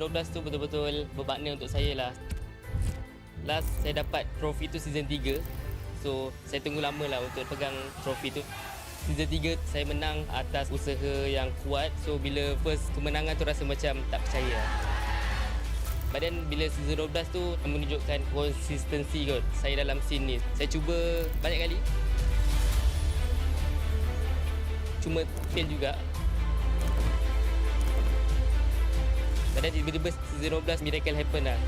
12 tu betul-betul bermakna untuk saya lah. Last saya dapat trofi tu season 3. So saya tunggu lama lah untuk pegang trofi tu. Season 3 saya menang atas usaha yang kuat. So bila first kemenangan tu rasa macam tak percaya. But then bila season 12 tu menunjukkan konsistensi kot saya dalam scene ni. Saya cuba banyak kali. Cuma fail juga. Dan tiba-tiba season 12 miracle happen lah.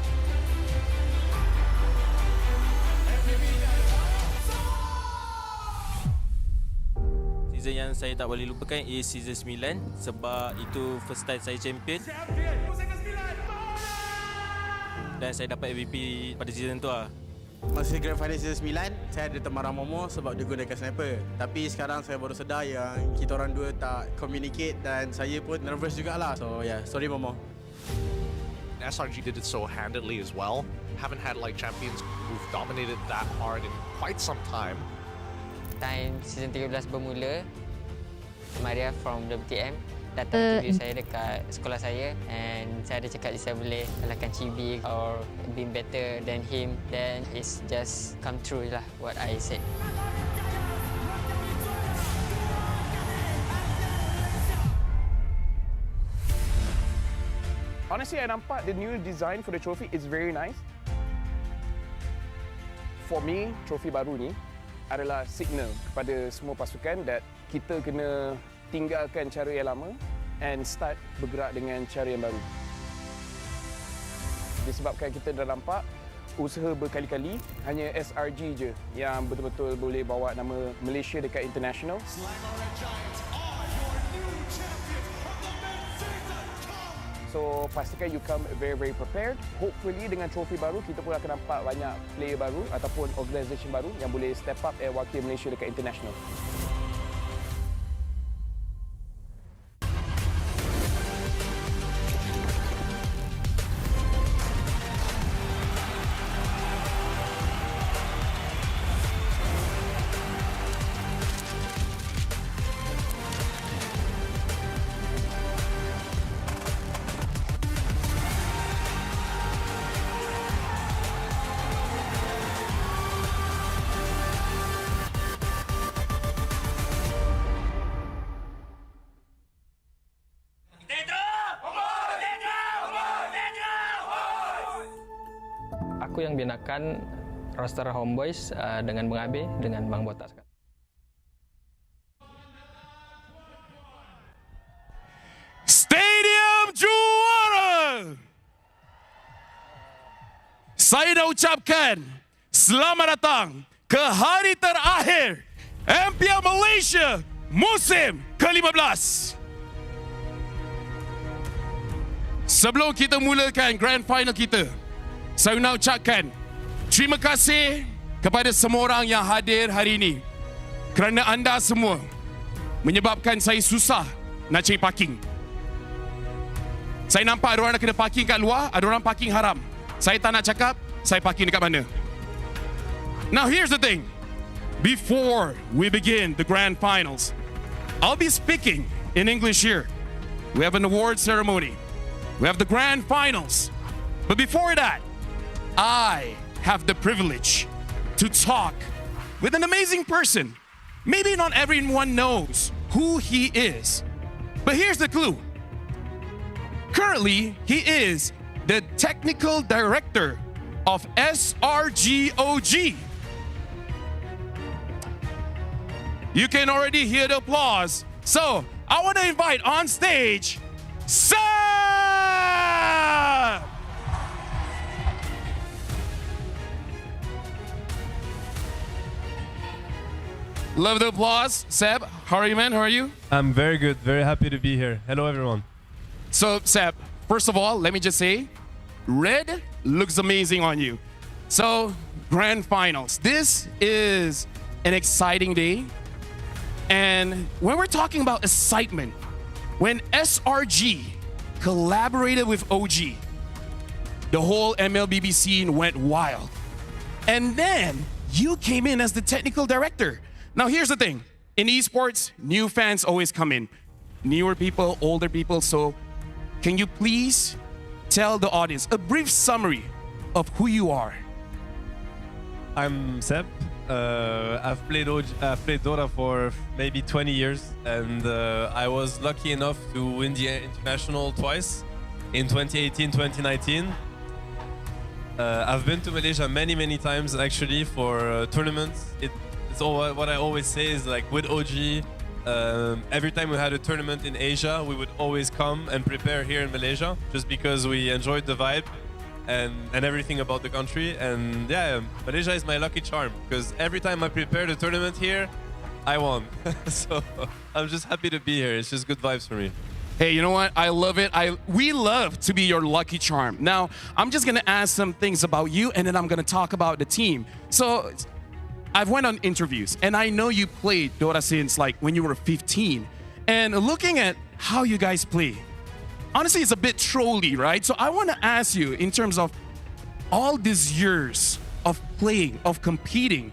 Season yang saya tak boleh lupakan is season 9 sebab itu first time saya champion. Dan saya dapat MVP pada season tu lah. Masa Grand Final season 9, saya ada teman Momo sebab dia gunakan sniper. Tapi sekarang saya baru sedar yang kita orang dua tak communicate dan saya pun nervous jugalah. So yeah, sorry Momo. SRG did it so handedly as well. Haven't had like champions who've dominated that hard in quite some time. Time season 13 bermula, Maria from WTM datang interview saya dekat sekolah saya and saya ada cakap saya boleh kalahkan Chibi or be better than him, then it's just come true lah what I said. Honestly, I nampak the new design for the trophy is very nice. For me, trofi baru ni adalah signal kepada semua pasukan that kita kena tinggalkan cara yang lama and start bergerak dengan cara yang baru. Disebabkan kita dah nampak usaha berkali-kali, hanya SRG je yang betul-betul boleh bawa nama Malaysia dekat international. So pastikan you come very prepared. Hopefully dengan trofi baru kita pun akan nampak banyak player baru ataupun organisation baru yang boleh step up and wakil Malaysia dekat international. Aku yang binakan roster Homeboys dengan Bang Abe, dengan Bang Botak sekarang. Stadium juara! Saya dah ucapkan selamat datang ke hari terakhir MPL Malaysia musim ke-15. Sebelum kita mulakan Grand Final kita, saya nak ucapkan terima kasih kepada semua orang yang hadir hari ini kerana anda semua menyebabkan saya susah nak cari parking. Saya nampak ada orang kena parking kat luar, ada orang parking haram. Saya tak nak cakap saya parking dekat mana. Now here's the thing. Before we begin the grand finals, I'll be speaking in English here. We have an award ceremony. We have the grand finals. But before that, I have the privilege to talk with an amazing person. Maybe not everyone knows who he is, but here's the clue. Currently, he is the technical director of SRGOG. You can already hear the applause. So, I want to invite on stage, Sam! Love the applause. Seb, how are you, man? How are you? I'm very good. Very happy to be here. Hello, everyone. So, Seb, first of all, let me just say, red looks amazing on you. So, grand finals. This is an exciting day. And when we're talking about excitement, when SRG collaborated with OG, the whole MLBB scene went wild. And then you came in as the technical director. Now, here's the thing. In esports, new fans always come in. Newer people, older people. So can you please tell the audience a brief summary of who you are. I'm Seb. I've played Dota for maybe 20 years, and I was lucky enough to win the international twice in 2018, 2019. I've been to Malaysia many times actually for tournaments. It's all what I always say is like with OG. Every time we had a tournament in Asia, we would always come and prepare here in Malaysia, just because we enjoyed the vibe and everything about the country. And yeah, Malaysia is my lucky charm, because every time I prepared a tournament here, I won. So I'm just happy to be here. It's just good vibes for me. Hey, you know what? I love it. We love to be your lucky charm. Now, I'm just gonna ask some things about you, and then I'm gonna talk about the team. So, I've went on interviews, and I know you played Dota since like when you were 15. And looking at how you guys play, honestly, it's a bit trolly, right? So I want to ask you, in terms of all these years of playing, of competing,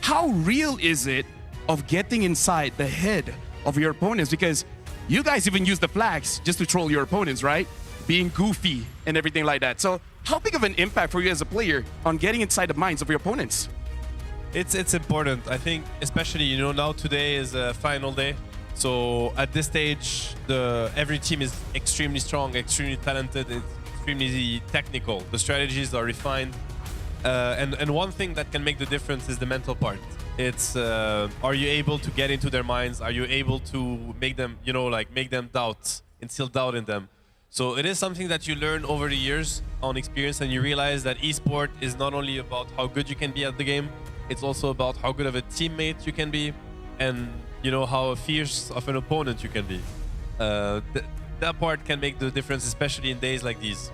how real is it of getting inside the head of your opponents? Because you guys even use the flags just to troll your opponents, right? Being goofy and everything like that. So how big of an impact for you as a player on getting inside the minds of your opponents? It's important. I think, especially, you know, now today is a final day. So at this stage, every team is extremely strong, extremely talented, it's extremely technical. The strategies are refined. And one thing that can make the difference is the mental part. It's, are you able to get into their minds? Are you able to make them, you know, like make them doubt, instill doubt in them? So it is something that you learn over the years on experience, and you realize that esport is not only about how good you can be at the game, it's also about how good of a teammate you can be, and you know how fierce of an opponent you can be. That part can make the difference, especially in days like these.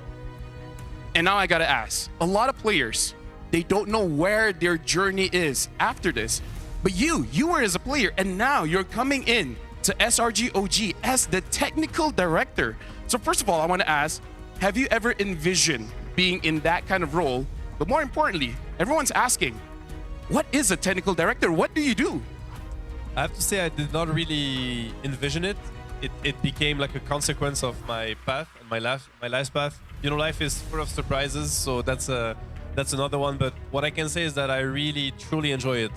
And now I gotta ask, a lot of players, they don't know where their journey is after this. But you were as a player, and now you're coming in to SRG OG as the technical director. So first of all, I want to ask, have you ever envisioned being in that kind of role? But more importantly, everyone's asking, what is a technical director? What do you do? I have to say I did not really envision it. It became like a consequence of my path, my life's path. You know, life is full of surprises, so that's another one. But what I can say is that I really, truly enjoy it.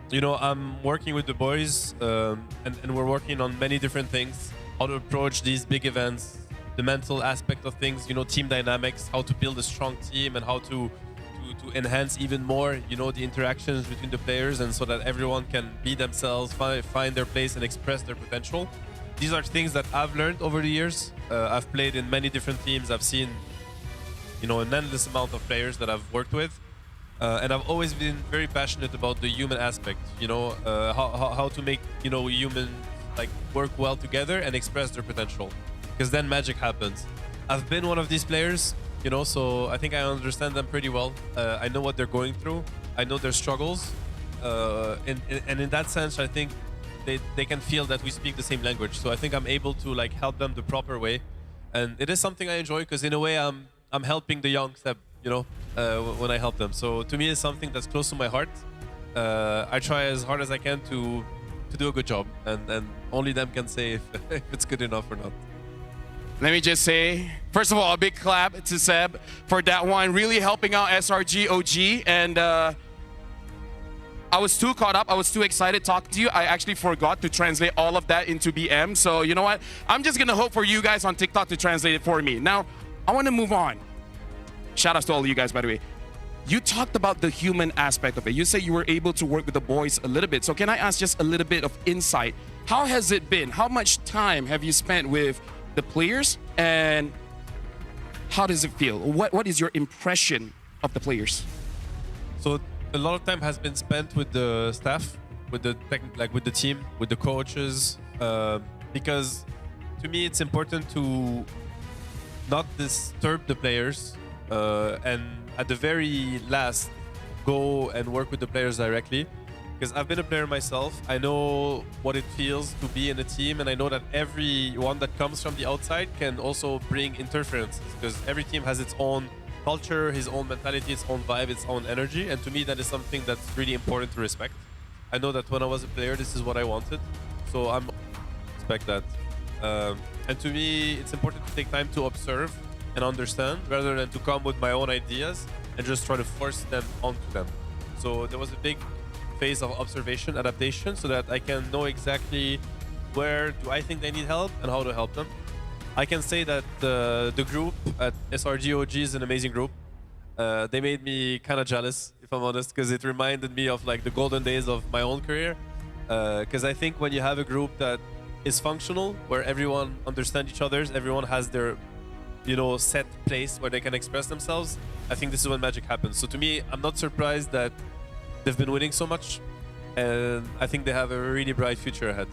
You know, I'm working with the boys, and we're working on many different things. How to approach these big events, the mental aspect of things, you know, team dynamics, how to build a strong team, and how to enhance even more, you know, the interactions between the players, and so that everyone can be themselves, find their place and express their potential. These are things that I've learned over the years. I've played in many different teams. I've seen, you know, an endless amount of players that I've worked with. And I've always been very passionate about the human aspect, you know, how to make, you know, humans like work well together and express their potential, because then magic happens. I've been one of these players, you know, so I think I understand them pretty well. I know what they're going through. I know their struggles. And in that sense, I think they can feel that we speak the same language. So I think I'm able to like help them the proper way. And it is something I enjoy, because in a way I'm helping the young step, you know, when I help them. So to me, it's something that's close to my heart. I try as hard as I can to do a good job, and only them can say if it's good enough or not. Let me just say, first of all, a big clap to Seb for that one, really helping out SRG OG. And I was too caught up, I was too excited talking to you. I actually forgot to translate all of that into BM. So you know what? I'm just gonna hope for you guys on TikTok to translate it for me. Now, I wanna move on. Shout outs to all of you guys, by the way. You talked about the human aspect of it. You say you were able to work with the boys a little bit. So can I ask just a little bit of insight? How has it been? How much time have you spent with the players, and how does it feel? What is your impression of the players? So a lot of time has been spent with the staff, with the with the team, with the coaches, because to me it's important to not disturb the players, and at the very last go and work with the players directly. Because I've been a player myself, I know what it feels to be in a team, and I know that everyone that comes from the outside can also bring interferences, because every team has its own culture, his own mentality, its own vibe, its own energy, and to me that is something that's really important to respect. I know that when I was a player, this is what I wanted, so I'm respect that. And to me, it's important to take time to observe and understand rather than to come with my own ideas and just try to force them onto them. So there was a big phase of observation, adaptation, so that I can know exactly where do I think they need help and how to help them. I can say that the group at SRGOG is an amazing group. They made me kind of jealous, if I'm honest, because it reminded me of like the golden days of my own career. Because I think when you have a group that is functional, where everyone understands each other, everyone has their, you know, set place where they can express themselves, I think this is when magic happens. So to me, I'm not surprised that they've been winning so much, and I think they have a really bright future ahead.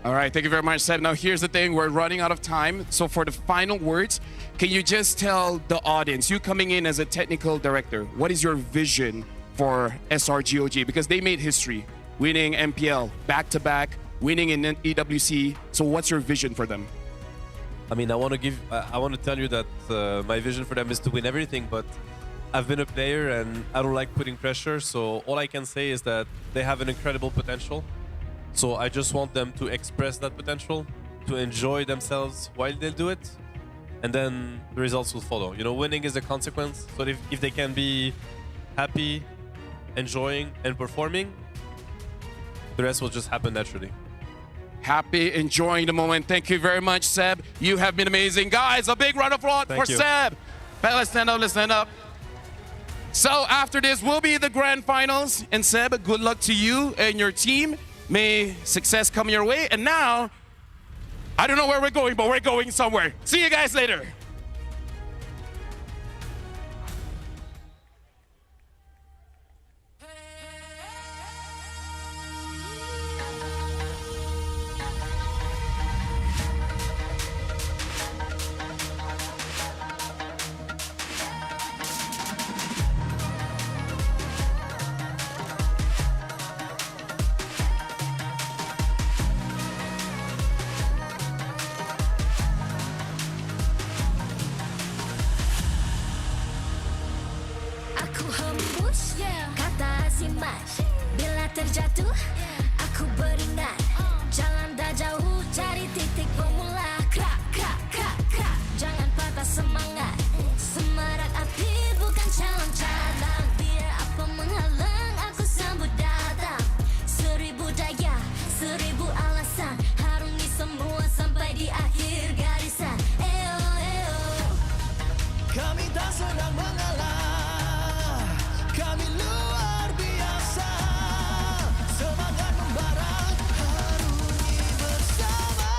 All right, thank you very much, Seb. Now here's the thing, we're running out of time. So for the final words, can you just tell the audience, you coming in as a technical director, what is your vision for SRGOG? Because they made history, winning MPL back-to-back, winning in EWC. So what's your vision for them? I mean, I want to tell you that my vision for them is to win everything, but I've been a player and I don't like putting pressure. So all I can say is that they have an incredible potential. So I just want them to express that potential, to enjoy themselves while they do it, and then the results will follow. You know, winning is a consequence. So if they can be happy, enjoying, and performing, the rest will just happen naturally. Happy, enjoying the moment. Thank you very much, Seb. You have been amazing. Guys, a big round of applause for Seb. Let's stand up, let's stand up. So after this will be the grand finals. And Seb, good luck to you and your team. May success come your way. And now, I don't know where we're going, but we're going somewhere. See you guys later. Bila terjatuh, aku beringat. Jalan dah jauh, cari titik bermula. Krak, krak, krak, krak. Jangan patah semangat. Semarak api bukan calon cadangan. Biar apa menghalang, aku sambut datang. 1000 daya, 1000 alasan. Harungi semua sampai di akhir garisan. Eo, eo. Kami tak sedang mengalah. Kami luar biasa. Semangat membara, harungi bersama.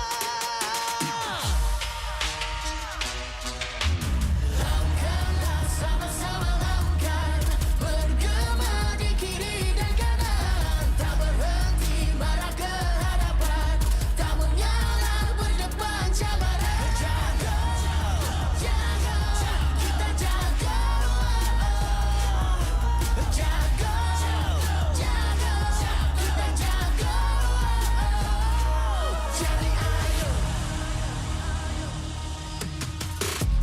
Langkahlah sama-sama langkah. Bergema di kiri dan kanan. Tak berhenti marah ke hadapan. Tak mengalah berdepan cabaran. Jaga, jaga, kita jaga. Jaga, jaga, kita jaga. Jadi ayo.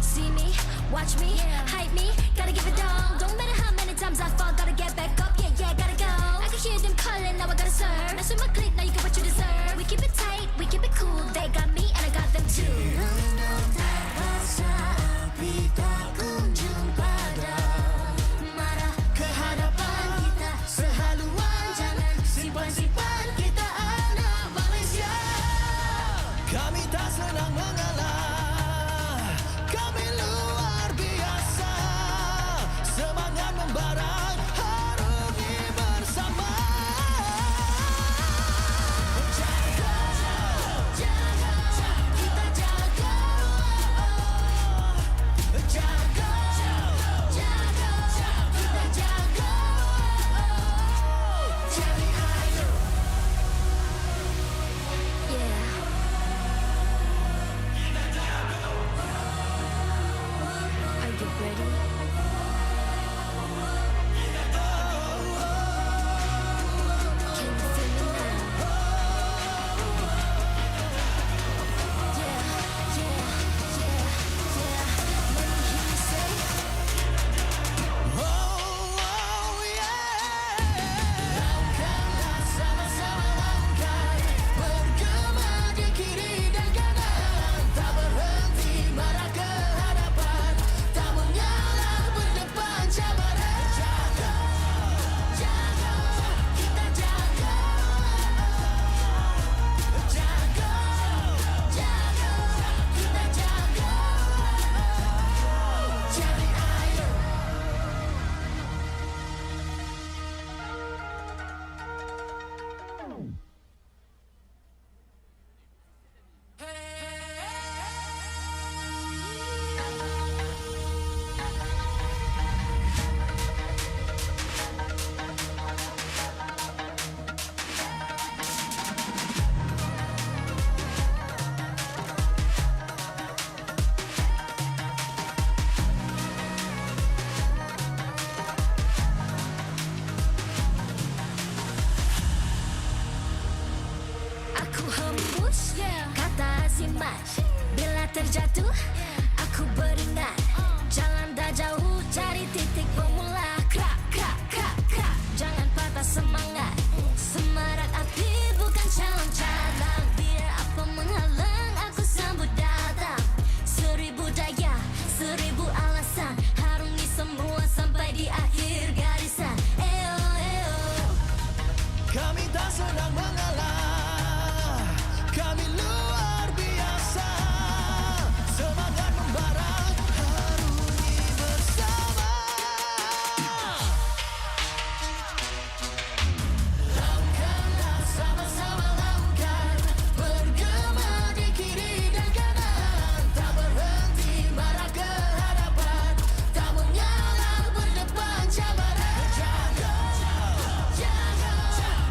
See me, watch me, hype me, gotta give it all. Don't matter how many times I fall, gotta get back up, yeah, yeah, gotta go. I can hear them calling, now I gotta serve. Now swim my clip, now you get what you deserve. We keep it tight, we keep it cool, they got me and I got them too. Rasa api tak kunjung padam. Marah ke hadapan kita, sehaluan jangan simpan-simpan. Kita anak Malaysia. Kami tak sedang mengalah. Kami luar biasa. Semangat membara, harungi bersama. Jaga, jaga, kita jaga. Jaga, jaga, kita jaga. Jadi ayo. Yeah. Are you ready? Can you feel me now? Yeah, yeah, yeah, yeah. Let me hear you say. Oh, yeah. Langkahlah sama-sama langkah. Bergema di kiri dan kanan. Tak berhenti marah ke hadapan. berhemat. Bila terjatuh, aku beringat. Jalan dah jauh, cari titik bermula. Krak, krak, krak, krak. Jangan patah semangat. Semarak api bukan calon calang. Biar apa menghalang, aku sambut datang. 1000 daya, 1000 alasan. Harungi semua sampai di akhir garisan. Eo, eo. Kami tak senang mengalah, kami luar biasa. Semangat membara, harungi bersama. Langkahlah sama-sama langkah, bergema di kiri dan kanan. Tak berhenti marah ke hadapan, tak mengalah berdepan cabaran. Jaga, jaga,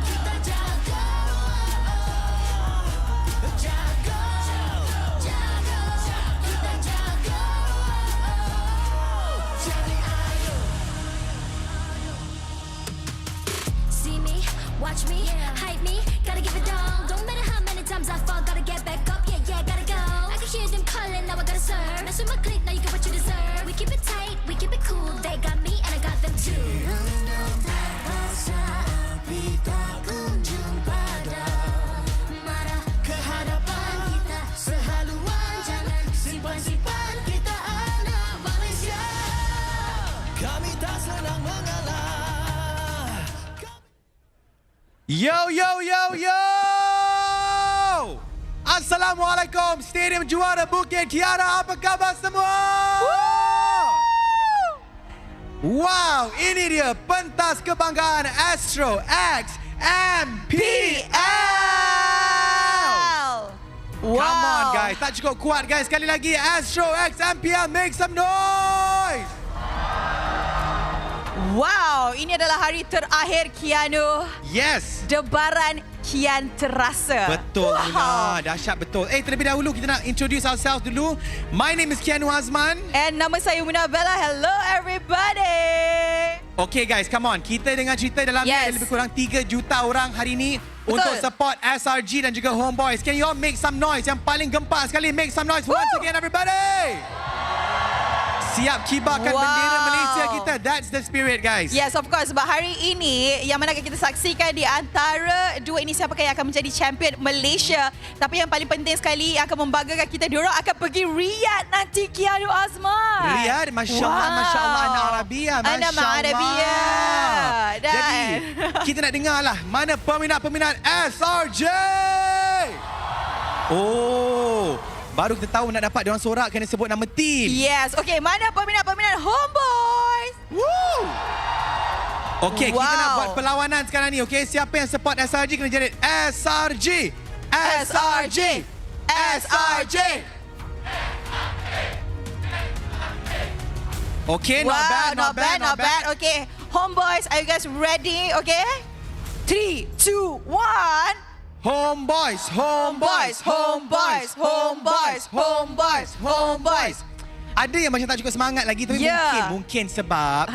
kita jaga. Jaga, jaga, kita jaga. Jadi ayo. See me, watch me, hype me, gotta give it all. Don't matter how many times I fall, gotta get back up. Yeah, yeah, gotta go. I can hear them calling, now I gotta serve. Mess with my clique, now you get what you deserve. We keep it tight, we keep it cool. They got me and I got them too. Api tak kunjung padam. Marah ke hadapan kita, sehaluan jangan simpan-simpan. Kita anak Malaysia. Kami tak senang mengalah. Yo, yo, yo, yo! Assalamualaikum, Stadium Juara Bukit Kiara. Apa khabar semua? Wow, ini dia pentas kebanggaan Astro X MPL. Wow. Come on guys, tak cukup kuat guys. Sekali lagi Astro X MPL, make some noise. Wow, ini adalah hari terakhir Keanu. Yes. Debaran kian terasa. Betul, Luna. Dahsyat betul. Terlebih dahulu kita nak introduce ourselves dulu. My name is Keanu Azman. And nama saya Muna Bella. Hello everybody. Okay guys, come on. Kita dengar cerita dalam ni ada lebih kurang 3 juta orang hari ni untuk support SRG dan juga Homeboys. Can you all make some noise? Yang paling gempak sekali, make some noise once again everybody. Siap kibarkan bendera Malaysia kita. That's the spirit guys. Yes, of course. Sebab hari ini yang mana akan kita saksikan di antara dua ini siapakah yang akan menjadi champion Malaysia. Tapi yang paling penting sekali yang akan membanggakan kita, diorang akan pergi Riyadh nanti, Keanu Azman. Riyadh, Masya Allah, Masya Allah, anak Arabia. Anak Arabia. Jadi, kita nak dengar lah mana peminat-peminat SRG. Oh, baru kita tahu nak dapat diorang sorak kena sebut nama team. Yes. Okay, mana peminat-peminat Homeboys? Woo! Okay, kita nak buat perlawanan sekarang ni. Okay, siapa yang support SRG kena jerit SRG. SRG. SRG. Okay, not bad. Okay, Homeboys, are you guys ready? Okay? 3, 2, 1. Homeboys, homeboys, homeboys, homeboys, homeboys, homeboys. Ada yang macam tak cukup semangat lagi tapi mungkin sebab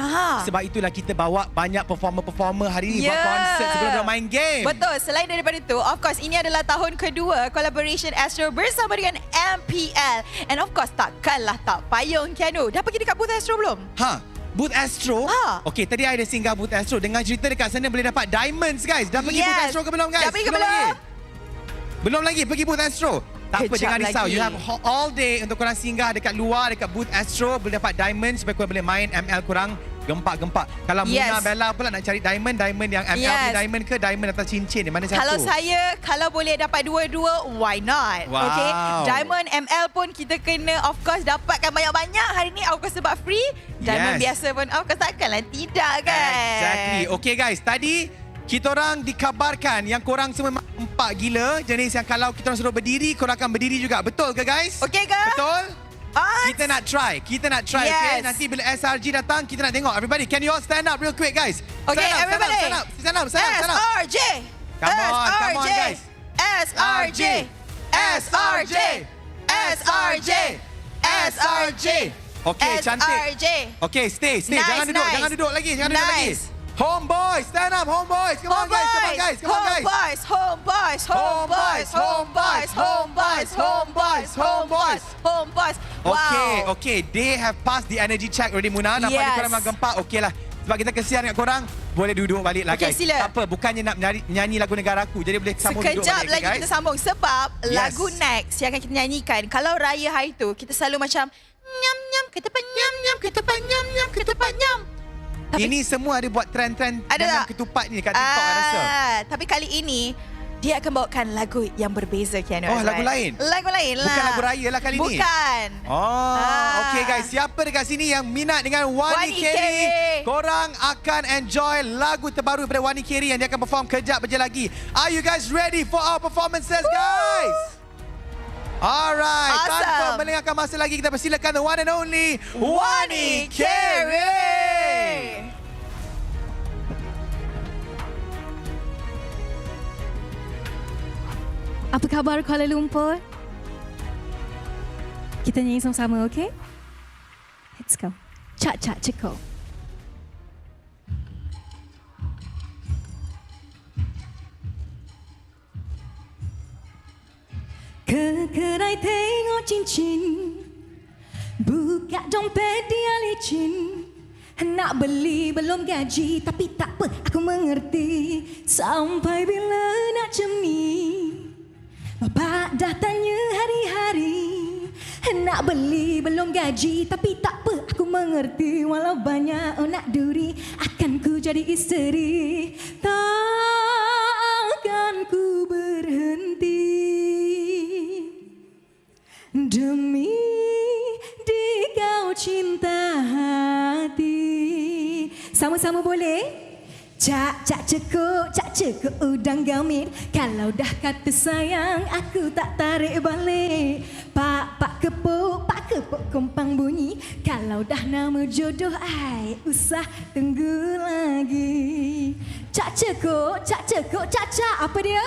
itulah kita bawa banyak performer hari ni buat konsert sebelum dia main game. Betul. Selain daripada itu, of course ini adalah tahun kedua collaboration Astro bersama dengan MPL. And of course takkanlah tak payung, Keanu. Dah pergi dekat booth Astro belum? Booth Astro? Okey, tadi I ada singgah booth Astro. Dengar cerita dekat sana boleh dapat diamonds guys. Dah pergi booth Astro ke belum guys? Dah pergi ke belum? Belum lagi pergi booth Astro. Tak apa, jangan risau. You have all day untuk korang singgah dekat luar, dekat booth Astro. Boleh dapat diamond supaya korang boleh main ML korang gempak-gempak. Kalau Muna Bella pula nak cari diamond yang ML diamond ke diamond atas cincin? Mana satu? Kalau saya, kalau boleh dapat dua-dua, why not? Wow. Okay, diamond ML pun kita kena of course dapatkan banyak-banyak hari ni, of course sebab free. Diamond biasa pun of course takkanlah tidak kan? Exactly. Okay guys, tadi kita orang dikabarkan yang korang semua empat gila. Jenis yang kalau kita orang suruh berdiri, korang akan berdiri juga. Betul ke guys? Okay ke? Betul? Kita nak try. Okay? Nanti bila SRG datang, kita nak tengok. Everybody, can you all stand up real quick guys? Okay, everybody. Stand up. SRG. Come on guys. SRG. SRG. SRG. SRG. Okay, cantik. Okay, stay. Nice, Jangan duduk lagi. Homeboys, stand up, homeboys. Come on, guys. Come on, guys. Come on, guys. Homeboys. Okay. They have passed the energy check already, Muna. Nampak korang memang gempak. Okey lah. Sebab kita kesian dengan korang, boleh duduk balik lah, guys. Sila. Tak apa, bukannya nak nyanyi lagu negaraku. Jadi boleh sambung duduk balik, Sekejap lagi guys. kita sambung. Sebab lagu next yang akan kita nyanyikan, kalau raya hari tu, kita selalu macam nyam-nyam, ketupat nyam-nyam, ketupat nyam-nyam, ketupat nyam. Ini semua ada buat trend-trend ada ketupat ni dekat TikTok, I rasa. Tapi kali ini, dia akan bawakan lagu yang berbeza, Kiano. Lagu lain? Lagu lain lah. Bukan lagu raya lah kali ni? Bukan. Okay guys, siapa dekat sini yang minat dengan Wani Kerry? Korang akan enjoy lagu terbaru daripada Wani Kerry yang dia akan perform kejap je lagi. Are you guys ready for our performances, guys? Alright, tanpa melengahkan masa lagi, kita persilakan the one and only Wani Kerry. Apa khabar Kuala Lumpur? Kita nyanyi sama-sama, okay? Let's go. Cak-cak ceko. Ke kedai tengok cincin, buka dompet dia licin. Nak beli belum gaji, tapi tak apa, aku mengerti. Sampai bila nak cemni, Bapak dah tanya hari-hari. Nak beli belum gaji, tapi tak apa, aku mengerti. Walau banyak nak duri, akan ku jadi isteri. Takkan ku berhenti demi di kau cinta hati. Sama-sama boleh? Cak cekuk udang gamit. Kalau dah kata sayang, aku tak tarik balik. Pak kepuk kompang bunyi. Kalau dah nama jodoh, ai usah tunggu lagi. Cak cekuk, cak apa dia?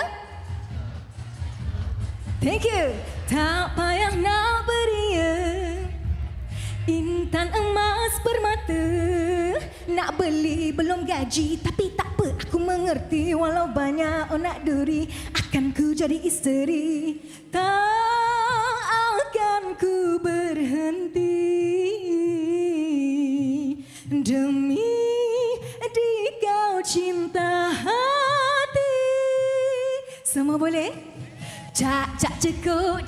Thank you. Tak payah nak beria, intan emas permata. Nak beli belum gaji, tapi tak apa, aku mengerti. Walau banyak nak duri, akan ku jadi isteri. Tak akan ku berhenti demi di kau cinta hati. Semua boleh? Cak cekuk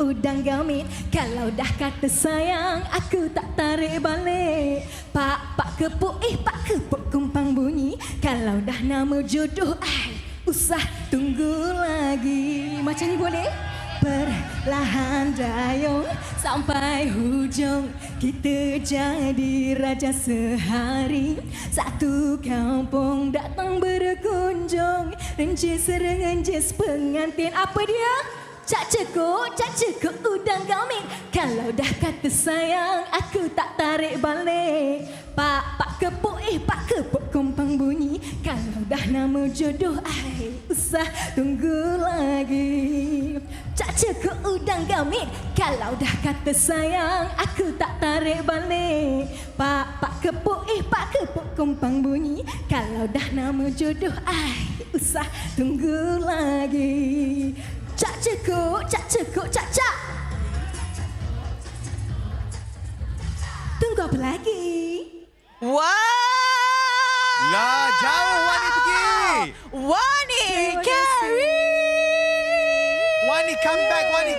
udang gamit. Kalau dah kata sayang, aku tak tarik balik. Pak kepuk kompang bunyi. Kalau dah nama jodoh, ai usah tunggu lagi. Macam ni boleh? Perlahan dayung sampai hujung, kita jadi raja sehari. Satu kampung datang berkunjung, encis rencis pengantin. Apa dia? Cak cekuk udang gamit. Kalau dah kata sayang, aku tak tarik balik. Pak kepuk kompang bunyi. Kalau dah nama jodoh, ai usah tunggu lagi. Cak cekuk udang gamit. Kalau dah kata sayang, aku tak tarik balik. Pak kepuk kompang bunyi. Kalau dah nama jodoh, ai usah tunggu lagi. Cak cekuk, cak. Tunggu apa lagi? Wow! Lah, jauh Wani pergi. Wani Kerry. Wani, come back, Wani.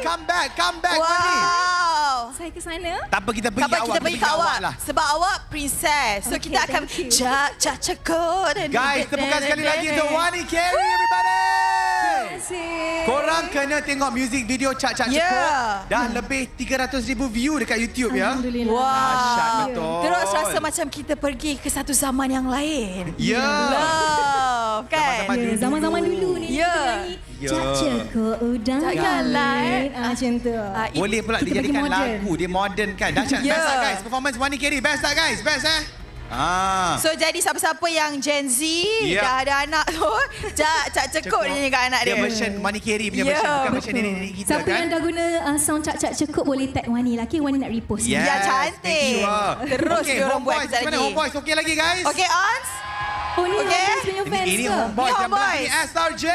Saya ke sana? Tak apa, kita pergi awak. Kita pergi ke awak lah. Sebab awak princess. So kita akan cak cekuk. Guys, tepukan sekali lagi untuk Wani Kerry, everybody. Korang kena tengok music video Cak Cekuk. Dah lebih 300,000 view dekat YouTube ya. Wah. Dahsyat betul. Terus rasa macam kita pergi ke satu zaman yang lain. Love kan? Zaman-zaman dulu ni. Cak cekuk udang gamit. Macam tu. Boleh pula dijadikan lagu. Dia modern kan. Dahsyat. Best tak guys? Performance Wani Kerry. Best tak guys? Best So jadi siapa-siapa yang Gen Z dah ada anak tu, Cak cekuk dia nyanyikan anak dia. Dia version Wani Kerry punya version, bukan version nenek kita siapa kan. yang dah guna sound Cak Cekuk boleh tag Wani lah. Okay, Wani nak repost. Ya, cantik. Terus okay, diorang buat Homeboys, lagi. Homeboys, okay lagi guys? Okay, Ons. Oh ni Okay. punya fans Ini ke? homeboys Ni yang belah homeboys. ni SRJ.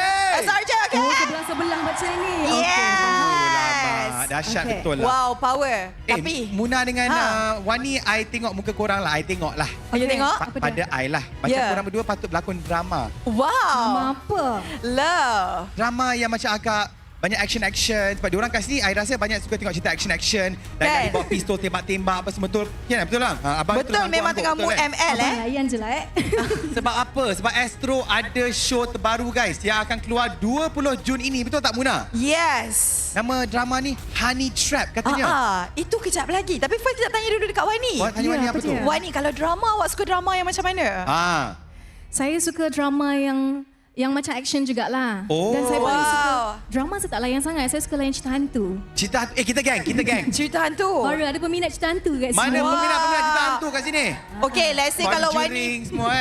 SRJ, okay? Oh sebelah-sebelah macam ni. Yes. Dahsyat Okay. betul lah. Wow, power. Tapi Muna dengan Ha. Wani, I tengok muka korang lah. I tengok lah. you tengok? Pada I lah. Macam Ya. korang berdua patut berlakon drama. Wow. Apa? Love. Drama yang macam agak banyak action-action. Sebab diorang kat sini, I rasa banyak suka tengok cerita action-action. Dan Kan? dari bawa pistol, tembak-tembak apa semua. Betul? Ya, betul lah. Abang Betul, memang tengah mood ML Abang layan je lah Sebab apa? Sebab Astro ada show terbaru guys yang akan keluar 20 Jun ini. Betul tak Muna? Yes. Nama drama ni Honey Trap katanya. Itu kejap lagi. Tapi first kita tanya dulu dekat Wani. Tanya Wani apa tu? Wani, kalau drama, awak suka drama yang macam mana? Saya suka drama yang macam action jugalah. Oh. Dan saya paling suka drama saya tak layan sangat. Saya suka layan cerita hantu. Cerita hantu. Kita geng. Cerita hantu. Baru ada peminat cerita hantu kat sini. Mana peminat-peminat cerita hantu kat sini? Okay, let's say kalau Wani. Conjuring semua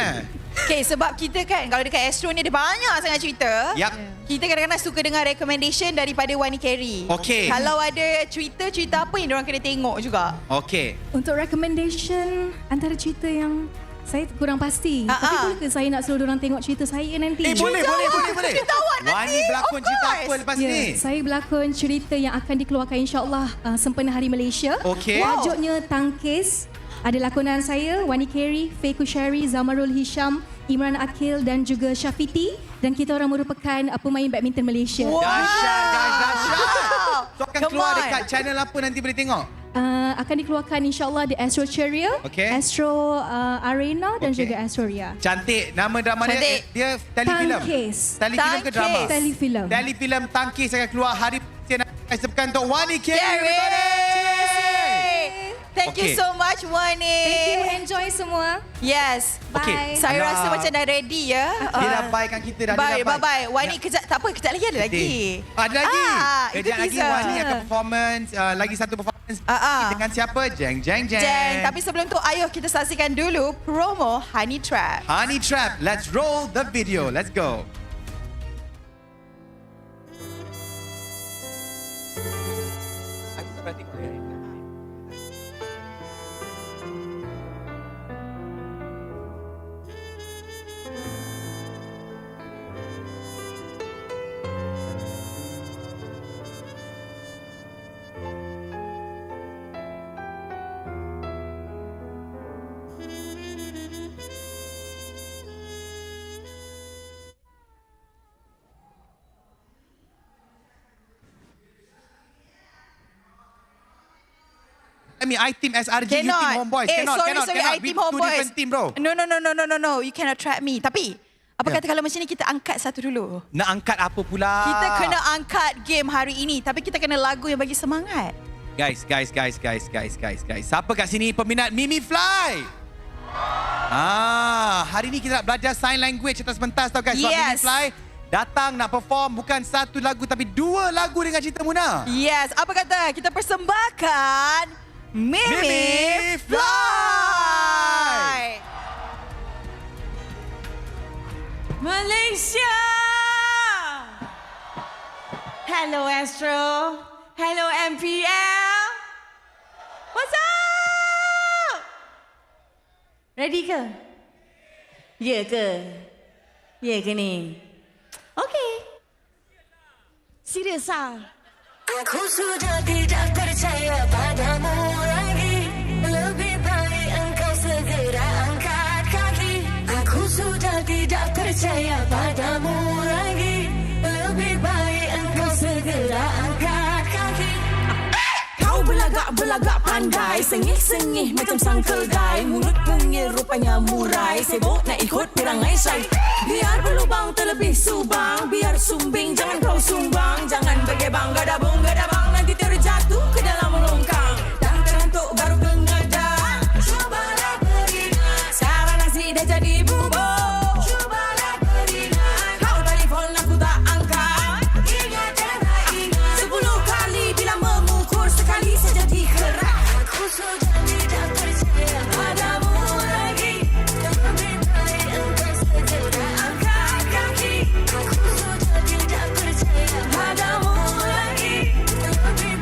Okay, sebab kita kan, kalau dekat Astro ni ada banyak sangat cerita. Yap. Kita kadang-kadang suka dengar recommendation daripada Wani Carey. Okay. Kalau ada cerita apa yang diorang kena tengok juga. Okay. Untuk recommendation, antara cerita yang saya kurang pasti. Tapi boleh ke saya nak suruh orang tengok cerita saya nanti? Boleh. Kita awak nanti. Wani berlakon cerita apa lepas ni? Saya berlakon cerita yang akan dikeluarkan insyaAllah sempena Hari Malaysia. Okey. Tajuknya Tangkis. Ada lakonan saya, Wani Carey, Faye Kushari, Zamarul Hisham, Imran Akil dan juga Syafiti. Dan kita orang merupakan pemain badminton Malaysia. Dahsyat guys, dahsyat. So akan Come keluar on. dekat channel apa nanti boleh tengok? Akan dikeluarkan insyaAllah di Astro Cheria, Okey. Astro Arena dan Okey. juga Astro Ria. Cantik. Nama drama Cantik. dia telefilm. Tangkis. Telefilm ke drama? Telefilm. Telefilm Tangkis akan keluar hari Persian. Saya sebekan untuk Wani Carey. Thank you Okay. so much, Wani. Thank you, enjoy semua. Yes. Okay. Saya Alah. rasa macam dah ready ya. Dia dah bye kan kita dah. Bye, dia dah bye. Wani kejap, tak apa, kejap lagi ada lagi. Ada lagi. Itu Kejap lagi teaser. Wani akan performance. Lagi satu performance. Dengan siapa? Jeng. Tapi sebelum tu, ayo kita saksikan dulu promo Honey Trap. Honey Trap. Let's roll the video. Let's go. I team SRG, you team Homeboys. Sorry, I We team two Homeboys. different team, bro. No. You cannot trap me. Tapi, apa kata kalau macam ni kita angkat satu dulu? Nak angkat apa pula? Kita kena angkat game hari ini. Tapi kita kena lagu yang bagi semangat. Guys. Siapa kat sini peminat Mimi Fly? Hari ni kita nak belajar sign language atas pentas tau guys. Sebab Mimi Fly datang nak perform bukan satu lagu tapi dua lagu dengan cerita Muna. Yes, apa kata kita persembahkan Mimi Fly. Malaysia. Hello Astro. Hello MPL. What's up? Ready ke? Ya ke? Ya ke ni? Okay. Serius ah? Aku sudah tidak percaya padamu lagi. Lebih baik engkau segera angkat kaki. Aku sudah tidak percaya padamu lagi. Lebih baik engkau segera angkat kaki. Kau belagak pandai, sengih-sengih macam sang keldai. Mulut pungil rupanya murai, sibuk nak ikut perangai syai. Biar berlubang terlebih subang, biar sumbing jangan kau sumbang. Jangan bergebang gadabung nanti terjatuh ke dalam longkang. Dah terantuk baru bengadang, cubalah beringat. Sekarang nasi dah jadi bubur, cubalah beringat. Kau telefon aku tak angkat, ingat dan tak ingat. 10 kali bila mengukur, sekali saja dikerak. Aku sudah tidak percaya padamu lagi. Lebih baik engkau segera angkat kaki. Aku sudah tidak percaya padamu lagi. Lebih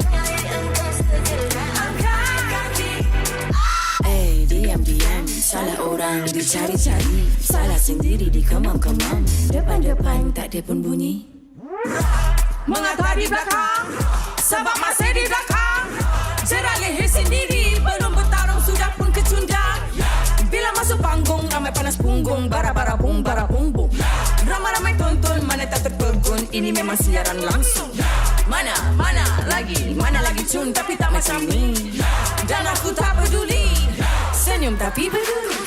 Salah orang dicari-cari, salah sendiri dikemam-kemam. Depan-depan tak ada pun bunyi. Mengapa di belakang? Sebab masih di belakang. Jerat leher sendiri, belum bertarung sudah pun kecundang. Bila masuk panggung, ramai panas punggung. Bara-bara bung, bara bung bung. Ramai-ramai tonton, mana tak terpegun. Ini memang siaran langsung. Mana lagi cun, tapi tak macam ni. Dan aku tak peduli, senyum tapi berduri.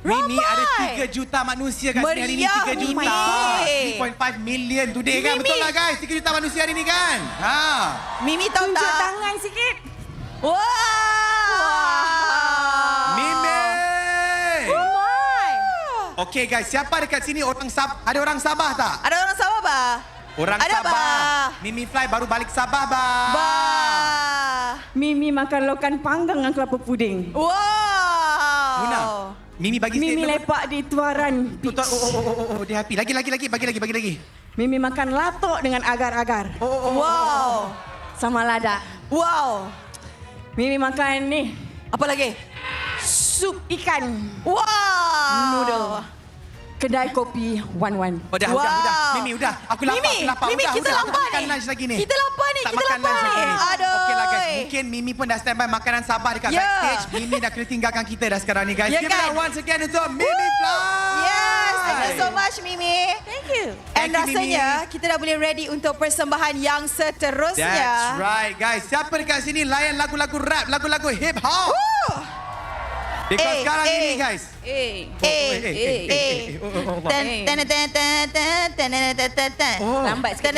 Mimi ada 3 juta manusia kat sini hari ni. 3 juta 3.5 million today kan. Betul lah guys, 3 juta manusia hari ni kan. Mimi tahu tak? Tunjuk tangan sikit. Mimi. Okay guys, siapa dekat sini orang ada orang Sabah tak? Ada orang Sabah bah? Orang ada Sabah. Bah. Mimi Fly baru balik Sabah bah. Mimi makan lokan panggang dengan kelapa puding. Muna, Mimi bagi Mimi lepak di tuaran beach. Dia happy. Lagi. Bagi lagi. Mimi makan latok dengan agar-agar. Wow. Sama lada. Wow. Mimi makan ni. Apa lagi? Sup ikan. Wow. Noodle. Kedai kopi Wan. Udah. Mimi udah. Aku lapar. Mimi, kita lapar makan ni. lunch lagi ni. Kita lapar ni. Aduh. Okey lah guys. Mungkin Mimi pun dah standby makanan Sabah dekat backstage. Mimi dah kena tinggalkan kita dah sekarang ni guys. Give it up once again untuk Mimi Fly. Yes, thank you so much Mimi. Thank you. And rasanya kita dah boleh ready untuk persembahan yang seterusnya. That's right guys. Siapa dekat sini layan lagu-lagu rap, lagu-lagu hip hop? Because sekarang ini guys. Lambat sikit.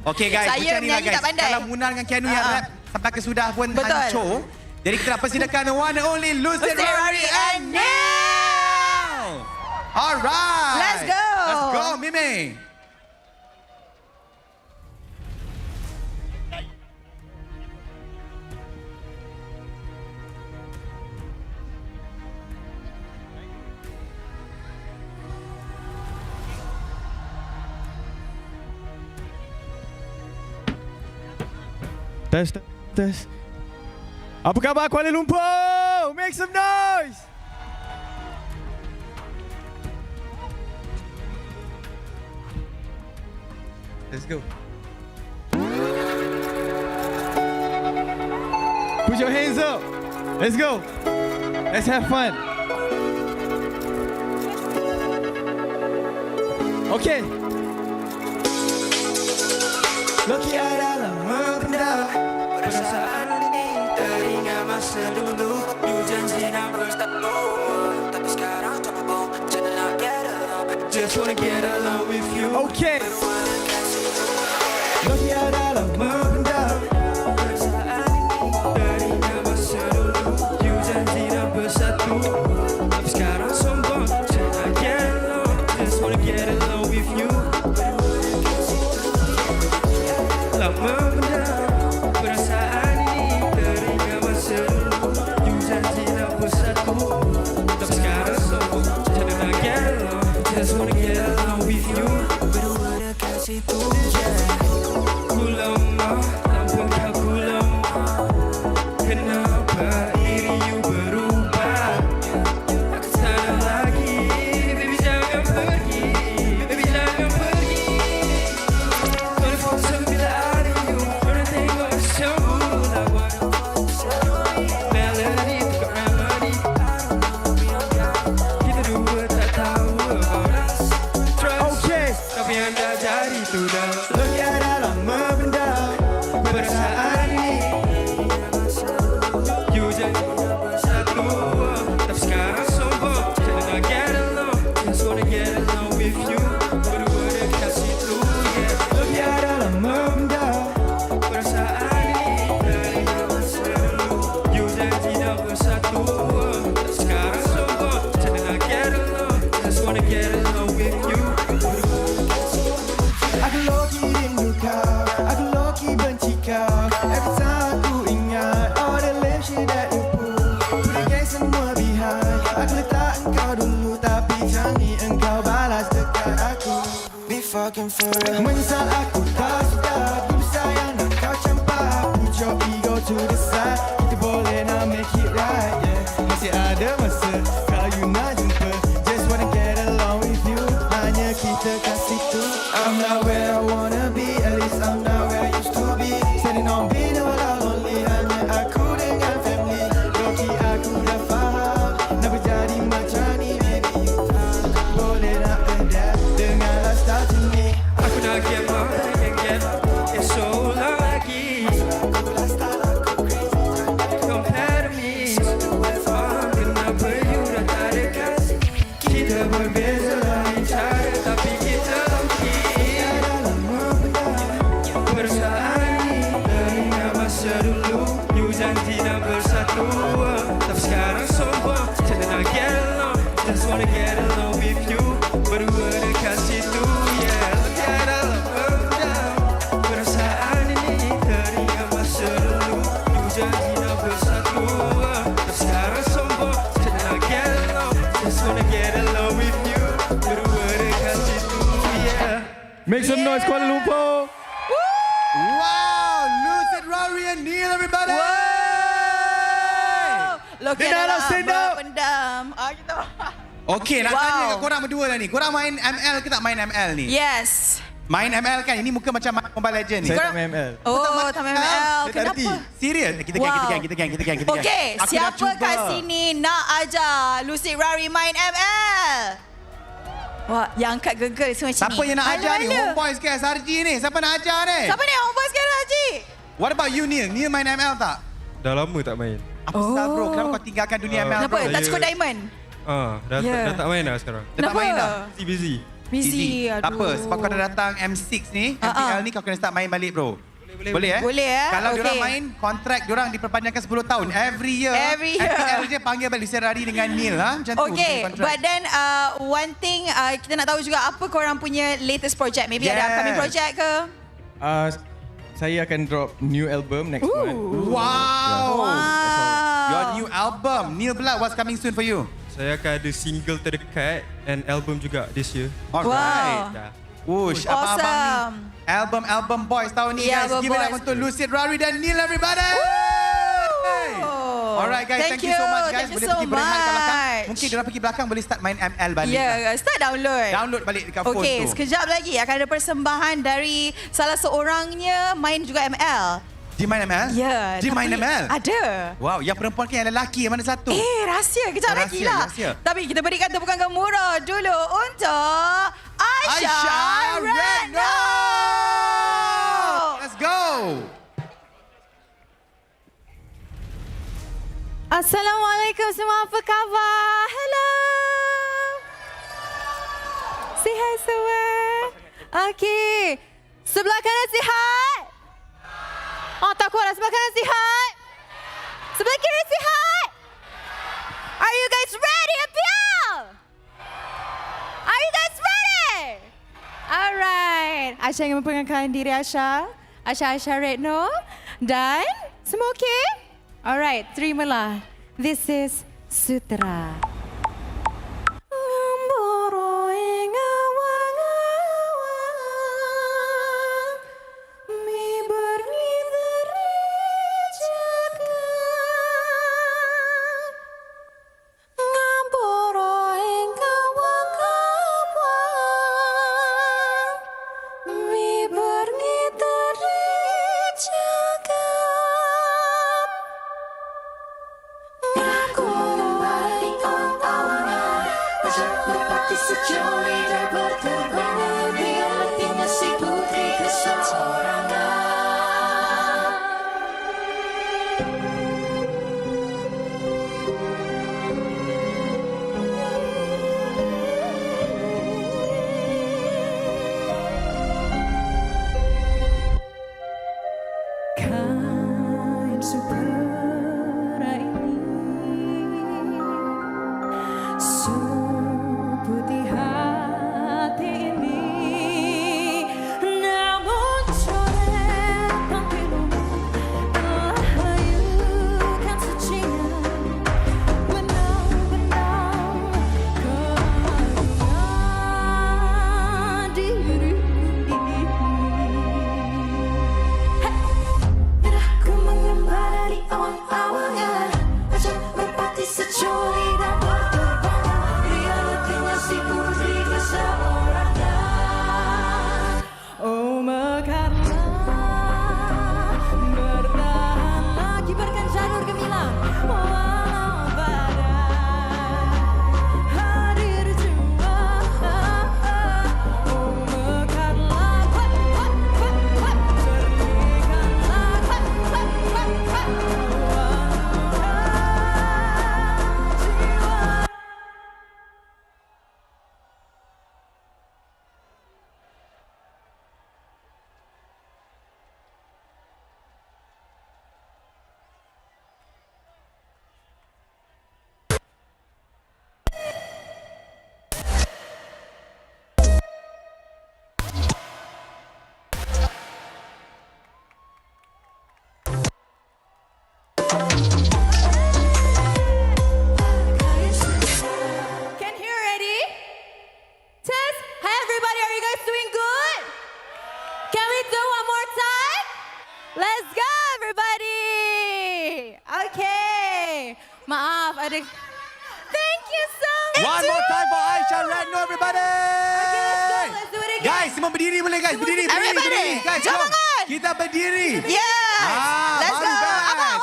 Okay guys, Saya macam ni lah menyanyi guys. tak pandai. Kalau Muna dengan Keanu yang rap sampai kesudah pun hancur. Jadi kita nak persilakan the one and only Lucid Rory and Neil. Alright. Let's go, Mimi. Test. Apa khabar Kuala Lumpur? Make some noise! Let's go. Put your hands up. Let's go. Let's have fun. Okay. Loki adalah mengendap. Perasaan ini teringat masa dulu. You janji nak bersatu, tapi sekarang coba jadi nak get along. Just wanna get along with you. Okay. Loki adalah mengendap. Perasaan ini teringat masa dulu. You janji nak bersatu, tapi sekarang sombong jadi nak get along. Just wanna get along with you. Lama perasaan ini teringat masa dulu. You janji nak bersatu, tapi sekarang sombong jadi nak get along. Just wanna get along with you. Berdua dekat situ, ku lemah, nampaknya ku lemah. Kenapa diri you berubah? Aku tak nak lagi, baby jangan pergi, baby jangan pergi. Kalau fokus bila ada you, orang tengok semula warna. Melody tukar remedy. Kita dua tak tahu about us. Trust, tapi yang dah jadi tu dah. Loki adalah membendam perasaan ini. You janji nak bersatu, tapi sekarang sombong jadi nak get along. Just wanna get along with you. Berdua dekat situ, yeah. Loki adalah membendam perasaan Menyesal aku tak sudah dulu sayang nak kau campak. Put your ego to the side. Kita boleh nak make it right, yeah. Masih ada masa kau you nak jumpa. Just wanna get along with you. Hanya kita kat situ. I'm not where I wanna be. At least I'm not where I used to be. Standing on being all lonely. Hanya aku dengan family. Loki aku dah faham. Nak berjadi macam ni, baby. Boleh nak adapt dengan lifestyle sini. Aku nak get more and get so lagi. Compare me. Kenapa you dah tak dekat? Kita berbeza lain cara, tapi kita okay. Dalam memendam perasaan ini teringat masa dulu. You janji nak bersatu, tapi sekarang sombong. Cuma nak get along, just wanna get along with you. Berdua dekat situ, yeah. Dalam memendam perasaan ini teringat masa dulu. You janji nak bersatu, tapi sekarang sombong. Cuma nak get along, just wanna get along with you. Berdua dekat situ, yeah. Make some noise, Kuala Lumpur. Wow, Lucid, Rory and Neil, everybody. Loki Stand adalah up, stand up. pendam. Gitu. Okey, nak Wow. tanya kat korang berdua lah ni. Korang main ML ke tak main ML ni? Yes. Main ML kan? Ini muka macam main Mobile Legends ni. Saya tak main ML. Oh, tak main ML. Kenapa? Serius? Kita gang. Okey, Aku dah siapa cuba. kat sini nak ajar Lucid Rari main ML? Wah, yang angkat gegel semua macam ni. Siapa yang nak ajar ni? Homeboys ke SRG ni? Siapa nak ajar ni? Siapa ni homeboys sekarang, Haji? What about you, Neil? Neil main ML tak? Dah lama tak main. Apa sebab bro? Kenapa kau tinggalkan dunia ML Kenapa? bro? Tak cukup diamond? Dah tak main dah sekarang. Dah tak main dah? Busy. Busy, aduh. Tak apa, sebab kau dah datang M6 ni, MPL ni kau kena start main balik bro. Boleh eh? Boleh Kalau okey. diorang main, kontrak diorang diperpanjangkan 10 tahun. Every year. MPL je panggil balik Lucid Rari dengan Neil. Macam tu. Okay, kontrak. but then one thing kita nak tahu juga apa korang punya latest project. Maybe ada upcoming project ke? Saya akan drop new album next month. Wow. Your new album. Neil pula, what's coming soon for you? Saya akan ada single terdekat and album juga this year. Alright. Whoosh, abang-abang ni. Album boys tahun ni guys. Give it up untuk Lucid Rari dan Neil, everybody. Alright guys, thank you so much guys. Boleh pergi berehat kat belakang. Mungkin diorang pergi belakang boleh start main ML balik. Ya, start download. Download balik dekat phone tu. Okay, sekejap lagi akan ada persembahan dari salah seorangnya main juga ML. Dia main ML? Ya. Dia main ML? Ada. Wow, yang perempuan kan yang lelaki yang mana satu? Rahsia. Kejap lagi lah. Rahsia. Tapi kita berikan tepukan gemuruh dulu untuk Aisyah Reno. Let's go. Assalamualaikum semua, apa khabar? Hello. Sihat semua? Okey. Sebelah kanan sihat? Oh, tak kuat lah. Sebelah kanan sihat? Sebelah kiri sihat? Are you guys ready, MPL? Are you guys ready? Alright. Aisyah ingin memperkenalkan diri Aisyah. Aisyah Retno. Dan semua okey? Alright, terimalah. This is Sutra. Let's go everybody. Okay. Maaf ada. Thank you so much. One more time for Aisyah Redno, everybody. Let's do it again. Guys, semua berdiri boleh guys? Berdiri. Guys, jom jom. bangun. Kita berdiri. Yes. Let's go.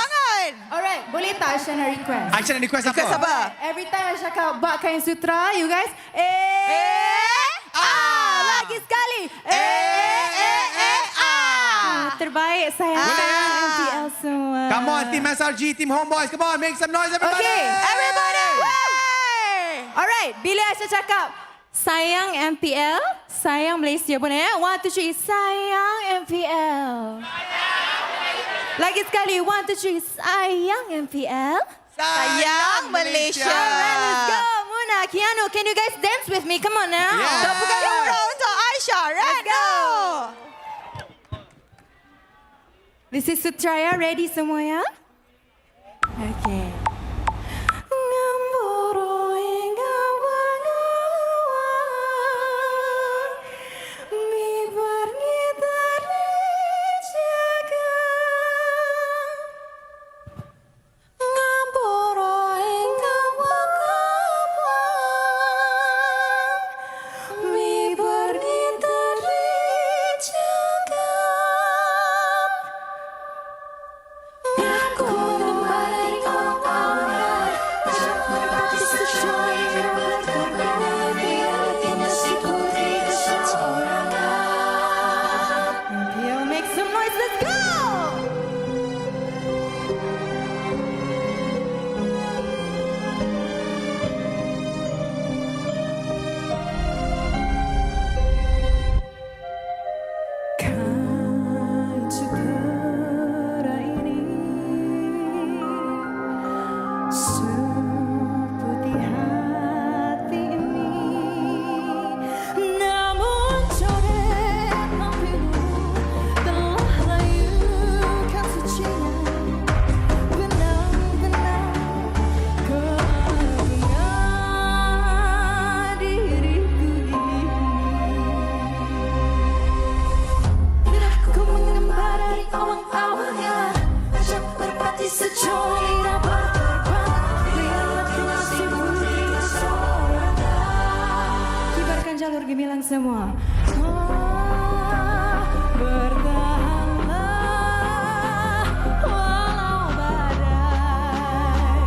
Bangun. Alright, boleh tak Aisyah nak request? Aisyah nak request apa? Request apa? Every time Aisyah cakap bak kain sutra, you guys. Lagi sekali. Terbaik sayang. MPL semua. Come on, Team SRG, Team Homeboys. Come on, make some noise, everybody. Okay, everybody. Alright, bila Aisyah cakap sayang MPL, sayang Malaysia pun ya. 1, 2, 3, sayang MPL. Lagi sekali, 1, 2, 3, sayang MPL. Sayang Malaysia. Alright, let's go. Muna, Keanu, can you guys dance with me? Come on now. Tepukan dulu untuk Aisyah Redno. This is Sutraya, ready semua ya? Okay. Jalur gemilang semua. Bertahanlah walau badai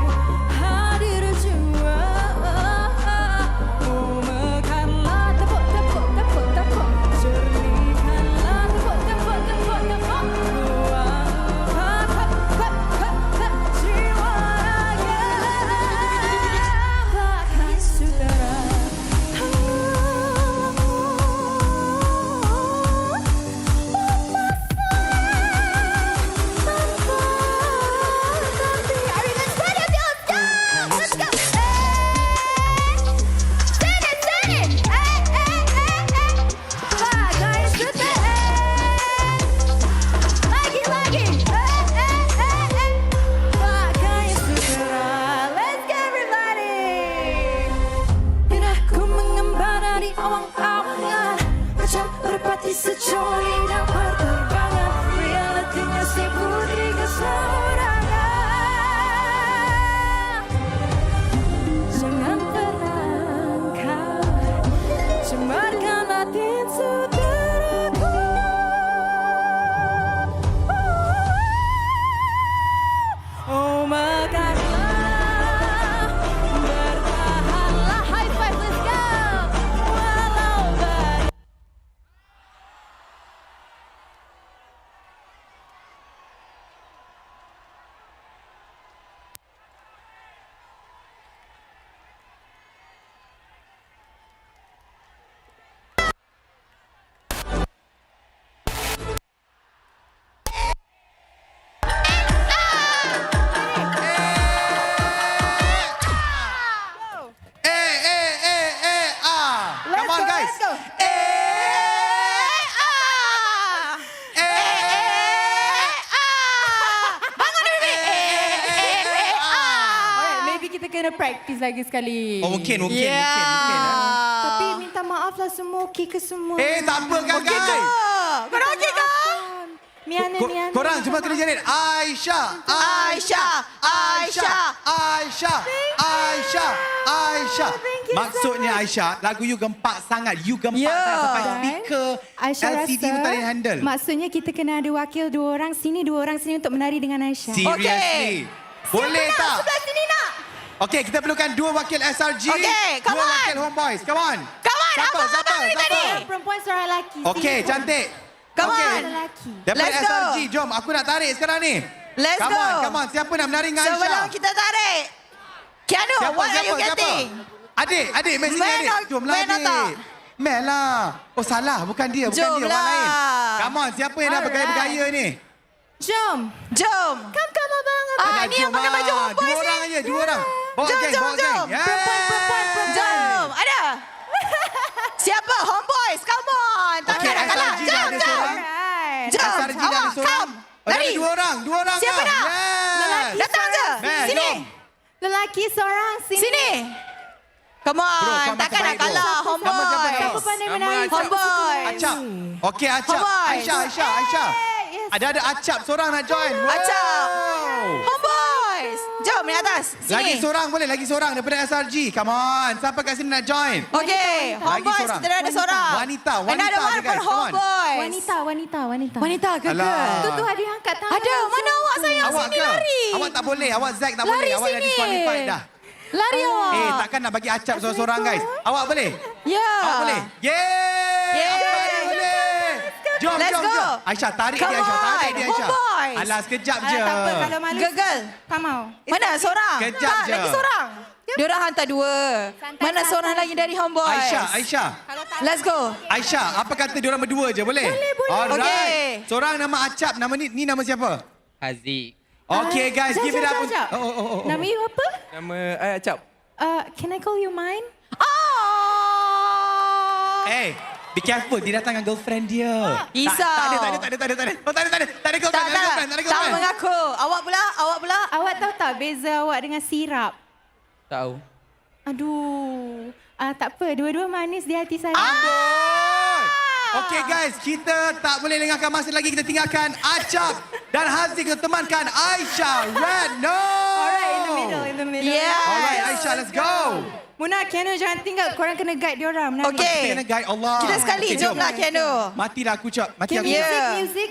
hadir jua. Mekarlah tepuk tepuk tepuk tepuk, jernihkanlah tepuk tepuk tepuk tepuk. Ruang jiwa raga bahkan saudara. Securi dan perterbangan, realitinya si putri keseorangan. Jangan pernah kau cemarkan hati saudaraku. Oh mekarlah, bertahanlah. High five, let's go. Walau badai. Kena practice lagi sekali. Oh, mungkin. Tapi minta maaf lah semua okey ke semua. Tak apa kan, okey guys? Korang okey ke? Korang cuma kena jerit Aisyah. Maksudnya Aisyah, lagu you gempak sangat. You gempak sampai speaker LCD pun tak boleh handle. Maksudnya kita kena ada wakil 2 orang sini, 2 orang sini untuk menari dengan Aisyah. Seriously. Boleh tak? Sebelah sini nak. Okey, kita perlukan 2 wakil SRG. Okey, come 2 on. wakil Homeboys. Come on. Siapa? Seorang perempuan, seorang lelaki. Okey, cantik. Come Okey. on. Daripada Let's go. SRG, jom. Aku nak tarik sekarang ni. Let's come go. Come on. Siapa nak menari dengan Aisyah? Sebelum kita tarik. Keanu, what are you getting? Adik, main sini adik. Jomlah adik. Mel lah. Oh salah, bukan dia. Bukan dia, orang lain. Come on, siapa yang dah bergaya-bergaya ni? Jom. Come abang. Ni yang pakai baju Homeboys ni. 2 orang aja, 2 orang. Bawa geng. Perempuan. Jom, ada. Siapa? Homeboys, come on. Takkan nak kalah. SRG dah ada seorang. SRG dah ada seorang. Lari. 2 orang. Siapa nak? Yes. Datang je. Sini. Lelaki seorang Sini. Come on, takkan nak kalah Homeboys. Siapa pandai menari? Homeboys. Acap. Okey, Acap. Homeboys. Aisyah. Ada Acap seorang nak join. Wow. Acap. Homeboys. Jom ni atas. Sini. Lagi seorang daripada SRG. Come on. Siapa kat sini nak join? Okey, Homeboys kita dah ada seorang. Wanita Another one je guys. for Homeboys. Wanita ke? Tu ada yang angkat tangan. Ada, mana awak sayang Awak sini ke? lari. Awak tak boleh. Awak Zack tak boleh. Awak dah sini. disqualified dah. Lari awak. Takkan nak bagi Acap seorang-seorang guys. Awak boleh? Ya. Awak boleh? Yeay! Awak boleh. Jom. Aisyah, tarik dia Aisyah. Homeboys. Alah, sekejap je. Tak apa, kalau malu. Gagal. Tak mau. Mana seorang? Kejap je. Lagi seorang. Diorang hantar 2. Mana seorang lagi dari Homeboys? Aisyah. Let's go. Aisyah, apa kata diorang berdua je, boleh? Boleh. Alright. Okey. Seorang nama Acap, nama ni nama siapa? Haziq. Okay guys, give it up. Sekejap. Oh. Nama you apa? Nama Acap. Can I call you mine? Hey, be careful, dia datang dengan girlfriend dia. Risau. Tak ada girlfriend. Tak mengaku. Awak pula. Awak tahu tak beza awak dengan sirap? Tahu. Aduh. Tak apa, dua-dua manis di hati saya. Amboi! Okay guys, kita tak boleh lengahkan masa lagi. Kita tinggalkan Acap dan Haziq kita temankan Aisyah. Red, no! Alright, in the middle. Yes. Alright, Aisyah, let's go. Muna, Keanu jangan tinggal. Korang kena guide diorang. Okey. Kita kena guide Allah. Kita sekali, Okay, jomlah Keanu. Matilah aku, Cak. Mati aku.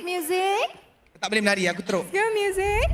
Music. Tak boleh menari, aku teruk. Go music.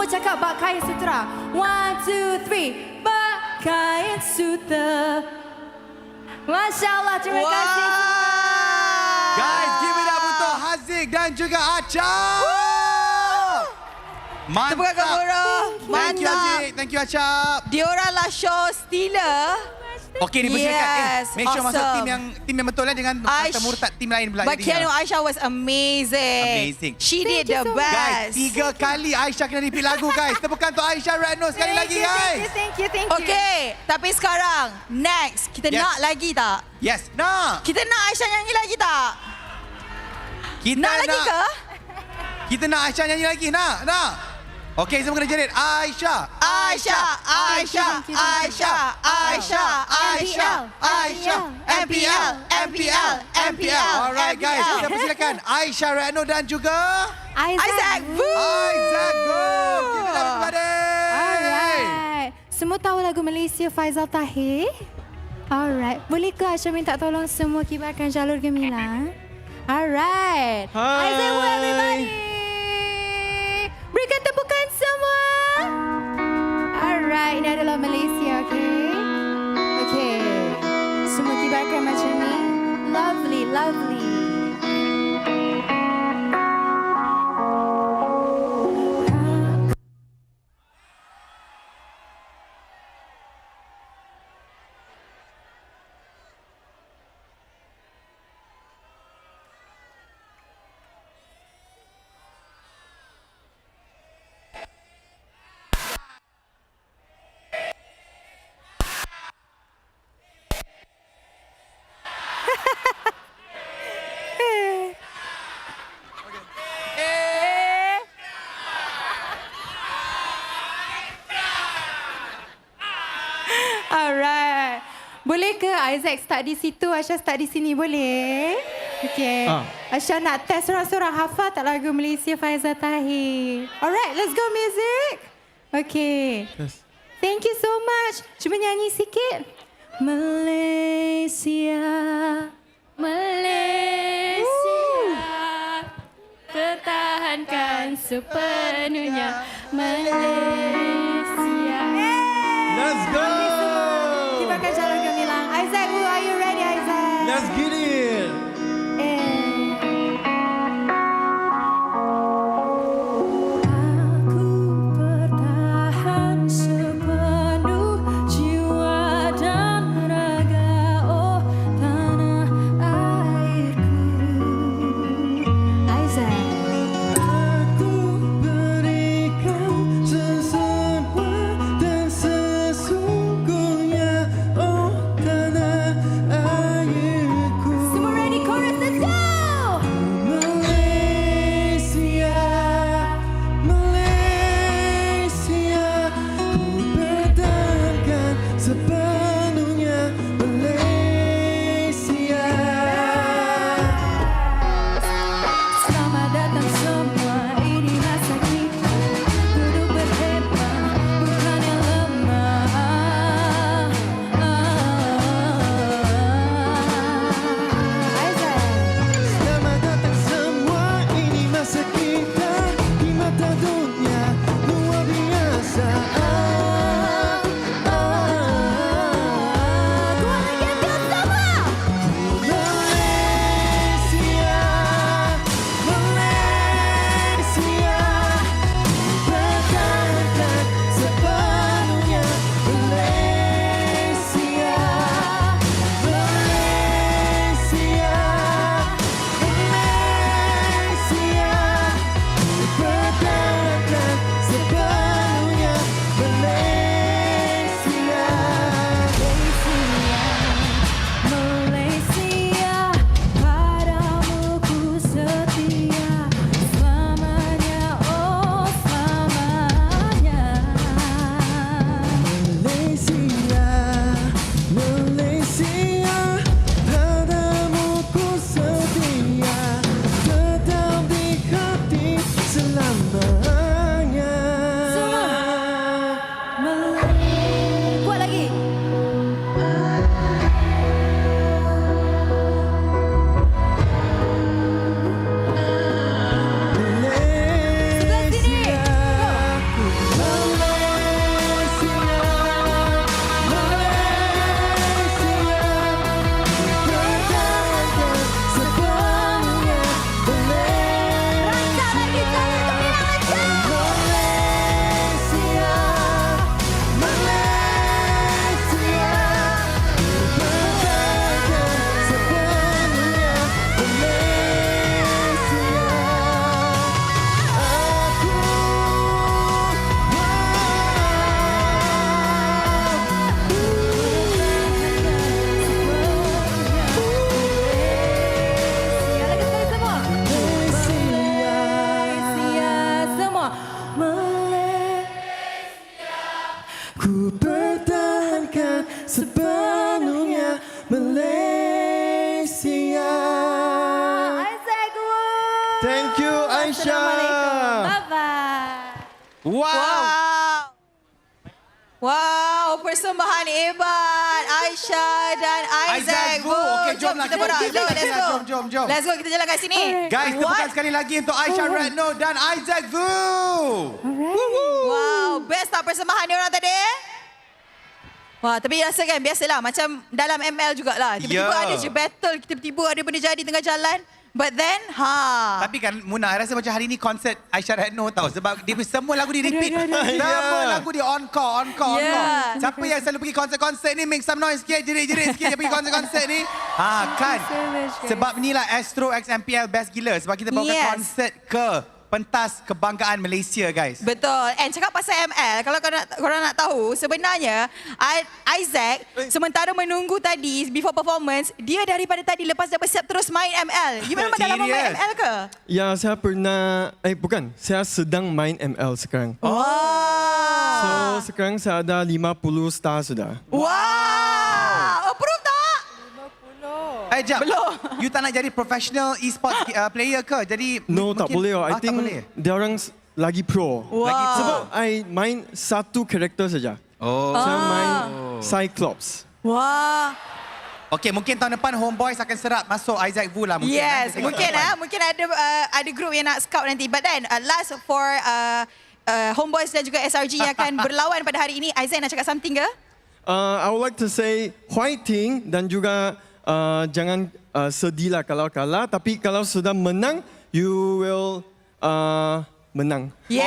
Semua cakap bak kain sutera. 1, 2, 3. Bak kain sutera. Masya Allah, terima kasih. Guys, give it up untuk Haziq dan juga Acha. Mantap. Tepuk tangan Guru. Thank you Haziq. Thank you Acha. Dioranglah show stealer. Okey, dipersilakan. Yes, Make sure masuk awesome. tim yang betul dengan kata murtad tim lain pula. But Keanu Aisyah was amazing. She did the best. Guys, 3 kali Aisyah kena repeat lagu guys. Tepukan untuk Aisyah Redno sekali lagi guys. Thank you. Okay, tapi sekarang next kita nak lagi tak? Yes, nak. Kita nak Aisyah nyanyi lagi tak? Kita nak lagi ke? Kita nak Aisyah nyanyi lagi, nak. Okey, semua kena jerit. Aisyah. MPL. Alright guys, kita persilakan Aisyah Redno dan juga Isaac. Isaac, go. Give it up everybody. Alright. Semua tahu lagu Malaysia Faizal Tahir? Alright. Boleh ke Aisyah minta tolong semua kibarkan jalur gemilang? Alright. Isaac, everybody. Berikan tepukan semua. Alright, ini adalah Malaysia, okay? Okay. Semua kibarkan macam ni. Lovely. Alright. Boleh ke Isaac start di situ, Aisyah start di sini, boleh? Okay. Aisyah nak test sorang-sorang hafal tak lagu Malaysia Faizal Tahir? Alright, let's go music. Okay. Thank you so much. Cuma nyanyi sikit. Malaysia, pertahankan sepenuhnya Malaysia. Let's go. Kibarkan jalur gemilang. Isaac, are you ready, Isaac? Let's get it. Aku bertahan sepenuh jiwa dan raga, oh tanah airku. Isaac. Aku berikan sesemua dan sesungguhnya, oh tanah airku. Thank you, Aisyah. Bye-bye. Wow. Wow, persembahan hebat Aisyah dan Isaac. Okay, jom lah. kita borak. Let's go. Jom. Let's go, kita jalan kat sini. Guys, tepukan sekali lagi untuk Aisyah Retno dan Isaac Vu. Wow, best tak persembahan dia orang tadi? Wah, tapi rasa kan biasalah macam dalam ML jugalah. Tiba-tiba ada je battle, tiba-tiba ada benda jadi tengah jalan. But then, Tapi kan Muna, rasa macam hari ni konsert Aisyah Retno tau. Sebab dia semua lagu dia repeat. Semua lagu dia encore. Siapa yang selalu pergi konsert-konsert ni, make some noise sikit, jerit-jerit sikit yang pergi konsert-konsert ni. Kan. Sebab inilah Astro X MPL best gila. Sebab kita bawa konsert ke pentas kebanggaan Malaysia, guys. Betul. And cakap pasal ML, kalau korang nak tahu, sebenarnya Isaac sementara menunggu tadi before performance, dia daripada tadi lepas dah bersiap terus main ML. You memang dah lama main ML ke? Ya, saya pernah, bukan, saya sedang main ML sekarang. So, sekarang saya ada 50 star sudah. Wow! Approve tak? Jap. Belum. You tak nak jadi professional e-sports player ke? Jadi No, tak boleh. I think dia orang lagi pro. Sebab I main satu karakter saja. Saya main Cyclops. Wah. Okay, mungkin tahun depan Homeboys akan serap masuk Isaac Vu lah. Mungkin, yes, mungkin ada grup yang nak scout nanti. But then, last for Homeboys dan juga SRG yang akan berlawan pada hari ini. Isaac nak cakap something ke? I would like to say fighting dan juga jangan sedihlah kalau kalah, tapi kalau sudah menang, you will menang. Okay,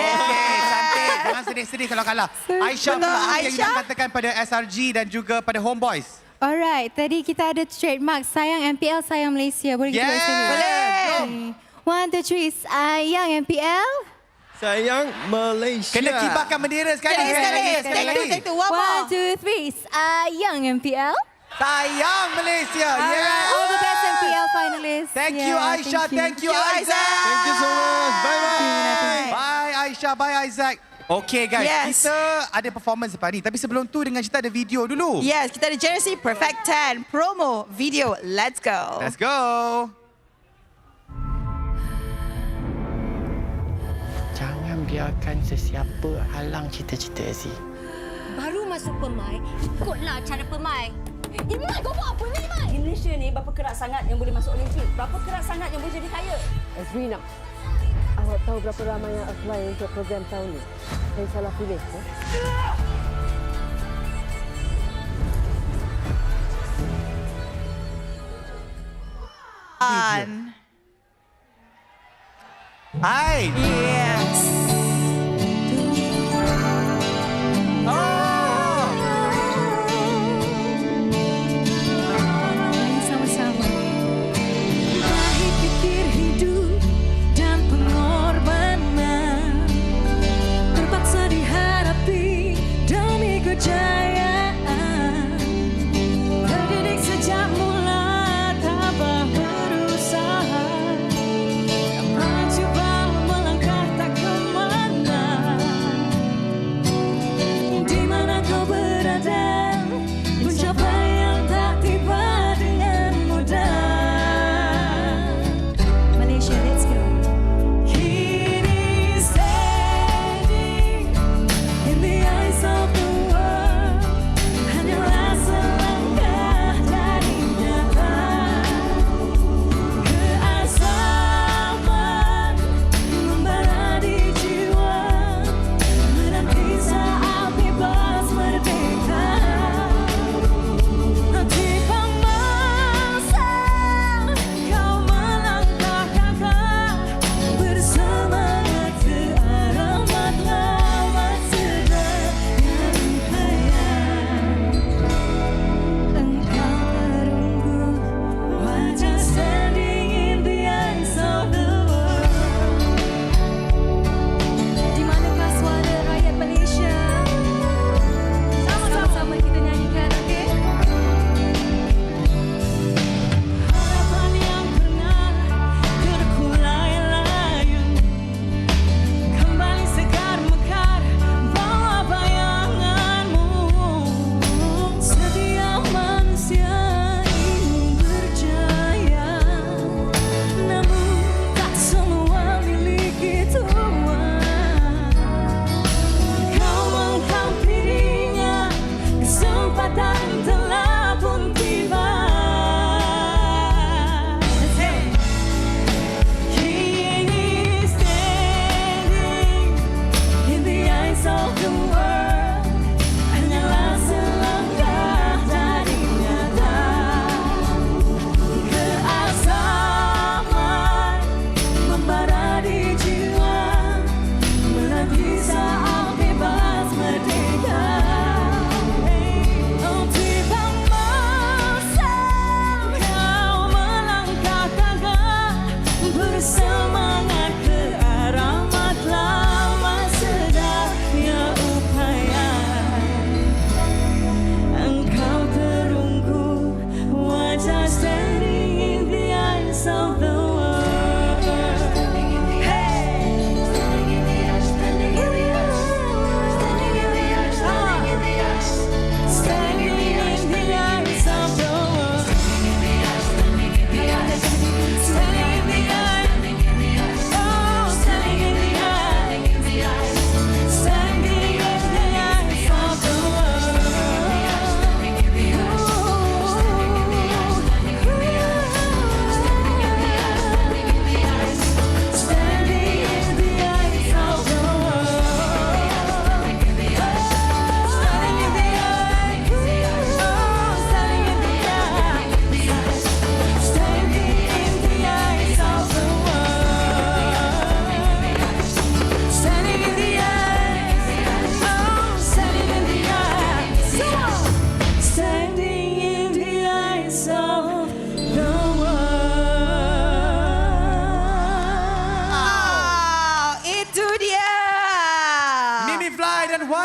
cantik. Jangan sedih-sedih kalau kalah. Aisyah pula, apa yang you nak katakan pada SRG dan juga pada Homeboys? Alright, tadi kita ada trademark sayang MPL, sayang Malaysia. Boleh kita buat sini? Boleh. 1, 2, 3, sayang MPL. Sayang Malaysia. Kena kibarkan bendera sekali. Take two. 1, 2, 3, sayang MPL. Sayang Malaysia. Alright, all the best MPL finalists. Thank you, Aisyah. Thank you, Isaac. Thank you so much. Bye-bye. Bye, Aisyah. Bye, Isaac. Okay, guys. Kita ada performance lepas ni. Tapi sebelum tu, dengan kita ada video dulu. Yes, kita ada Jersey Perfect 10 promo video. Let's go. Let's go. Jangan biarkan sesiapa halang cita-cita Z. Baru masuk pemain, ikutlah cara pemain. Iman, kau buat apa ni, Iman? Di Malaysia ni, berapa kerat sangat yang boleh masuk Olimpik? Berapa kerat sangat yang boleh jadi kaya? Azrina, awak tahu berapa ramai yang apply untuk program tahun ni? Saya salah pilih. Hai. Yes.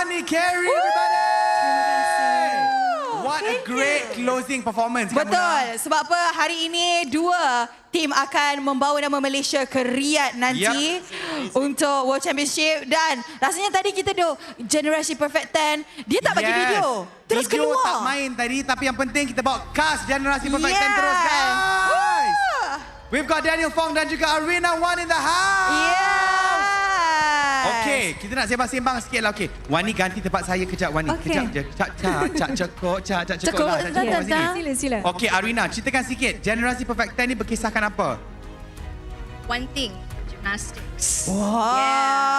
Wani Carey, everybody. What a great closing performance. kan, Muna? Betul. Sebab apa hari ini dua tim akan membawa nama Malaysia ke Riyadh nanti untuk World Championship. Dan rasanya tadi kita generasi Perfect 10, dia tak bagi video. Terus video keluar. tak main tadi, tapi yang penting kita bawa cast generasi Perfect 10 terus, guys. We've got Daniel Fong dan juga Arena One in the house. Okey, kita nak sembang-sembang sikit lah. Okey, Wani ganti tempat saya kejap, Wani. Kejap je. Cak cekok lah. Sila. Okey, Arina, ceritakan sikit. Generasi Perfect 10 ni berkisahkan apa? One thing, gymnastics. Wow.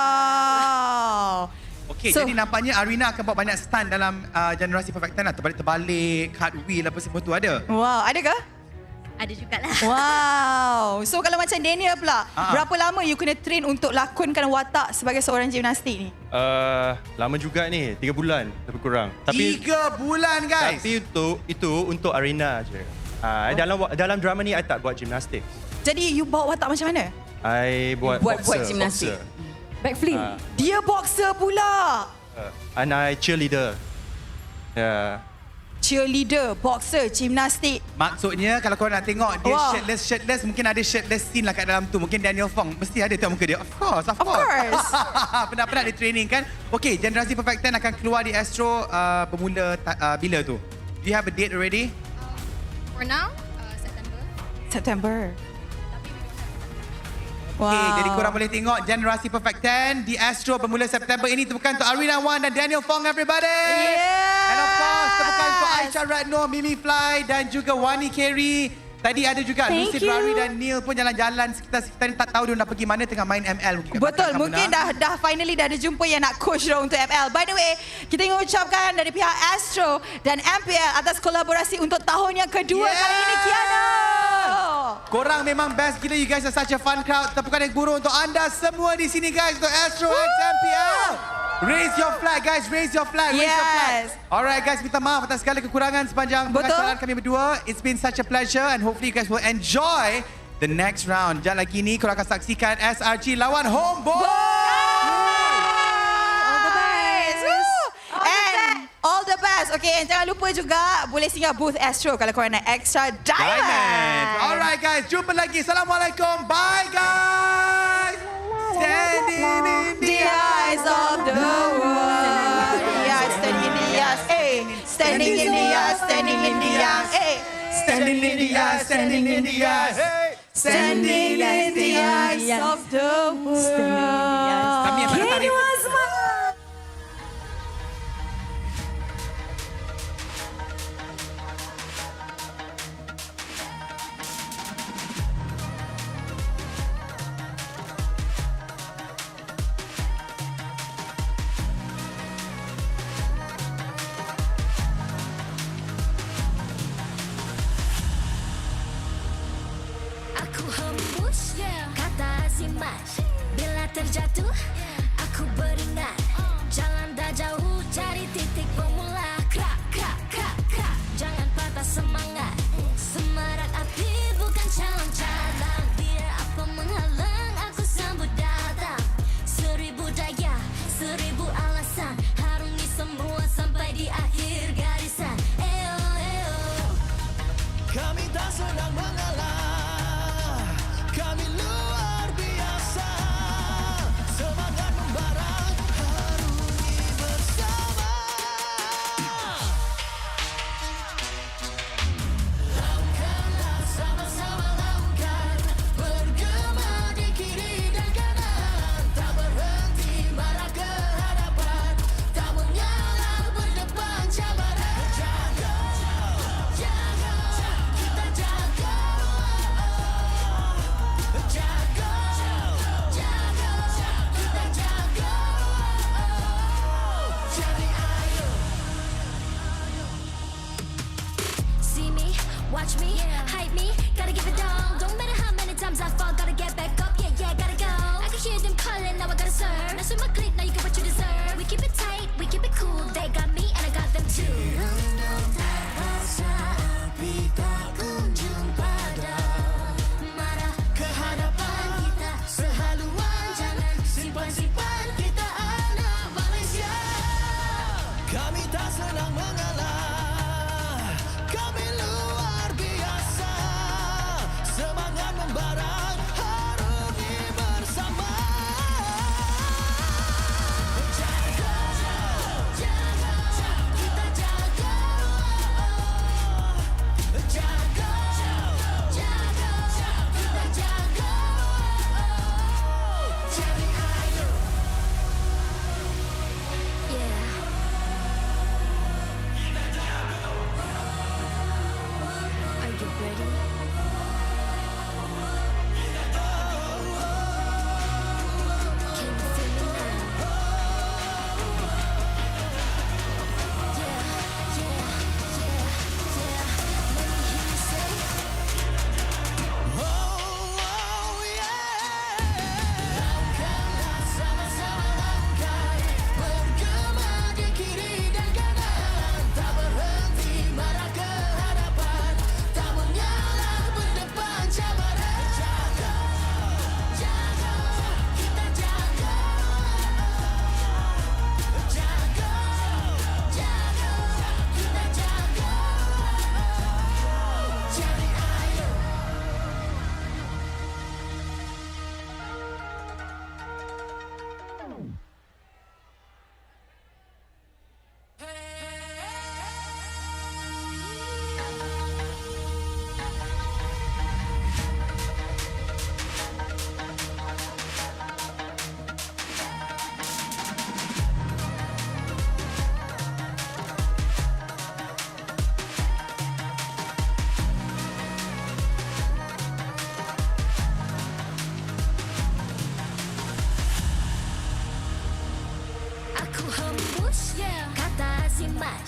Okey, jadi nampaknya Arina akan buat banyak stunt dalam generasi Perfect 10 lah. Terbalik-terbalik, cartwheel apa semua tu ada. Wow, ada ke? Ada jugalah. Wow. So kalau macam Daniel pula, berapa lama you kena train untuk lakonkan watak sebagai seorang gimnastik ni? Lama juga ni, 3 bulan lebih kurang. Tapi 3 bulan, guys. Tapi untuk arena je. Dalam drama ni I tak buat gimnastik. Jadi you bawa watak macam mana? I buat gimnastik. Backflip. Dia boxer pula. And I cheerleader. Cheerleader, boxer, gimnastik. Maksudnya kalau korang nak tengok dia shirtless, mungkin ada shirtless scene lah kat dalam tu. Mungkin Daniel Fong mesti ada tengok muka dia. Of course. Pernah dia training kan. Okey, generasi Perfect 10 akan keluar di Astro bermula bila tu? Do you have a date already? For now, September. Okay, jadi korang boleh tengok generasi Perfect 10 di Astro bermula September ini. Tepukan untuk Arina One dan Daniel Fong, everybody. And of course, tepukan untuk Aisyah Ratno, Mimi Fly dan juga Wani Carey. Tadi ada juga Lucid Rari dan Neil pun jalan-jalan sekitar ni, tak tahu dia nak pergi mana, tengah main ML mungkin. Betul, mungkin dah finally dah ada jumpa yang nak coach dia untuk ML. By the way, kita ingin ucapkan dari pihak Astro dan MPL atas kolaborasi untuk tahun yang kedua kali ini, Kiana. Korang memang best gila. You guys are such a fun crowd. Tepukan yang guru untuk anda semua di sini, guys, untuk Astro X MPL. Raise your flag, guys. Raise your flag. Raise your flag. Alright, guys. Minta maaf atas segala kekurangan sepanjang pengacaraan kami berdua. It's been such a pleasure and hopefully you guys will enjoy the next round. Sekejap lagi ni korang akan saksikan SRG lawan Homeboy. All the best. Okay, and jangan lupa juga boleh singgah booth Astro kalau korang nak extra diamond. Alright, guys. Jumpa lagi. Assalamualaikum. Bye, guys. Standing in the eyes of the world. Standing in the eyes. Standing in the eyes. Standing in the eyes. Standing in the eyes. Standing in the eyes. Standing in the eyes of the world. Kami akan tarik. Aku hembus kata simat. Bila terjatuh aku beringat. Jalan dah jauh cari titik bermula. Krak, krak, krak, krak. Jangan patah semangat. Semarak api bukan calon cadangan. Biar apa menghalang aku sambut datang. 1000 daya, 1000 alasan. Harungi semua sampai di akhir garisan. Eo, eo. Kami tak sedang mengalah. Kami luar biasa. Semangat membara, harungi bersama. Lakukanlah sama-sama lakukan. Bergema di kiri dan kanan. Tak berhenti marah ke hadapan. Tak mengalah berdepan cabaran. Jaga, jaga, kita jaga. Jaga, jaga, kita jaga. Jadi ayo. See me, watch me, hype me, gotta give it all. Don't matter how many times I fall, gotta get back up, yeah, yeah, gotta go. I can hear them calling, now I gotta serve. Mess with my clique, now you get what you deserve. We keep it tight, we keep it cool, they got me and I got them too. Rasa api tak kunjung padam. Marah ke hadapan kita, sehaluan jangan simpan-simpan kita anak Malaysia. hembus kata simat.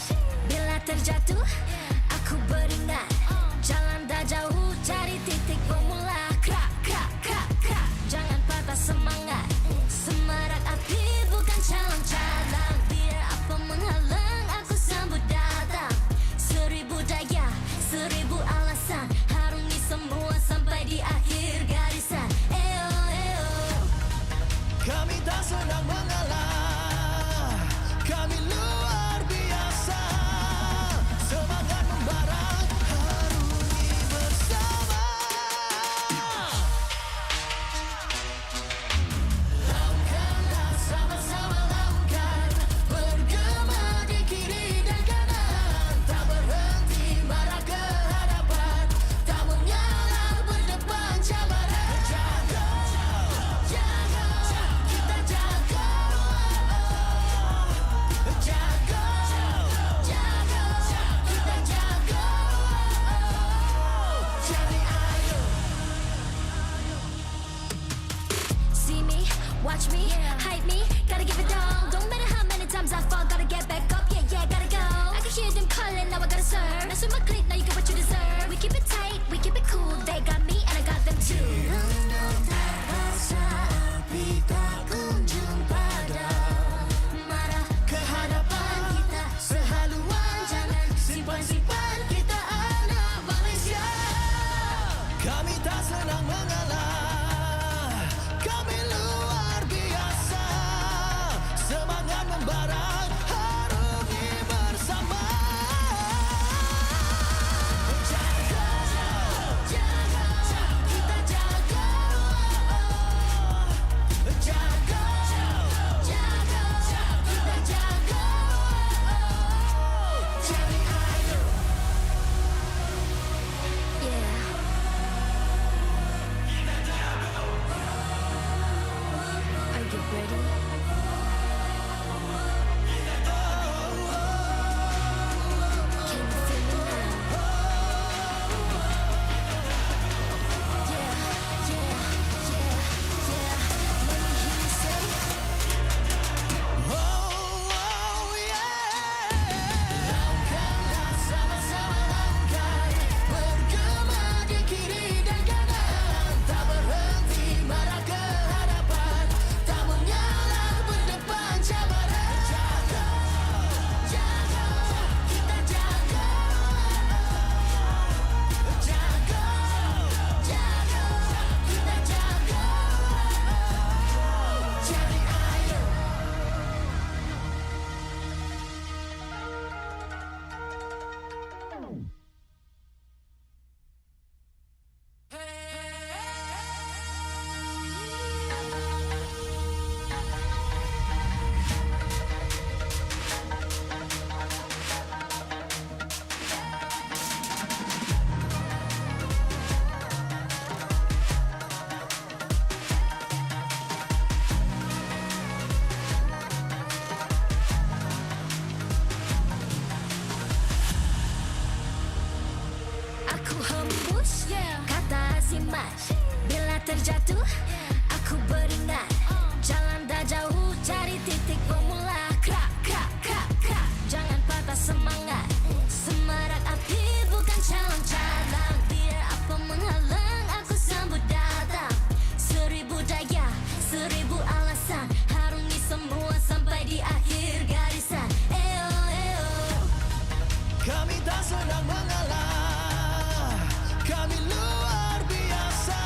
Bila terjatuh aku beringat. Jalan dah jauh cari titik bermula. Krak, krak, krak, krak. Jangan patah semangat. Semarak api bukan calon cadangan. Biar apa menghalang aku sambut datang. 1000 daya, 1000 alasan. Harungi semua sampai di akhir garisan. Eo, eo. Kami tak senang mengalah. Kami luar biasa. Semangat membara. Harungi bersama. Lakukanlah sama-sama lakukan. Bergema di kiri dan kanan. Tak berhenti marah ke hadapan. Tak mengalah berdepan cabaran. Jaga, jaga, kita jaga. Jaga, jaga, kita jaga. Jadi ayo. See me, watch me, hype me, gotta give it all. Don't matter how many times I fall, gotta get back up, yeah, yeah, gotta go. I can hear them calling, now I gotta serve. Mess with my clique, now you get what you deserve. We keep it tight, we keep it cool, they got me and I got them too. Rasa api tak kunjung padam. Marah ke hadapan kita, sehaluan jangan simpan-simpan. Kita anak Malaysia. Kami tak senang mengalah. Kami luar biasa. Semangat membara. Harungi bersama. Jaga, jaga, kita jaga. Jaga, jaga, kita jaga. Jadi ayo. Yeah. Are you ready? Can you feel me now? Yeah, yeah, yeah, yeah. Let me hear you say. Oh, oh, yeah. Lakukanlah sama-sama lakukan. Bergema di kiri dan kanan. Tak berhenti marah ke hadapan. Tak mengalah berdepan cabaran. Jaga, jaga, kita jaga. Jaga, jaga, kita jaga. Jadi ayo. Aku hembus kata simat. Bila terjatuh aku beringat. Jalan dah jauh cari titik bermula. Krak, krak, krak, krak. Jangan patah semangat. Semarak api bukan calon cadangan. Biar apa menghalang aku sambut datang. 1000 daya, 1000 alasan. Harungi semua sampai di akhir garisan. Eo, eo. Kami tak senang mengalah. Kami luar biasa.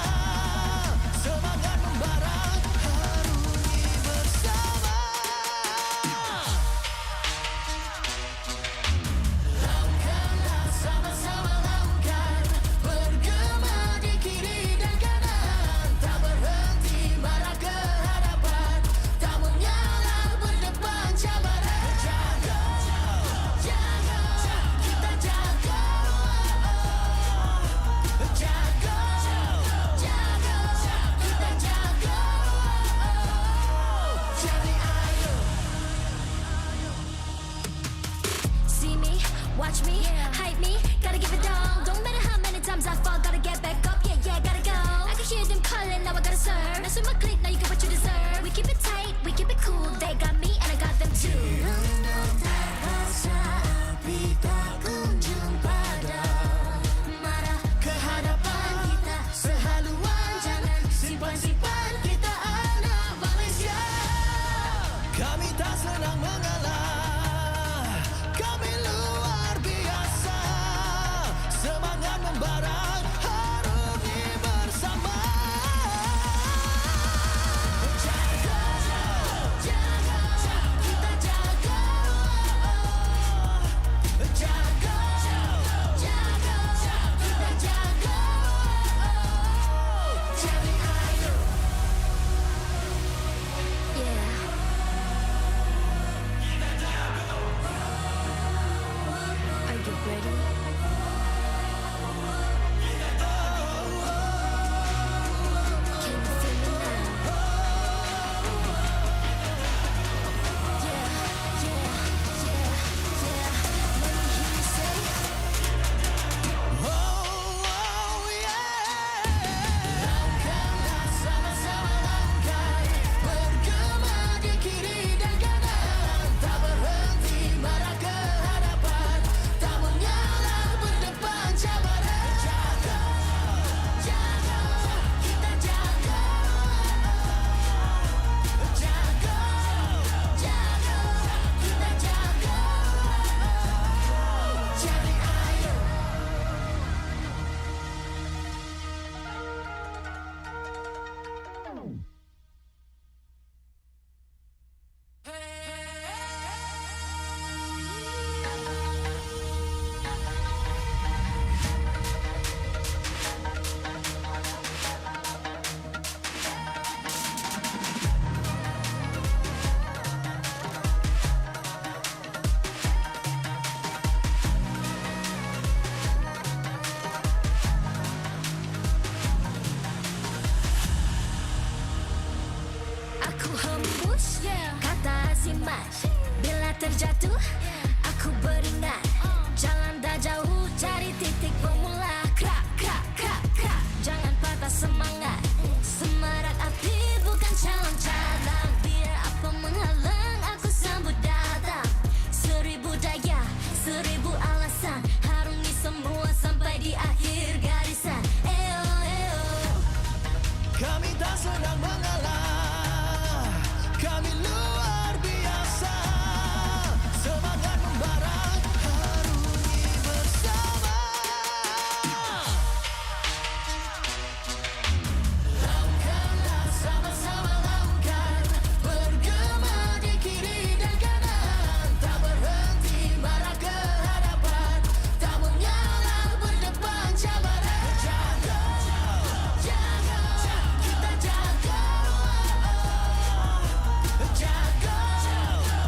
Aku hembus kata simat. Bila terjatuh aku beringat. Jalan dah jauh cari titik bermula. Krak, krak, krak, krak. Jangan patah semangat. Semarak api bukan calon cadangan. Biar apa menghalang aku sambut datang. 1000 daya, 1000 alasan. Harungi semua sampai di akhir garisan. Eo, eo. Kami tak sedang mengalah. Kami luar biasa. Semangat membara. Harungi bersama. Lakukanlah sama-sama lakukan. Bergema di kiri dan kanan. Tak berhenti marah ke hadapan. Tak mengalah berdepan cabaran. Jaga, jaga, kita jaga. Jaga,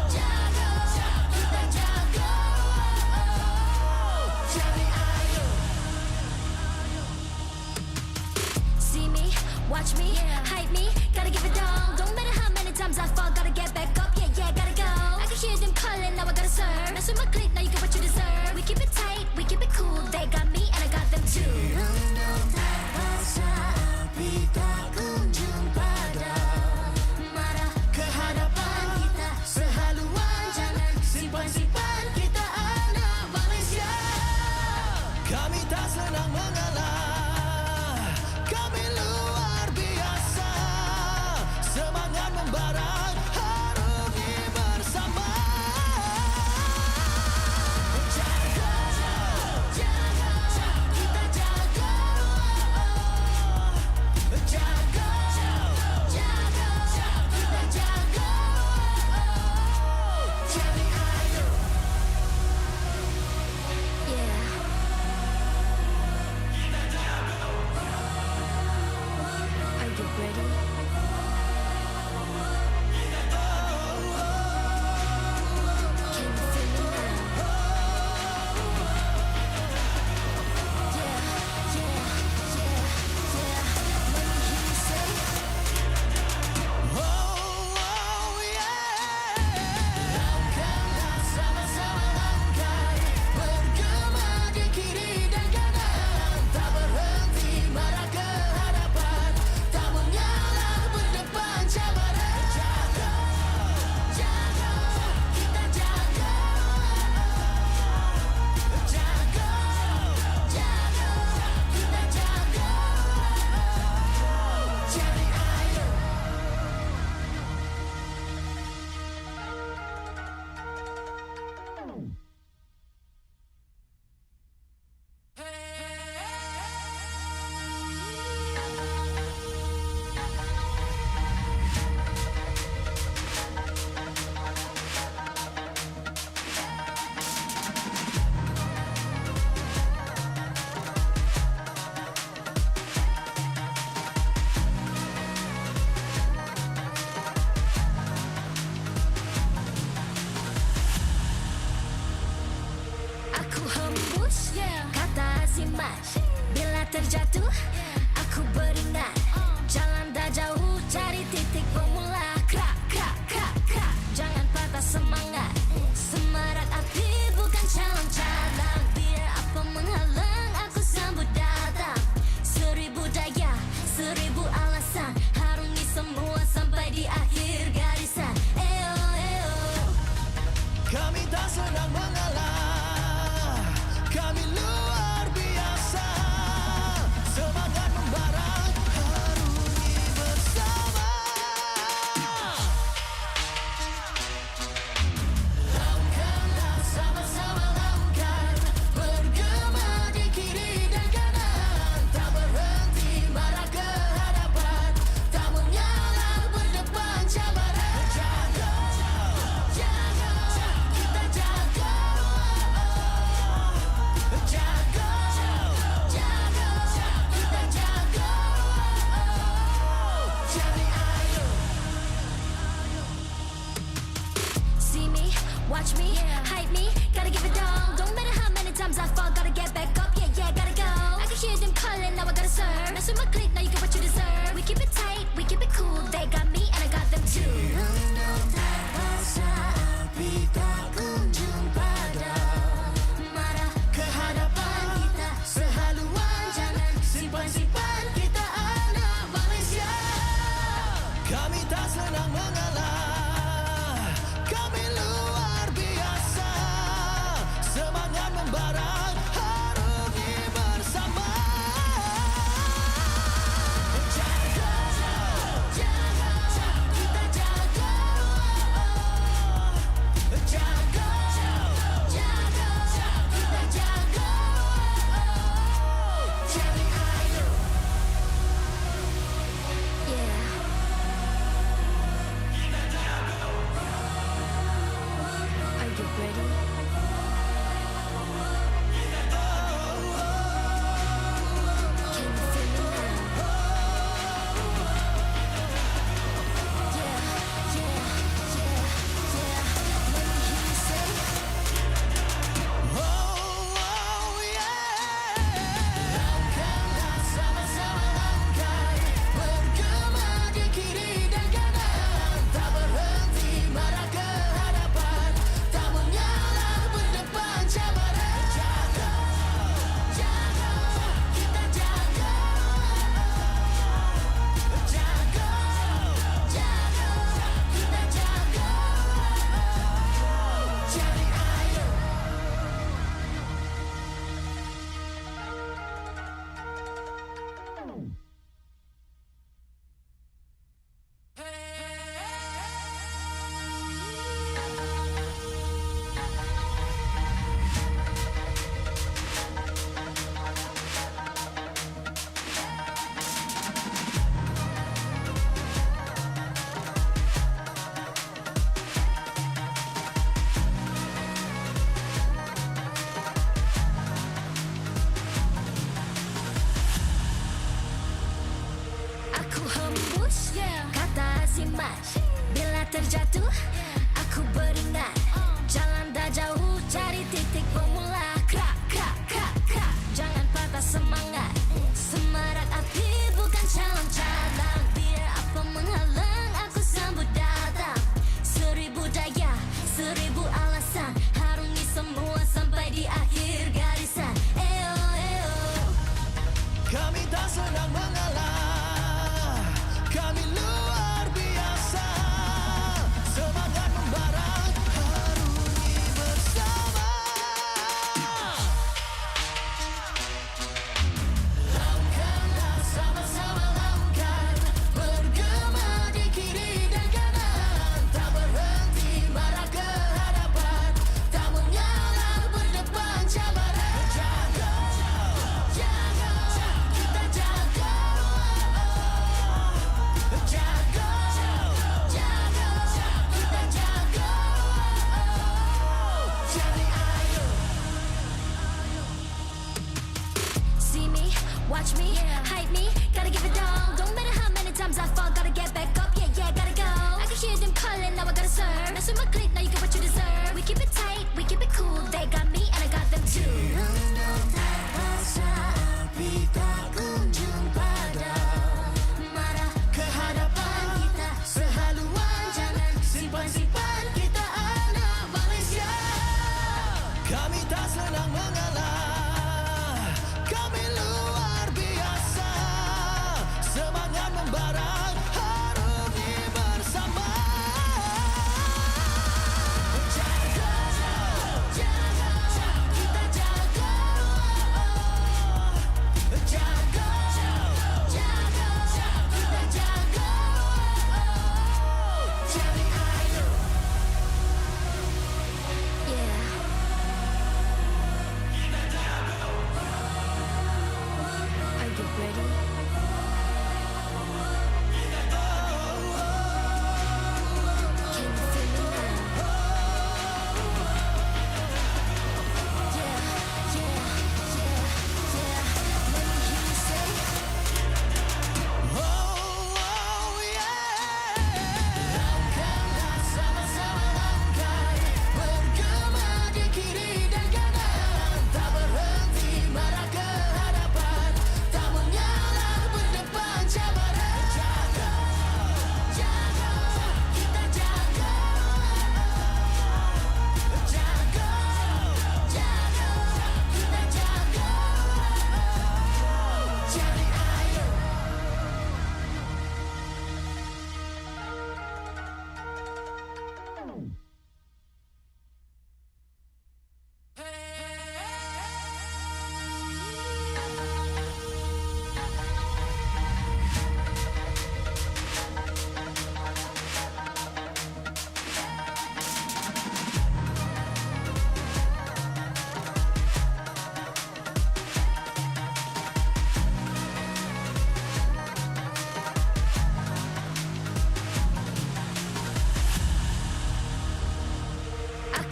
jaga, kita jaga. Jadi ayo. See me, watch me, hype me, gotta give it all. Don't matter how many times I fall, gotta get back up, yeah, yeah, gotta go. I can hear them calling, now I gotta serve. Mess with my clique, now you get what you deserve. We keep it tight, we keep it cool, they got me and I got them too. Api tak kunjung padam. Marah ke hadapan kita, sehaluan jangan simpan-simpan. Kita anak Malaysia. Kami tak senang mengalah. Kami luar biasa. Semangat membara. Harungi bersama. Jaga, jaga, kita jaga. Jaga, jaga, kita jaga. Jadi ayo. Yeah. Are you ready? Can you feel me now? Yeah, yeah, yeah, yeah. Let me hear you say. Lakukanlah sama-sama lakukan. Bergema di kiri dan kanan. Tak berhenti marah ke hadapan. Tak mengalah berdepan cabaran. Jaga, jaga, kita jaga. Jaga, jaga, kita jaga. Jadi ayo. Aku hembus kata simat. Bila terjatuh aku beringat. Jalan dah jauh cari titik bermula. Krak, krak, krak, krak. Jangan patah semangat. Semarak api bukan calon cadangan. Biar apa menghalang aku sambut datang. 1000 daya, 1000 alasan. Harungi semua sampai di akhir garisan. Eo, eo. Kami tak sedang mengalah. Kami luar biasa. Semangat membara. Harungi bersama. Lakukanlah sama-sama lakukan. Bergema di kiri dan kanan. Tak berhenti marah ke hadapan. Tak mengalah berdepan cabaran. Jaga, jaga, kita jaga. Jaga, jaga, kita jaga. Jadi ayo. See me, watch me, hype me, gotta give it all. Don't matter how many times I fall, gotta get back up, yeah, yeah, gotta go. I can hear them calling, now I gotta serve. Mess with my clique, now you get what you deserve. We keep it tight, we keep it cool, they got me and I got them too. Kami tak senang mengalah, kami luar biasa. Semangat membara, harungi bersama. Jaga, jaga, kita jaga. Jaga, jaga, kita jaga. Jadi ayo. Are you ready? Can you feel me now? Yeah, yeah, yeah, yeah. Let me hear you say. Oh, yeah. Langkahlah sama-sama langkah, bergema di kiri dan kanan, tak berhenti marah ke hadapan, tak mengalah berdepan cabaran. Jaga, jaga, kita jaga. Jaga, jaga, kita jaga. Jadi ayo. Aku hembus kata simat, bila terjatuh aku beringat, jalan dah jauh cari titik bermula. Krak, krak, krak, krak, jangan patah semangat. Semarak api bukan calon cadangan, biar apa menghalang aku sambut datang. 1000 daya, 1000 alasan, harungi semua sampai di akhir garisan. Eo, eo. Kami tak senang mengalah, kami luar biasa. Semangat membara, harungi bersama. Langkahlah sama-sama langkah, bergema di kiri dan kanan, tak berhenti marah ke hadapan, tak mengalah berdepan cabaran. Jaga, jaga, kita jaga. Jaga, jaga, kita jaga. Jadi ayo. See me, watch me, hype me, gotta give it all. Don't matter how many times I fall, gotta get back up. Yeah, yeah, gotta go. I can hear them calling, now I gotta serve. Mess with my clique, now you get what you deserve. We keep it tight, we keep it cool. They got me and I got them too. Rasa api tak kunjung padam, marah ke hadapan kita sehaluan. Jangan simpan-simpan, kita anak Malaysia. Kami tak senang mengalah, kami luar biasa. Semangat membara, harungi bersama.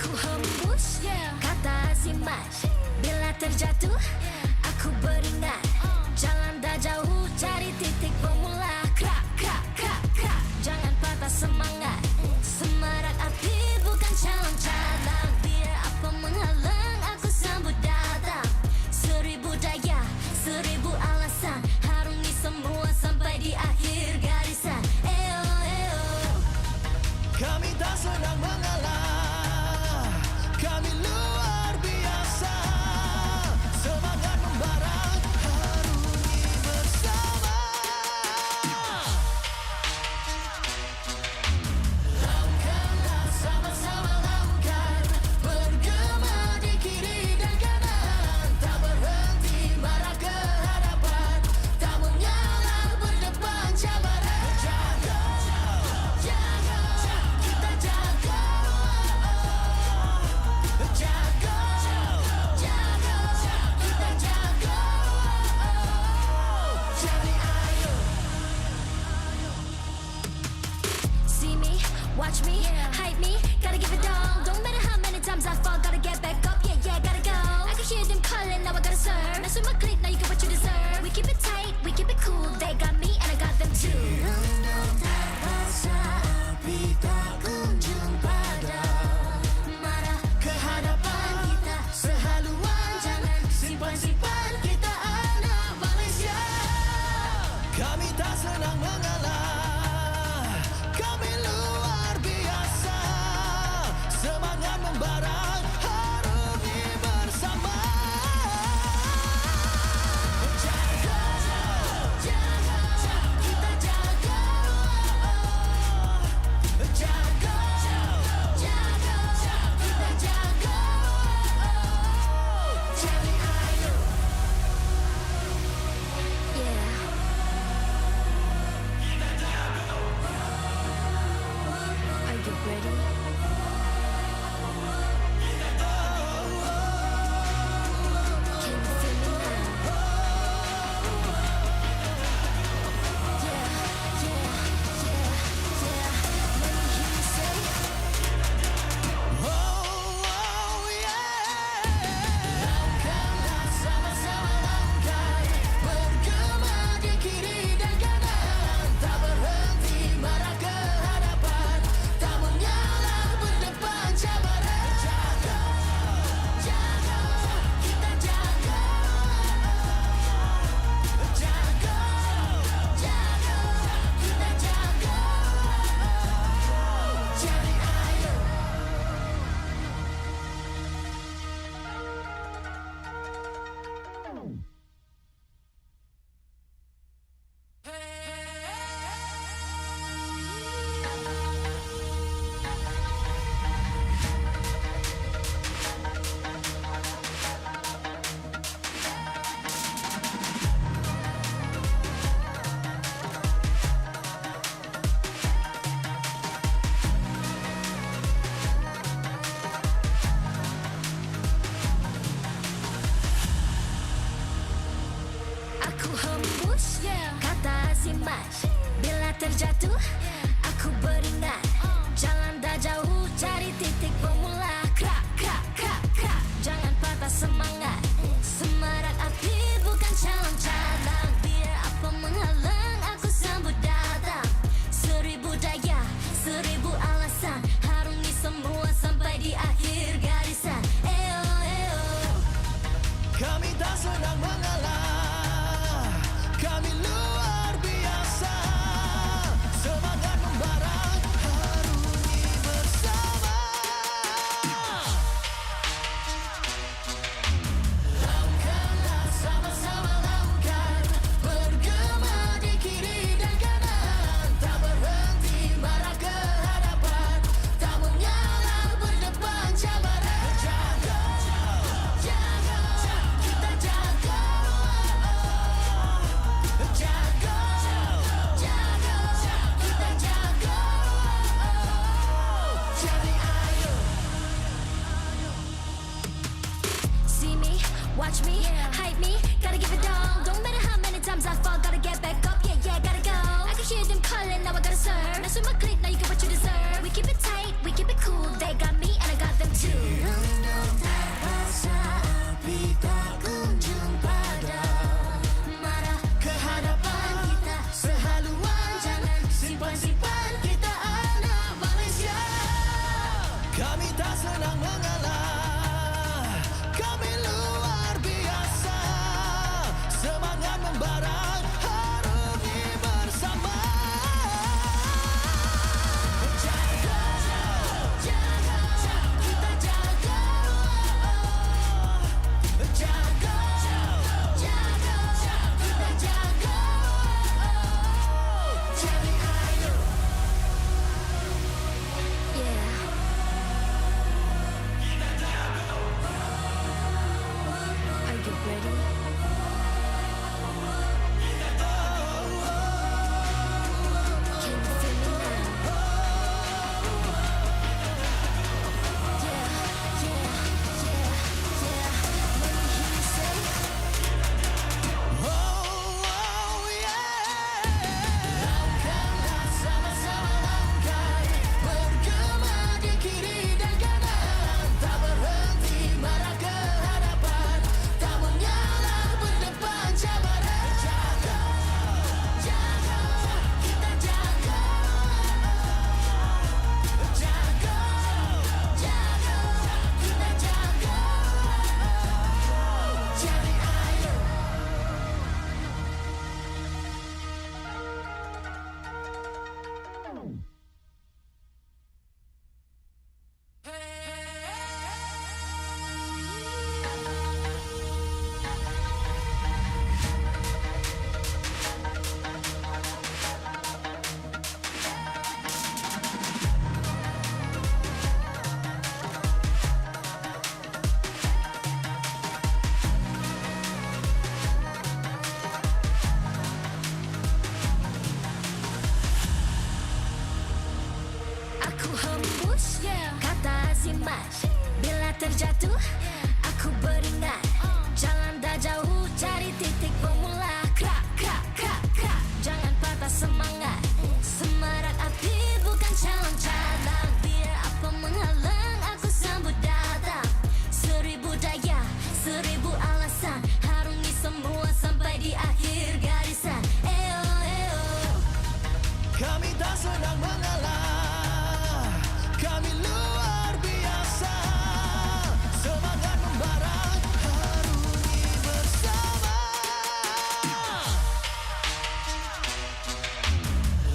Aku hembus kata azimat. Bila terjatuh aku beringat. Jalan dah jauh cari titik bermula. Krak, krak, krak, krak. Jangan patah semangat. Semarak api bukan calon cadangan. Biar apa menghalang aku sambut datang. 1000 daya, 1000 alasan. Harungi semua sampai di akhir garisan. Eo, eo. Kami tak senang mengalah. Kami luar biasa. Semangat membara, harungi bersama. Lakukanlah sama-sama lakukan. Bergema di kiri dan kanan. Tak berhenti marah ke hadapan. Tak mengalah berdepan cabaran. Jaga, jaga, kita jaga. Jaga, jaga, kita jaga. Jadi ayo. See me, watch me, hype me, gotta give it all. Don't matter how many times I fall, gotta get back up, yeah, yeah, gotta go. I can hear them calling, now I gotta serve. Mess with my clique, now you get what you deserve. We keep it tight, we keep it cool, they got me and I got them too. Api tak kunjung padam. Marah ke hadapan kita sehaluan. Jangan simpan-simpan, kita anak Malaysia. Kami tak senang mengalah. Kami luar biasa. Semangat membara, harungi bersama. Jaga, jaga, kita jaga. Jaga, jaga, kita jaga. Jadi ayo. Yeah. Are you ready? Can you feel me now? Yeah, yeah, yeah, yeah. Let me hear you say. Lakukanlah sama-sama lakukan. Bergema di kiri dan kanan. Tak berhenti marah ke hadapan. Tak mengalah berdepan cabaran. Jaga, jaga, kita jaga. Jaga, jaga, kita jaga. Jadi ayo. Aku hembus kata azimat. Bila terjatuh aku beringat. Jalan dah jauh cari titik bermula. Krak, krak, krak, krak. Jangan patah semangat. Semarak api bukan calon cadangan. Biar apa menghalang aku sambut datang. 1000 daya, 1000 alasan. Harungi semua sampai di akhir garisan. Eo, eo. Kami tak senang mengalah. Kami luar biasa. Semangat membara, harungi bersama. Lakukanlah sama-sama lakukan. Bergema di kiri dan kanan. Tak berhenti marah ke hadapan. Tak mengalah berdepan cabaran. Jaga, jaga, kita jaga. Jaga, jaga, kita jaga. Jadi ayo. See me, watch me, hype me, gotta give it all. Don't matter how many times I fall, gotta get back up, yeah, yeah, gotta go. I can hear them calling, now I gotta serve. Mess with my clique, now you get what you deserve. We keep it tight, we keep it cool, they got me and I got them too. Kami tak senang mengalah, kami luar biasa. Semangat membara, harungi bersama. Jaga, jaga, kita jaga. Jaga, jaga, kita jaga. Jadi idol. Are you ready? Can you feel me now? Yeah, yeah, yeah. Let me hear you say. Langkahlah sama-sama langkah, bergema di kiri dan kanan, tak berhenti marah ke hadapan, tak mengalah berdepan cabaran. Jaga, jaga, kita jaga. Jaga, jaga, kita jaga. Jadi idol. Aku hembus kata azimat. Bila terjatuh, aku beringat. Jalan dah jauh, cari titik bermula. Krak, krak, krak, krak. Jangan patah semangat. Semarak api bukan calon cadangan. Biar apa menghalang, aku sambut datang. 1000 daya, 1000 alasan. Harungi semua sampai di akhir garisan. Eo, eo. Kami tak senang mengalah, kami luar biasa. Semangat membara, harungi bersama.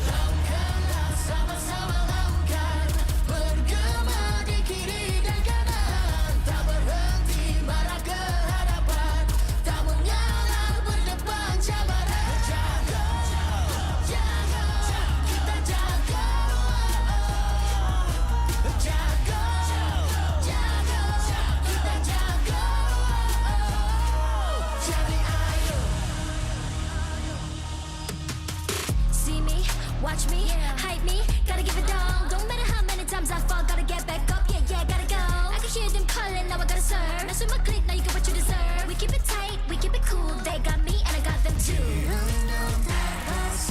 Langkahlah sama-sama langkah, bergema di kiri dan kanan, tak berhenti marah ke hadapan, tak mengalah berdepan cabaran. Jaga, jaga, kita jaga. Jaga, jaga, kita jaga. Jadi idol. See me, watch me, hype me, gotta give it all. Don't matter how many times I fall, gotta get back up, yeah, yeah, gotta go. I can hear them calling, now I gotta serve. Now swim my clip, now you get what you deserve. We keep it tight, we keep it cool, they got me and I got them too.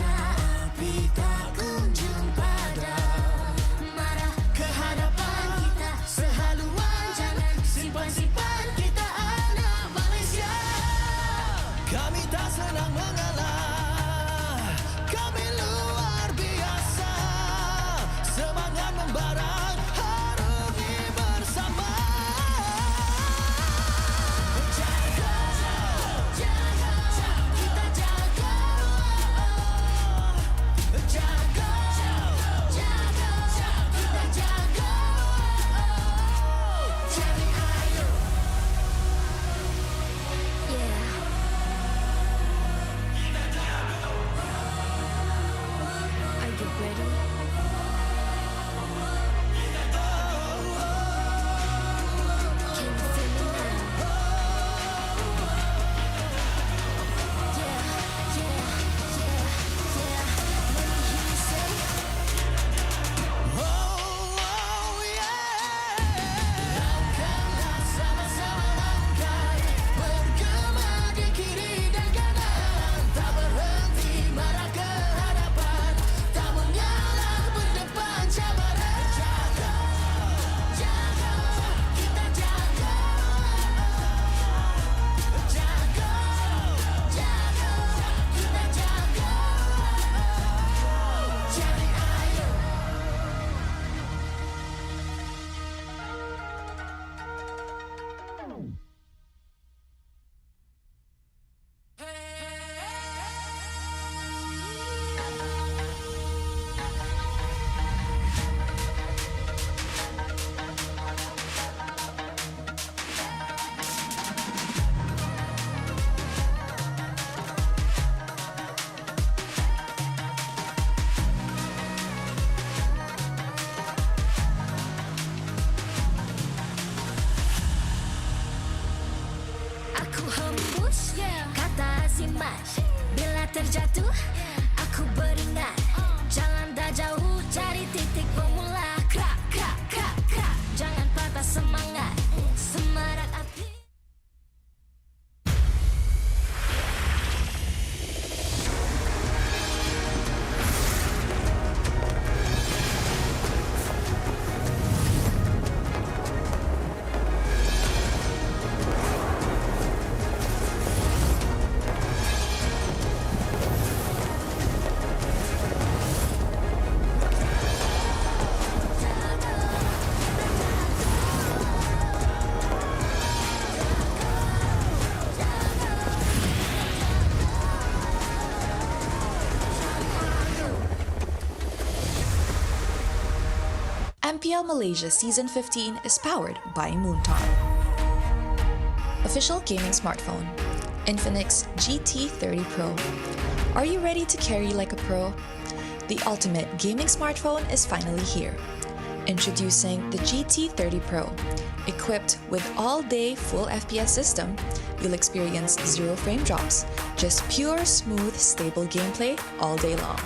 Api tak kunjung padam, Marah ke hadapan kita sehaluan. Jangan simpan-simpan, kita anak Malaysia. Kami tak senang mengalah, kami luar biasa. Semangat membara, harungi bersama. Jaga, jaga, kita jaga. Jaga, jaga, kita jaga. Jadi idol. Yeah. Are you ready? amat. Bila terjatuh, aku beringat. Jalan dah jauh, cari titik bermula. Krak, krak, krak, krak. Jangan patah semangat. Semarak api. MPL Malaysia Season 15 is powered by Moonton. Official gaming smartphone, Infinix GT30 Pro. Are you ready to carry like a pro? The ultimate gaming smartphone is finally here. Introducing the GT30 Pro. Equipped with all-day full FPS system, you'll experience zero frame drops, just pure, smooth, stable gameplay all day long.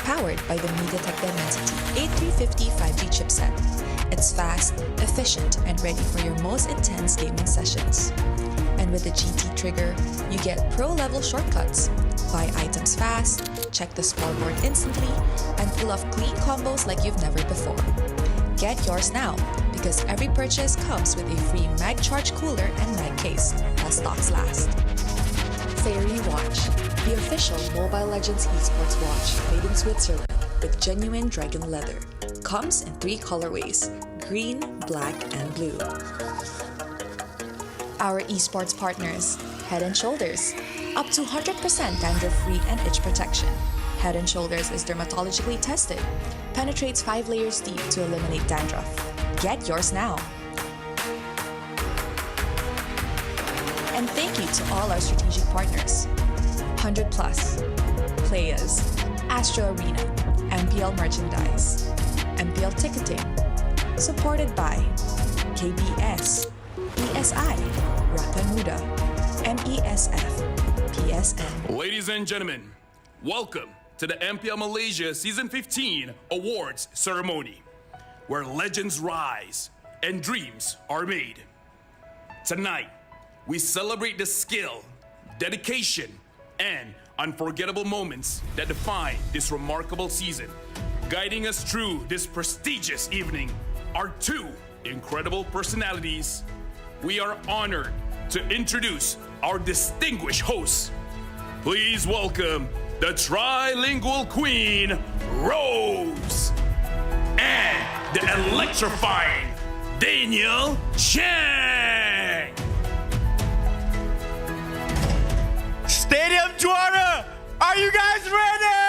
Powered by the MediaTek Dimensity 8350 5G chipset. It's fast, efficient, and ready for your most intense gaming sessions. And with the GT trigger, you get pro-level shortcuts. Buy items fast, check the scoreboard instantly, and pull off clean combos like you've never before. Get yours now, because every purchase comes with a free mag charge cooler and mag case, while stocks last. Fairy Watch, the official Mobile Legends esports watch made in Switzerland with genuine dragon leather. Comes in 3 colorways, green, black, and blue. Our esports partners, Head & Shoulders, up to 100% dandruff-free and itch protection. Head & Shoulders is dermatologically tested, penetrates 5 layers deep to eliminate dandruff. Get yours now. And thank you to all our strategic partners. 100 Plus, Playas, Astro Arena, MPL Merchandise, MPL Ticketing, supported by KBS, ESI, Rakan Muda, MESF, PSN. Ladies and gentlemen, welcome to the MPL Malaysia Season 15 Awards Ceremony, where legends rise and dreams are made. Tonight, we celebrate the skill, dedication, and unforgettable moments that define this remarkable season. Guiding us through this prestigious evening are 2 incredible personalities. We are honored to introduce our distinguished hosts. Please welcome the trilingual queen, Rose, and the electrifying Daniel Chang. Stadium Juara, are you guys ready?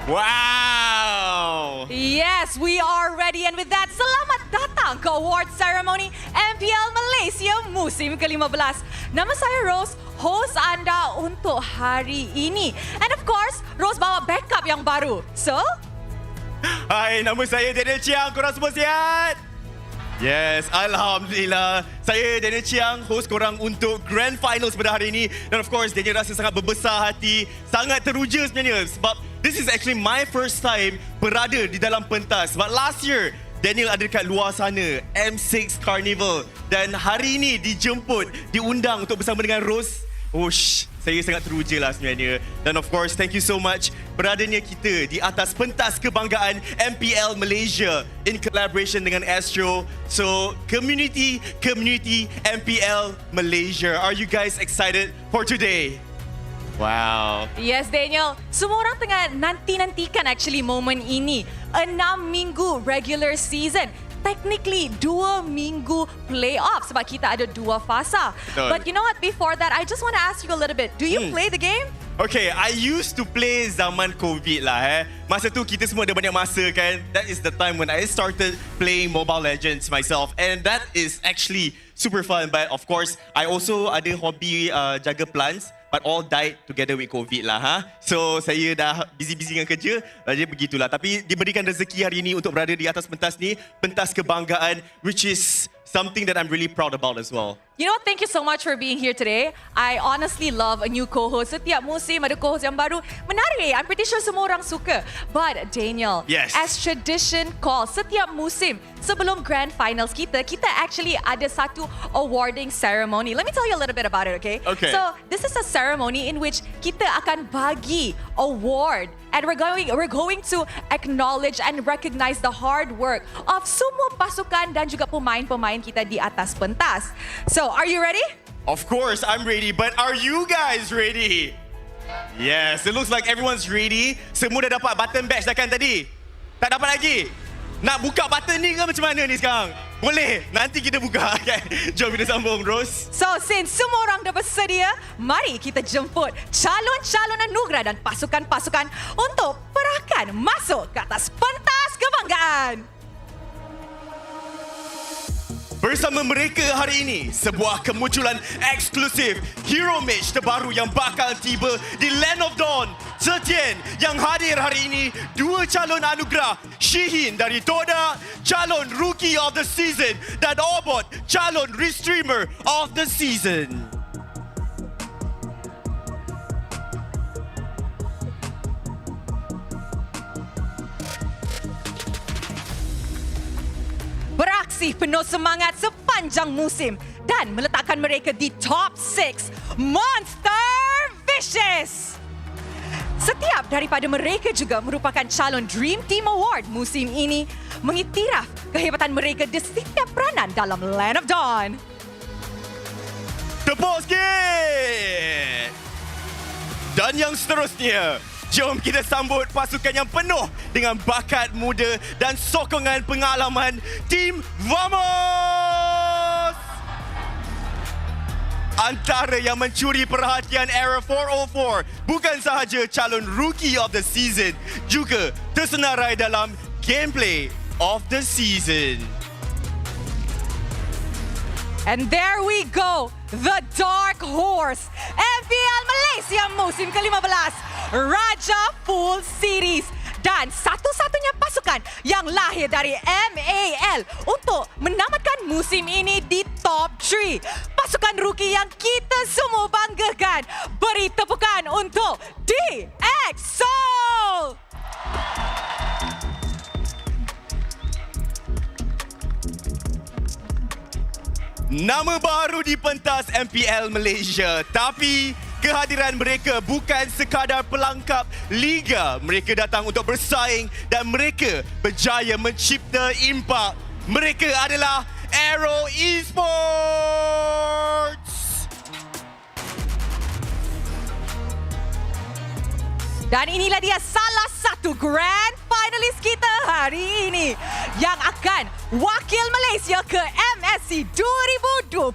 Wow! Yes, we are ready. And with that, selamat datang ke award ceremony MPL Malaysia musim ke-15. Nama saya Rose, host anda untuk hari ini. And of course, Rose bawa backup yang baru. So? Hai, nama saya Daniel Chiang. Korang semua sihat? Yes, Alhamdulillah. Saya Daniel Chiang, host korang untuk Grand Finals pada hari ini. Dan of course, Daniel rasa sangat berbesar hati, sangat teruja sebenarnya. Sebab this is actually my first time berada di dalam pentas. Sebab last year, Daniel ada dekat luar sana, M6 Carnival. Dan hari ini dijemput, diundang untuk bersama dengan Rose. Saya sangat teruja lah sebenarnya. Dan of course, thank you so much beradanya kita di atas pentas kebanggaan MPL Malaysia in collaboration dengan Astro. So, community MPL Malaysia. Are you guys excited for today? Wow. Yes, Daniel. Semua orang tengah nanti-nantikan actually momen ini. 6 minggu regular season. Technically 2 minggu playoff sebab kita ada 2 fasa. Betul. But you know what? Before that, I just want to ask you a little bit. Do you play the game? Okay, I used to play zaman COVID lah. Masa tu kita semua ada banyak masa kan. That is the time when I started playing Mobile Legends myself. And that is actually super fun. But of course, I also ada hobi jaga plants. But all died together with COVID lah. So saya dah busy-busy dengan kerja. Jadi begitulah. Tapi diberikan rezeki hari ini untuk berada di atas pentas ni. Pentas kebanggaan, which is something that I'm really proud about as well. You know, thank you so much for being here today. I honestly love a new co-host. Setiap musim ada co-host yang baru. Menarik. I'm pretty sure semua orang suka. But Daniel, yes, as tradition calls, setiap musim sebelum grand finals kita actually ada satu awarding ceremony. Let me tell you a little bit about it, okay? Okay. So this is a ceremony in which kita akan bagi award. And we're going to acknowledge and recognize the hard work of semua pasukan dan juga pemain-pemain kita di atas pentas. So, are you ready? Of course, I'm ready. But are you guys ready? Yes, it looks like everyone's ready. Semua dah dapat button badge dah kan tadi? Tak dapat lagi? Nak buka button ni ke macam mana ni sekarang? Boleh, nanti kita buka. Jom kita sambung, Ros. So, since semua orang dah bersedia, mari kita jemput calon-calon anugerah dan pasukan-pasukan untuk perahkan masuk ke atas pentas kebanggaan. Bersama mereka hari ini, sebuah kemunculan eksklusif hero match terbaru yang bakal tiba di Land of Dawn. Setien yang hadir hari ini, dua calon anugerah, Shihin dari Toda, calon Rookie of the Season, dan Obot, calon Restreamer of the Season. Beraksi penuh semangat sepanjang musim dan meletakkan mereka di top 6 Monster Vicious. Setiap daripada mereka juga merupakan calon Dream Team Award musim ini, mengiktiraf kehebatan mereka di setiap peranan dalam Land of Dawn. Tepuk sikit! Dan yang seterusnya, jom kita sambut pasukan yang penuh dengan bakat muda dan sokongan pengalaman, Tim Vamos! Antara yang mencuri perhatian era 404 bukan sahaja calon Rookie of the Season, juga tersenarai dalam Gameplay of the Season. And there we go, the Dark Horse, MPL Malaysia musim ke-15, Raja Full Series. Dan satu-satunya pasukan yang lahir dari MAL untuk menamatkan musim ini di top 3. Pasukan rookie yang kita semua banggakan. Beri tepukan untuk DX Soul! Nama baru di pentas MPL Malaysia, tapi kehadiran mereka bukan sekadar pelengkap liga. Mereka datang untuk bersaing dan mereka berjaya mencipta impak. Mereka adalah Aero Esports. Dan inilah dia salah satu grand finalis kita hari ini yang akan wakil Malaysia ke MSC 2025.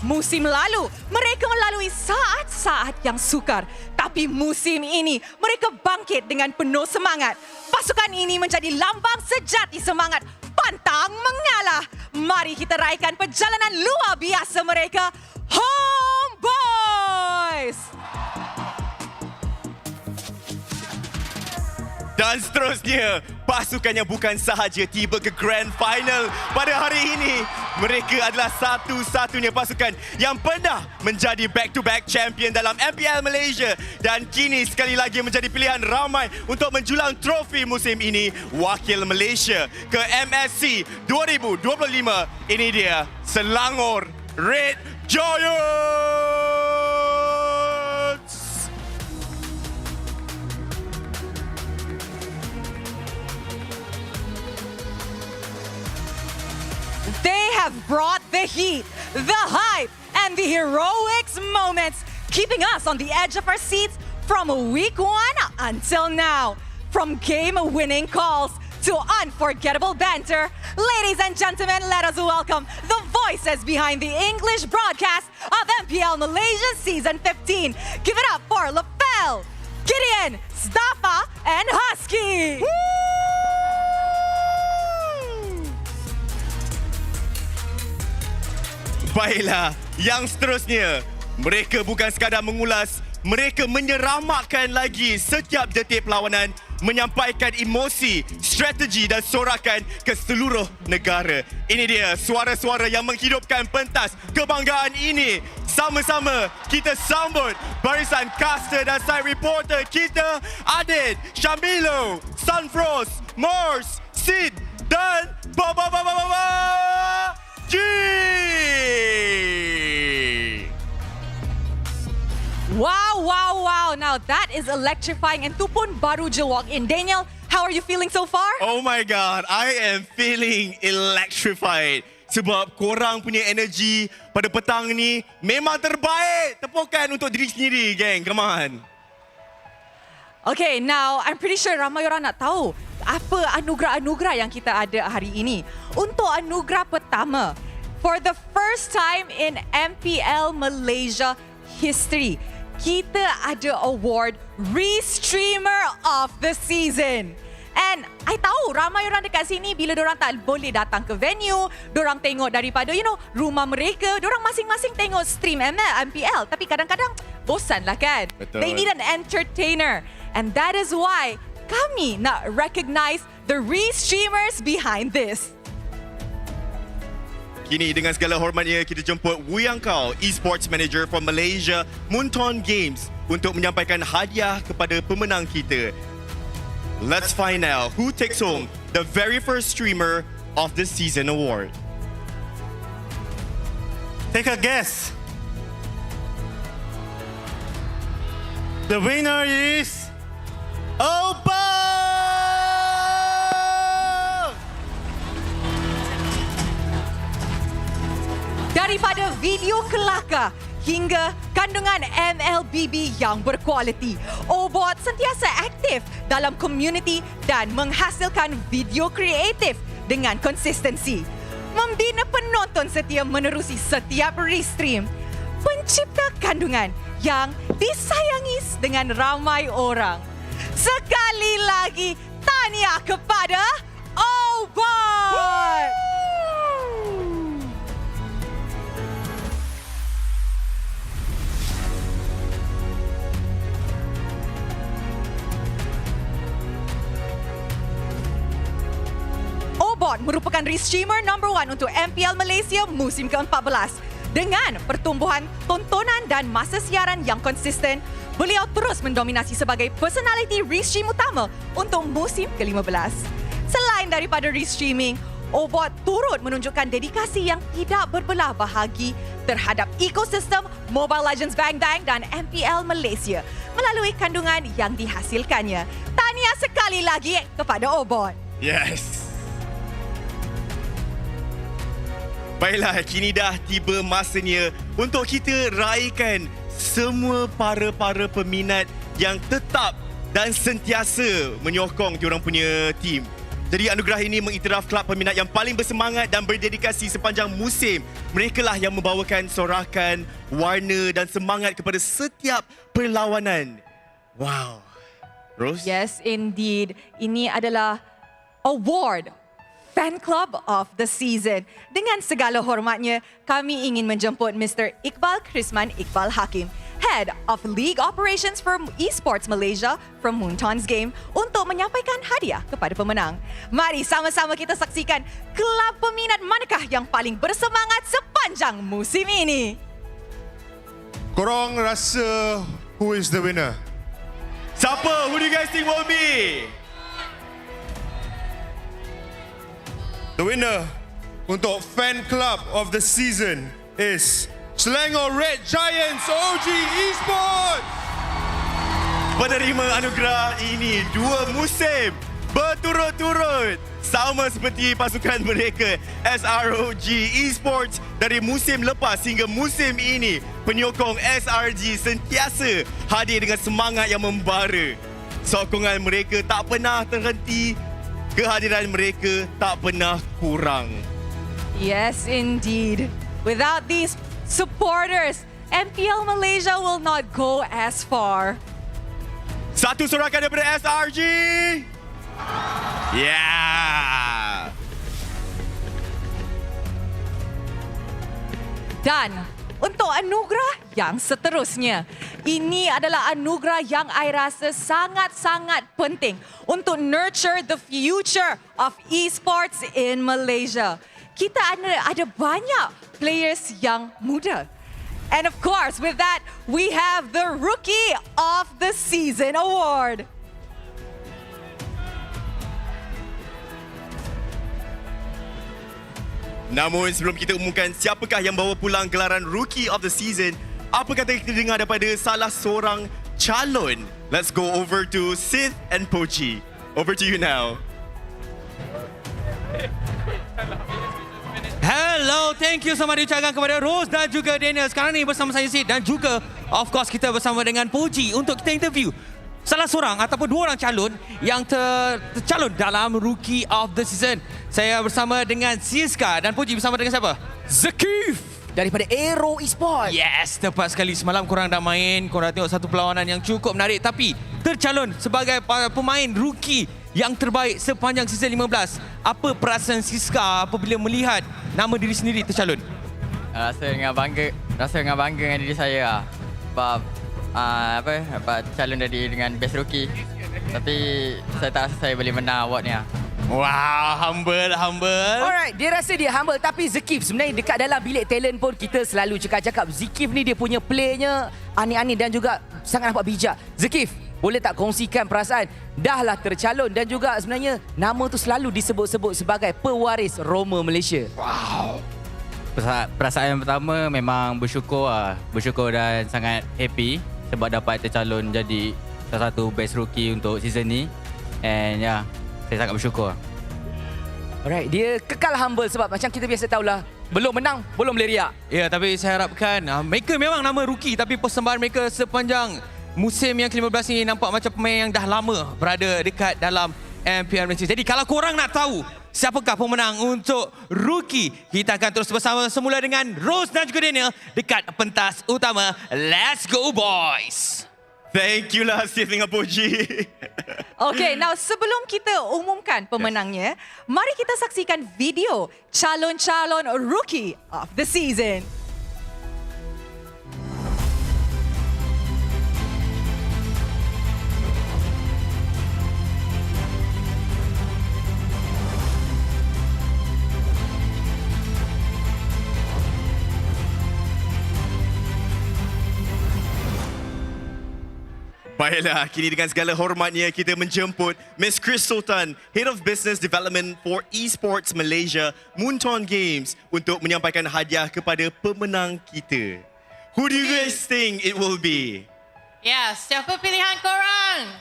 Musim lalu, mereka melalui saat-saat yang sukar. Tapi musim ini, mereka bangkit dengan penuh semangat. Pasukan ini menjadi lambang sejati semangat pantang mengalah. Mari kita raikan perjalanan luar biasa mereka, Homeboys! Dan seterusnya, pasukan yang bukan sahaja tiba ke Grand Final pada hari ini. Mereka adalah satu-satunya pasukan yang pernah menjadi back-to-back champion dalam MPL Malaysia. Dan kini sekali lagi menjadi pilihan ramai untuk menjulang trofi musim ini. Wakil Malaysia ke MSC 2025. Ini dia, Selangor Red Giants! They have brought the heat, the hype, and the heroics moments, keeping us on the edge of our seats from week 1 until now. From game-winning calls to unforgettable banter, ladies and gentlemen, let us welcome the voices behind the English broadcast of MPL Malaysia Season 15. Give it up for Lapel, Gideon, Staffa, and Husky. Baiklah, yang seterusnya, mereka bukan sekadar mengulas, mereka menyeramakkan lagi setiap detik perlawanan. menyampaikan emosi, strategi dan sorakan ke seluruh negara. Ini dia suara-suara yang menghidupkan pentas kebanggaan ini. Sama-sama kita sambut barisan caster dan side reporter kita, Adit, Syamilo, Sunfrost, Mors, Sid dan G. Wow. Now that is electrifying and tu pun baru je walk in. Daniel, how are you feeling so far? Oh my God, I am feeling electrified. Sebab korang punya energi pada petang ni memang terbaik. Tepukan untuk diri sendiri, geng. Come on. Okay, now I'm pretty sure ramai orang nak tahu apa anugerah-anugerah yang kita ada hari ini. Untuk anugerah pertama, for the first time in MPL Malaysia history, kita ada award Restreamer of the Season. And I tahu ramai orang dekat sini bila diorang tak boleh datang ke venue, diorang tengok daripada rumah mereka, diorang masing-masing tengok stream MPL, tapi kadang-kadang bosan lah kan. Betul. They need an entertainer. And that is why kami nak recognize the Restreamers behind this. Kini dengan segala hormatnya kita jemput Wuyang Kau, Esports Manager from Malaysia Moonton Games untuk menyampaikan hadiah kepada pemenang kita. Let's find out who takes home the very first Streamer of the Season award. Take a guess. The winner is Opa! Daripada video kelakar hingga kandungan MLBB yang berkualiti, Obot sentiasa aktif dalam komuniti dan menghasilkan video kreatif dengan konsistensi. Membina penonton setia menerusi setiap restream. Pencipta kandungan yang disayangi dengan ramai orang. Sekali lagi, tahniah kepada Obot! Obot merupakan restreamer number 1 untuk MPL Malaysia musim ke-14. Dengan pertumbuhan tontonan dan masa siaran yang konsisten, beliau terus mendominasi sebagai personality restream utama untuk musim ke-15. Selain daripada restreaming, Obot turut menunjukkan dedikasi yang tidak berbelah bahagi terhadap ekosistem Mobile Legends Bang Bang dan MPL Malaysia melalui kandungan yang dihasilkannya. Tahniah sekali lagi kepada Obot. Yes. Baiklah, kini dah tiba masanya untuk kita raikan semua para peminat yang tetap dan sentiasa menyokong diorang punya tim. Jadi anugerah ini mengiktiraf kelab peminat yang paling bersemangat dan berdedikasi sepanjang musim. Mereka lah yang membawakan sorakan, warna dan semangat kepada setiap perlawanan. Wow. Rose? Yes, indeed. Ini adalah award Fan Club of the Season. Dengan segala hormatnya, kami ingin menjemput Mr. Iqbal Krisman Iqbal Hakim, Head of League Operations for Esports Malaysia from Moonton's Game untuk menyampaikan hadiah kepada pemenang. Mari sama-sama kita saksikan kelab peminat manakah yang paling bersemangat sepanjang musim ini. Korang rasa who is the winner? Siapa? Who do you guys think will be? The winner untuk Fan Club of the Season is Selangor Red Giants OG Esports. Penerima anugerah ini 2 musim berturut-turut, sama seperti pasukan mereka SROG Esports dari musim lepas hingga musim ini. Penyokong SRG sentiasa hadir dengan semangat yang membara. Sokongan mereka tak pernah terhenti. Kehadiran mereka tak pernah kurang. Yes, indeed. Without these supporters, MPL Malaysia will not go as far. Satu sorakan daripada SRG. Yeah. Dan untuk anugerah yang seterusnya, Ini adalah anugerah yang I rasa sangat-sangat penting untuk nurture the future of esports in Malaysia. Kita ada banyak players yang muda. And of course, with that, we have the Rookie of the Season award. Namun sebelum kita umumkan siapakah yang bawa pulang gelaran Rookie of the Season, apa kata kita dengar daripada salah seorang calon? Let's go over to Sith and Pochi. Over to you now. Hello, thank you sama diucapkan kepada Rose dan juga Daniel. Sekarang ni bersama saya Sid dan juga of course kita bersama dengan Pochi untuk kita interview salah seorang ataupun dua orang calon yang tercalon dalam Rookie of the Season. Saya bersama dengan Siska dan Pochi bersama dengan siapa? Zakif daripada Aero Esports. Yes, tepat sekali. Semalam korang dah main, korang tengok satu perlawanan yang cukup menarik tapi tercalon sebagai pemain rookie yang terbaik sepanjang season 15. Apa perasaan Siska apabila melihat nama diri sendiri tercalon? Rasa dengan bangga dengan diri saya lah. Sebab dapat calon dengan best rookie. Tapi saya tak rasa saya boleh menang award ni lah. Wow, humble. Alright, dia rasa dia humble tapi Zakif sebenarnya dekat dalam bilik talent pun kita selalu cakap Zakif ni dia punya playnya aneh-aneh dan juga sangat nampak bijak. Zakif, boleh tak kongsikan perasaan dah lah tercalon dan juga sebenarnya nama tu selalu disebut-sebut sebagai pewaris Roma Malaysia. Wow. Perasaan yang pertama memang bersyukur dan sangat happy sebab dapat tercalon jadi salah satu best rookie untuk season ni. And saya sangat bersyukur. Alright, dia kekal humble sebab macam kita biasa tahulah, belum menang, belum boleh riak. Ya, tapi saya harapkan mereka memang nama rookie tapi persembahan mereka sepanjang musim yang ke-15 ini nampak macam pemain yang dah lama berada dekat dalam MPL Malaysia. Jadi kalau korang nak tahu siapakah pemenang untuk rookie, kita akan terus bersama semula dengan Rose dan juga Daniel dekat pentas utama. Let's go boys! Thank you lah Sith dengan Pochi. Okay, now sebelum kita umumkan pemenangnya, mari kita saksikan video calon-calon Rookie of the Season. Baiklah, kini dengan segala hormatnya kita menjemput Miss Chris Sultan, Head of Business Development for Esports Malaysia, Moonton Games untuk menyampaikan hadiah kepada pemenang kita. Who do you guys think it will be? Ya, siapa pilihan korang?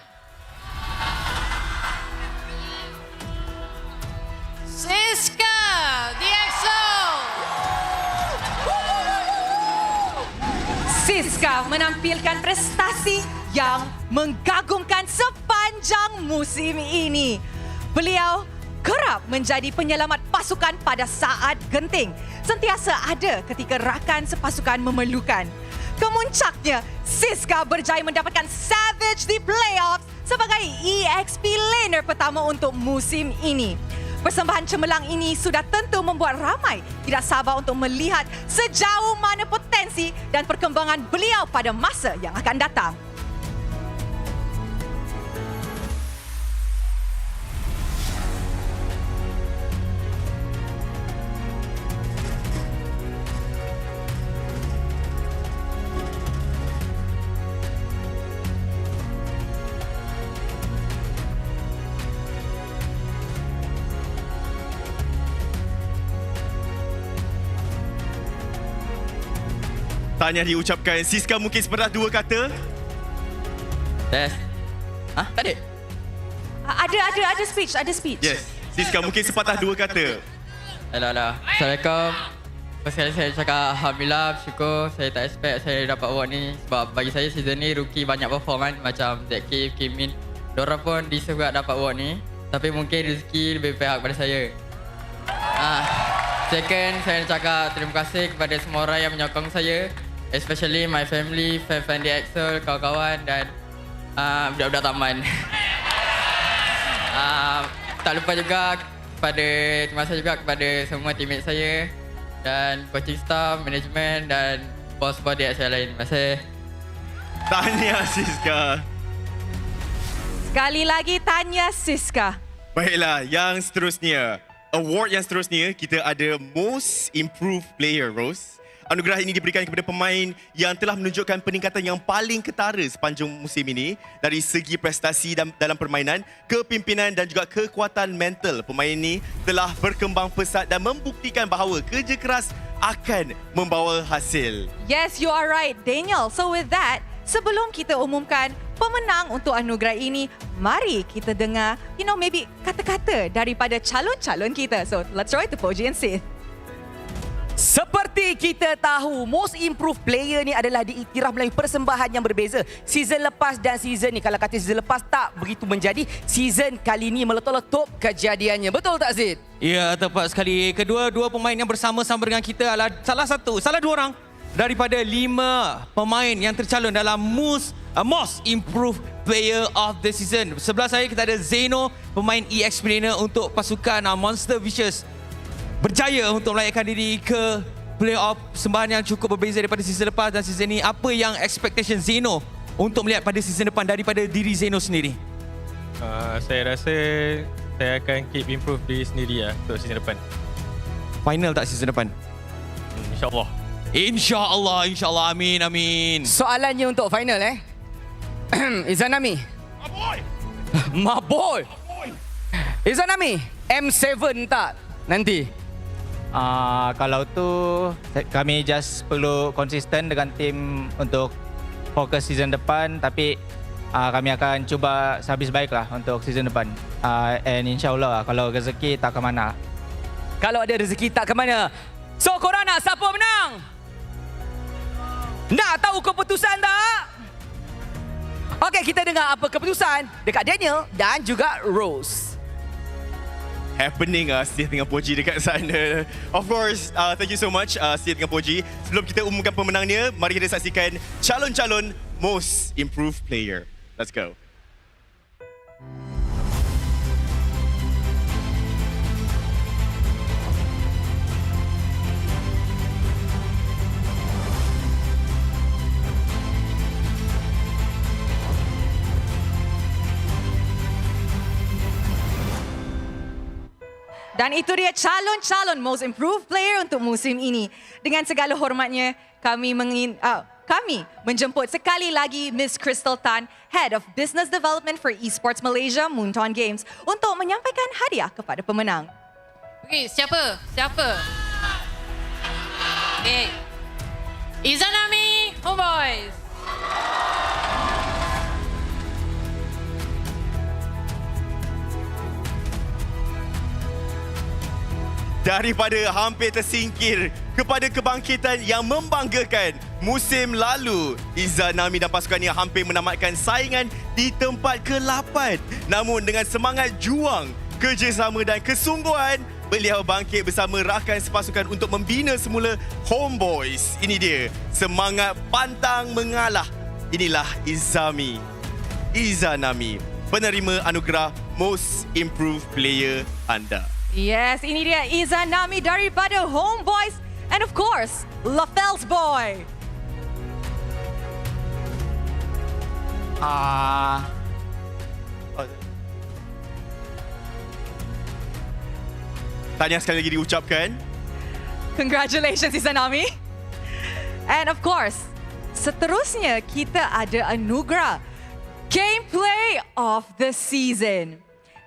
Siska, DXO! Siska menampilkan prestasi yang mengagumkan sepanjang musim ini. Beliau kerap menjadi penyelamat pasukan pada saat genting. Sentiasa ada ketika rakan sepasukan memerlukan. Kemuncaknya, Siska berjaya mendapatkan Savage di playoffs sebagai EXP laner pertama untuk musim ini. Persembahan cemerlang ini sudah tentu membuat ramai tidak sabar untuk melihat sejauh mana potensi dan perkembangan beliau pada masa yang akan datang. Tanya diucapkan, Siska mungkin sepatah dua kata? Yes. Tak ada? Ada speech. Yes. Siska mungkin sepatah dua kata. Alah. Assalamualaikum. First kali saya cakap Alhamdulillah, bersyukur. Saya tak expect saya dapat award ni. Sebab bagi saya season ni rookie banyak perform macam Zakif, Kimin. Diorang pun deserve dapat award ni. Tapi mungkin rezeki lebih pihak pada saya. Second, saya nak cakap terima kasih kepada semua orang yang menyokong saya. Especially my family, fan-fan di Excel, kawan-kawan dan budak-budak taman. Tak lupa juga terima kasih juga kepada semua teammate saya dan coaching staff, management dan bos-bos di Excel lain. Terima kasih. Tahniah Siska. Sekali lagi tanya Siska. Baiklah, yang seterusnya. Award yang seterusnya, kita ada Most Improved Player, Rose. Anugerah ini diberikan kepada pemain yang telah menunjukkan peningkatan yang paling ketara sepanjang musim ini dari segi prestasi dalam permainan, kepimpinan dan juga kekuatan mental. Pemain ini telah berkembang pesat dan membuktikan bahawa kerja keras akan membawa hasil. Yes, you are right, Daniel. So with that, sebelum kita umumkan pemenang untuk anugerah ini, mari kita dengar, maybe kata-kata daripada calon-calon kita. So, let's throw it to Poji and Sith. Seperti kita tahu, Most Improved Player ni adalah diiktiraf melalui persembahan yang berbeza. Season lepas dan season ni, kalau kata season lepas tak begitu menjadi, season kali ni meletup-letup kejadiannya. Betul tak, Zid? Ya, tepat sekali. Kedua-dua pemain yang bersama-sama dengan kita adalah salah dua orang daripada 5 pemain yang tercalon dalam Most Improved Player of the Season. Sebelah saya kita ada Zeno, pemain e-explainer untuk pasukan Monster Vicious. Berjaya untuk melayakkan diri ke playoff, persembahan yang cukup berbeza daripada season lepas dan season ini. Apa yang expectation Zeno untuk melihat pada season depan daripada diri Zeno sendiri? Saya rasa saya akan keep improve diri sendiri untuk season depan. Final tak season depan? InsyaAllah. InsyaAllah. Amin. Soalannya untuk final Izanami. My boy. Izanami, M7 tak nanti? Kalau tu kami just perlu konsisten dengan tim untuk fokus season depan, tapi kami akan cuba sehabis baiklah untuk season depan. And insyaAllah kalau rezeki tak ke mana. Kalau ada rezeki tak ke mana. So korang nak siapa menang? Nak tahu keputusan tak? Okey, kita dengar apa keputusan dekat Daniel dan juga Rose. Happening Sith dengan Poji dekat sana. Of course, thank you so much Sith dengan Poji. Sebelum kita umumkan pemenangnya, mari kita saksikan calon-calon Most Improved Player. Let's go. Dan itu dia calon-calon Most Improved Player untuk musim ini. Dengan segala hormatnya, kami menjemput sekali lagi Miss Crystal Tan, Head of Business Development for Esports Malaysia, Moonton Games, untuk menyampaikan hadiah kepada pemenang. Okey, siapa? Okey. Izanami Homeboys. Daripada hampir tersingkir kepada kebangkitan yang membanggakan musim lalu, Izanami dan pasukannya hampir menamatkan saingan di tempat ke-8. Namun dengan semangat juang, kerjasama dan kesungguhan, beliau bangkit bersama rakan sepasukan untuk membina semula Homeboys. Ini dia, semangat pantang mengalah. Inilah Izanami, penerima anugerah Most Improved Player anda. Yes, ini dia Izanami daripada Homeboys and of course, Lafel's boy. Tahniah sekali lagi diucapkan. Congratulations Izanami. And of course, seterusnya kita ada anugerah Gameplay of the Season.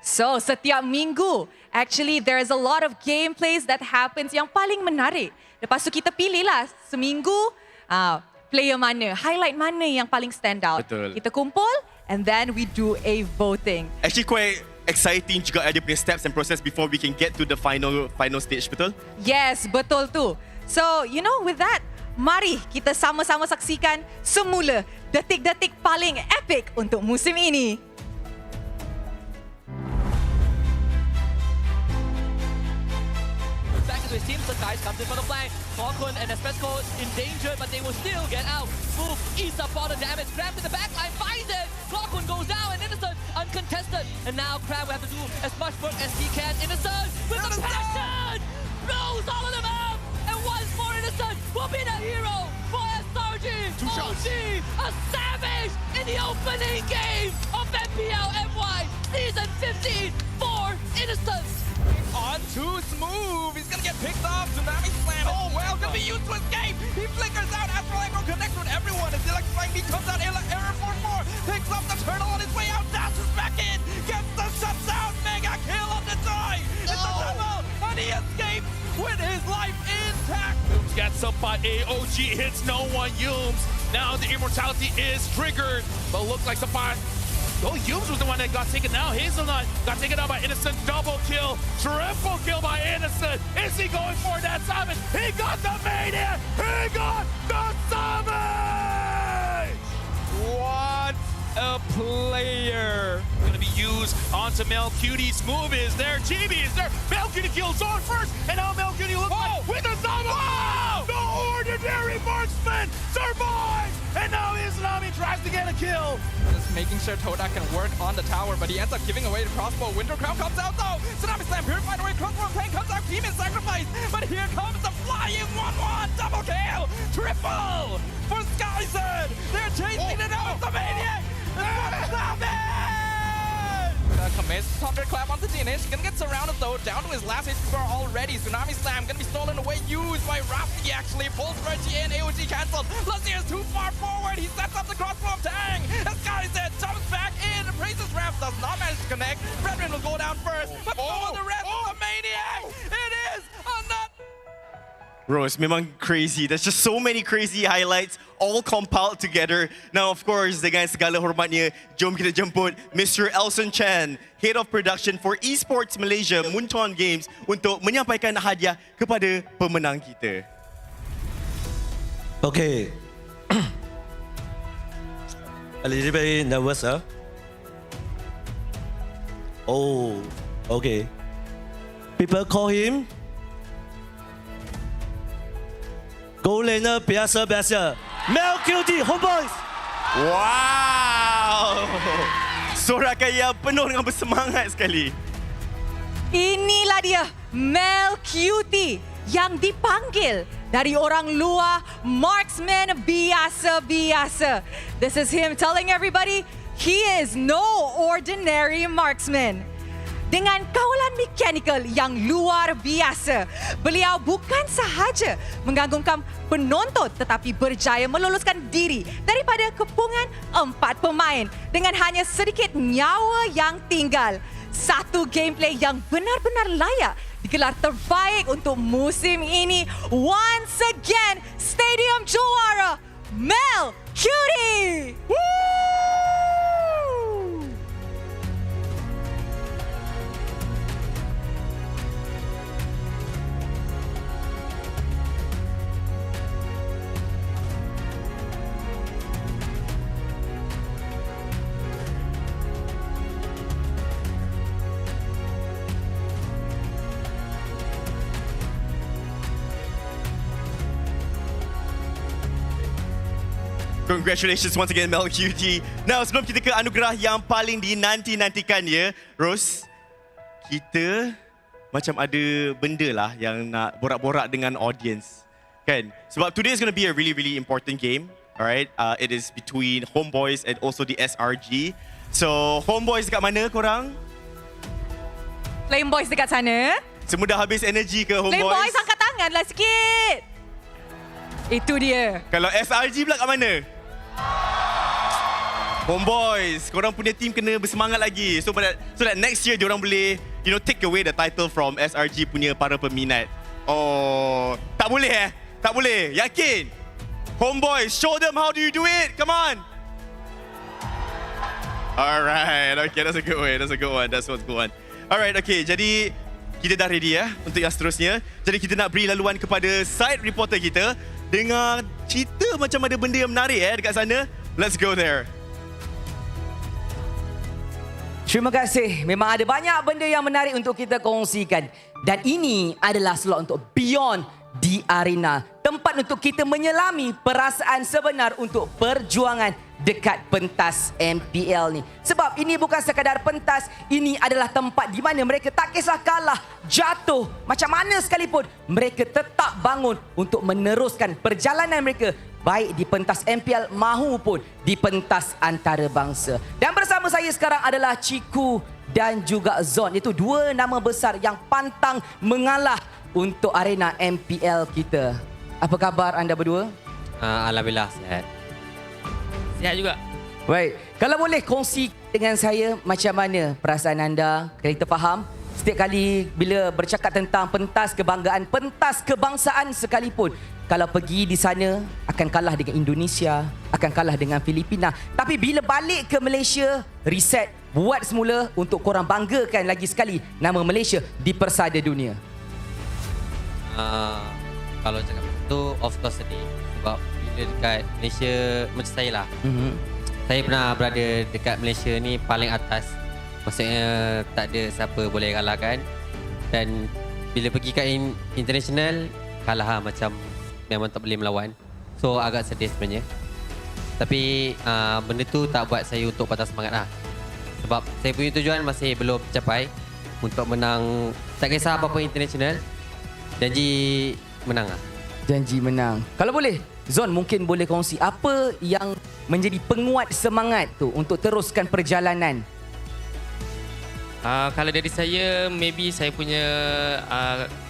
So, setiap minggu, actually there is a lot of gameplays that happens yang paling menarik. Lepas tu kita pilihlah seminggu player mana, highlight mana yang paling stand out. Betul. Kita kumpul and then we do a voting. Actually quite exciting juga ada punya steps and process before we can get to the final stage, betul? Yes, betul tu. So, with that, mari kita sama-sama saksikan semula detik-detik paling epic untuk musim ini. His team, Sakai comes in for the flank. Falcon and Espesco endangered, but they will still get out. Move, eats up all the damage. Crab to the backline, finds it. Falcon goes down, and Innocent uncontested. And now Crab will have to do as much work as he can. Innocent with the passion! Blows all of them out! And once more Innocent will be the hero for SRG! OG, a savage in the opening game of MPL MY Season 15 for Innocence. On too smooth. He's gonna get picked off. Tsunami Slam. Oh, well, gonna be used to escape. He flickers out. Astral Echo connects with everyone. As the Electrifying Beat comes out. Error 4-4. Picks up the turtle on his way out. Dashes back in. Gets the shutdown. Mega kill on the die. It's a double. And he escapes with his life intact. Yums gets up by AOG. Hits no one. Yums. Now the immortality is triggered. But looks like the fire. Oh, Yums was the one that got taken out. Hazelnut got taken out by Innocent. Double kill. Triple kill by Innocent. Is he going for that summon? He got the mania. He got the summon. What a player. Going to be used onto Melcute's move is there. GB is there. Melcute kills on first. And now Melcute looks like with a summon. Wow! The ordinary marksman survives. And now Islami tries to get a kill. Just making sure Toda can work on the tower, but he ends up giving away the crossbow. Winter Crown comes out though. Tsunami Slam, purified away, crossbow tank comes out, team is sacrificed. But here comes the flying 1-1, double kill, triple for Skyzed. They're chasing it out, the maniac. Commits thunderclap onto DNH. Gonna get surrounded though, down to his last HP bar already. Tsunami Slam gonna be stolen away, used by Rafty actually. Full Reggie and AOG cancelled. Lucier is too far forward. He sets up the crossbow Tang. As Skyzed jumps back in. Praises Ramp does not manage to connect. Redman will go down first. But for the rest of the maniac, it is another. Bro, it's memang crazy. There's just so many crazy highlights all compiled together. Now, of course, dengan segala hormatnya, jom kita jemput Mr. Elson Chan, Head of Production for Esports Malaysia, Munton Games, untuk menyampaikan hadiah kepada pemenang kita. Okay. A little bit nervous, huh? Oh, okay. People call him Gold laner biasa. Melcute's Homeboys. Wow! Sorakan yang penuh dengan bersemangat sekali. Inilah dia Melcute yang dipanggil dari orang luar marksman biasa. This is him telling everybody he is no ordinary marksman. Dengan kawalan mechanical yang luar biasa, beliau bukan sahaja menggantungkan penonton tetapi berjaya meloluskan diri daripada kepungan 4 pemain dengan hanya sedikit nyawa yang tinggal. Satu gameplay yang benar-benar layak digelar terbaik untuk musim ini. Once again, Stadium Juara Melcute! Congratulations once again, Melcute. Now, sebelum kita ke anugerah yang paling dinanti-nantikan ya, Rose, kita macam ada benda lah yang nak borak-borak dengan audience. Kan? Sebab today is going to be a really important game. Alright, it is between Homeboys and also the SRG. So, Homeboys dekat mana korang? Flame Boys dekat sana. Semua dah habis energi ke Homeboys? Flame Boys angkat tangan lah sikit. Itu dia. Kalau SRG pula kat mana? Homeboys, korang punya team kena bersemangat lagi. So that next year diorang boleh, take away the title from SRG punya para peminat. Oh, tak boleh Tak boleh. Yakin? Homeboys, show them how do you do it. Come on. Alright, okay, that's a good one. That's what's good one. Alright, okay, jadi kita dah ready untuk yang seterusnya. Jadi kita nak beri laluan kepada side reporter kita dengan cerita macam ada benda yang menarik dekat sana. Let's go there. Terima kasih. Memang ada banyak benda yang menarik untuk kita kongsikan. Dan ini adalah slot untuk Beyond di Arena. Tempat untuk kita menyelami perasaan sebenar untuk perjuangan dekat pentas MPL ni. Sebab ini bukan sekadar pentas, ini adalah tempat di mana mereka tak kisah kalah, jatuh, macam mana sekalipun, mereka tetap bangun untuk meneruskan perjalanan mereka baik di pentas MPL mahupun di pentas antarabangsa. Dan bersama saya sekarang adalah Ciku dan juga Zon. Itu dua nama besar yang pantang mengalah untuk arena MPL kita. Apa khabar anda berdua? Alhamdulillah sihat. Sihat juga. Baik, kalau boleh kongsi dengan saya macam mana perasaan anda? Kita faham setiap kali bila bercakap tentang pentas kebanggaan, pentas kebangsaan sekalipun, kalau pergi di sana akan kalah dengan Indonesia, akan kalah dengan Filipina. Tapi bila balik ke Malaysia, reset, buat semula untuk korang banggakan lagi sekali nama Malaysia di persada dunia. Kalau cakap itu, of course sedih. Sebab bila dekat Malaysia, macam saya lah. Saya pernah berada dekat Malaysia ni paling atas. Maksudnya tak ada siapa boleh kalahkan. Dan bila pergi kat international, kalah lah, macam memang tak boleh melawan. So agak sedih sebenarnya. Tapi benda tu tak buat saya untuk patah semangat lah. Sebab saya punya tujuan masih belum tercapai untuk menang. Tak kisah apa-apa international, janji menang lah. Janji menang. Kalau boleh, Zon mungkin boleh kongsi apa yang menjadi penguat semangat tu untuk teruskan perjalanan. Kalau dari saya, maybe saya punya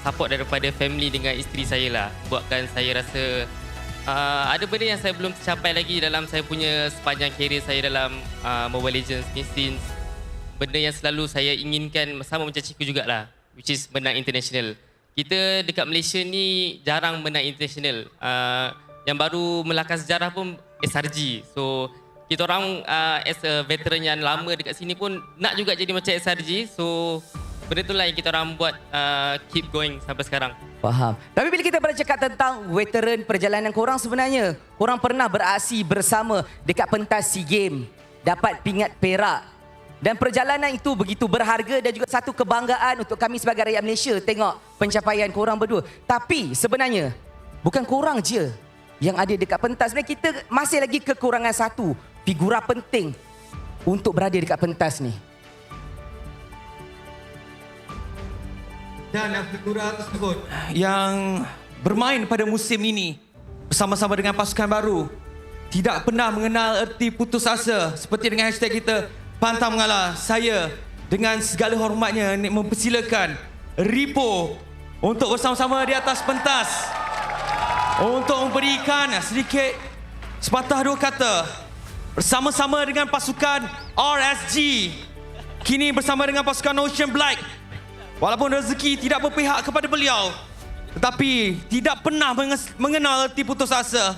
support daripada family dengan isteri saya lah. Buatkan saya rasa ada benda yang saya belum tercapai lagi dalam saya punya sepanjang kerjaya saya dalam Mobile Legends ni, since benda yang selalu saya inginkan sama macam Ciku jugalah, which is menang international. Kita dekat Malaysia ni jarang menang international. Yang baru melahkan sejarah pun SRG. So kita orang as a veteran yang lama dekat sini pun nak juga jadi macam SRG. So benda itulah yang kita orang buat keep going sampai sekarang. Faham. Tapi bila kita bercakap tentang veteran perjalanan korang, sebenarnya korang pernah beraksi bersama dekat pentas SEA Games, dapat pingat perak. Dan perjalanan itu begitu berharga dan juga satu kebanggaan untuk kami sebagai rakyat Malaysia tengok pencapaian korang berdua. Tapi sebenarnya bukan korang je yang ada dekat pentas. Sebenarnya kita masih lagi kekurangan satu figura penting untuk berada dekat pentas ni. Dan figura tersebut yang bermain pada musim ini bersama-sama dengan pasukan baru, tidak pernah mengenal erti putus asa. Seperti dengan hashtag kita, pantang mengalah. Saya dengan segala hormatnya mempersilakan Ripo untuk bersama-sama di atas pentas untuk memberikan sedikit sepatah dua kata bersama-sama dengan pasukan RSG, kini bersama dengan pasukan Ocean Black. Walaupun rezeki tidak berpihak kepada beliau, tetapi tidak pernah mengenal erti putus asa.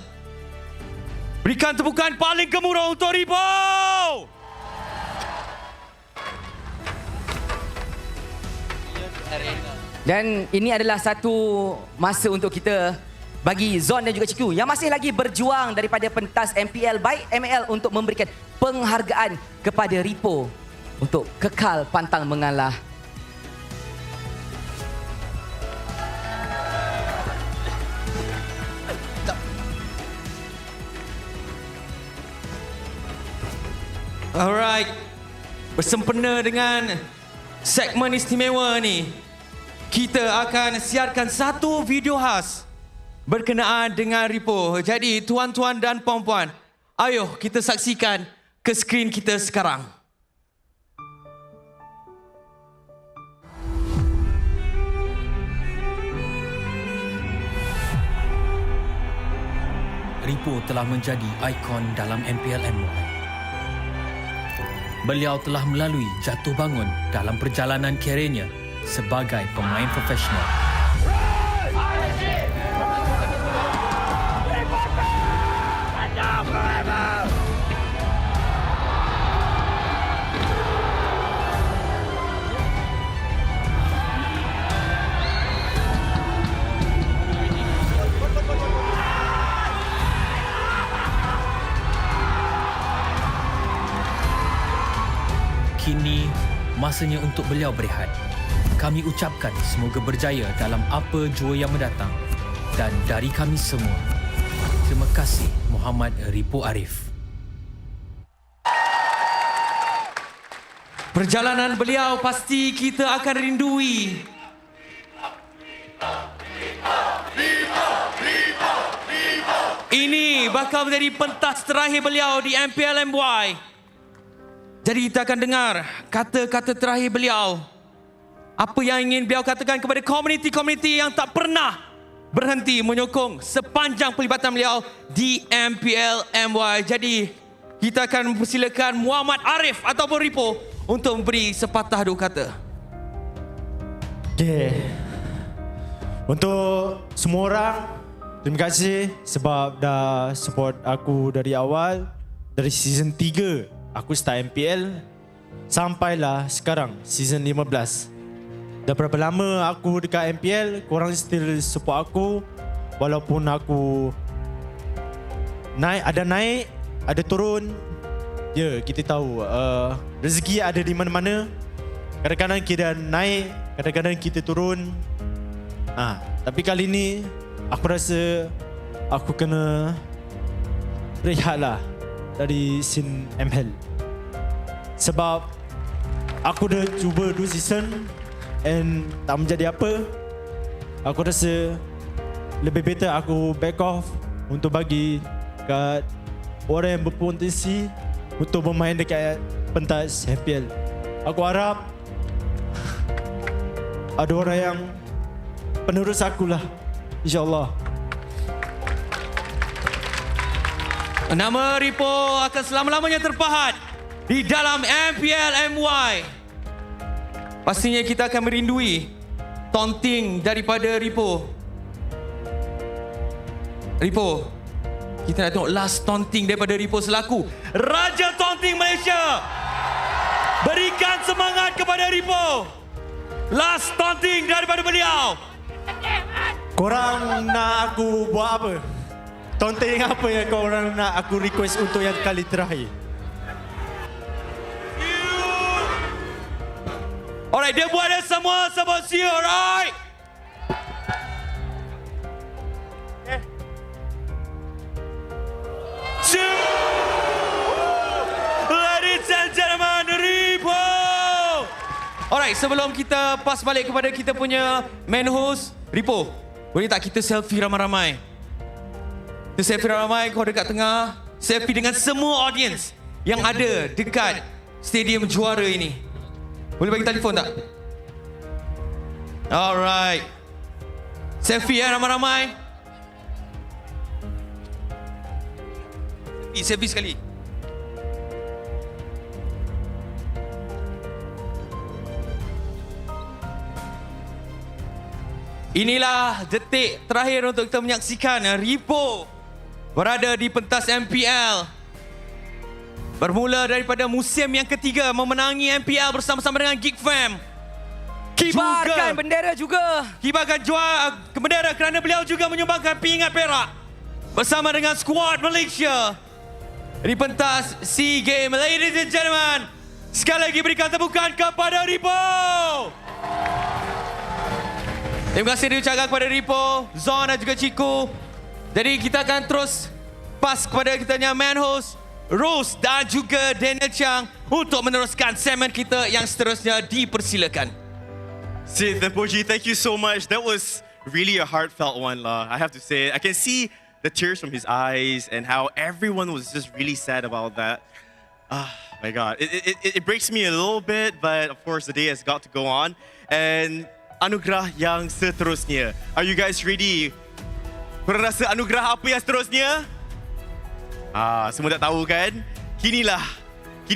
Berikan tepukan paling gemuruh untuk Ripo. Dan ini adalah satu masa untuk kita bagi Zon dan juga Ciku yang masih lagi berjuang daripada pentas MPL by ML untuk memberikan penghargaan kepada Ripo untuk kekal pantang mengalah. Alright, bersempena dengan segmen istimewa ni, kita akan siarkan satu video khas berkenaan dengan Ripo. Jadi tuan-tuan dan puan-puan, ayo kita saksikan ke skrin kita sekarang. Ripo telah menjadi ikon dalam MPL MY. Beliau telah melalui jatuh bangun dalam perjalanan karirnya sebagai pemain profesional. Kini masanya untuk beliau berehat. Kami ucapkan semoga berjaya dalam apa jua yang mendatang. Dan dari kami semua, terima kasih Muhammad Ripo Arif. Perjalanan beliau pasti kita akan rindui. Ini bakal menjadi pentas terakhir beliau di MPL MY. Jadi kita akan dengar kata-kata terakhir beliau. Apa yang ingin beliau katakan kepada komuniti-komuniti yang tak pernah berhenti menyokong sepanjang pelibatan beliau di MPL MY. Jadi kita akan mempersilakan Muhammad Arif ataupun Ripo untuk memberi sepatah dua kata. Okay. Untuk semua orang, terima kasih sebab dah support aku dari awal. Dari season 3 aku start MPL sampailah sekarang season 15. Dah berapa lama aku dekat MPL, korang still support aku. Walaupun aku naik, ada turun. Ya, kita tahu rezeki ada di mana-mana. Kadang-kadang kita naik, kadang-kadang kita turun. Tapi kali ni aku rasa aku kena rehat lah dari scene ML. Sebab aku dah cuba 2 season and tak menjadi apa. Aku rasa lebih better aku back off untuk bagi kat orang yang berpotensi untuk bermain dekat pentas MPL. Aku harap ada orang yang penerus aku lah, insyaAllah. Nama Ripo akan selama-lamanya terpahat di dalam MPL MY. Pastinya kita akan merindui taunting daripada Ripo. Ripo, kita nak tengok last taunting daripada Ripo selaku Raja Taunting Malaysia. Berikan semangat kepada Ripo. Last taunting daripada beliau. Korang nak aku buat apa? Taunting apa yang korang nak aku request untuk yang kali terakhir? Alright, dia buat dia semua sebab see you, alright? Ladies and gentlemen, Ripo! Alright, sebelum kita pass balik kepada kita punya main host, Ripo, boleh tak kita selfie ramai-ramai? Kita selfie ramai, kau dekat tengah, selfie dengan semua audience yang ada dekat stadium juara ini. Boleh bagi telefon tak? Alright. Selfie ramai-ramai. Selfie sekali. Inilah detik terakhir untuk kita menyaksikan Ripo berada di pentas MPL. Bermula daripada musim yang ketiga memenangi MPL bersama-sama dengan Geek Fam. Kibarkan bendera juga. Kibarkan bendera kerana beliau juga menyumbangkan pingat perak bersama dengan skuad Malaysia di pentas SEA Games. Ladies and gentlemen, sekali lagi berikan tepukan kepada Ripo. Terima kasih diucapkan kepada Ripo, Zon dan juga Chiku. Jadi kita akan terus pass kepada kita punya main host Rose dan juga Daniel Chang untuk meneruskan segmen kita yang seterusnya. Dipersilakan. Sid and Poji, thank you so much. That was really a heartfelt one, lah. I have to say, I can see the tears from his eyes and how everyone was just really sad about that. My God, it breaks me a little bit, but of course the day has got to go on. And anugerah yang seterusnya, are you guys ready? Korang rasa anugerah apa yang seterusnya? Semua tak tahu kan? Kini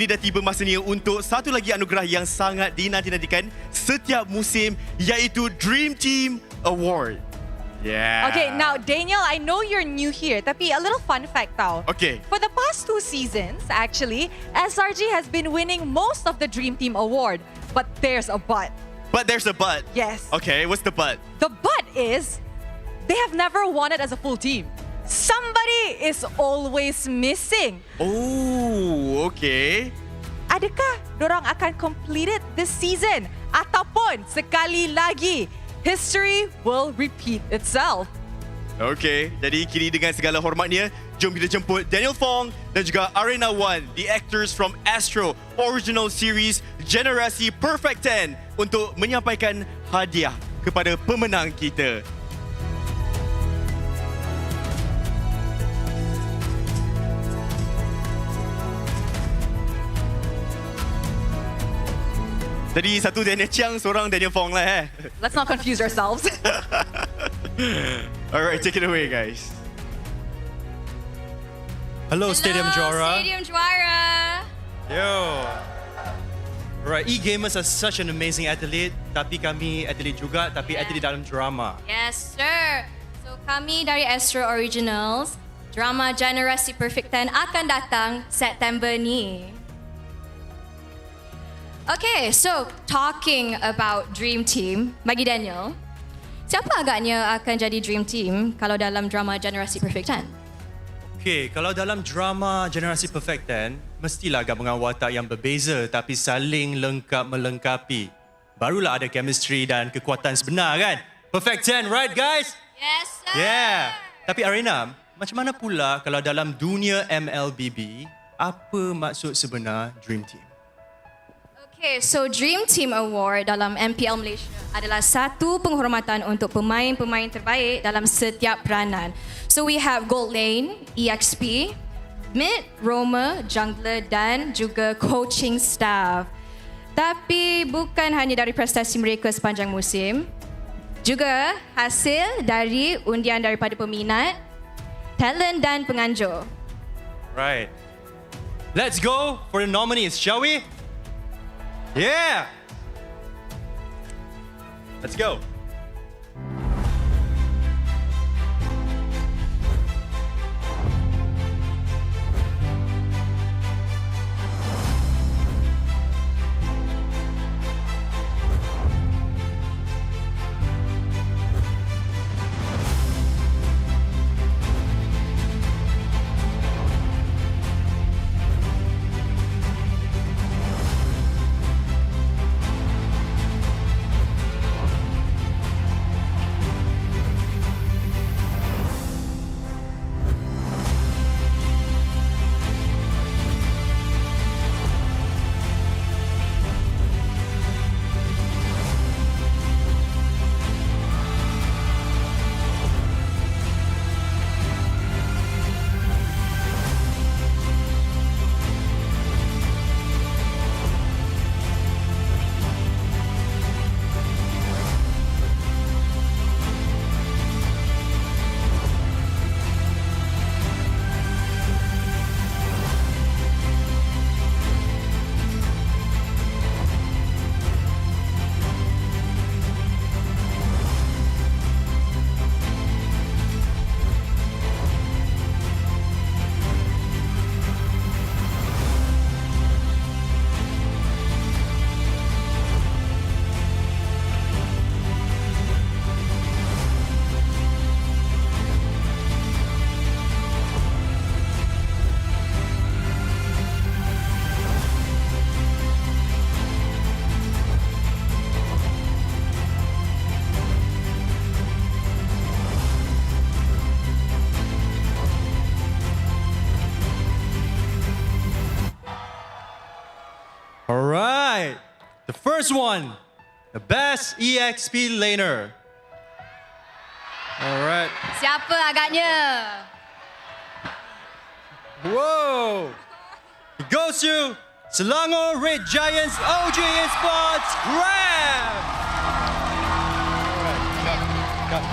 dah tiba masanya untuk satu lagi anugerah yang sangat dinanti-nantikan setiap musim, iaitu Dream Team Award. Yeah. Okay, now Daniel, I know you're new here, tapi a little fun fact tau. Okay. For the past 2 seasons, actually, SRG has been winning most of the Dream Team Award. But there's a but. But there's a but? Yes. Okay, what's the but? The but is, they have never won it as a full team. Somebody is always missing. Oh, okay. Adakah dorang akan complete it this season? Ataupun sekali lagi, history will repeat itself? Okay, jadi kini dengan segala hormatnya, jom kita jemput Daniel Fong dan juga Arena One, the actors from Astro Original Series Generasi Perfect 10 untuk menyampaikan hadiah kepada pemenang kita. Jadi satu Daniel Chiang, seorang Daniel Fong lah Let's not confuse ourselves. Alright, take it away guys. Hello, Stadium Juara. Stadium Juara. Yo. Right, E-Gamers are such an amazing athlete. Tapi kami athlete juga, tapi athlete dalam drama. Yes, sir. So kami dari Astro Originals, drama Generasi Perfect 10 akan datang September ni. Okay, so talking about Dream Team, bagi Daniel, siapa agaknya akan jadi Dream Team kalau dalam drama Generasi Perfect 10? Okay, kalau dalam drama Generasi Perfect 10, mestilah gabungan watak yang berbeza tapi saling lengkap melengkapi. Barulah ada chemistry dan kekuatan sebenar kan? Perfect 10, right guys? Yes, sir. Yeah. Tapi Arina, macam mana pula kalau dalam dunia MLBB, apa maksud sebenar Dream Team? Okay, so Dream Team Award dalam MPL Malaysia adalah satu penghormatan untuk pemain-pemain terbaik dalam setiap peranan. So we have Gold Lane, EXP, Mid, Roamer, Jungler dan juga coaching staff. Tapi bukan hanya dari prestasi mereka sepanjang musim, juga hasil dari undian daripada peminat, talent dan penganjur. Right. Let's go for the nominees, shall we? Yeah! Let's go. All right. The first one, the best EXP laner. All right. Siapa agaknya? Whoa. It goes to Selangor Red Giants OG Esports Grab. All right. Cut.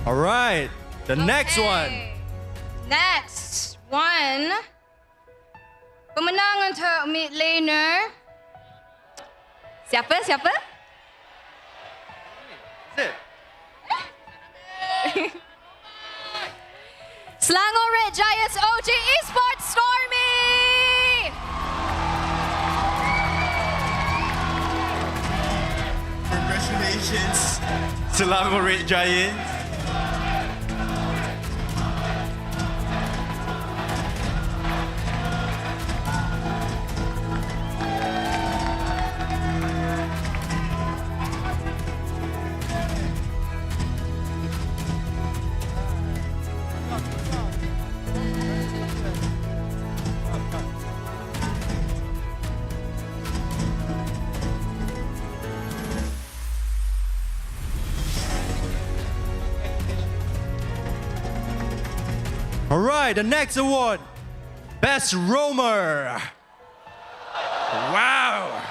All right, the next one. Next one. Pemenang untuk mid laner. Siapa? Selangor Red Giants OG Esports Stormy. Congratulations, Selangor Red Giants. All right, the next award, Best Roamer. Wow.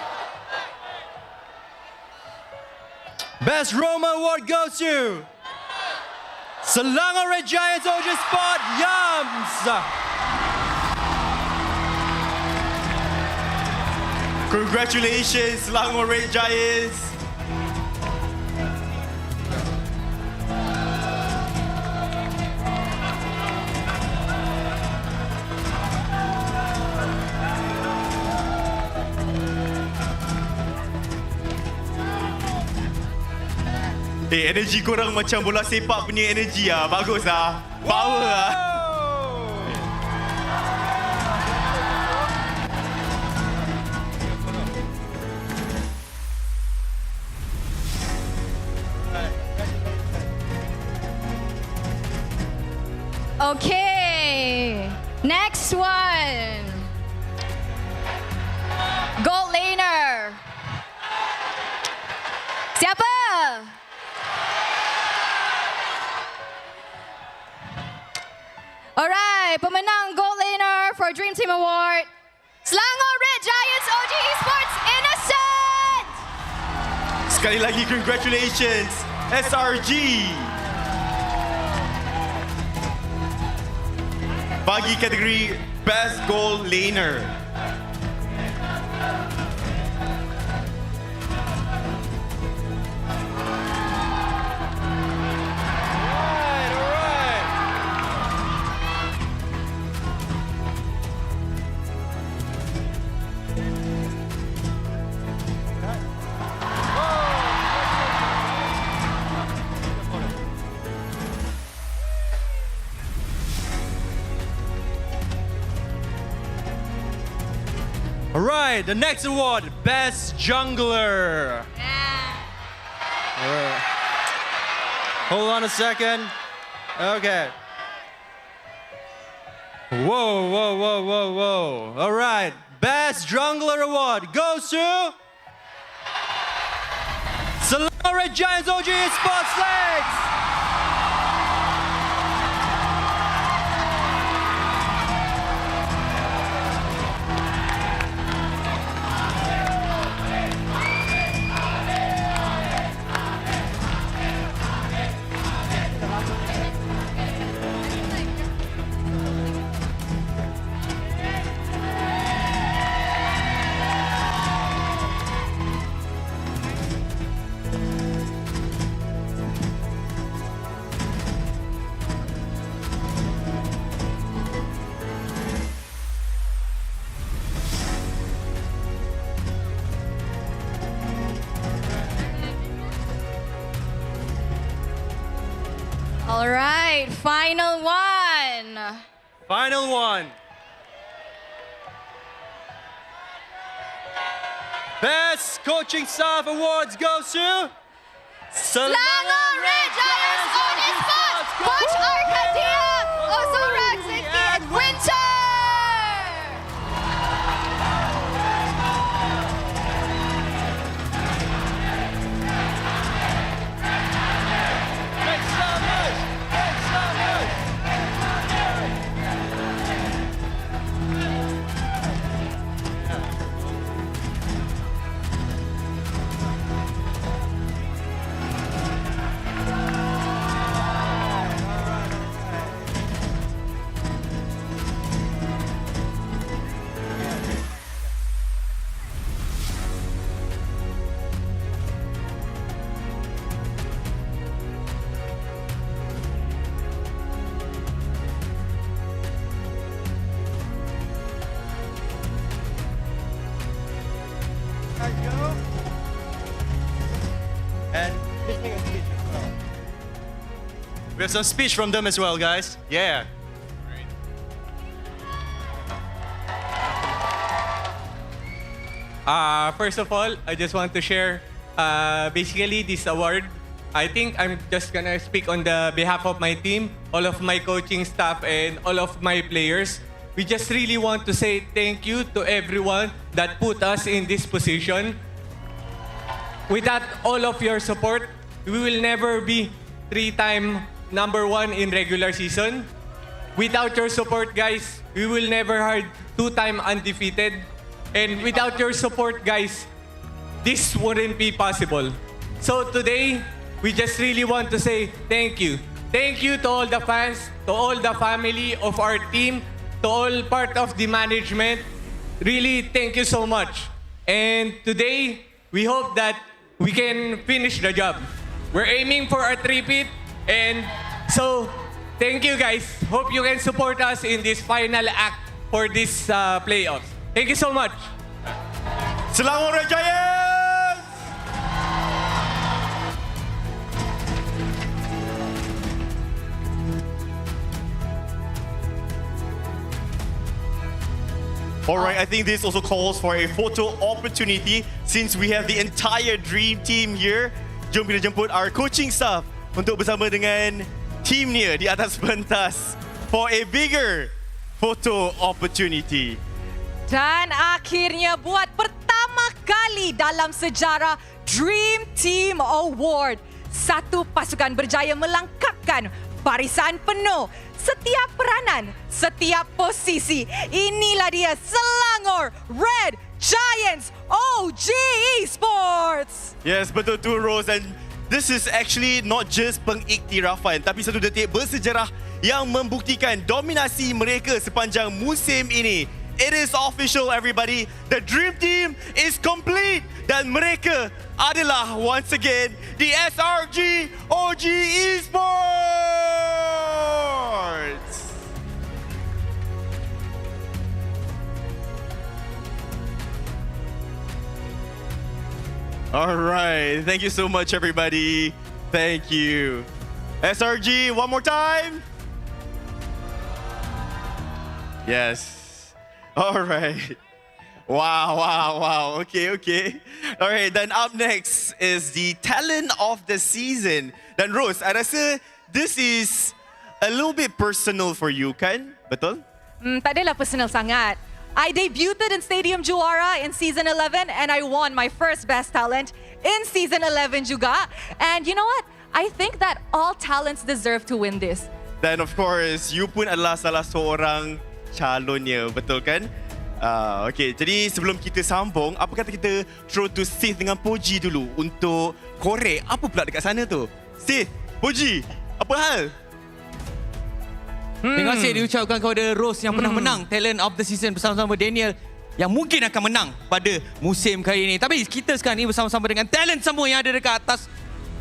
Best Roamer award goes to Selangor Red Giants OG Sport Yams. Congratulations, Selangor Red Giants. Energi korang macam bola sepak punya energi ah. Bagus ah. Power ah. Okay, next one. Gold laner. Siapa? Alright, pemenang Gold Laner for Dream Team Award, Selangor Red Giants OG Esports Innocent! Sekali lagi congratulations, SRG. Bagi kategori Best Gold Laner. All right, the next award, Best Jungler. All right. Hold on a second. Okay. Whoa, whoa, whoa, whoa, whoa. All right, Best Jungler Award goes to Selangor Red Giants OG Sports Legs. All right, final one. Final one. Best Coaching Staff Awards goes to Selangor Red Giants OG Sports, Coach Arcadia, Ozorak, Zeki, and Winter. And We have some speech from them as well, guys. Yeah. First of all, I just want to share basically this award. I think I'm just gonna speak on the behalf of my team, all of my coaching staff, and all of my players. We just really want to say thank you to everyone that put us in this position. Without all of your support, we will never be 3-time #1 in regular season. Without your support, guys, we will never have 2-time undefeated. And without your support, guys, this wouldn't be possible. So today, we just really want to say thank you. Thank you to all the fans, to all the family of our team, to all part of the management. Really, thank you so much. And today, we hope that we can finish the job. We're aiming for a three-peat. And so, thank you guys. Hope you can support us in this final act for this playoffs. Thank you so much. Selangor Red Giants! Alright, I think this also calls for a photo opportunity since we have the entire dream team here. Jom kita jemput our coaching staff untuk bersama dengan timnya di atas pentas for a bigger photo opportunity. Dan akhirnya buat pertama kali dalam sejarah Dream Team Award, satu pasukan berjaya melengkapkan barisan penuh, setiap peranan, setiap posisi. Inilah dia Selangor Red Giants OG Esports. Yes, betul tu Rose, and this is actually not just pengiktirafan tapi satu detik bersejarah yang membuktikan dominasi mereka sepanjang musim ini. It is official, everybody. The Dream Team is complete dan mereka adalah once again the SRG OG Esports. All right, thank you so much, everybody. Thank you. SRG, one more time. Yes. All right. Wow. Okay. All right, then up next is the talent of the season. Dan Rose, I rasa this is a little bit personal for you, kan? Betul? Tak adalah personal sangat. I debuted in Stadium Juara in Season 11 and I won my first Best Talent in Season 11 juga. And you know what? I think that all talents deserve to win this. Then of course, you pun adalah salah seorang calonnya, betul kan? Okay, jadi sebelum kita sambung, apa kata kita throw to Sith dengan Poji dulu untuk korek apa pula dekat sana tu? Sith, Poji, apa hal? Terima kasih diucapkan kepada Rose yang pernah menang Talent of the Season bersama-sama Daniel yang mungkin akan menang pada musim kali ini. Tapi kita sekarang ni bersama-sama dengan talent semua yang ada dekat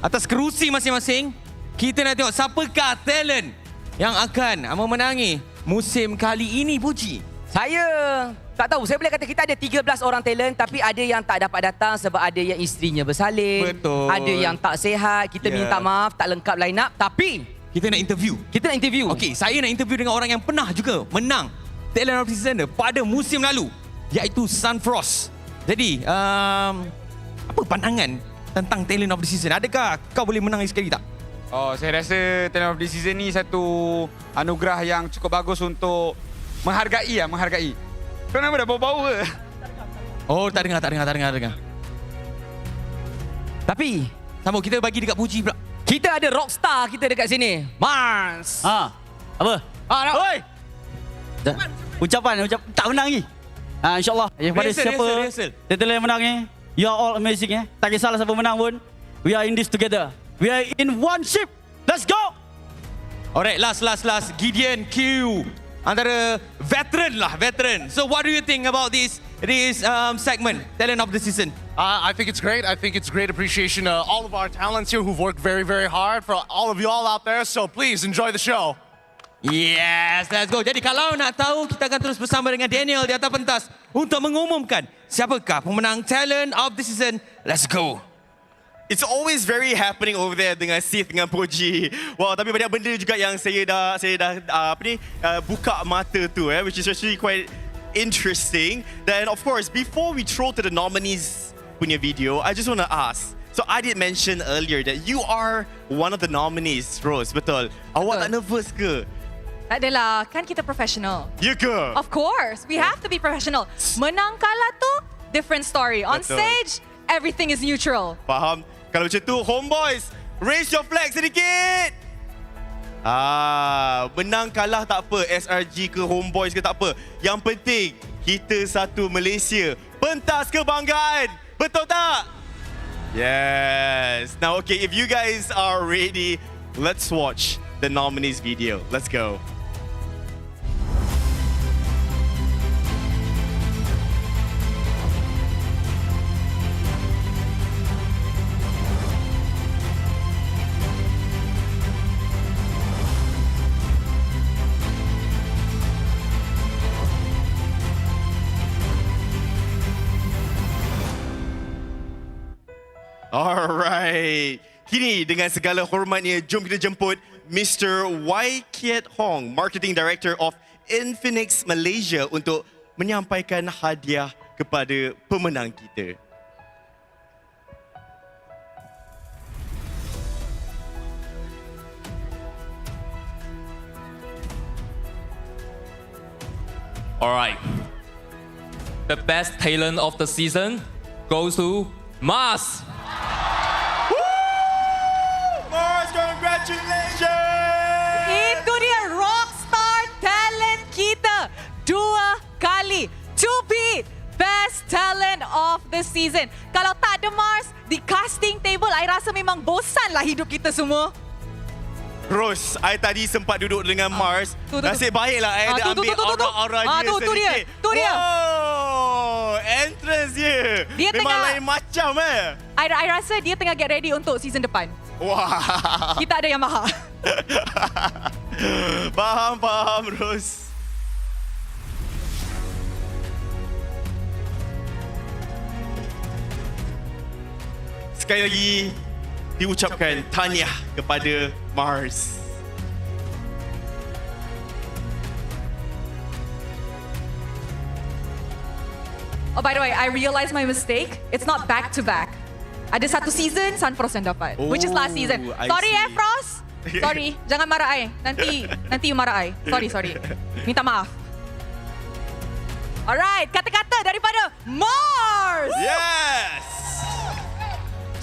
atas kerusi masing-masing. Kita nak tengok siapakah talent yang akan memenangi musim kali ini, Puji. Saya tak tahu. Saya boleh kata kita ada 13 orang talent tapi ada yang tak dapat datang sebab ada yang isterinya bersalin. Betul. Ada yang tak sihat. Kita minta maaf tak lengkap line up tapi kita nak interview. Okey, saya nak interview dengan orang yang pernah juga menang Talent of the Season pada musim lalu iaitu Sunfrost. Jadi, apa pandangan tentang Talent of the Season? Adakah kau boleh menang sekali tak? Oh, saya rasa Talent of the Season ni satu anugerah yang cukup bagus untuk menghargai. Kau nama dah bau-bau ke? Oh, tak dengar. Tapi, sama kita bagi dekat Puji pula. kita ada rockstar kita dekat sini. Mars. Apa? Oi. Ucapan tak menang lagi. InsyaAllah. Pada siapa talent yang menang ni, you are all amazing . Tak kisahlah siapa menang pun. We are in this together. We are in one ship. Let's go. Alright, last. Gideon Q. Antara veteran. So what do you think about this segment, Talent of the Season? I think it's great. I think it's great appreciation to all of our talents here who've worked very, very hard for all of you all out there. So please enjoy the show. Yes, let's go. Jadi kalau nak tahu, kita akan terus bersama dengan Daniel di atas pentas untuk mengumumkan siapakah pemenang Talent of the Season. Let's go. It's always very happening over there dengan Sith dengan Poji. Wow, tapi banyak benda juga yang saya dah buka mata tu, which is actually quite interesting. Then of course, before we throw to the nominees punya video, I just want to ask. So I did mention earlier that you are one of the nominees, Rose. Betul? Awak tak nervous ke? Tak adalah, kan kita professional. Ya ke? Of course, we have to be professional. Menang kalah tu different story. On Betul. stage, everything is neutral. Faham? Kalau macam tu, homeboys, raise your flag sedikit. Menang kalah tak apa, SRG ke homeboys ke tak apa. Yang penting, kita satu Malaysia. Pentas kebanggaan. Betul tak? Yes. Now, okay, if you guys are ready, let's watch the nominees video. Let's go. Alright. Kini dengan segala hormatnya, jom kita jemput Mr. Wai Kiat Hong, Marketing Director of Infinix Malaysia untuk menyampaikan hadiah kepada pemenang kita. Alright. The best talent of the season goes to Mars. Mars, congratulations! Itu dia rockstar talent kita. 2 kali. To be best talent of the season. Kalau tak ada Mars di casting table, I rasa memang bosan lah hidup kita semua. Rose, I tadi sempat duduk dengan Mars. Nasib baiklah I ada ambil aura-aura dia sedikit. Tu dia. Wow, entrance dia. Memang lain macam I rasa dia tengah get ready untuk season depan. Wah. Kita ada Yamaha. Faham, Rose. Sekali lagi diucapkan tahniah kepada Mars. Oh, by the way, I realized my mistake. It's not back to back. Ada satu season, Sunfrost yang dapat. Which is last season. I Sorry see. Frost. Sorry, jangan marah I. Nanti you marah I. Sorry. Minta maaf. Alright, kata-kata daripada Mars. Yes.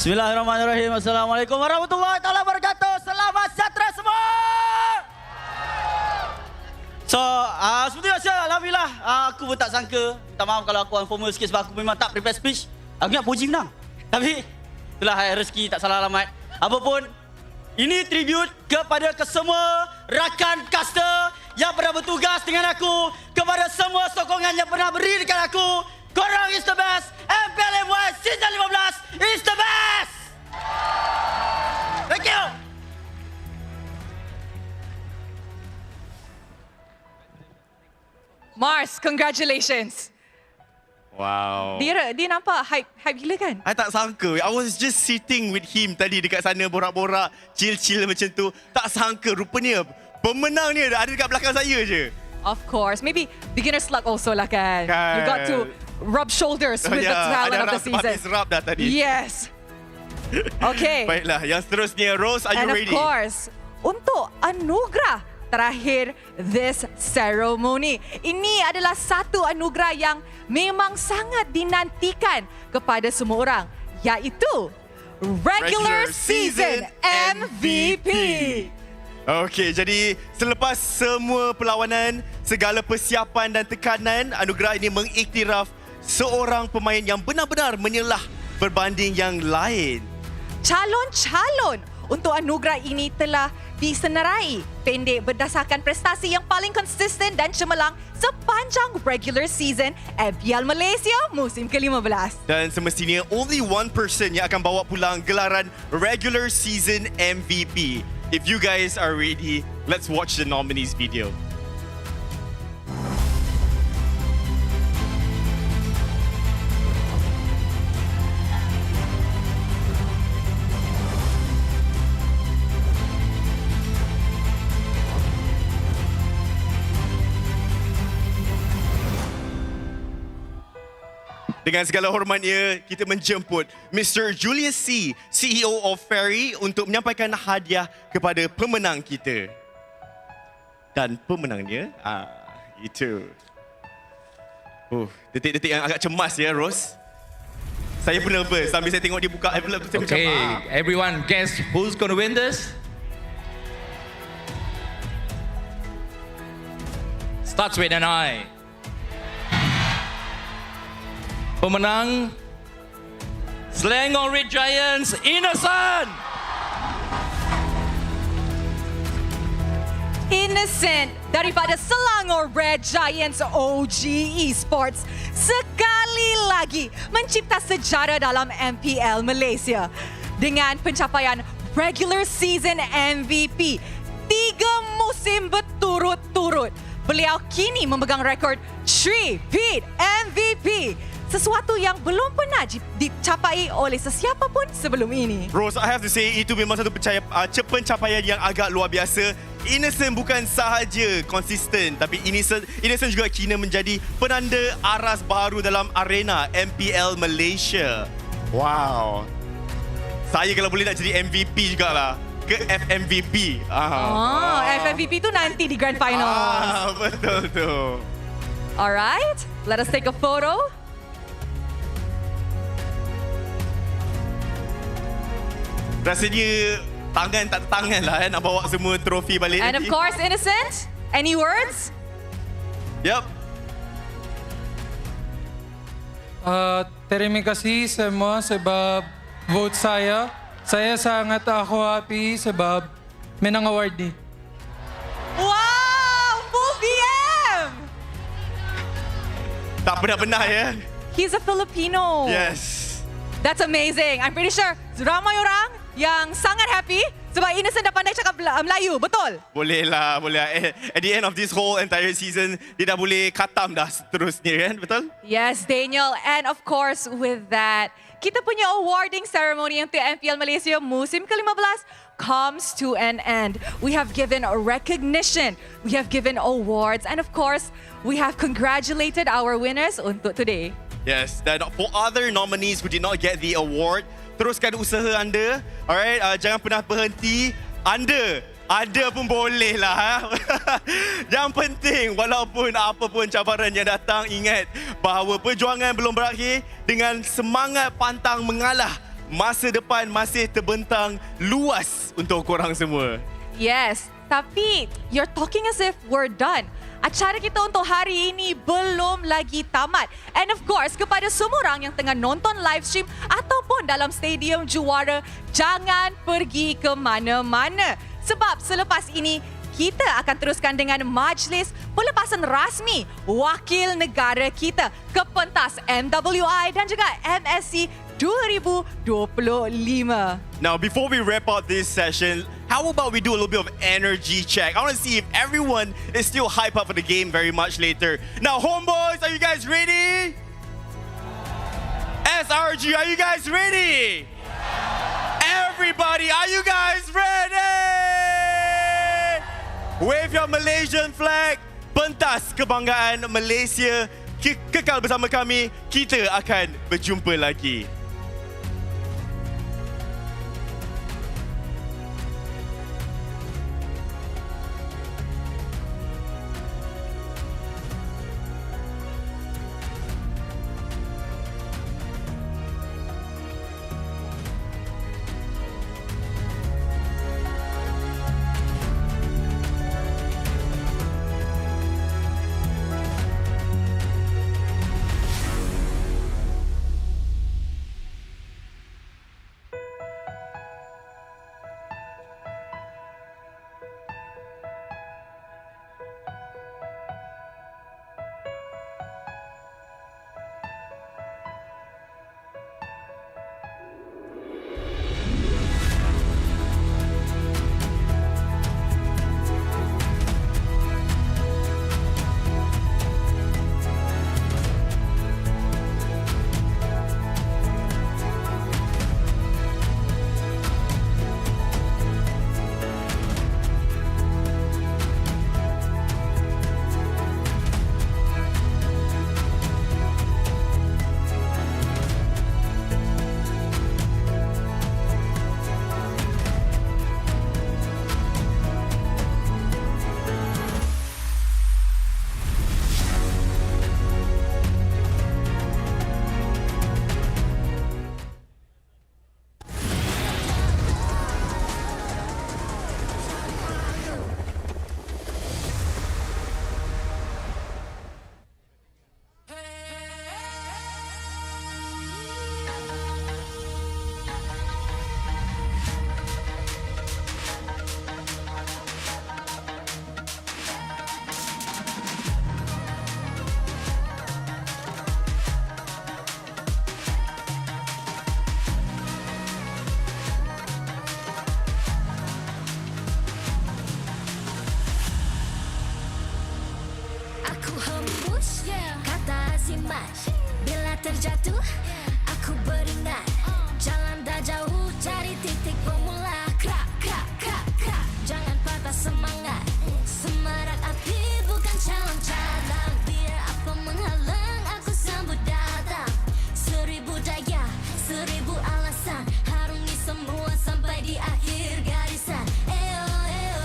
Bismillahirrahmanirrahim. Assalamualaikum warahmatullahi wabarakatuh. Selamat sejahtera semua. So, seperti biasa, alhamdulillah, aku pun tak sangka. Minta maaf kalau aku informal sikit sebab aku memang tak prepare speech. Aku ingat Poji menang. Tapi, itulah rezeki tak salah alamat. Apapun, ini tribute kepada kesemua rakan caster yang pernah bertugas dengan aku, kepada semua sokongan yang pernah beri dekat aku. Korang is the best. MPL MY Season 15 is the best. Thank you. Mars, congratulations. Wow. Dia nampak hype gila kan? I tak sangka. I was just sitting with him tadi dekat sana borak-borak, chill-chill macam tu. Tak sangka rupanya pemenang ni ada dekat belakang saya je. Of course. Maybe beginner's luck also lah kan. You got to rub shoulders with the talent of the season. Habis rub dah tadi. Yes. Okay. Baiklah, yang seterusnya, Rose, are you ready? And of course, untuk anugerah terakhir this ceremony. Ini adalah satu anugerah yang memang sangat dinantikan kepada semua orang, iaitu Regular Season MVP. Okey, jadi selepas semua perlawanan, segala persiapan dan tekanan, anugerah ini mengiktiraf seorang pemain yang benar-benar menyelah berbanding yang lain. Calon-calon untuk anugerah ini telah disenarai pendek berdasarkan prestasi yang paling konsisten dan cemerlang sepanjang regular season MPL Malaysia musim ke-15. Dan semestinya only one person yang akan bawa pulang gelaran regular season MVP. If you guys are ready, let's watch the nominees video. Dengan segala hormatnya, kita menjemput Mr. Julius C, CEO of Ferry untuk menyampaikan hadiah kepada pemenang kita. Dan pemenangnya, itu. Detik-detik yang agak cemas ya, Ros. Saya pun nervous sambil saya tengok dia buka envelope. Saya Okay, everyone guess who's going to win this? Starts with an I. Pemenang Selangor Red Giants, Innocent. Innocent daripada Selangor Red Giants OG Esports sekali lagi mencipta sejarah dalam MPL Malaysia dengan pencapaian regular season MVP 3 musim berturut-turut. Beliau kini memegang rekod 3-peat MVP, sesuatu yang belum pernah dicapai oleh sesiapa pun sebelum ini. Rose, I have to say itu memang satu pencapaian yang agak luar biasa. Innocent bukan sahaja konsisten, tapi Innocent juga kini menjadi penanda aras baru dalam arena MPL Malaysia. Wow. Saya kalau boleh nak jadi MVP jugalah. Ke FMVP. FMVP tu nanti di Grand Finals. Betul tu. Alright, let us take a photo. Rasanya tangan tak tangan lah nak bawa semua trofi balik. And of course, Innocent, any words? Yep. Terima kasih semua sebab vote saya. Saya sangat happy sebab menang award ni. Wow, full BM! Tak pernah ya. He's a Filipino. Yes. That's amazing. I'm pretty sure ramai orang yang sangat happy sebab Innocent dah pandai cakap Melayu, betul? Boleh lah. At the end of this whole entire season, dia dah boleh khatam dah seterusnya kan, betul? Yes, Daniel. And of course, with that, kita punya awarding ceremony untuk MPL Malaysia musim ke-15 comes to an end. We have given recognition, we have given awards, and of course, we have congratulated our winners untuk today. Yes, dan for other nominees who did not get the award, teruskan usaha anda. Alright, jangan pernah berhenti. Anda pun boleh lah. Yang penting, walaupun apa pun cabaran yang datang, ingat bahawa perjuangan belum berakhir. Dengan semangat pantang mengalah, masa depan masih terbentang luas untuk korang semua. Yes, tapi you're talking as if we're done. Acara kita untuk hari ini belum lagi tamat. And of course, kepada semua orang yang tengah nonton live stream ataupun dalam stadium juara, jangan pergi ke mana-mana. Sebab selepas ini, kita akan teruskan dengan majlis pelepasan rasmi wakil negara kita ke pentas MWI dan juga MSC 2025. Now, before we wrap up this session, how about we do a little bit of energy check? I want to see if everyone is still hyped up for the game very much later. Now, homeboys, are you guys ready? SRG, are you guys ready? Everybody, are you guys ready? Wave your Malaysian flag. Pentas kebanggaan Malaysia. Kekal bersama kami. Kita akan berjumpa lagi. hembus, kata simat. Bila terjatuh, aku beringat. Jalan dah jauh, cari titik bermula. Krak, krak, krak, krak. Jangan patah semangat. Semarak api bukan calon cadang. Biar apa menghalang, aku sambut datang. 1000 daya, 1000 alasan. Harungi semua sampai di akhir garisan. Eo, eo.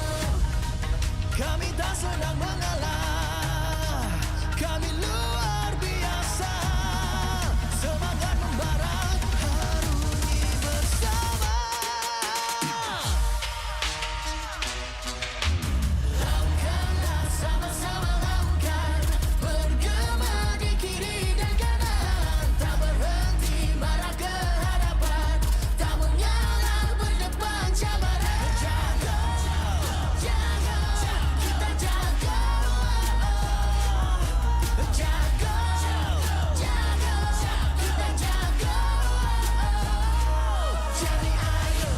Kami tak sedang mengalah. Kami luar biasa. Semangat membara, harungi bersama. Langkahlah sama-sama langkah. Bergema di kiri dan kanan. Tak berhenti marah ke hadapan. Tak mengalah berdepan cabaran. Jaga, jaga, kita jaga. Jaga, jaga, kita jaga. Jadi ayo.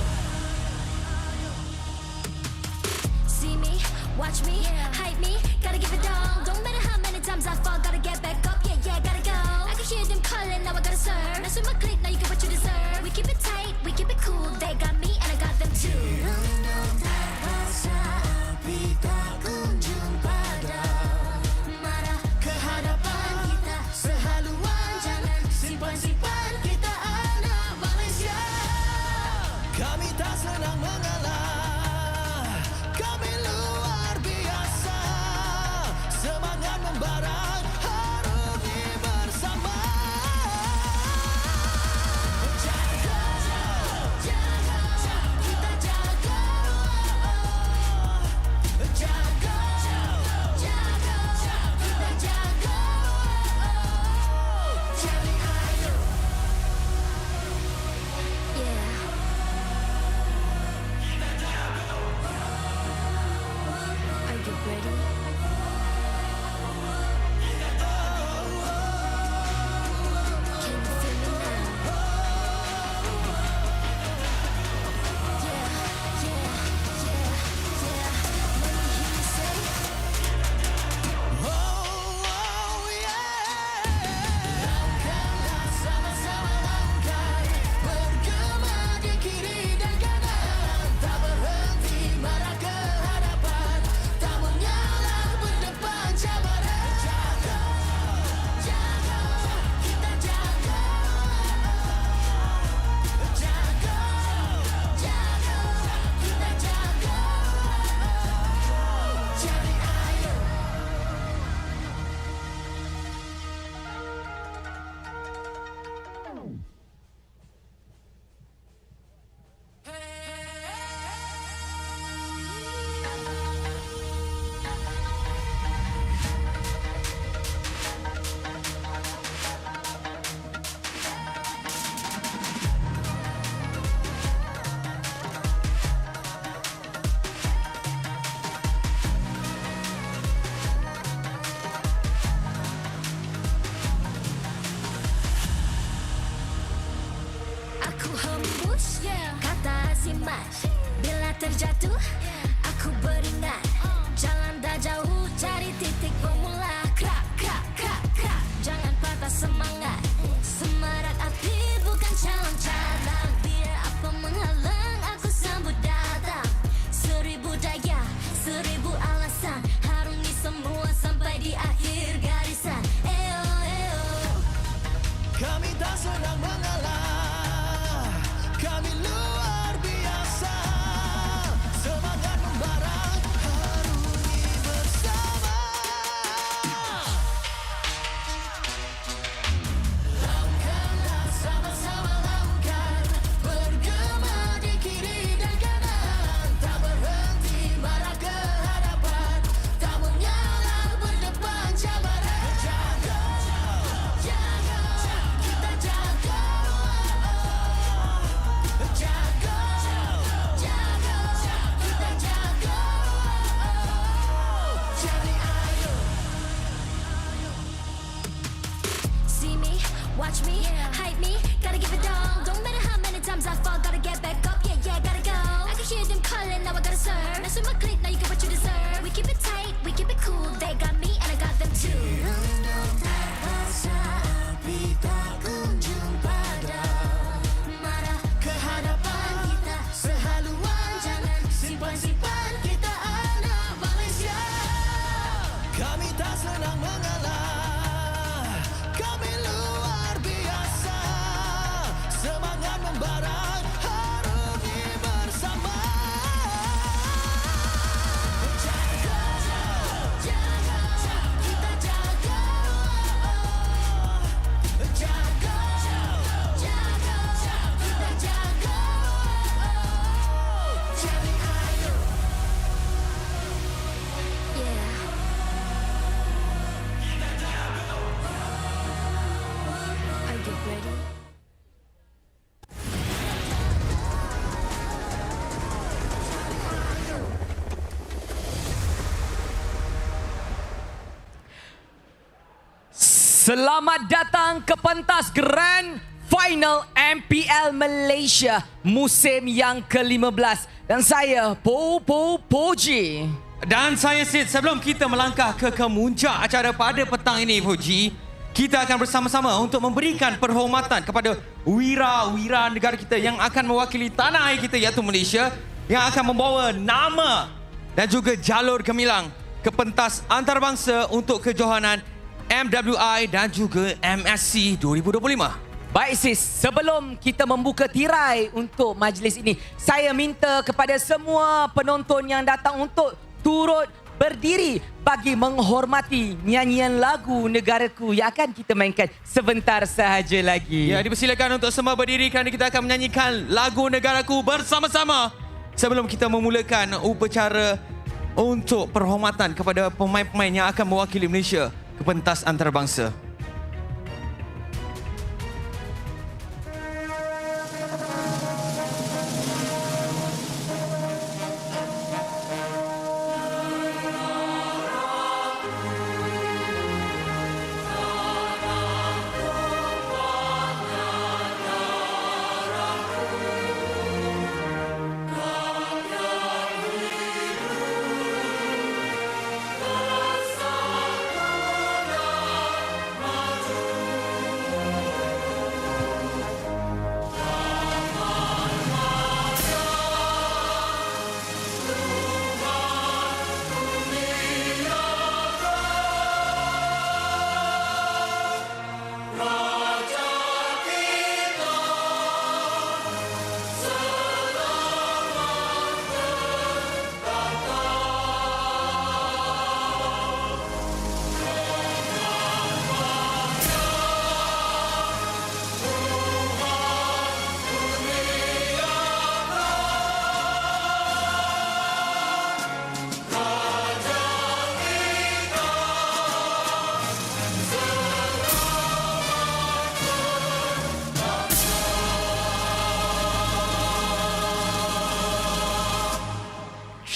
See me, watch me, hype me, gotta give it all. Don't matter how many times I fall, gotta get back up, yeah, yeah, gotta go. I can hear them calling, now I gotta serve. Mess with my clique, now you get what you deserve. We keep it tight, we keep it cool, they got me and I got them too. Api tak kunjung padam. Marah ke hadapan kita, sehaluan jangan simpan-simpan. Kita anak Malaysia. Kami tak senang mengalah. Kami luar biasa. Semangat membara, harungi bersama. Jaga, jaga, kita jaga. Jaga, jaga, kita jaga. Jadi ayo. Are you ready? Can you feel me now? Yeah, yeah, yeah, yeah. Let me hear you say. Langkahlah sama-sama langkah. Bergema di kiri dan kanan. Tak berhenti marah ke hadapan. Tak mengalah berdepan cabaran. Jaga, jaga, kita jaga. Jaga, jaga, kita jaga. Jadi ayo. Aku hembus, kata simat. Bila terjatuh, aku beringat. Jalan dah jauh, cari titik bermula. Krak, krak, krak, krak. Jangan patah semangat. Semarak api bukan calon cadang. Biar apa menghalang, aku sambut datang. 1000 daya, 1000 alasan. Harungi semua sampai di akhir garisan. Eo, eo. Kami tak sedang mengalah. Kami luar biasa. Semangat membara, harungi bersama. Langkahlah sama-sama langkah. Bergema di kiri dan kanan. Tak berhenti marah ke hadapan. Tak mengalah berdepan cabaran. Jaga, jaga, kita jaga. Jaga, jaga, kita jaga. Jadi ayo. See me, watch me, hype me, gotta give it all. Don't matter how many times I fall, gotta get back up, yeah, yeah, gotta go. I can hear them calling, now I gotta serve. Mess with my clique, now you get what you deserve. We keep it tight, we keep it cool, they got me and I got them too. Selamat datang ke pentas Grand Final MPL Malaysia musim yang ke-15. Dan saya, Poji. Dan saya Sid, sebelum kita melangkah ke kemuncak acara pada petang ini, Poji, kita akan bersama-sama untuk memberikan perhormatan kepada wira-wira negara kita yang akan mewakili tanah air kita, iaitu Malaysia, yang akan membawa nama dan juga jalur gemilang ke pentas antarabangsa untuk kejohanan MWI dan juga MSC 2025. Baik sis, sebelum kita membuka tirai untuk majlis ini, saya minta kepada semua penonton yang datang untuk turut berdiri bagi menghormati nyanyian lagu negaraku yang akan kita mainkan sebentar sahaja lagi. Ya, dipersilakan untuk semua berdiri kerana kita akan menyanyikan lagu negaraku bersama-sama sebelum kita memulakan upacara untuk perhormatan kepada pemain-pemain yang akan mewakili Malaysia ke pentas antarabangsa.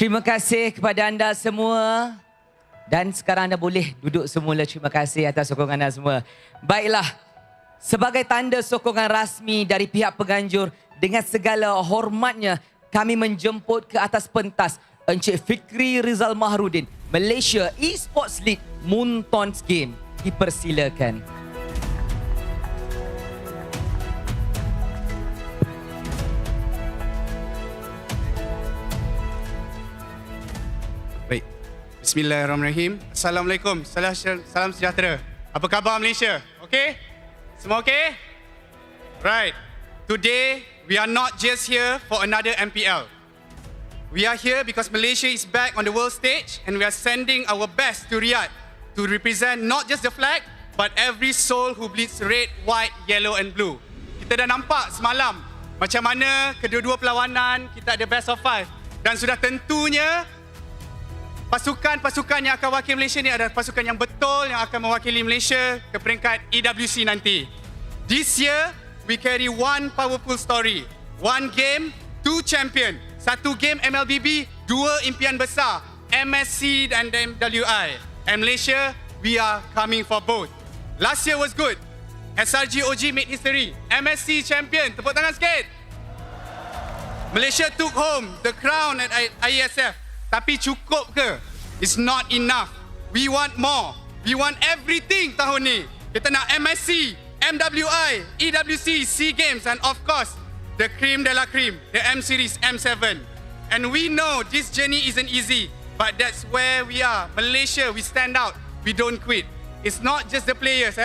Terima kasih kepada anda semua. Dan sekarang anda boleh duduk semula. Terima kasih atas sokongan anda semua. Baiklah, sebagai tanda sokongan rasmi dari pihak penganjur, dengan segala hormatnya, kami menjemput ke atas pentas Encik Fikri Rizal Mahrudin, Malaysia Esports League Muntons Game. Dipersilakan. Baik. Bismillahirrahmanirrahim. Assalamualaikum. Salam sejahtera. Apa khabar Malaysia? Okey? Semua okey? Right. Today, we are not just here for another MPL. We are here because Malaysia is back on the world stage and we are sending our best to Riyadh to represent not just the flag but every soul who bleeds red, white, yellow and blue. Kita dah nampak semalam macam mana kedua-dua perlawanan kita ada best of 5 dan sudah tentunya pasukan-pasukan yang akan wakil Malaysia ni adalah pasukan yang betul yang akan mewakili Malaysia ke peringkat EWC nanti. This year, we carry one powerful story. One game, two champion. Satu game MLBB, dua impian besar. MSC dan MWI. And Malaysia, we are coming for both. Last year was good. SRG OG made history. MSC champion. Tepuk tangan sikit. Malaysia took home the crown at IESF. Tapi cukup ke? It's not enough. We want more. We want everything tahun ni. Kita nak MSC, MWI, EWC, SEA Games and of course, the cream de la cream, the M Series M7. And we know this journey isn't easy, but that's where we are. Malaysia, we stand out. We don't quit. It's not just the players,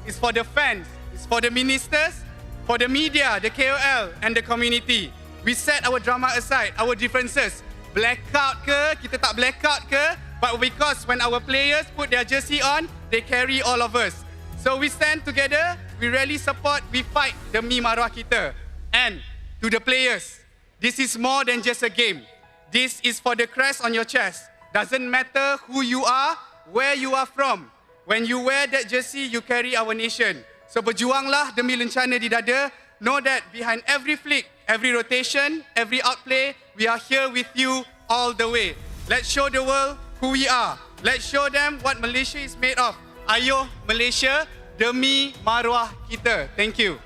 It's for the fans. It's for the ministers, for the media, the KOL and the community. We set our drama aside, our differences. Blackout ke, kita tak blackout ke, but because when our players put their jersey on, they carry all of us. So we stand together, we really support, we fight demi maruah kita. And to the players, this is more than just a game. This is for the crest on your chest. Doesn't matter who you are, where you are from. When you wear that jersey, you carry our nation. So berjuanglah demi lencana di dada. Know that behind every flick, every rotation, every outplay, we are here with you all the way. Let's show the world who we are. Let's show them what Malaysia is made of. Ayo Malaysia, demi maruah kita. Thank you.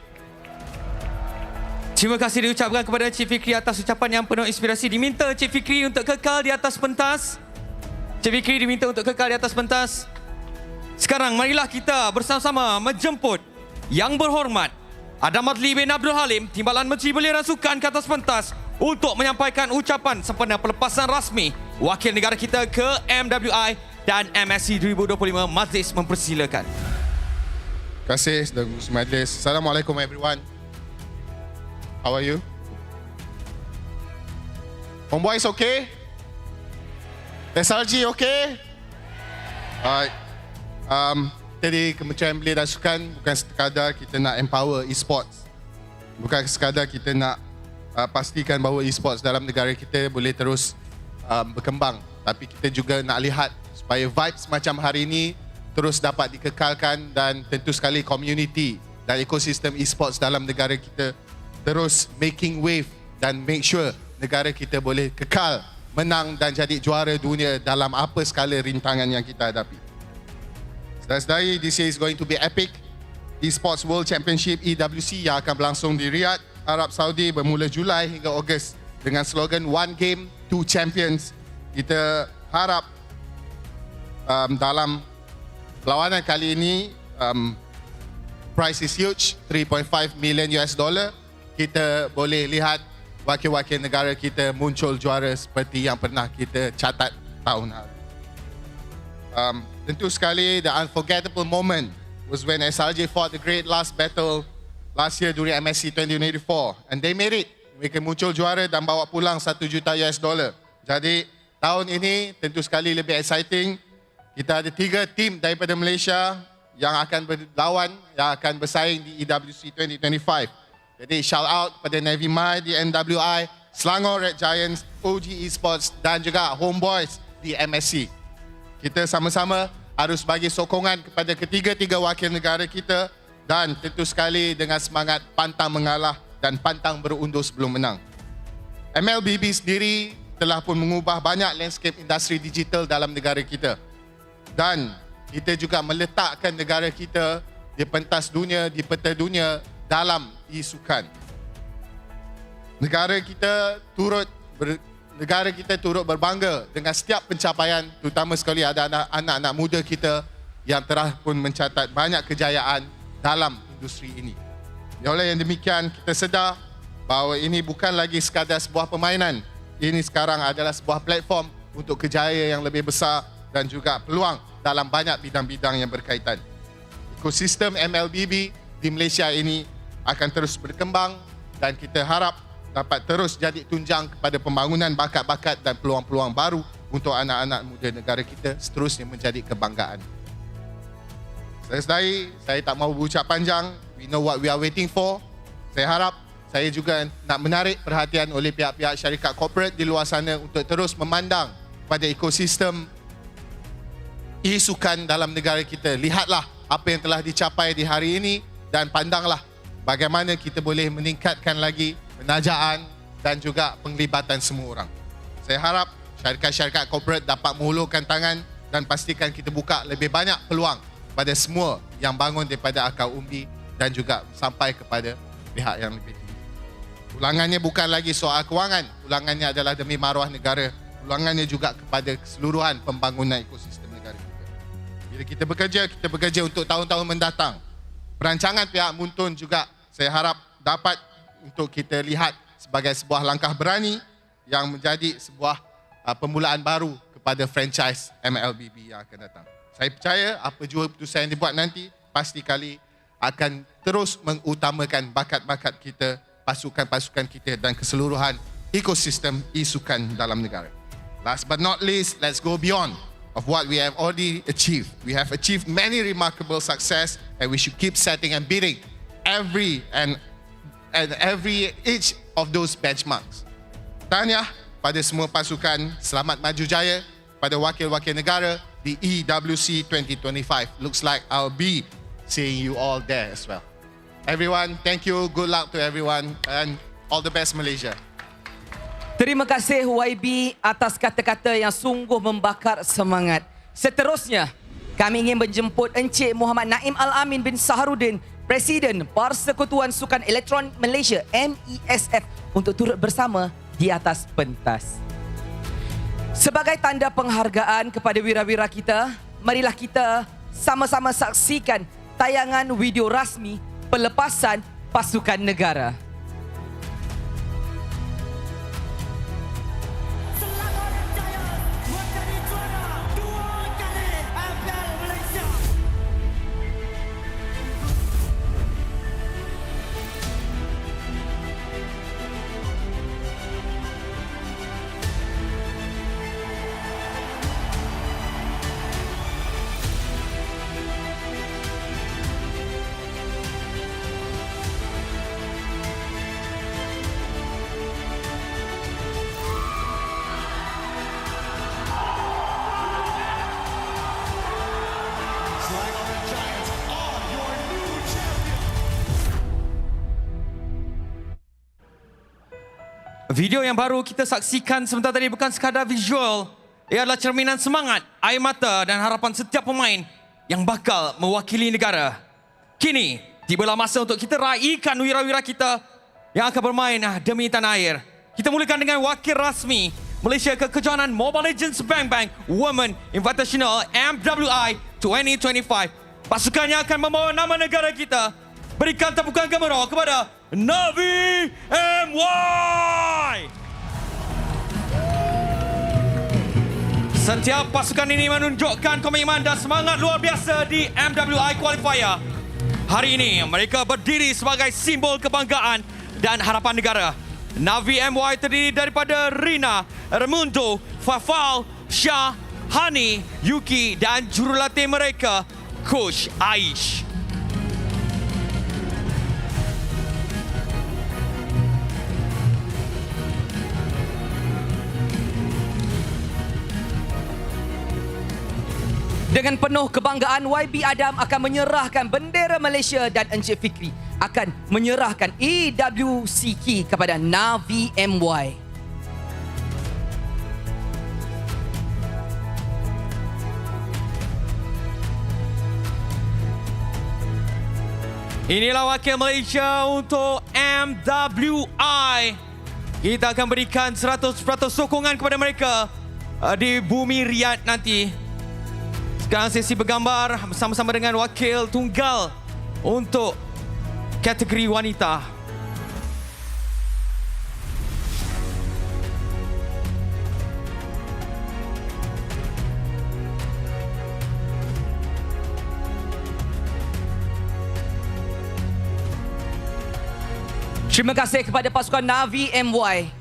Terima kasih diucapkan kepada Cik Fikri atas ucapan yang penuh inspirasi. Diminta Cik Fikri untuk kekal di atas pentas. Cik Fikri diminta untuk kekal di atas pentas. Sekarang marilah kita bersama-sama menjemput Yang Berhormat Adamat Lee bin Abdul Halim, Timbalan Menteri Belia dan Sukan ke atas pentas untuk menyampaikan ucapan sempena pelepasan rasmi wakil negara kita ke MWI dan MSC 2025. Majlis mempersilakan. Terima kasih sedang majlis. Assalamualaikum everyone. How are you? Homeboys okay? SRG okay? Alright. Jadi Kementerian Belia dan Sukan bukan sekadar kita nak empower e-sports. Bukan sekadar kita nak pastikan bahawa e-sports dalam negara kita boleh terus berkembang. Tapi kita juga nak lihat supaya vibes macam hari ini terus dapat dikekalkan dan tentu sekali community dan ekosistem e-sports dalam negara kita terus making wave dan make sure negara kita boleh kekal menang dan jadi juara dunia dalam apa skala rintangan yang kita hadapi. Saudara-saudari, this year is going to be epic. Esports World Championship EWC yang akan berlangsung di Riyadh, Arab Saudi bermula Julai hingga Ogos dengan slogan One Game, Two Champions. Kita harap dalam perlawanan kali ini prize is huge, 3.5 million US dollar. Kita boleh lihat wakil-wakil negara kita muncul juara seperti yang pernah kita catat tahun lalu. Tentu sekali, the unforgettable moment was when SRJ fought the great last battle last year during MSC 2084 and they made it. Mereka muncul juara dan bawa pulang 1 juta US dollar. Jadi tahun ini tentu sekali lebih exciting. Kita ada 3 tim daripada Malaysia yang akan berlawan, yang akan bersaing di EWC 2025. Jadi shout out pada Navy Mai di NWI, Selangor Red Giants, OG Esports dan juga Homeboys di MSC. Kita sama-sama harus bagi sokongan kepada ketiga-tiga wakil negara kita dan tentu sekali dengan semangat pantang mengalah dan pantang berundur sebelum menang. MLBB sendiri telah pun mengubah banyak landscape industri digital dalam negara kita. Dan kita juga meletakkan negara kita di pentas dunia, di peta dunia dalam e-sukan. Negara kita turut berbangga dengan setiap pencapaian, terutama sekali ada anak-anak muda kita yang telah pun mencatat banyak kejayaan dalam industri ini. Oleh yang demikian, kita sedar bahawa ini bukan lagi sekadar sebuah permainan. Ini sekarang adalah sebuah platform untuk kejayaan yang lebih besar dan juga peluang dalam banyak bidang-bidang yang berkaitan. Ekosistem MLBB di Malaysia ini akan terus berkembang dan kita harap dapat terus jadi tunjang kepada pembangunan bakat-bakat dan peluang-peluang baru untuk anak-anak muda negara kita seterusnya menjadi kebanggaan. Saudara-saudari, saya tak mahu berucap panjang. We know what we are waiting for. Saya harap saya juga nak menarik perhatian oleh pihak-pihak syarikat korporat di luar sana untuk terus memandang pada ekosistem e-sukan dalam negara kita. Lihatlah apa yang telah dicapai di hari ini dan pandanglah bagaimana kita boleh meningkatkan lagi penajaan dan juga penglibatan semua orang. Saya harap syarikat-syarikat korporat dapat mengulurkan tangan dan pastikan kita buka lebih banyak peluang pada semua yang bangun daripada akar umbi dan juga sampai kepada pihak yang lebih tinggi. Ulangannya bukan lagi soal kewangan, ulangannya adalah demi maruah negara, ulangannya juga kepada keseluruhan pembangunan ekosistem negara kita. Bila kita bekerja untuk tahun-tahun mendatang. Perancangan pihak Muntun juga saya harap dapat untuk kita lihat sebagai sebuah langkah berani yang menjadi sebuah permulaan baru kepada franchise MLBB yang akan datang. Saya percaya apa jua keputusan yang dibuat nanti pasti kali akan terus mengutamakan bakat-bakat kita, pasukan-pasukan kita dan keseluruhan ekosistem e-sukan dalam negara. Last but not least, let's go beyond of what we have already achieved. We have achieved many remarkable success and we should keep setting and beating each of those benchmarks. Tahniah pada semua pasukan, selamat maju jaya pada wakil-wakil negara di EWC 2025. Looks like I'll be seeing you all there as well. Everyone, thank you. Good luck to everyone and all the best Malaysia. Terima kasih YB atas kata-kata yang sungguh membakar semangat. Seterusnya, kami ingin menjemput Encik Muhammad Naim Al-Amin bin Saharudin, Presiden Persekutuan Sukan Elektron Malaysia MESF untuk turut bersama di atas pentas. Sebagai tanda penghargaan kepada wira-wira kita, marilah kita sama-sama saksikan tayangan video rasmi pelepasan pasukan negara. Video yang baru kita saksikan sebentar tadi bukan sekadar visual. Ia adalah cerminan semangat, air mata dan harapan setiap pemain yang bakal mewakili negara. Kini, tibalah masa untuk kita raikan wira-wira kita yang akan bermain demi tanah air. Kita mulakan dengan wakil rasmi Malaysia ke kejohanan Mobile Legends Bang Bang Women Invitational MWI 2025. Pasukannya akan membawa nama negara kita. Berikan tepukan gemuruh kepada Navi MY. Setiap pasukan ini menunjukkan komitmen dan semangat luar biasa di MWI Qualifier. Hari ini mereka berdiri sebagai simbol kebanggaan dan harapan negara. Navi MY terdiri daripada Rina, Raimundo, Fafal, Shah, Hani, Yuki dan jurulatih mereka, Coach Aish. Dengan penuh kebanggaan, YB Adam akan menyerahkan bendera Malaysia dan Encik Fikri akan menyerahkan EWC key kepada Navi MY. Inilah wakil Malaysia untuk MWI. Kita akan berikan 100% sokongan kepada mereka di bumi Riyadh nanti. Sekarang sesi bergambar bersama-sama dengan wakil tunggal untuk kategori wanita. Terima kasih kepada pasukan Navi MY.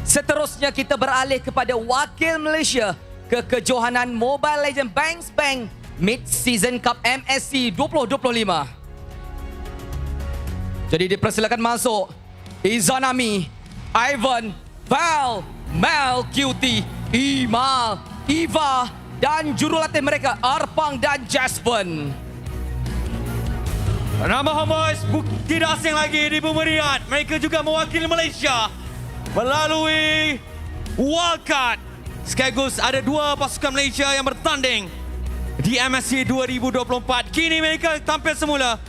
Seterusnya kita beralih kepada wakil Malaysia ke kejohanan Mobile Legends Bangs Bang Mid-Season Cup MSC 2025. Jadi dipersilakan masuk Izanami, Ivan, Val, Mel, Cutie, Imal, Eva dan jurulatih mereka Arpang dan Jaspen. Nama Homeboys tidak asing lagi di bumi Riyadh. Mereka juga mewakili Malaysia melalui wildcard. Sekaligus ada dua pasukan Malaysia yang bertanding di MSC 2024. Kini mereka tampil semula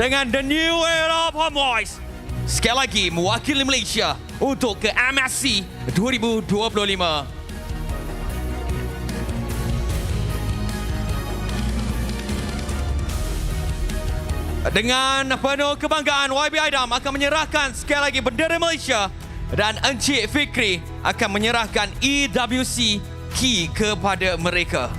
dengan The New Era of Homeboys. Sekali lagi mewakili Malaysia untuk ke MSC 2025. Dengan penuh kebanggaan, YB Adam akan menyerahkan sekali lagi bendera Malaysia dan Encik Fikri akan menyerahkan EWC key kepada mereka.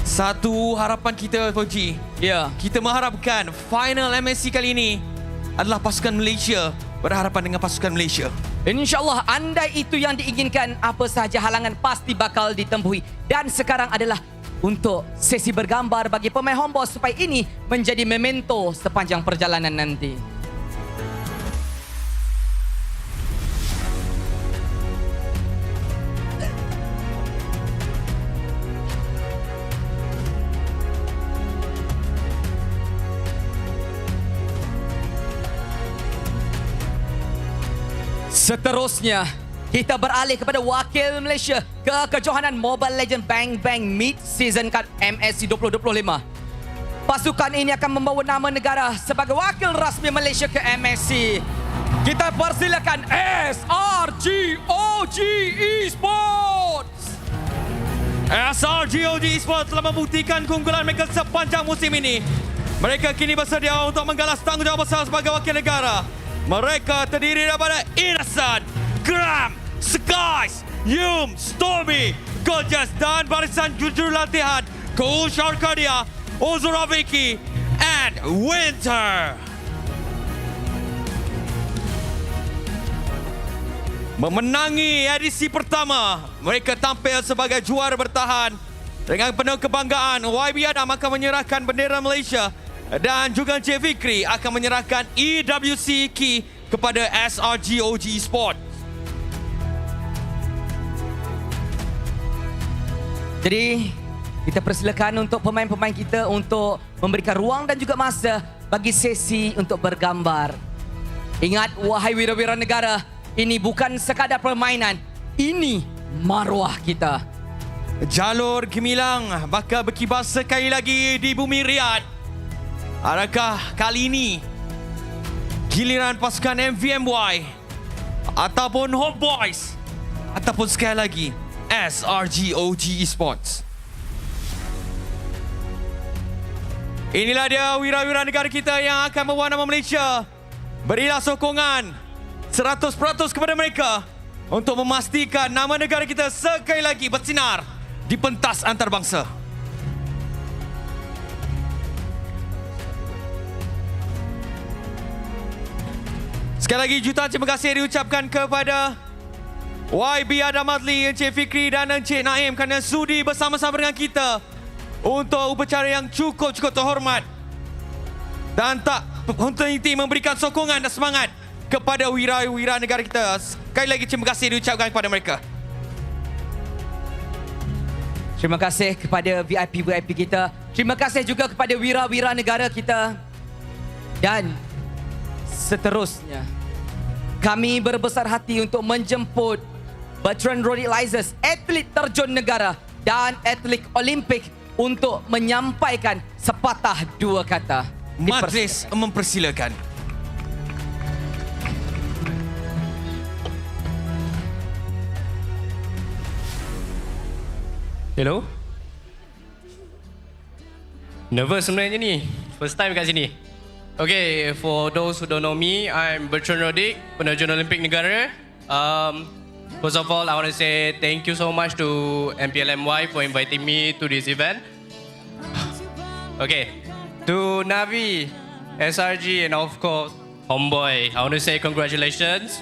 Satu harapan kita, Fauji. Ya, kita mengharapkan final MSC kali ini adalah pasukan Malaysia, berhadapan dengan pasukan Malaysia. InsyaAllah, andai itu yang diinginkan, apa sahaja halangan pasti bakal ditempuhi. Dan sekarang adalah untuk sesi bergambar bagi pemain Homeboys supaya ini menjadi memento sepanjang perjalanan nanti. Seterusnya, kita beralih kepada wakil Malaysia ke kejohanan Mobile Legends Bang Bang Mid-Season Cup MSC 2025. Pasukan ini akan membawa nama negara sebagai wakil rasmi Malaysia ke MSC. Kita persilakan SRGOG Esports. SRGOG Esports telah membuktikan keunggulan mereka sepanjang musim ini. Mereka kini bersedia untuk menggalas tanggungjawab besar sebagai wakil negara. Mereka terdiri daripada Innocent, Gram, Skies, Yum, Stormy, Gorgeous dan barisan jujur latihan Cool Sharkadia, Ozura Vicky, and Winter. Memenangi edisi pertama, mereka tampil sebagai juara bertahan. Dengan penuh kebanggaan, YB Adam akan menyerahkan bendera Malaysia dan juga J. Fikri akan menyerahkan EWC key kepada SRGOG Sport. Jadi, kita persilakan untuk pemain-pemain kita untuk memberikan ruang dan juga masa bagi sesi untuk bergambar. Ingat, wahai wira-wira negara, ini bukan sekadar permainan, ini maruah kita. Jalur gemilang bakal berkibar sekali lagi di bumi Riyadh. Adakah kali ini giliran pasukan MVMY ataupun Homeboys ataupun sekali lagi SRGOG Esports? Inilah dia wira-wira negara kita yang akan membawa nama Malaysia. Berilah sokongan 100% kepada mereka untuk memastikan nama negara kita sekali lagi bersinar di pentas antarabangsa. Sekali lagi jutaan terima kasih diucapkan kepada YB Adam Adli, Encik Fikri dan Encik Naim kerana sudi bersama-sama dengan kita untuk upacara yang cukup terhormat dan tak henti memberikan sokongan dan semangat kepada wira-wira negara kita. Sekali lagi terima kasih diucapkan kepada mereka. Terima kasih kepada VIP-VIP kita. Terima kasih juga kepada wira-wira negara kita. Dan seterusnya, kami berbesar hati untuk menjemput Veteran Rodilizers, atlet terjun negara dan atlet Olimpik untuk menyampaikan sepatah dua kata. Majlis mempersilakan. Hello? Nervous sebenarnya ni. First time kat sini. Okay, for those who don't know me, I'm Bertrand Roddick, penerjun Olimpik negara. First of all, I want to say thank you so much to MPL MY for inviting me to this event. Okay, to Navi, SRG, and of course, Homeboy, I want to say congratulations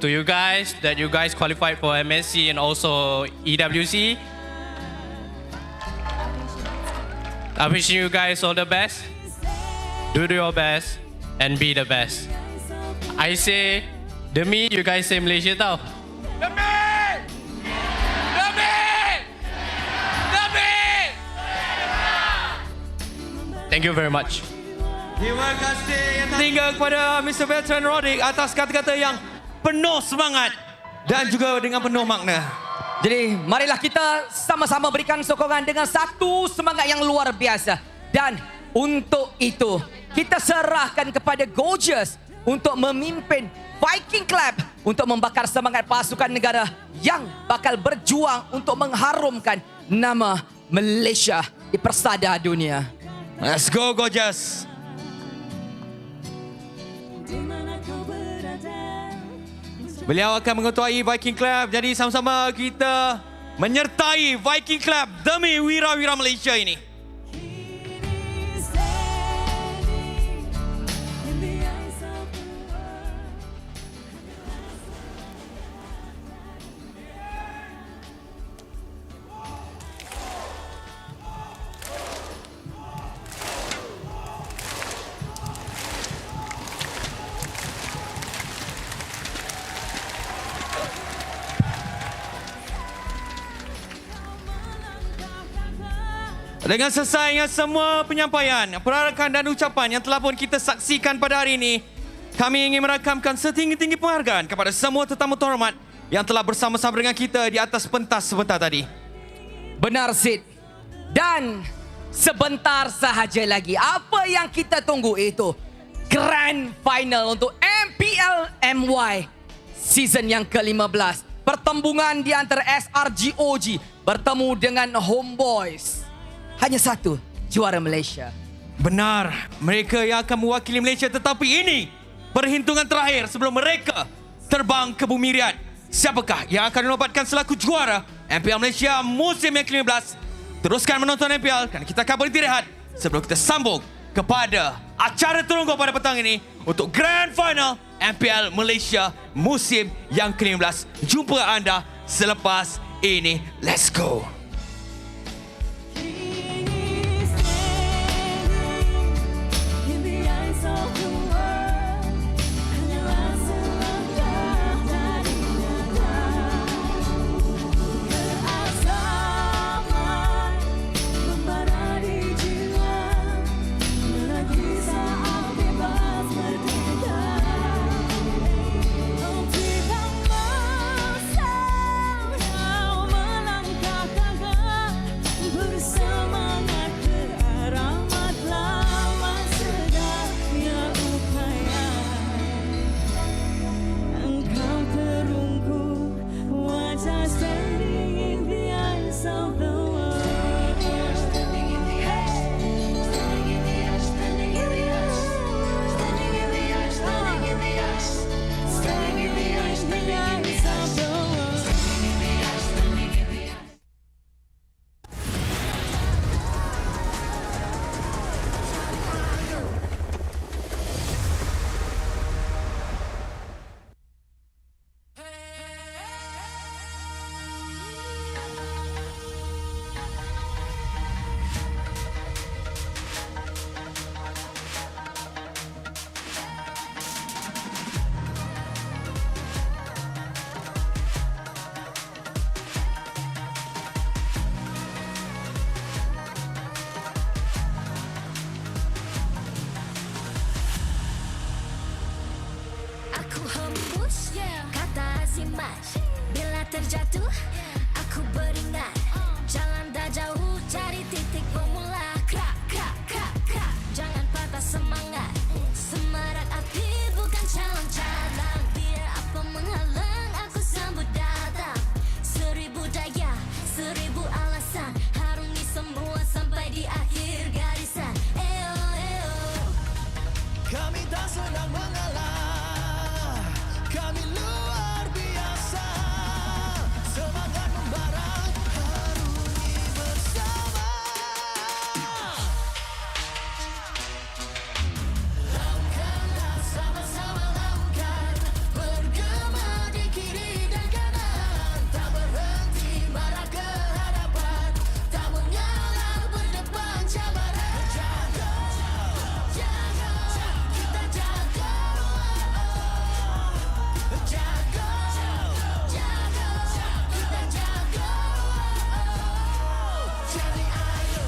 to you guys that you guys qualified for MSC and also EWC. I wish you guys all the best. Do your best and be the best. I say, demi you guys say Malaysia tau. Demi! Demi! Demi! Thank you very much. Terima kasih yang tinggal kepada Mr. Veteran Roddick atas kata-kata yang penuh semangat dan juga dengan penuh makna. Jadi, marilah kita sama-sama berikan sokongan dengan satu semangat yang luar biasa. Dan untuk itu, kita serahkan kepada Gorgeous untuk memimpin Viking Club untuk membakar semangat pasukan negara yang bakal berjuang untuk mengharumkan nama Malaysia di persada dunia. Let's go, Gorgeous. Beliau akan mengetuai Viking Club. Jadi sama-sama kita menyertai Viking Club demi wira-wira Malaysia ini. Dengan selesainya semua penyampaian, perarakan dan ucapan yang telah pun kita saksikan pada hari ini, kami ingin merakamkan setinggi-tinggi penghargaan kepada semua tetamu terhormat yang telah bersama-sama dengan kita di atas pentas sebentar tadi. Benar, Sid. Dan sebentar sahaja lagi, apa yang kita tunggu itu Grand Final untuk MPL MY season yang ke-15. Pertembungan di antara SRGOG bertemu dengan Homeboys. Hanya satu juara Malaysia. Benar, mereka yang akan mewakili Malaysia, tetapi ini perhitungan terakhir sebelum mereka terbang ke bumi Riyadh. Siapakah yang akan dinobatkan selaku juara MPL Malaysia musim yang ke-15? Teruskan menonton MPL dan kita akan berhenti rehat sebelum kita sambung kepada acara terunggu pada petang ini untuk Grand Final MPL Malaysia musim yang ke-15. Jumpa anda selepas ini. Let's go. Bila terjatuh, aku beringat. Jalan dah jauh, cari titik bermula. Krak, krak, krak, krak. Jangan patah semangat. Semarak api bukan calon cadangan. Biar apa menghalang, aku sambut datang. 1000 daya, 1000 alasan. Harungi semua sampai di akhir garisan. Eo, eo. Kami tak senang mengalah. Kami luar biasa. Semangat membara, harungi bersama. Lakukanlah sama-sama lakukan. Bergema di kiri dan kanan. Tak berhenti marah ke hadapan. Tak mengalah berdepan cabaran. Jaga, jaga, kita jaga. Jaga, jaga, kita jaga. Jadi ayo.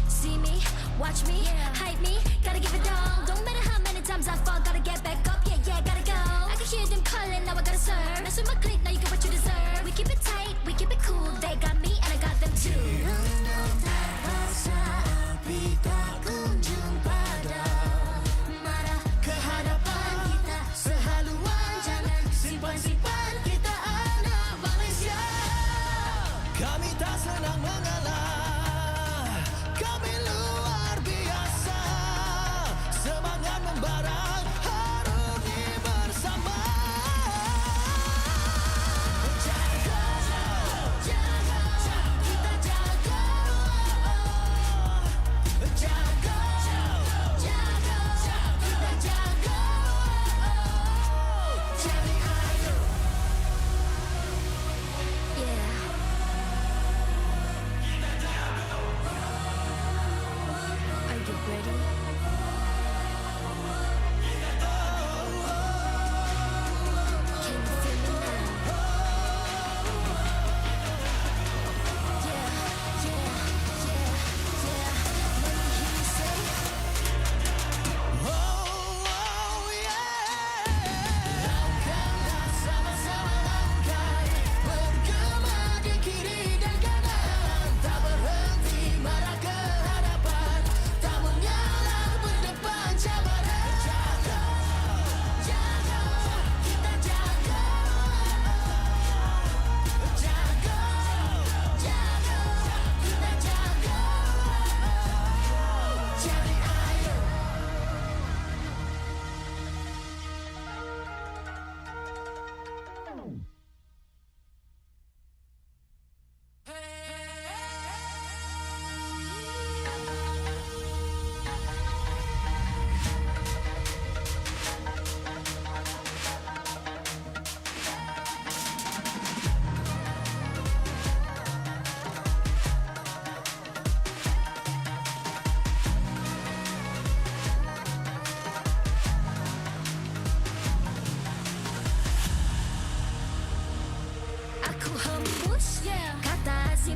See me, watch me, hype me, gotta give it all. Don't matter how many times I fall, gotta get back up. Yeah, yeah, gotta go. I can hear them calling, now I gotta serve. Mess with my clique, now you get what you deserve. We keep it tight, we keep it cool. They got me and I got them too. Rasa api tak kunjung padam. Marah ke hadapan kita sehaluan. Jangan simpan-simpan, kita anak Malaysia. Kami tak senang mengalah. Kami luar biasa. Semangat membara, harungi bersama. Jaga, jaga, kita jaga.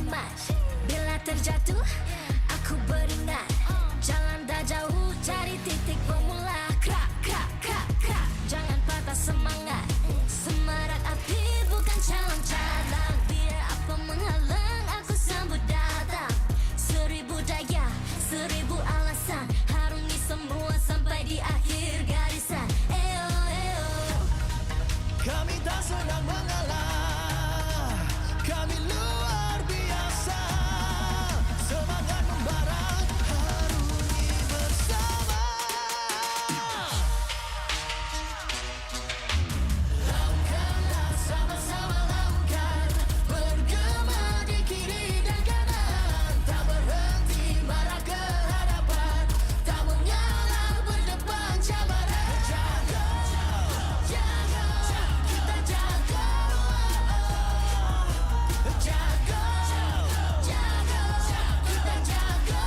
smash. Bila terjatuh, aku beringat. Jalan dah jauh, cari titik bermula. Krak, krak, krak, krak. Jangan patah semangat. Semarak api bukan calang-calang. Biar apa menghalang, aku sambut datang. 1000 daya, 1000 alasan. Harungi semua sampai di akhir garisan. Eo, eo. Kami tak senang mengalah. Kami luar biasa. Semangat membara, harungi bersama. Lakukanlah sama-sama lakukan. Bergema di kiri dan kanan. Tak berhenti marah ke hadapan. Tak mengalah berdepan cabaran. Jaga, jaga, kita jaga. Jaga, jaga, kita jaga.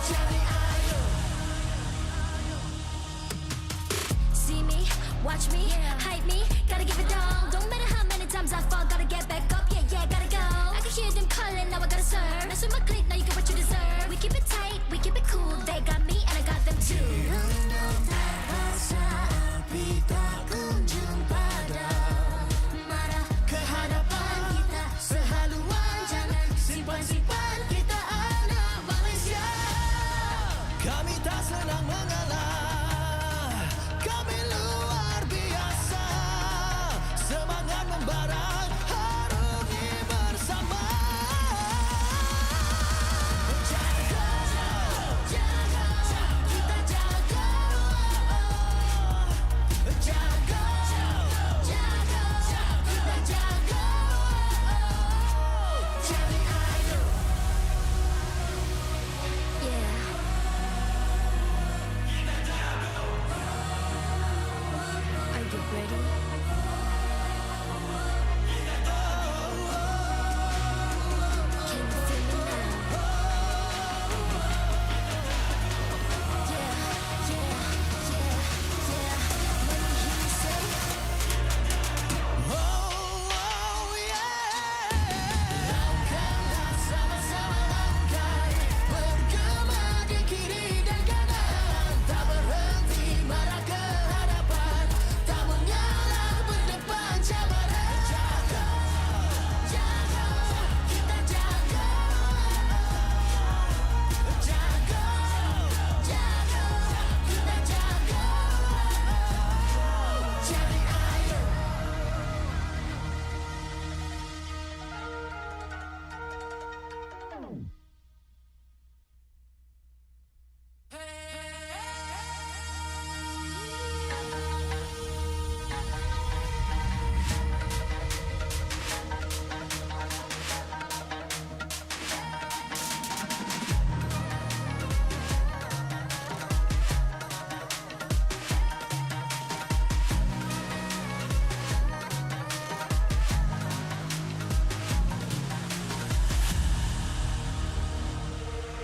Jadi ayo. See me, watch me, hype me, gotta give it all. Don't matter how many times I fall, gotta get back up. Yeah, yeah, gotta go. I can hear them calling, now I gotta serve. Mess with my clique, now you get what you deserve. We keep it tight, we keep it cool. They got me and I got them too. Rasa api tak kunjung padam. Marah ke hadapan kita sehaluan. Jangan simpan-simpan, kita anak Malaysia. Kami tak senang mengalah. Kami luar biasa. Semangat membara, harungi bersama. Jaga, jaga, kita jaga. Jaga, jaga, kita jaga. Jadi ayo. Yeah. Are you ready? Can you feel me now? Yeah, yeah, yeah, yeah. Let me hear you say. Lakukanlah sama-sama lakukan. Bergema di kiri dan kanan. Tak berhenti marah ke hadapan. Tak mengalah berdepan cabaran. Jaga, jaga, kita jaga. Jaga, jaga, kita jaga. Jadi ayo.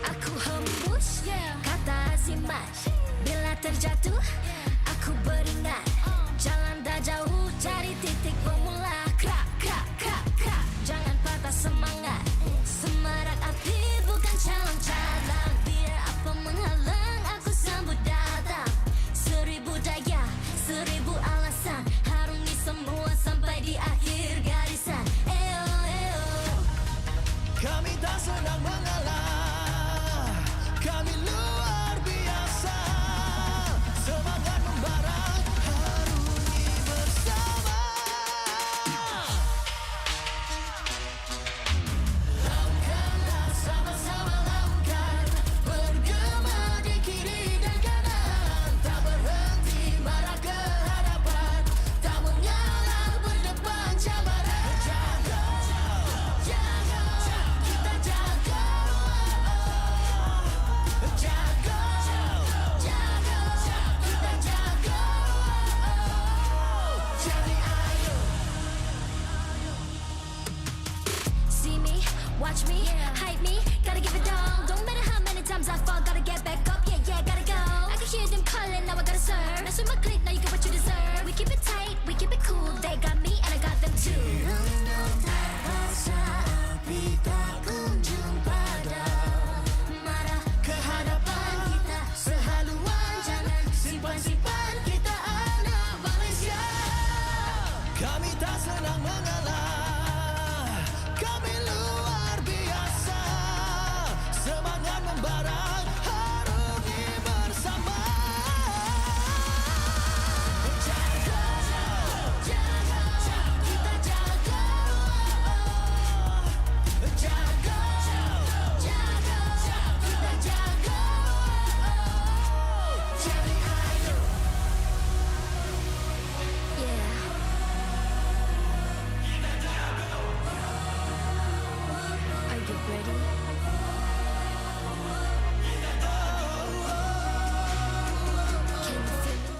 Aku hembus kata simas. Bila terjatuh, aku beringat. Jalan dah jauh, cari titik bermula. Krak, krak, krak, krak. Jangan patah semangat. Semarak api bukan calang-calang. Biar apa menghalang, aku sambut datang. 1000 daya, 1000 alasan. Harungi semua sampai di akhir garisan. Eo, eo. Kami tak senang mengalah. Kami luar biasa. Semangat membara, barang harungi bersama. Jaga, jaga, kita jaga. Jaga, jaga, kita jaga. Jadi ayo. Are you ready? Can you feel it?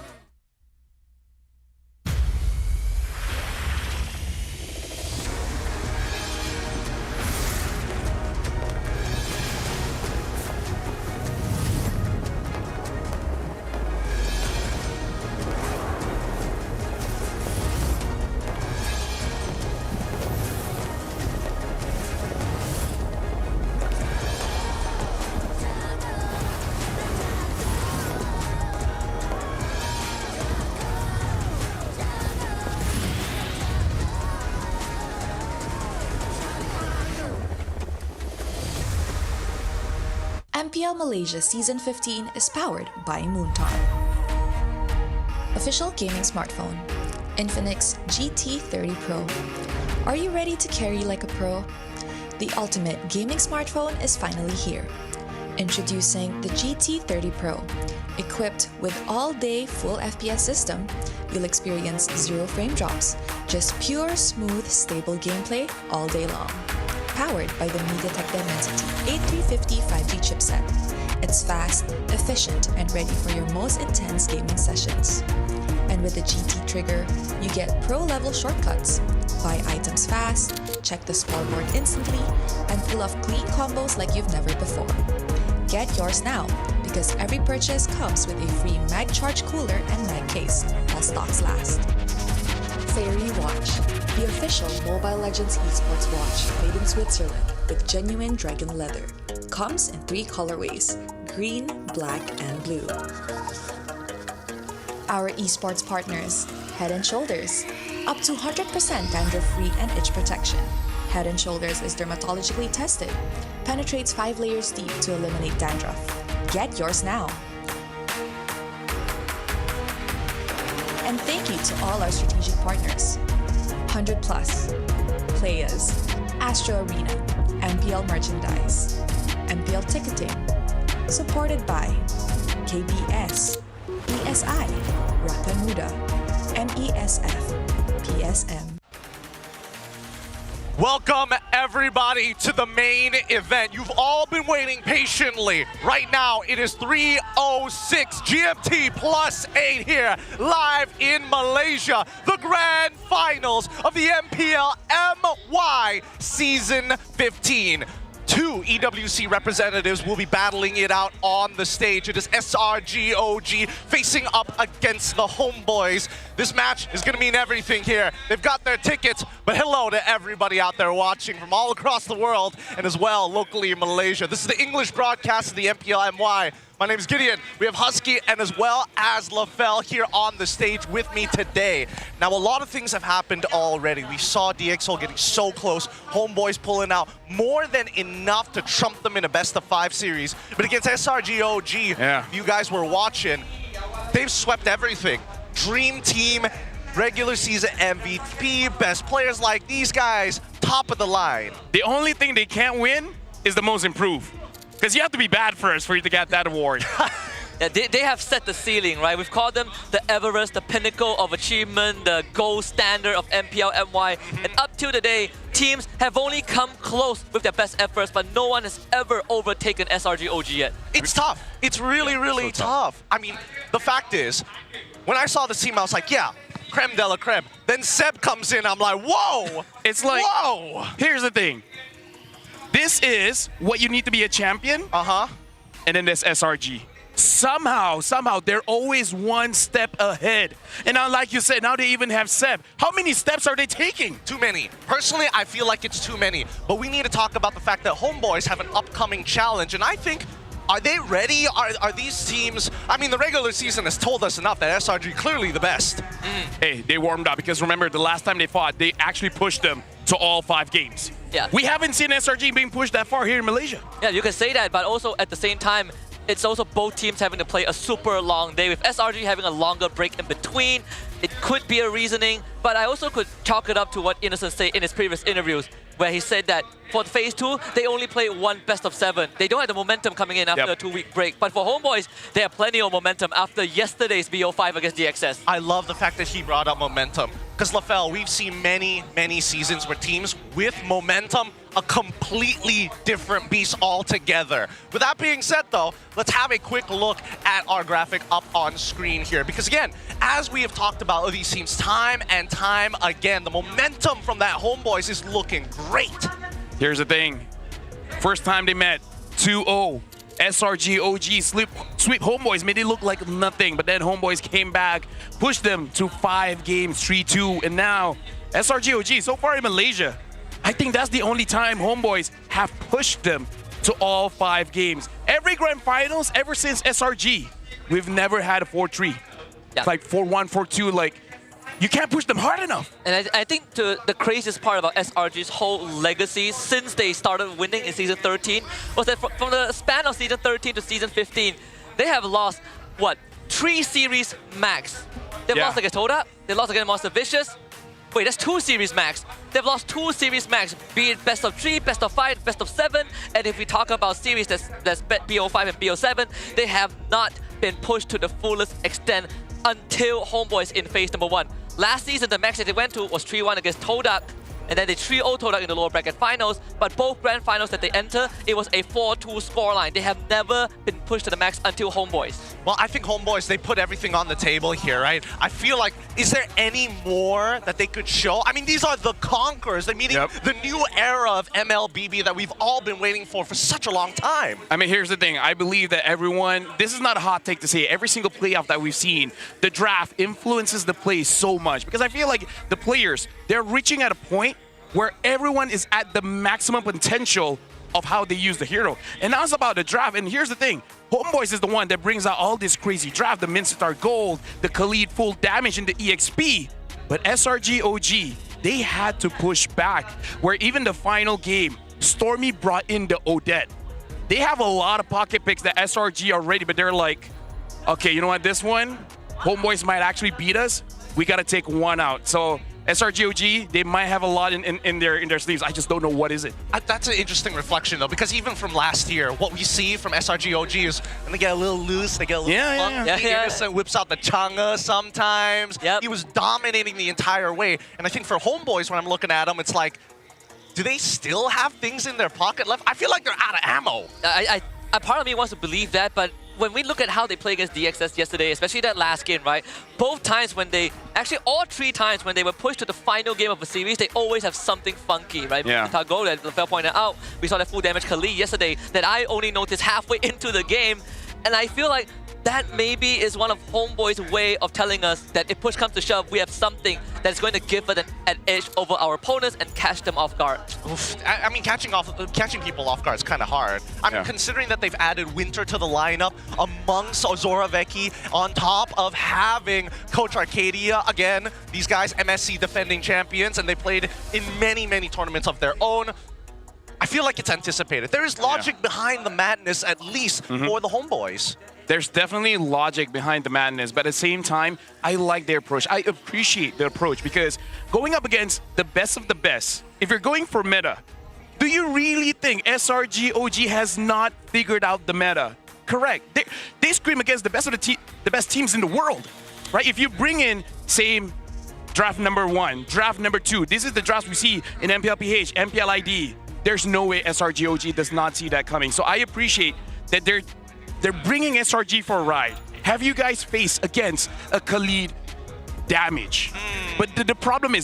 MPL Malaysia Season 15 is powered by Moontar. Official gaming smartphone, Infinix GT30 Pro. Are you ready to carry like a pro? The ultimate gaming smartphone is finally here. Introducing the GT30 Pro. Equipped with all-day full FPS system, you'll experience zero frame drops, just pure, smooth, stable gameplay all day long. Powered by the MediaTek Dimensity A350 5G chipset. It's fast, efficient, and ready for your most intense gaming sessions. And with the GT trigger, you get pro-level shortcuts. Buy items fast, check the scoreboard instantly, and pull off clean combos like you've never before. Get yours now, because every purchase comes with a free mag charge cooler and mag case, while stocks last. Fairy Watch, the official Mobile Legends esports watch made in Switzerland with genuine dragon leather. Comes in 3 colorways, green, black, and blue. Our esports partners, Head & Shoulders, up to 100% dandruff-free and itch protection. Head & Shoulders is dermatologically tested, penetrates 5 layers deep to eliminate dandruff. Get yours now. And thank you to all our strategic partners. 100 Plus, Playas, Astro Arena, MPL Merchandise, MPL Ticketing, supported by KBS, ESI, Rakan Muda, MESF, PSM. Welcome, everybody, to the main event. You've all been waiting patiently. Right now, it is 3:06 GMT +8 here, live in Malaysia. The grand finals of the MPL MY Season 15. 2 EWC representatives will be battling it out on the stage. It is SRGOG facing up against the Homeboys. This match is going to mean everything here. They've got their tickets, but hello to everybody out there watching from all across the world and as well locally in Malaysia. This is the English broadcast of the MPL MY. My name is Gideon. We have Husky and as well as LaFell here on the stage with me today. Now, a lot of things have happened already. We saw DXO getting so close, Homeboys pulling out more than enough to trump them in a best-of-5 series. But against SRGOG, you guys were watching, they've swept everything. Dream Team, regular season MVP, best players like these guys, top of the line. The only thing they can't win is the most improved. Because you have to be bad first for you to get that award. Yeah, they have set the ceiling, right? We've called them the Everest, the pinnacle of achievement, the gold standard of MPL MY. And up to today, teams have only come close with their best efforts, but no one has ever overtaken SRGOG yet. It's tough. It's really, really tough. I mean, the fact is, when I saw this team, I was like, yeah, creme de la creme. Then Seb comes in, I'm like, whoa! It's like, whoa! Here's the thing. This is what you need to be a champion. And then there's SRG. Somehow, they're always one step ahead. And now, like you said, now they even have Seb. How many steps are they taking? Too many. Personally, I feel like it's too many. But we need to talk about the fact that Homeboys have an upcoming challenge. And I think, are they ready? Are these teams... I mean, the regular season has told us enough that SRG clearly the best. Hey, they warmed up because remember, the last time they fought, they actually pushed them to all 5 games. Yeah. We haven't seen SRG being pushed that far here in Malaysia. Yeah, you can say that, but also at the same time, it's also both teams having to play a super long day. With SRG having a longer break in between, it could be a reasoning, but I also could chalk it up to what Innocent said in his previous interviews, where he said that for Phase 2, they only play one best of 7. They don't have the momentum coming in after a 2-week break. But for Homeboys, they have plenty of momentum after yesterday's BO5 against DXS. I love the fact that he brought up momentum. Because LaFell, we've seen many seasons where teams with momentum, a completely different beast altogether. With that being said though, let's have a quick look at our graphic up on screen here. Because again, as we have talked about these teams time and time again, the momentum from that Homeboys is looking great. Here's the thing. First time they met, 2-0. SRG OG sweep Homeboys, made it look like nothing, but then Homeboys came back, pushed them to 5 games, 3-2, and now SRG OG, so far in Malaysia, I think that's the only time Homeboys have pushed them to all 5 games. Every grand finals ever since SRG, we've never had a 4-3. Yeah. Like 4-1, 4-2, like, you can't push them hard enough. And I think the craziest part about SRG's whole legacy since they started winning in Season 13 was that from the span of Season 13 to Season 15, they have lost, what, 3 series max. They've lost against Toda, they lost against Monster Vicious. Wait, that's 2 series max. They've lost 2 series max, be it best of 3, best of 5, best of 7. And if we talk about series that's BO5 and BO7, they have not been pushed to the fullest extent until Homeboys in phase number 1. Last season, the max that they went to was 3-1 against Todak, and then they 3-0 Todak in the lower bracket finals, but both grand finals that they enter, it was a 4-2 scoreline. They have never been pushed to the max until Homeboys. Well, I think Homeboys, they put everything on the table here, right? I feel like, is there any more that they could show? I mean, these are the conquerors. They're meeting the new era of MLBB that we've all been waiting for such a long time. I mean, here's the thing. I believe that everyone, this is not a hot take to say, every single playoff that we've seen, the draft influences the play so much. Because I feel like the players, they're reaching at a point where everyone is at the maximum potential of how they use the hero. And now it's about the draft. And here's the thing. Homeboys is the one that brings out all this crazy draft, the Minstar Gold, the Khalid full damage, and the EXP. But SRG OG, they had to push back, where even the final game, Stormy brought in the Odette. They have a lot of pocket picks that SRG are ready, but they're like, okay, you know what, this one, Homeboys might actually beat us. We got to take one out. So SRG OG, they might have a lot in their sleeves. I just don't know what is it. That's an interesting reflection, though, because even from last year, what we see from SRG OG is when they get a little loose, they get a little funky. Innocent whips out the changa sometimes. He was dominating the entire way. And I think for Homeboys, when I'm looking at them, it's like, do they still have things in their pocket left? I feel like they're out of ammo. A part of me wants to believe that, but when we look at how they played against DXS yesterday, especially that last game, right? Both times when they, actually all 3 times when they were pushed to the final game of a series, they always have something funky, right? Yeah. Tago, that LaFell pointed out, we saw that full damage Khalid yesterday that I only noticed halfway into the game. And I feel like that maybe is one of Homeboy's way of telling us that if push comes to shove, we have something that's going to give us an edge over our opponents and catch them off guard. Oof. I mean, catching people off guard is kind of hard. I mean, considering that they've added Winter to the lineup amongst Ozora Vecchi, on top of having Coach Arcadia. Again, these guys, MSC defending champions, and they played in many tournaments of their own. I feel like it's anticipated. There is logic behind the madness, at least for the Homeboys. There's definitely logic behind the madness, but at the same time, I like their approach. I appreciate their approach because going up against the best of the best, if you're going for meta, do you really think SRG OG has not figured out the meta? Correct. They scream against the best of the best teams in the world, right? If you bring in same draft number 1, draft number 2, this is the draft we see in MPLPH, MPLID. There's no way SRG OG does not see that coming. So I appreciate that they're bringing SRG for a ride. Have you guys faced against a Khalid damage? But the problem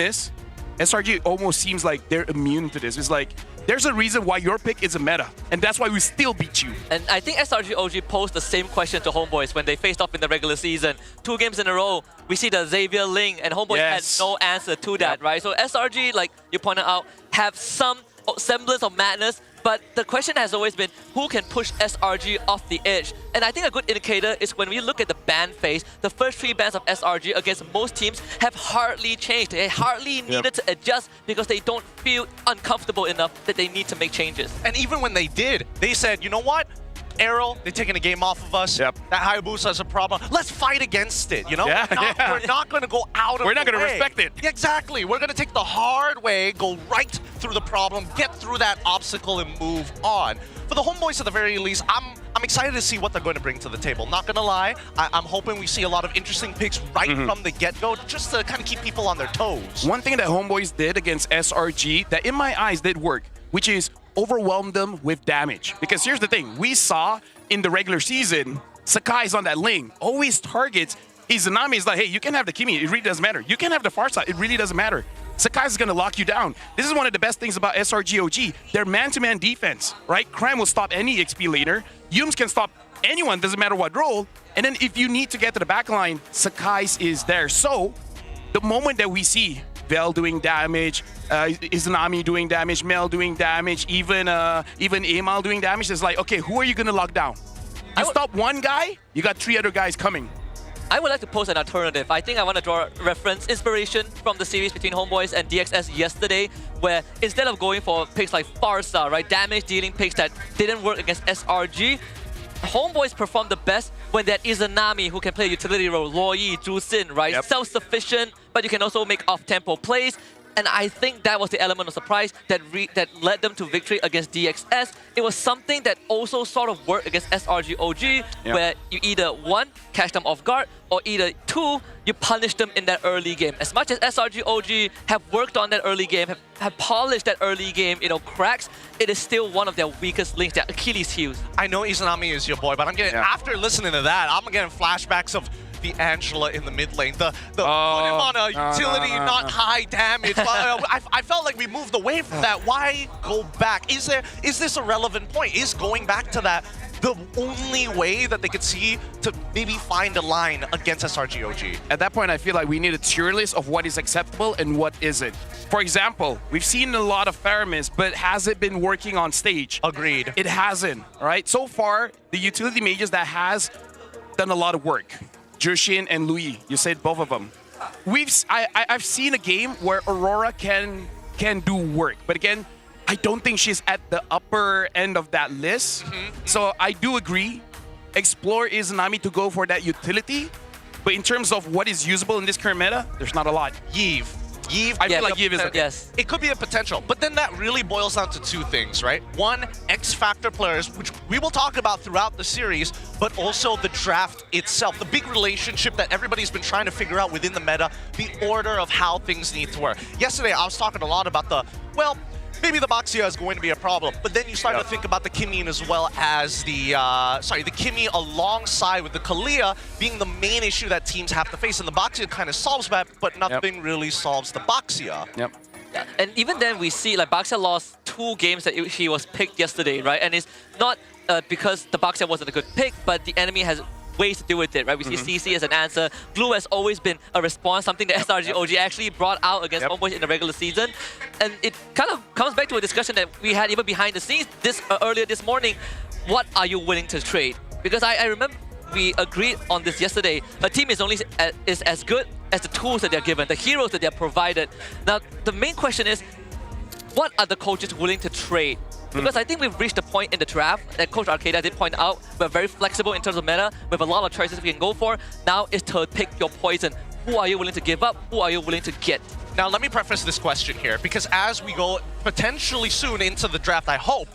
is, SRG almost seems like they're immune to this. It's like, there's a reason why your pick is a meta, and that's why we still beat you. And I think SRG OG posed the same question to Homeboys when they faced off in the regular season. 2 games in a row, we see the Xavier Ling, and Homeboys had no answer to that, right? So SRG, like you pointed out, have some semblance of madness, But the question has always been who can push SRG off the edge. And I think a good indicator is when we look at the ban phase, the first 3 bans of SRG against most teams have hardly changed. They hardly needed to adjust because they don't feel uncomfortable enough that they need to make changes. And even when they did, they said, you know what? Arrow, they're taking a game off of us. That Hayabusa is a problem. Let's fight against it, you know? We're not going to go out of We're not the going to way. respect it. Exactly. We're going to take the hard way, go right through the problem, get through that obstacle, and move on. For the homeboys, at the very least, I'm excited to see what they're going to bring to the table. Not going to lie, I'm hoping we see a lot of interesting picks right from the get-go, just to kind of keep people on their toes. One thing that Homeboys did against SRG that in my eyes did work, which is overwhelm them with damage. Because here's the thing, we saw in the regular season, Sakai's on that lane, always targets. Izanami is like, hey, you can have the Kimi, it really doesn't matter. You can have the far side, it really doesn't matter. Sakai is going to lock you down. This is one of the best things about SRG OG. Their man-to-man defense, right? Crime will stop any XP laner. Yums can stop anyone, doesn't matter what role. And then if you need to get to the back line, Sakai's is there. So the moment that we see Vel doing damage, Izanami doing damage, Mel doing damage, even Amal doing damage, it's like, okay, who are you going to lock down? You stop one guy, you got 3 other guys coming. I would like to pose an alternative. I think I want to draw reference, inspiration from the series between Homeboys and DXS yesterday, where instead of going for picks like Farsa, right, damage-dealing picks that didn't work against SRG, Homeboys performed the best when that Izanami who can play a utility role, Luoyi, Zhu Xin, right? Self-sufficient, but you can also make off-tempo plays. And I think that was the element of surprise that led them to victory against DXS. It was something that also sort of worked against SRG OG, where you either 1, catch them off guard, or either 2, you punish them in that early game. As much as SRG OG have worked on that early game, have polished that early game, cracks, it is still one of their weakest links, their Achilles heels. I know Izanami is your boy, but I'm getting, after listening to that, I'm getting flashbacks of the Angela in the mid lane, the put him on a utility, not high damage. I felt like we moved away from that. Why go back? Is this a relevant point? Is going back to that the only way that they could see to maybe find a line against SRG OG? At that point, I feel like we need a tier list of what is acceptable and what isn't. For example, we've seen a lot of Faramis, but has it been working on stage? Agreed. It hasn't, right? So far, the utility mages that has done a lot of work, Jushin and Louis, you said both of them. I've seen a game where Aurora can do work, but again, I don't think she's at the upper end of that list. So I do agree, explore Izanami to go for that utility, but in terms of what is usable in this current meta, there's not a lot. Yves. I feel like Yves is okay. It could be a potential, but then that really boils down to 2 things, right? 1, X-Factor players, which we will talk about throughout the series, but also the draft itself, the big relationship that everybody's been trying to figure out within the meta, the order of how things need to work. Yesterday, I was talking a lot about maybe the Baxia is going to be a problem, but then you start to think about the Kimi as well as the Kimi alongside with the Kalia being the main issue that teams have to face, and the Baxia kind of solves that, but nothing really solves the Baxia. Yeah, and even then we see like Baxia lost 2 games that he was picked yesterday, right? And it's not because the Baxia wasn't a good pick, but the enemy has ways to deal with it, right? We see CC as an answer. Glue has always been a response, something that SRG OG actually brought out against Homeboys in the regular season. And it kind of comes back to a discussion that we had even behind the scenes earlier this morning. What are you willing to trade? Because I remember we agreed on this yesterday. A team is only as good as the tools that they're given, the heroes that they're provided. Now, the main question is, what are the coaches willing to trade? Because I think we've reached a point in the draft that Coach Arcada did point out, we're very flexible in terms of meta, we have a lot of choices we can go for. Now it's to pick your poison. Who are you willing to give up? Who are you willing to get? Now, let me preface this question here, because as we go potentially soon into the draft, I hope,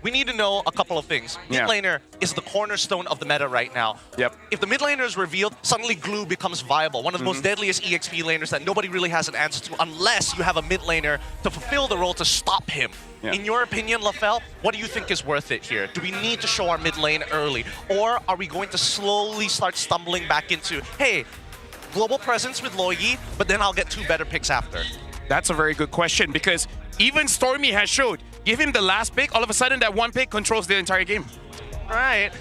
we need to know a couple of things. Mid laner is the cornerstone of the meta right now. If the mid laner is revealed, suddenly Glue becomes viable. One of the most deadliest EXP laners that nobody really has an answer to unless you have a mid laner to fulfill the role to stop him. In your opinion, Lafel, what do you think is worth it here? Do we need to show our mid lane early? Or are we going to slowly start stumbling back into, hey, global presence with Luoyi, but then I'll get 2 better picks after? That's a very good question, because even Stormy has showed, give him the last pick, all of a sudden that 1 pick controls the entire game. Right.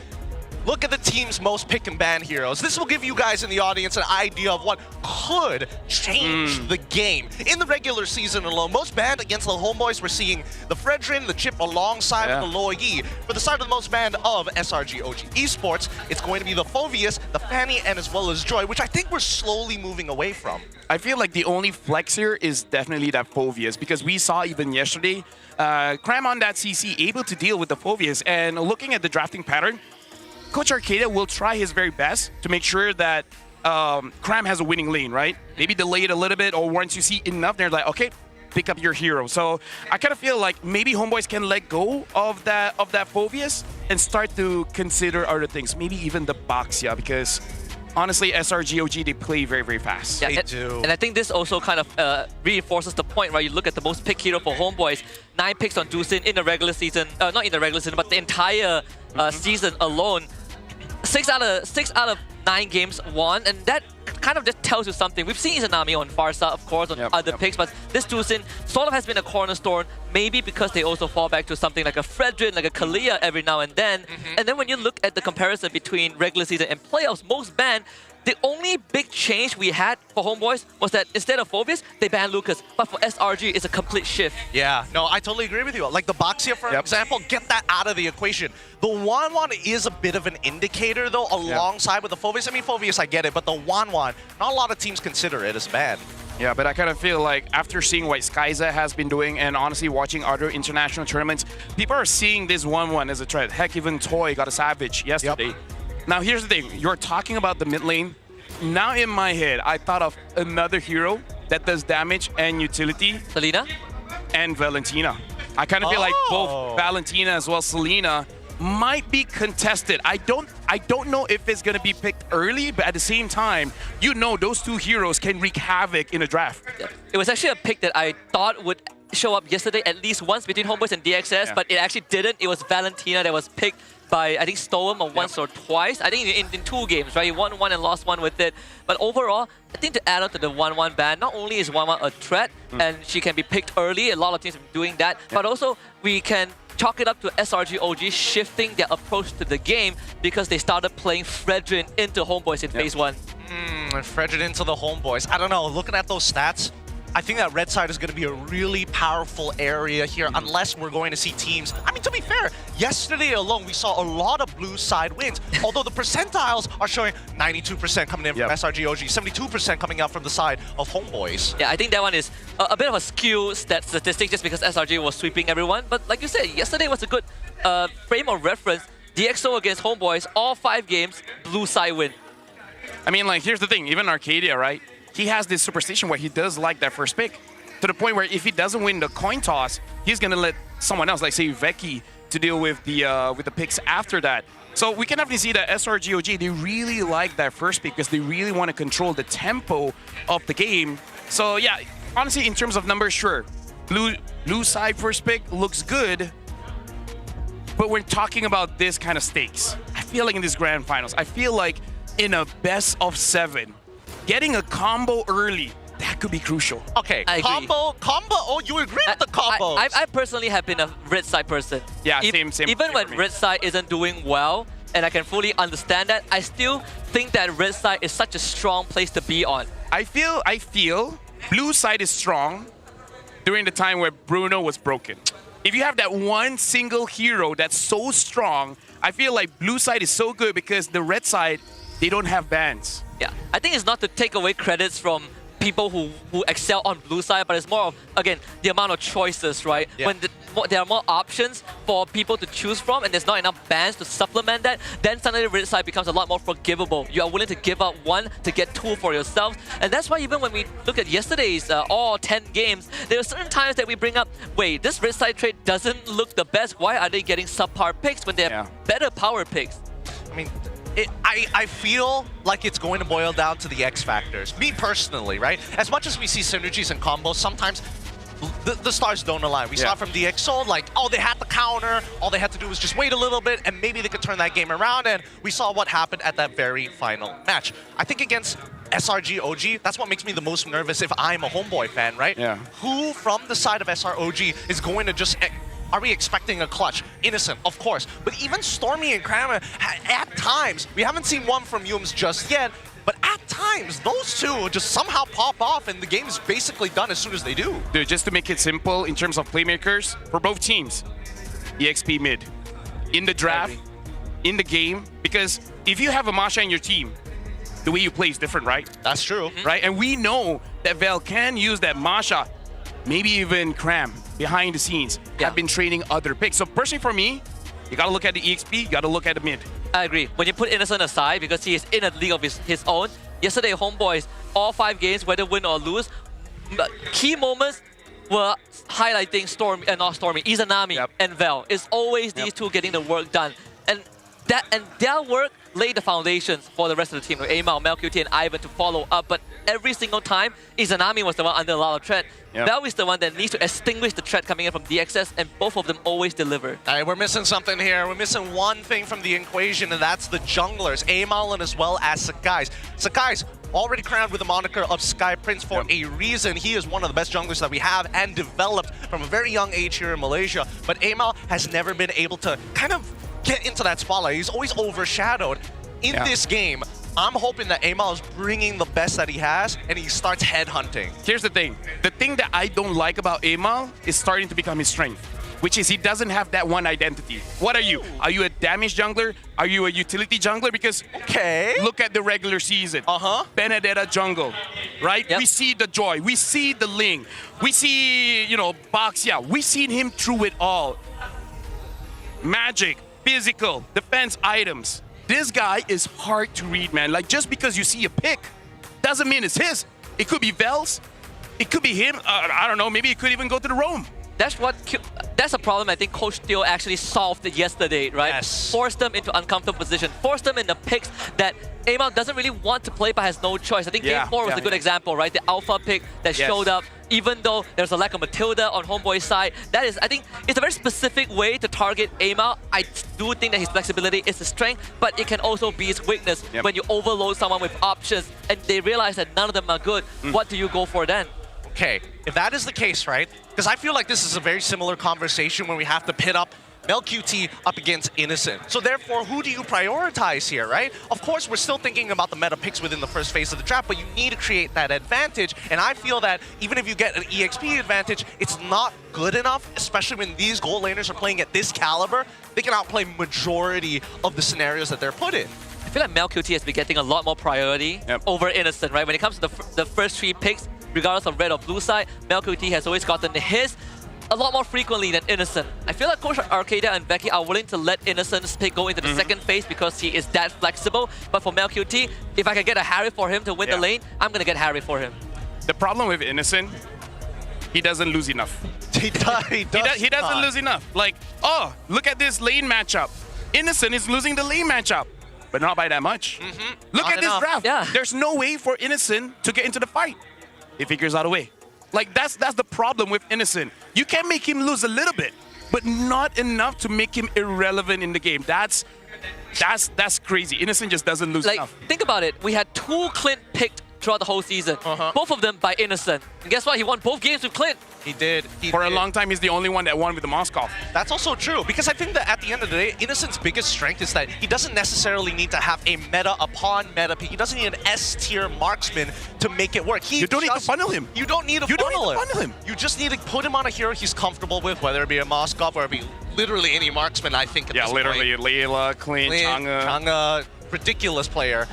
look at the team's most pick and ban heroes. This will give you guys in the audience an idea of what could change the game. In the regular season alone, most banned against the Homeboys, we're seeing the Fredrin, the Chip alongside with the Lo Yi. For the side of the most banned of SRG OG Esports, it's going to be the Phoveus, the Fanny, and as well as Joy, which I think we're slowly moving away from. I feel like the only flex here is definitely that Phoveus, because we saw even yesterday, Cram on that CC able to deal with the Phoveus, and looking at the drafting pattern, Coach Arcadia will try his very best to make sure that Cram has a winning lane, right? Maybe delay it a little bit, or once you see enough, they're like, okay, pick up your hero. So I kind of feel like maybe Homeboys can let go of that Phoveus and start to consider other things, maybe even the Baxia, because honestly, SRGOG, they play very, very fast. Yeah, and I think this also kind of reinforces the point, right? You look at the most pick hero for Homeboys, 9 picks on Dusin in the regular season, not in the regular season, but the entire season alone. 6 out of 9 games won, and that kind of just tells you something. We've seen Izanami on Farsa, of course, on other picks, but this Dusin sort of has been a cornerstone, maybe because they also fall back to something like a Fredrin, like a Kalia every now and then. And then when you look at the comparison between regular season and playoffs, most banned, the only big change we had for Homeboys was that instead of Phoveus, they banned Lucas. But for SRG, it's a complete shift. Yeah, no, I totally agree with you. Like the Baxia, for example, get that out of the equation. The Wanwan is a bit of an indicator, though, alongside with the Phoveus. I mean, Phoveus, I get it, but the Wanwan, not a lot of teams consider it as bad. Yeah, but I kind of feel like after seeing what Skyza has been doing and honestly watching other international tournaments, people are seeing this 1-1 as a threat. Heck, even Toy got a Savage yesterday. Now, here's the thing. You're talking about the mid lane. Now in my head, I thought of another hero that does damage and utility. Selena? And Valentina. I kind of feel like both Valentina as well as Selena might be contested. I don't know if it's going to be picked early, but at the same time, you know those two heroes can wreak havoc in a draft. It was actually a pick that I thought would show up yesterday at least once between Homeboys and DXS, but it actually didn't. It was Valentina that was picked by, I think, Stoem once or twice. I think in 2 games, right? He won 1 and lost 1 with it. But overall, I think to add on to the 1-1 ban, not only is 1-1 a threat, and she can be picked early, a lot of teams have been doing that, but also we can chalk it up to SRG OG shifting their approach to the game because they started playing Fredrin into Homeboys in phase 1. Fredrin into the Homeboys. I don't know, looking at those stats, I think that red side is going to be a really powerful area here unless we're going to see teams. I mean, to be fair, yesterday alone, we saw a lot of blue side wins, although the percentiles are showing 92% coming in from SRG OG, 72% coming out from the side of Homeboys. Yeah, I think that one is a bit of a skew statistic just because SRG was sweeping everyone. But like you said, yesterday was a good frame of reference. DxO against Homeboys, all 5 games, blue side win. I mean, like, here's the thing. Even Arcadia, right? He has this superstition where he does like that first pick, to the point where if he doesn't win the coin toss, he's gonna let someone else, like say Veki, to deal with the picks after that. So we can definitely see that SRGOG, they really like that first pick because they really want to control the tempo of the game. So yeah, honestly, in terms of numbers, sure, blue side first pick looks good, but we're talking about this kind of stakes. I feel like in this grand finals, I feel like in a best of 7. Getting a combo early, that could be crucial. Okay, combo, oh, you agree with the combos? I personally have been a red side person. Yeah, same. Even when red side isn't doing well, and I can fully understand that, I still think that red side is such a strong place to be on. I feel blue side is strong during the time where Bruno was broken. If you have that one single hero that's so strong, I feel like blue side is so good because the red side, they don't have bans. Yeah, I think it's not to take away credits from people who excel on blue side, but it's more of, again, the amount of choices, right? Yeah. When there are more options for people to choose from and there's not enough bans to supplement that, then suddenly red side becomes a lot more forgivable. You are willing to give up 1 to get 2 for yourself. And that's why even when we look at yesterday's all 10 games, there are certain times that we bring up, wait, this red side trade doesn't look the best. Why are they getting subpar picks when they have better power picks? I mean, I feel like it's going to boil down to the X factors. Me personally, right? As much as we see synergies and combos, sometimes the stars don't align. We saw from DxO, like, oh, they had the counter. All they had to do was just wait a little bit, and maybe they could turn that game around. And we saw what happened at that very final match. I think against SRG OG, that's what makes me the most nervous if I'm a Homeboy fan, right? Yeah. Who from the side of SROG is going to just are we expecting a clutch? Innocent, of course. But even Stormy and Kramer, at times, we haven't seen one from Yums just yet, but at times, those two just somehow pop off and the game is basically done as soon as they do. Dude, just to make it simple, in terms of playmakers, for both teams, EXP mid. In the draft, in the game, because if you have a Masha in your team, the way you play is different, right? That's true. Right? And we know that Vel can use that Masha, maybe even Cram, behind the scenes, have been training other picks. So personally for me, you gotta look at the EXP, you gotta look at the mid. I agree. When you put Innocent aside, because he is in a league of his own, yesterday, Homeboys, all 5 games, whether win or lose, key moments were highlighting Stormy, not Stormy, Izanami and Vel. It's always these two getting the work done. And their work laid the foundations for the rest of the team, like Amal, MelQT, and Ivan to follow up. But every single time, Izanami was the one under a lot of threat. Vel is the one that needs to extinguish the threat coming in from DXS, and both of them always deliver. All right, we're missing something here. We're missing one thing from the equation, and that's the junglers, Amal and as well as Sakai's. Sakai's already crowned with the moniker of Sky Prince for a reason. He is one of the best junglers that we have and developed from a very young age here in Malaysia. But Amal has never been able to kind of get into that spotlight. He's always overshadowed. In this game, I'm hoping that Amal is bringing the best that he has and he starts headhunting. Here's the thing. The thing that I don't like about Amal is starting to become his strength, which is he doesn't have that one identity. What are you? Are you a damage jungler? Are you a utility jungler? Because look at the regular season. Benedetta jungle, right? We see the Joy, we see the Ling, we see, you know, Baxia. We've seen him through it all. Magic, physical, defense items. This guy is hard to read, man. Like, just because you see a pick doesn't mean it's his. It could be Vel's. It could be him. I don't know. Maybe it could even go to the roam. That's a problem I think Coach Theo actually solved yesterday, right? Yes. Forced them into uncomfortable position. Forced them in the picks that Amal doesn't really want to play but has no choice. I think Game 4 was a good example, right? The alpha pick that showed up, even though there's a lack of Matilda on Homeboy's side. That is, I think, it's a very specific way to target Amal. I do think that his flexibility is his strength, but it can also be his weakness when you overload someone with options and they realize that none of them are good. What do you go for then? Okay, if that is the case, right? Because I feel like this is a very similar conversation when we have to pit up MelQT up against Innocent. So therefore, who do you prioritize here, right? Of course, we're still thinking about the meta picks within the first phase of the draft, but you need to create that advantage. And I feel that even if you get an EXP advantage, it's not good enough, especially when these gold laners are playing at this caliber. They can outplay majority of the scenarios that they're put in. I feel like MelQT has been getting a lot more priority over Innocent, right? When it comes to the first 3 picks, regardless of red or blue side, MelQT has always gotten his a lot more frequently than Innocent. I feel like Coach Arcadia and Becky are willing to let Innocent's pick go into the second phase because he is that flexible. But for MelQT, if I can get a Harry for him to win the lane, I'm going to get Harry for him. The problem with Innocent, he doesn't lose enough. He doesn't lose enough. Like, oh, look at this lane matchup. Innocent is losing the lane matchup, but not by that much. Look Not at enough. this draft. There's no way for Innocent to get into the fight. He figures out a way. Like, that's the problem with Innocent. You can make him lose a little bit, but not enough to make him irrelevant in the game. That's crazy. Innocent just doesn't lose enough. Think about it. We had 2 Clint picked throughout the whole season. Both of them by Innocent. And guess what? He won both games with Clint. He did. For a long time, he's the only one that won with the Moskov. That's also true, because I think that at the end of the day, Innocent's biggest strength is that he doesn't necessarily need to have a meta upon meta pick. He doesn't need an S-tier marksman to make it work. You don't need to funnel him. You don't need to funnel him. You just need to put him on a hero he's comfortable with, whether it be a Moskov or it be literally any marksman, I think, at this point. Layla, Clint, Chang'e, ridiculous player.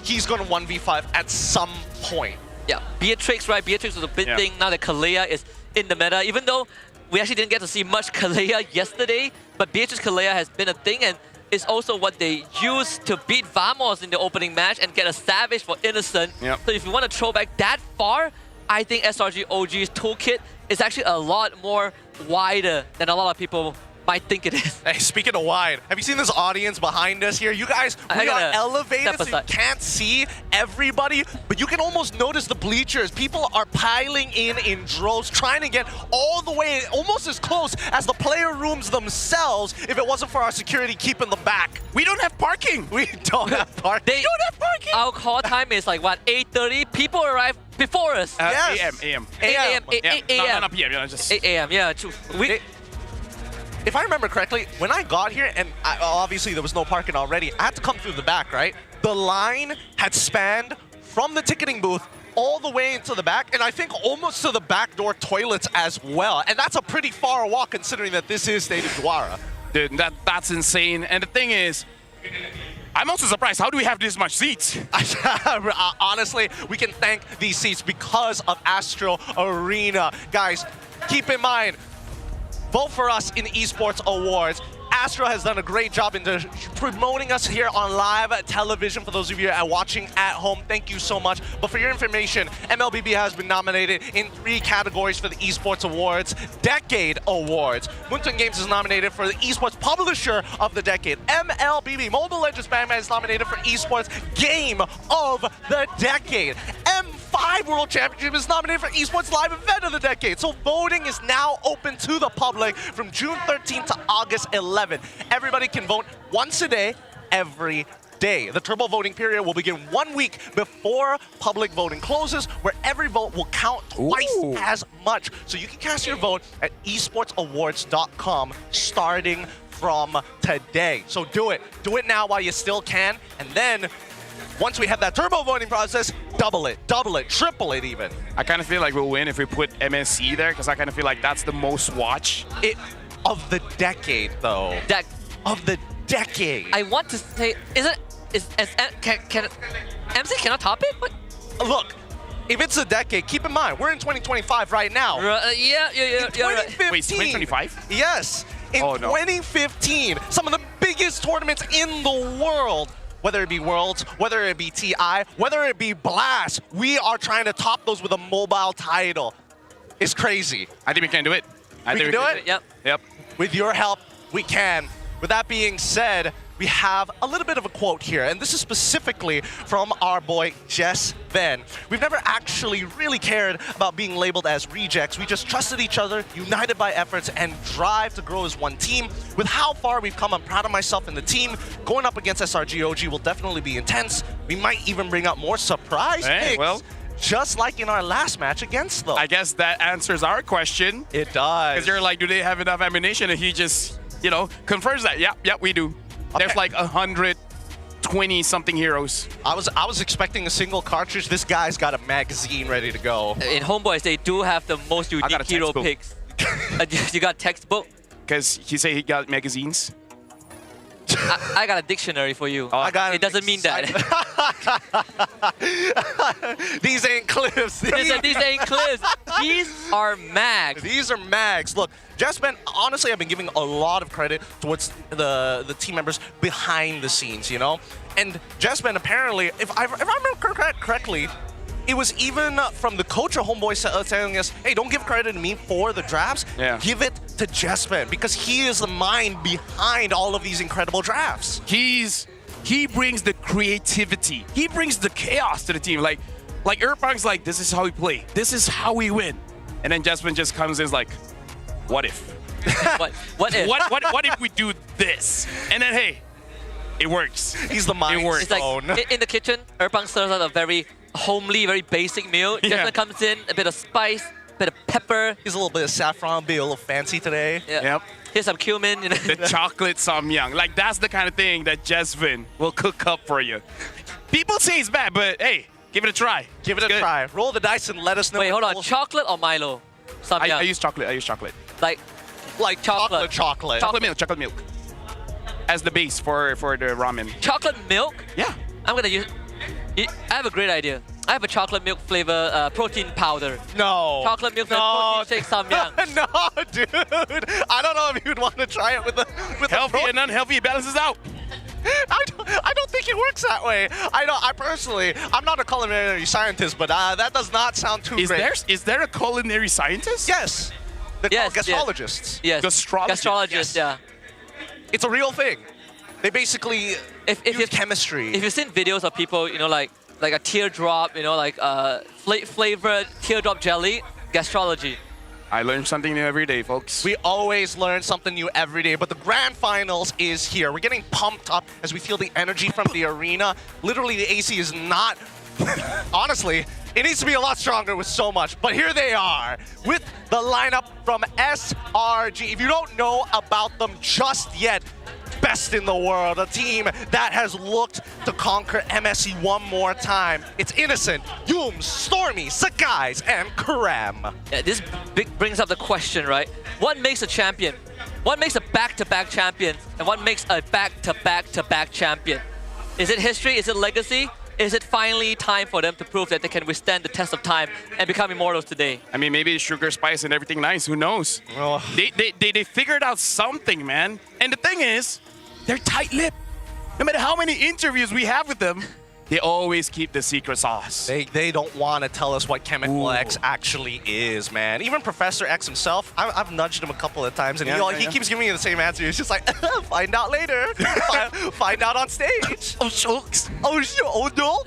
He's going to 1v5 at some point. Yeah, Beatrix, right? Beatrix was a big thing. Now that Kalea is in the meta, even though we actually didn't get to see much Kalea yesterday, but Beatrix Kalea has been a thing, and it's also what they used to beat Vamos in the opening match and get a Savage for Innocent. So if you want to throw back that far, I think SRG OG's toolkit is actually a lot more wider than a lot of people might think it is. Hey, speaking of wide, have you seen this audience behind us here? You guys, we are elevated so you can't see everybody, but you can almost notice the bleachers. People are piling in droves, trying to get all the way, almost as close as the player rooms themselves, if it wasn't for our security keeping them back. We don't have parking. We don't have parking. We don't have parking. Our call time is like, what, 8:30? People arrive before us. AM. 8 a.m. 8 a.m. Not PM. Just 8 a.m. Yeah, true. if I remember correctly, when I got here, and obviously there was no parking already, I had to come through the back, right? The line had spanned from the ticketing booth all the way into the back, and I think almost to the back door toilets as well. And that's a pretty far walk considering that this is Stadium Juara. Dude, that's insane. And the thing is, I'm also surprised. How do we have this much seats? Honestly, we can thank these seats because of Astro Arena. Guys, keep in mind, vote for us in Esports Awards. Astro has done a great job in promoting us here on live television. For those of you watching at home, thank you so much. But for your information, MLBB has been nominated in 3 categories for the Esports Awards Decade Awards. Muntun Games is nominated for the Esports Publisher of the Decade. MLBB, Mobile Legends Batman, is nominated for Esports Game of the Decade. M5 World Championship is nominated for Esports Live Event of the Decade. So voting is now open to the public from June 13th to August 11th. Everybody can vote once a day, every day. The turbo voting period will begin 1 week before public voting closes, where every vote will count twice as much. So you can cast your vote at esportsawards.com starting from today. So do it. Do it now while you still can. And then once we have that turbo voting process, double it, triple it even. I kind of feel like we'll win if we put MSC there, because I kind of feel like that's the most watch. Of the decade, though. Of the decade. I want to say, can MC cannot top it? What? Look, if it's a decade, keep in mind, we're in 2025 right now. Yeah, In 2015, Wait, 2025? Yes. In 2015, some of the biggest tournaments in the world, whether it be Worlds, whether it be TI, whether it be Blast, we are trying to top those with a mobile title. It's crazy. I think we can do it. We can do it? Yep. With your help, we can. With that being said, we have a little bit of a quote here, and this is specifically from our boy Jess Ben. We've never actually really cared about being labeled as rejects. We just trusted each other, united by efforts and drive to grow as one team. With how far we've come, I'm proud of myself and the team. Going up against SRG OG will definitely be intense. We might even bring out more surprise picks. Well, just like in our last match against them. I guess that answers our question. It does. Because you're like, do they have enough ammunition? And he just, confirms that. Yep, we do. Okay. There's like 120 something heroes. I was expecting a single cartridge. This guy's got a magazine ready to go. In Homeboys, they do have the most unique hero picks. You got textbook? Because he said he got magazines. I got a dictionary for you. It doesn't mean that. These ain't clips. These ain't clips. These are mags. These are mags. Look, Jasmine, honestly, I've been giving a lot of credit towards the team members behind the scenes, And Jasmine, apparently, if I remember correctly, it was even from the coach of Homeboy telling us, hey, don't give credit to me for the drafts. Yeah. Give it to Jasmine, because he is the mind behind all of these incredible drafts. He brings the creativity. He brings the chaos to the team. Like Erpang's like, this is how we play. This is how we win. And then Jasmine just comes in and is like, what if? What if? What if we do this? And then, hey, it works. He's the mind. It works. It's like in the kitchen, Erpang serves out a very homely, very basic meal. Jasmine comes in, a bit of spice, a bit of pepper. He's a little bit of saffron, be a little fancy today. Yeah. Yep. Here's some cumin. The chocolate samyang. Like, that's the kind of thing that Jasmine will cook up for you. People say it's bad, but hey, give it a try. Give it a try. Roll the dice and let us know. Wait, hold on. Chocolate or Milo? I use chocolate. Like chocolate. Chocolate milk. As the base for the ramen. Chocolate milk? Yeah. I'm gonna use. I have a great idea. I have a chocolate milk flavor protein powder. No. Chocolate milk protein shake samyang. No, dude. I don't know if you'd want to try it with healthy and unhealthy. It balances out. I don't think it works that way. I personally, I'm not a culinary scientist, but that does not sound too great. Is there a culinary scientist? Yes. They're called gastrologists. Yes. Gastrologists, yeah. It's a real thing. They basically use chemistry. If you've seen videos of people, like a teardrop, flavored teardrop jelly, gastrology. I learn something new every day, folks. We always learn something new every day, but the grand finals is here. We're getting pumped up as we feel the energy from the arena. Literally, the AC is not... Honestly, it needs to be a lot stronger with so much, but here they are with the lineup from SRG. If you don't know about them just yet, best in the world, a team that has looked to conquer MSC one more time. It's Innocent, Yums, Stormy, Sakai's, and Karam. Yeah, this brings up the question, right? What makes a champion? What makes a back-to-back champion? And what makes a back-to-back-to-back champion? Is it history? Is it legacy? Is it finally time for them to prove that they can withstand the test of time and become immortals today? I mean, maybe sugar, spice, and everything nice. Who knows? They figured out something, man. And the thing is, they're tight-lipped. No matter how many interviews we have with them, they always keep the secret sauce. They don't want to tell us what Chemical X actually is, man. Even Professor X himself, I've nudged him a couple of times, and he keeps giving me the same answer. He's just like, find out later. Find out on stage. Oh, shucks. Oh, no.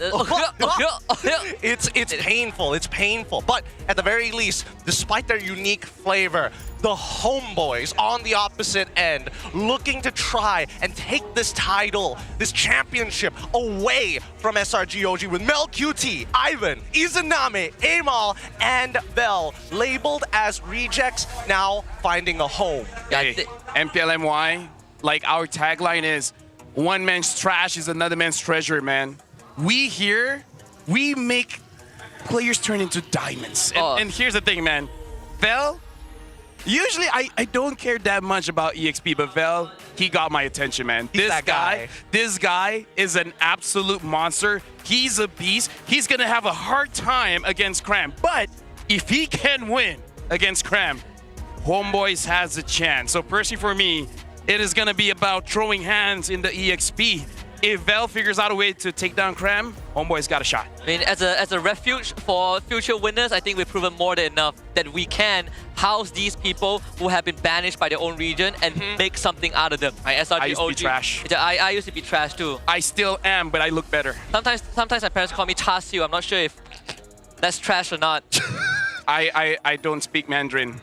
It's painful. It's painful. But at the very least, despite their unique flavor, the homeboys on the opposite end looking to try and take this title, this championship away from SRG OG with Mel QT, Ivan, Izanami, Amal, and Bell labeled as rejects, now finding a home. Hey, MPL MY, like our tagline is, one man's trash is another man's treasure, man. We here, we make players turn into diamonds. And here's the thing, man. Bell, usually I don't care that much about EXP, but Vel, he got my attention, man. This guy is an absolute monster. He's a beast. He's gonna have a hard time against Cram. But if he can win against Cram, Homeboys has a chance. So personally for me, it is gonna be about throwing hands in the EXP. If Vel figures out a way to take down Cram, Homeboy's got a shot. I mean, as a refuge for future winners, I think we've proven more than enough that we can house these people who have been banished by their own region and make something out of them. SRG I used to be trash. I used to be trash too. I still am, but I look better. Sometimes my parents call me Chasiu. I'm not sure if that's trash or not. I don't speak Mandarin.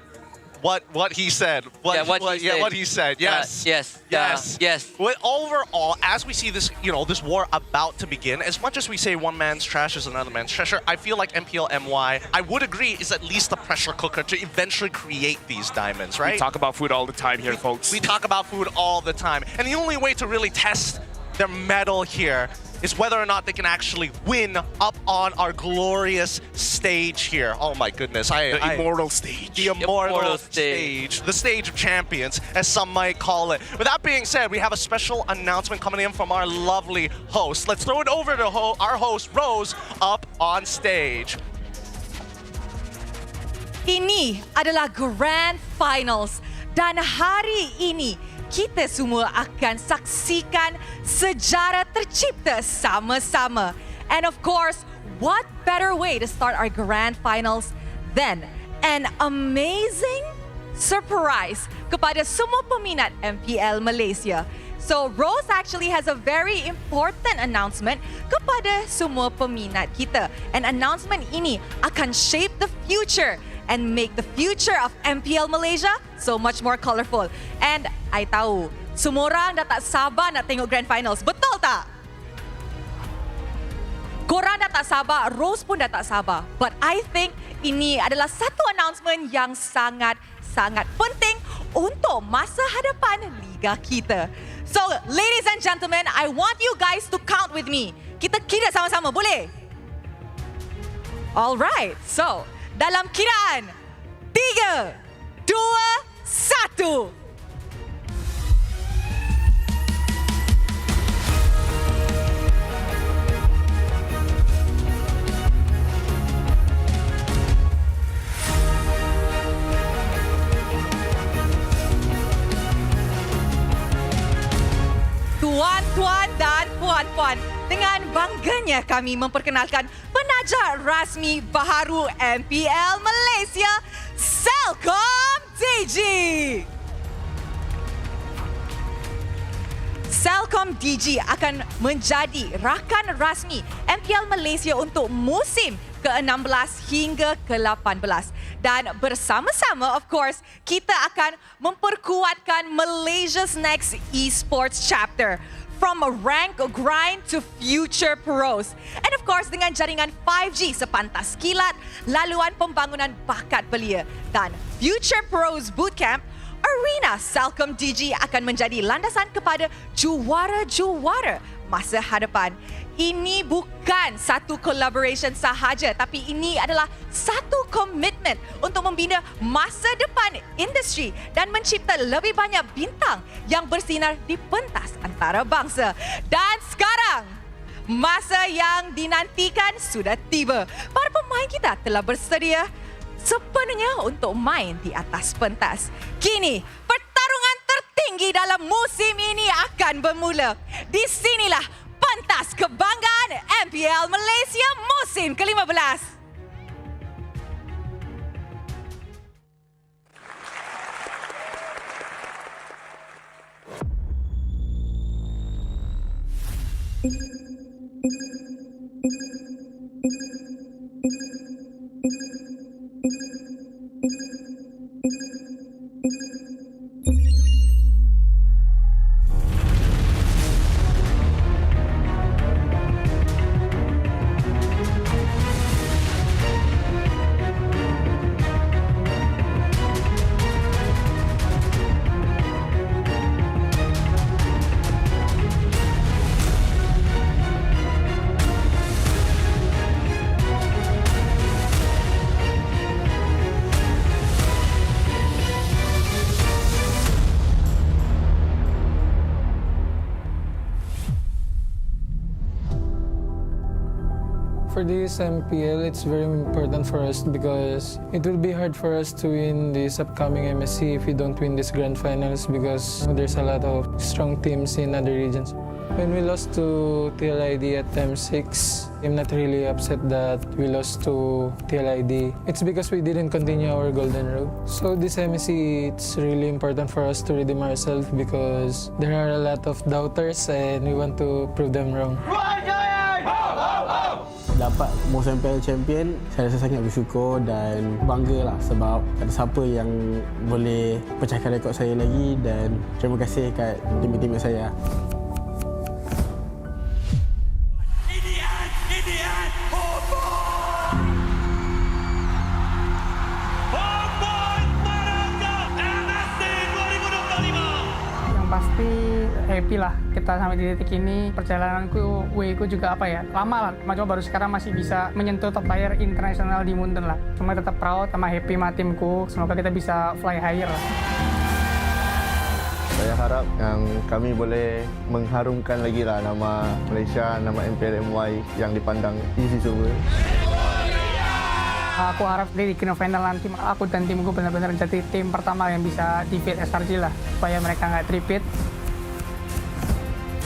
What he said. What he said. Yes. Yes. Well, overall, as we see this, this war about to begin, as much as we say one man's trash is another man's treasure, I feel like MPL MY, I would agree, is at least the pressure cooker to eventually create these diamonds, right? We talk about food all the time here, folks. We talk about food all the time. And the only way to really test their mettle here is whether or not they can actually win up on our glorious stage here. Oh my goodness. The immortal stage. The immortal stage. The stage of champions, as some might call it. With that being said, we have a special announcement coming in from our lovely host. Let's throw it over to our host, Rose, up on stage. Ini adalah Grand Finals dan hari ini kita semua akan saksikan sejarah tercipta sama-sama. And of course, what better way to start our Grand Finals than an amazing surprise kepada semua peminat MPL Malaysia. So Rose actually has a very important announcement kepada semua peminat kita. And announcement ini akan shape the future and make the future of MPL Malaysia so much more colorful. And I tahu, semua orang dah tak sabar nak tengok Grand Finals. Betul tak? Korang dah tak sabar, Rose pun dah tak sabar. But I think ini adalah satu announcement yang sangat-sangat penting untuk masa hadapan Liga kita. So, ladies and gentlemen, I want you guys to count with me. Kita kira sama-sama, boleh? Alright, so dalam kiraan 3, 2, 1. Tuan-tuan dan puan-puan, dengan bangganya kami memperkenalkan penaja rasmi baharu MPL Malaysia, Selcom DG. Selcom DG akan menjadi rakan rasmi MPL Malaysia untuk musim ke-16 hingga ke-18. Dan bersama-sama, of course, kita akan memperkuatkan Malaysia's next esports chapter. from rank grind to future pros. And of course, dengan jaringan 5G sepantas kilat, laluan pembangunan bakat belia dan Future Pros Bootcamp, Arena Salcom DG akan menjadi landasan kepada juara-juara masa hadapan. Ini bukan satu collaboration sahaja, tapi ini adalah satu komitmen untuk membina masa depan industri dan mencipta lebih banyak bintang yang bersinar di pentas antarabangsa. Dan sekarang, masa yang dinantikan sudah tiba. Para pemain kita telah bersedia sepenuhnya untuk main di atas pentas. Kini, pertarungan tertinggi dalam musim ini akan bermula. Di sinilah pentas kebanggaan MPL Malaysia musim ke-15. For this MPL, it's very important for us because it will be hard for us to win this upcoming MSC if we don't win this grand finals because there's a lot of strong teams in other regions. When we lost to TLID at time 6, I'm not really upset that we lost to TLID. It's because we didn't continue our golden road. So this MSC, it's really important for us to redeem ourselves because there are a lot of doubters and we want to prove them wrong. Dapat most MPL champion, saya rasa sangat bersyukur dan bangga lah sebab ada siapa yang boleh pecahkan rekod saya lagi dan terima kasih kat tim-tim saya. Pasti happy lah kita sampai di titik ini. Perjalananku, way-ku juga lama lah. Cuma baru sekarang masih bisa menyentuh top player internasional di Munten lah. Cuma tetap proud sama happy sama timku. Semoga kita bisa fly higher lah. Saya harap yang kami boleh mengharumkan lagi lah nama Malaysia, nama MPL MY yang dipandang easy semua. Aku harap di grand final nanti aku dan timku benar-benar jadi tim pertama yang bisa defeat SRG lah, supaya mereka nggak tripit.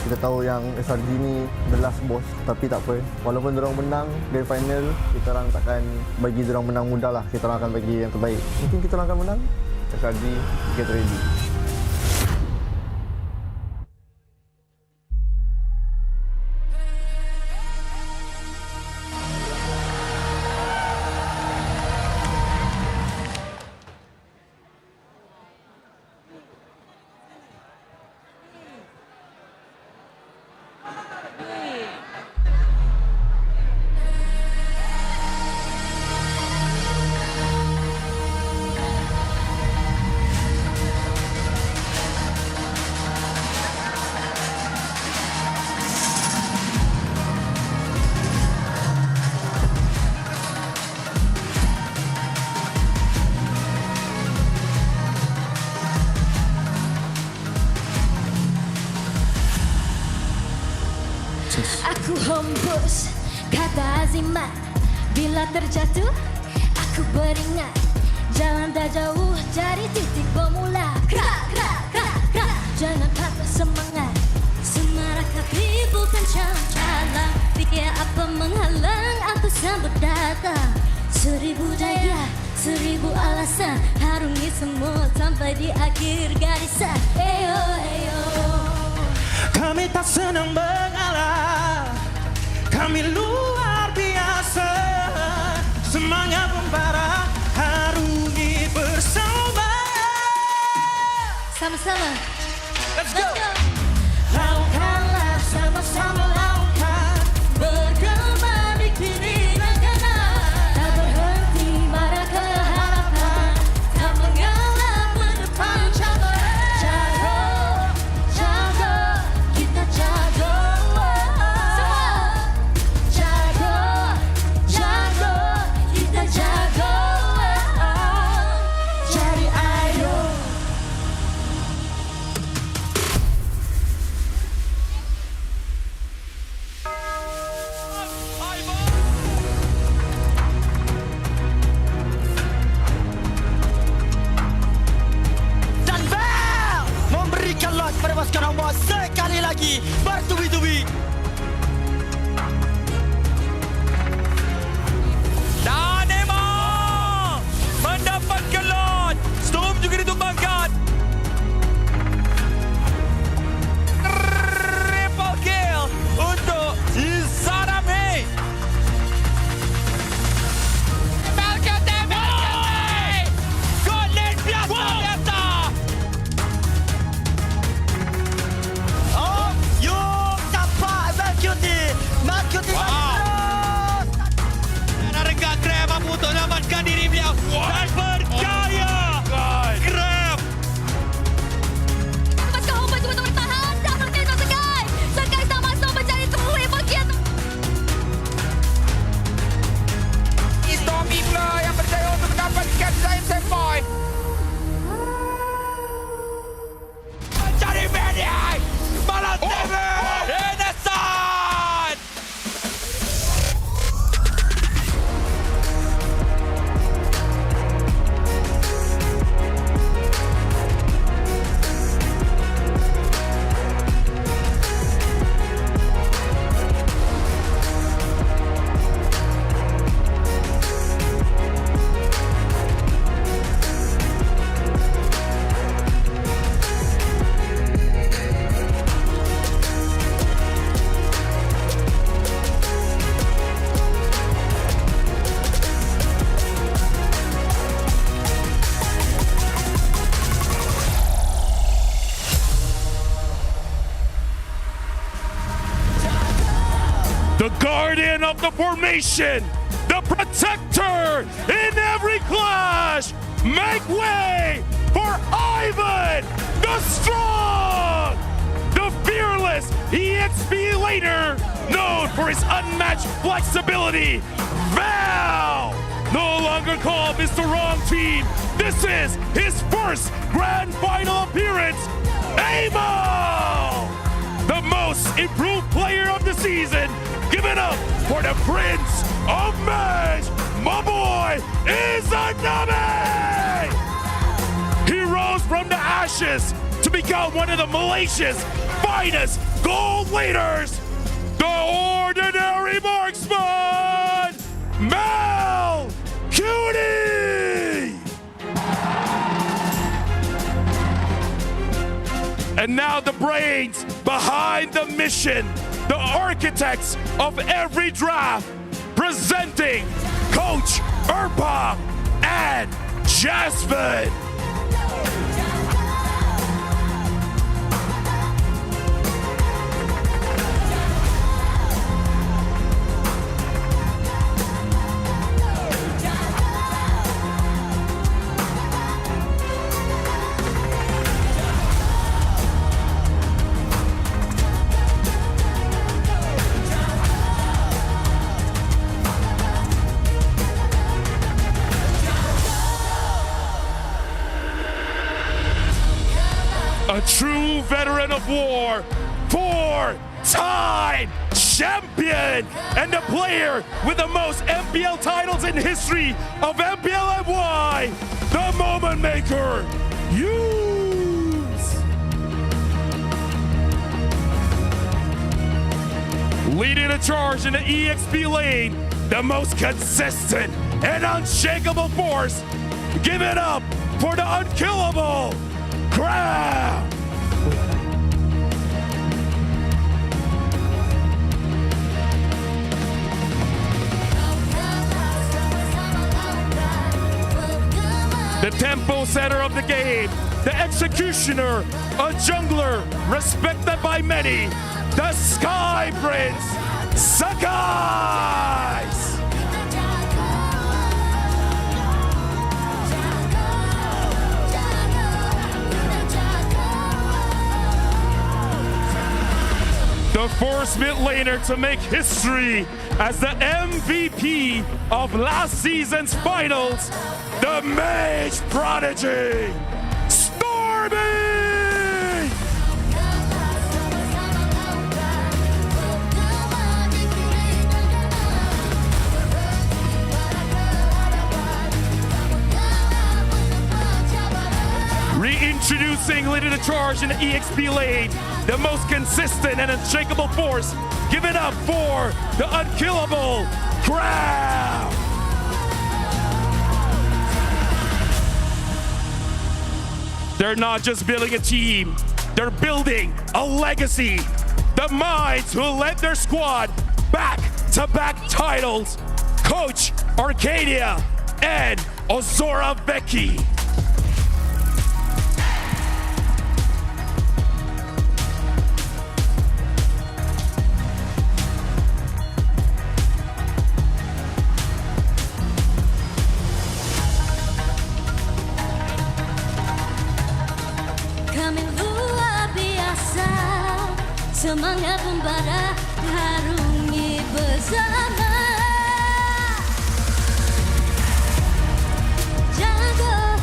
Kita tahu yang SRG ni the last boss, tapi tak apa. Walaupun diorang menang grand final, kita orang takkan bagi diorang menang mudah lah. Kita orang akan bagi yang terbaik. Mungkin kita orang akan menang. SRG, get ready. Aku hembus kata azimat. Bila terjatuh, aku beringat. Jalan tak jauh dari titik bermula. Krak, krak, krak, krak. Jangan patah semangat. Semarak hati bukan calang. Fikir apa menghalang, aku sambut datang. 1000 daya, 1000 alasan. Harungi semua sampai di akhir garisan. Eyo, eyo. Kami tak senang mengalah, kami luar biasa. Semangat membara, harungi bersama. Sama-sama. Let's go. Laukanlah the guardian of the formation, the protector in every clash. Make way for Ivan, the strong, the fearless EXP laner, known for his unmatched flexibility. Val, no longer called Mr. Wrong Team. This is his first grand final appearance. Amo, the most improved player of the season. Give it up for the Prince of Mage, my boy, Izanami! He rose from the ashes to become one of the Malaysia's finest gold leaders, the ordinary marksman, Mel Cutie! And now the brains behind the mission, the architects of every draft, presenting Coach Urpa and Jasmine. A true veteran of war, four-time champion, and the player with the most MPL titles in history of MPL MY, the moment maker, Use. Leading the charge in the EXP lane, the most consistent and unshakable force. Give it up for the unkillable Crown. The tempo setter of the game, the executioner, a jungler respected by many, the Sky Prince, Sakai's. The first mid laner to make history as the MVP of last season's finals, the Mage Prodigy, Stormy! Reintroducing leading the charge in the EXP lane, the most consistent and unshakable force. Give it up for the unkillable Crown. They're not just building a team, they're building a legacy. The minds who led their squad back-to-back titles, Coach Arcadia and Ozora Becky. Semangat membara harungi bersama. Jago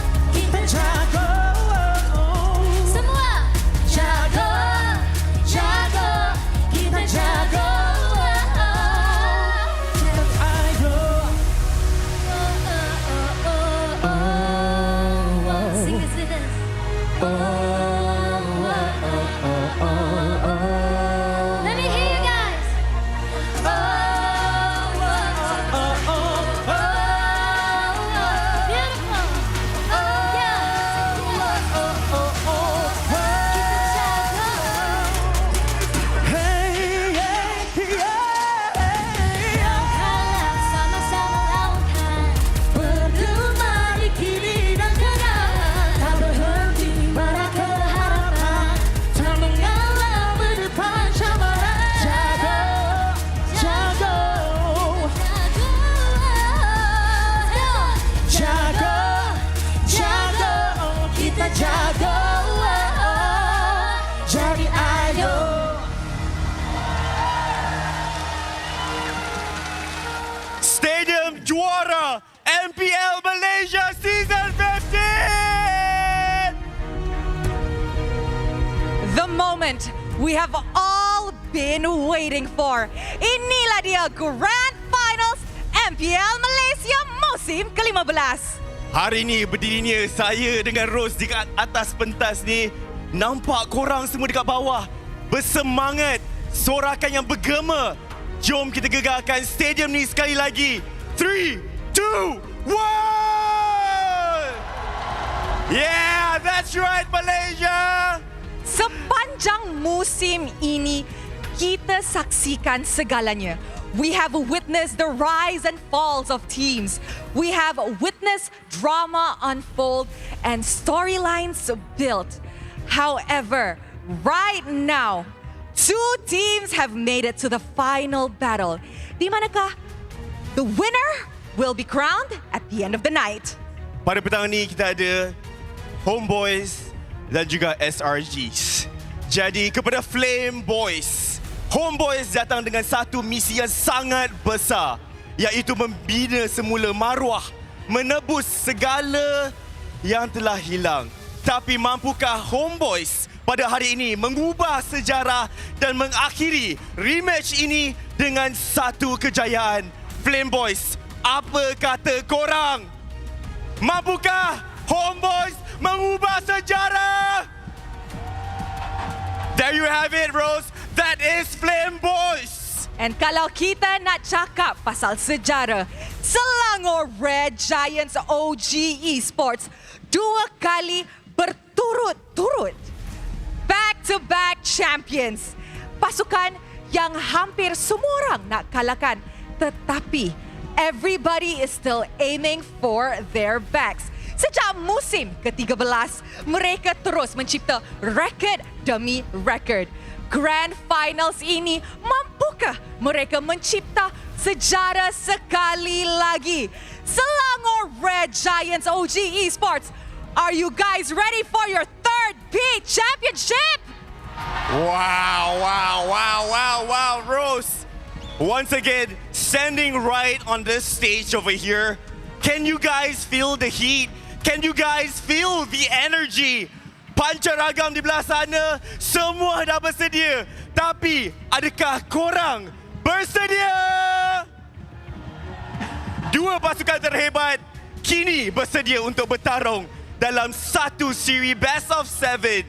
moment we have all been waiting for. Inilah dia Grand Finals MPL Malaysia musim ke-15. Hari ni berdirinya saya dengan Rose di atas pentas ni, nampak korang semua dekat bawah bersemangat, sorakan yang bergema. Jom kita gegarkan stadium ni sekali lagi. 3, 2, 1! Yeah, that's right Malaysia! Sepanjang musim ini, kita saksikan segalanya. We have witnessed the rise and falls of teams. We have witnessed drama unfold and storylines built. However, right now, 2 teams have made it to the final battle. Di manakah the winner will be crowned at the end of the night. Pada petang ni kita ada Homeboys dan juga SRGs. Jadi kepada Flame Boys, Homeboys datang dengan satu misi yang sangat besar, iaitu membina semula maruah, menebus segala yang telah hilang. Tapi mampukah Homeboys pada hari ini mengubah sejarah dan mengakhiri rematch ini dengan satu kejayaan? Flame Boys, apa kata korang? Mampukah Homeboys mengubah sejarah? There you have it, Rose. That is Flame Boys. And kalau kita nak cakap pasal sejarah, Selangor Red Giants OG Esports 2 kali berturut-turut back-to-back champions. Pasukan yang hampir semua orang nak kalahkan, tetapi everybody is still aiming for their backs. Sejak musim ke-13, mereka terus mencipta rekod demi rekod. Grand Finals ini, mampukah mereka mencipta sejarah sekali lagi? Selangor Red Giants OG Esports, are you guys ready for your 3rd peak championship? Wow, Rose. Once again, standing right on this stage over here. Can you guys feel the heat? Can you guys feel the energy? Pancaragam di belah sana, semua dah bersedia. Tapi, adakah korang bersedia? 2 pasukan terhebat kini bersedia untuk bertarung dalam satu siri Best of 7.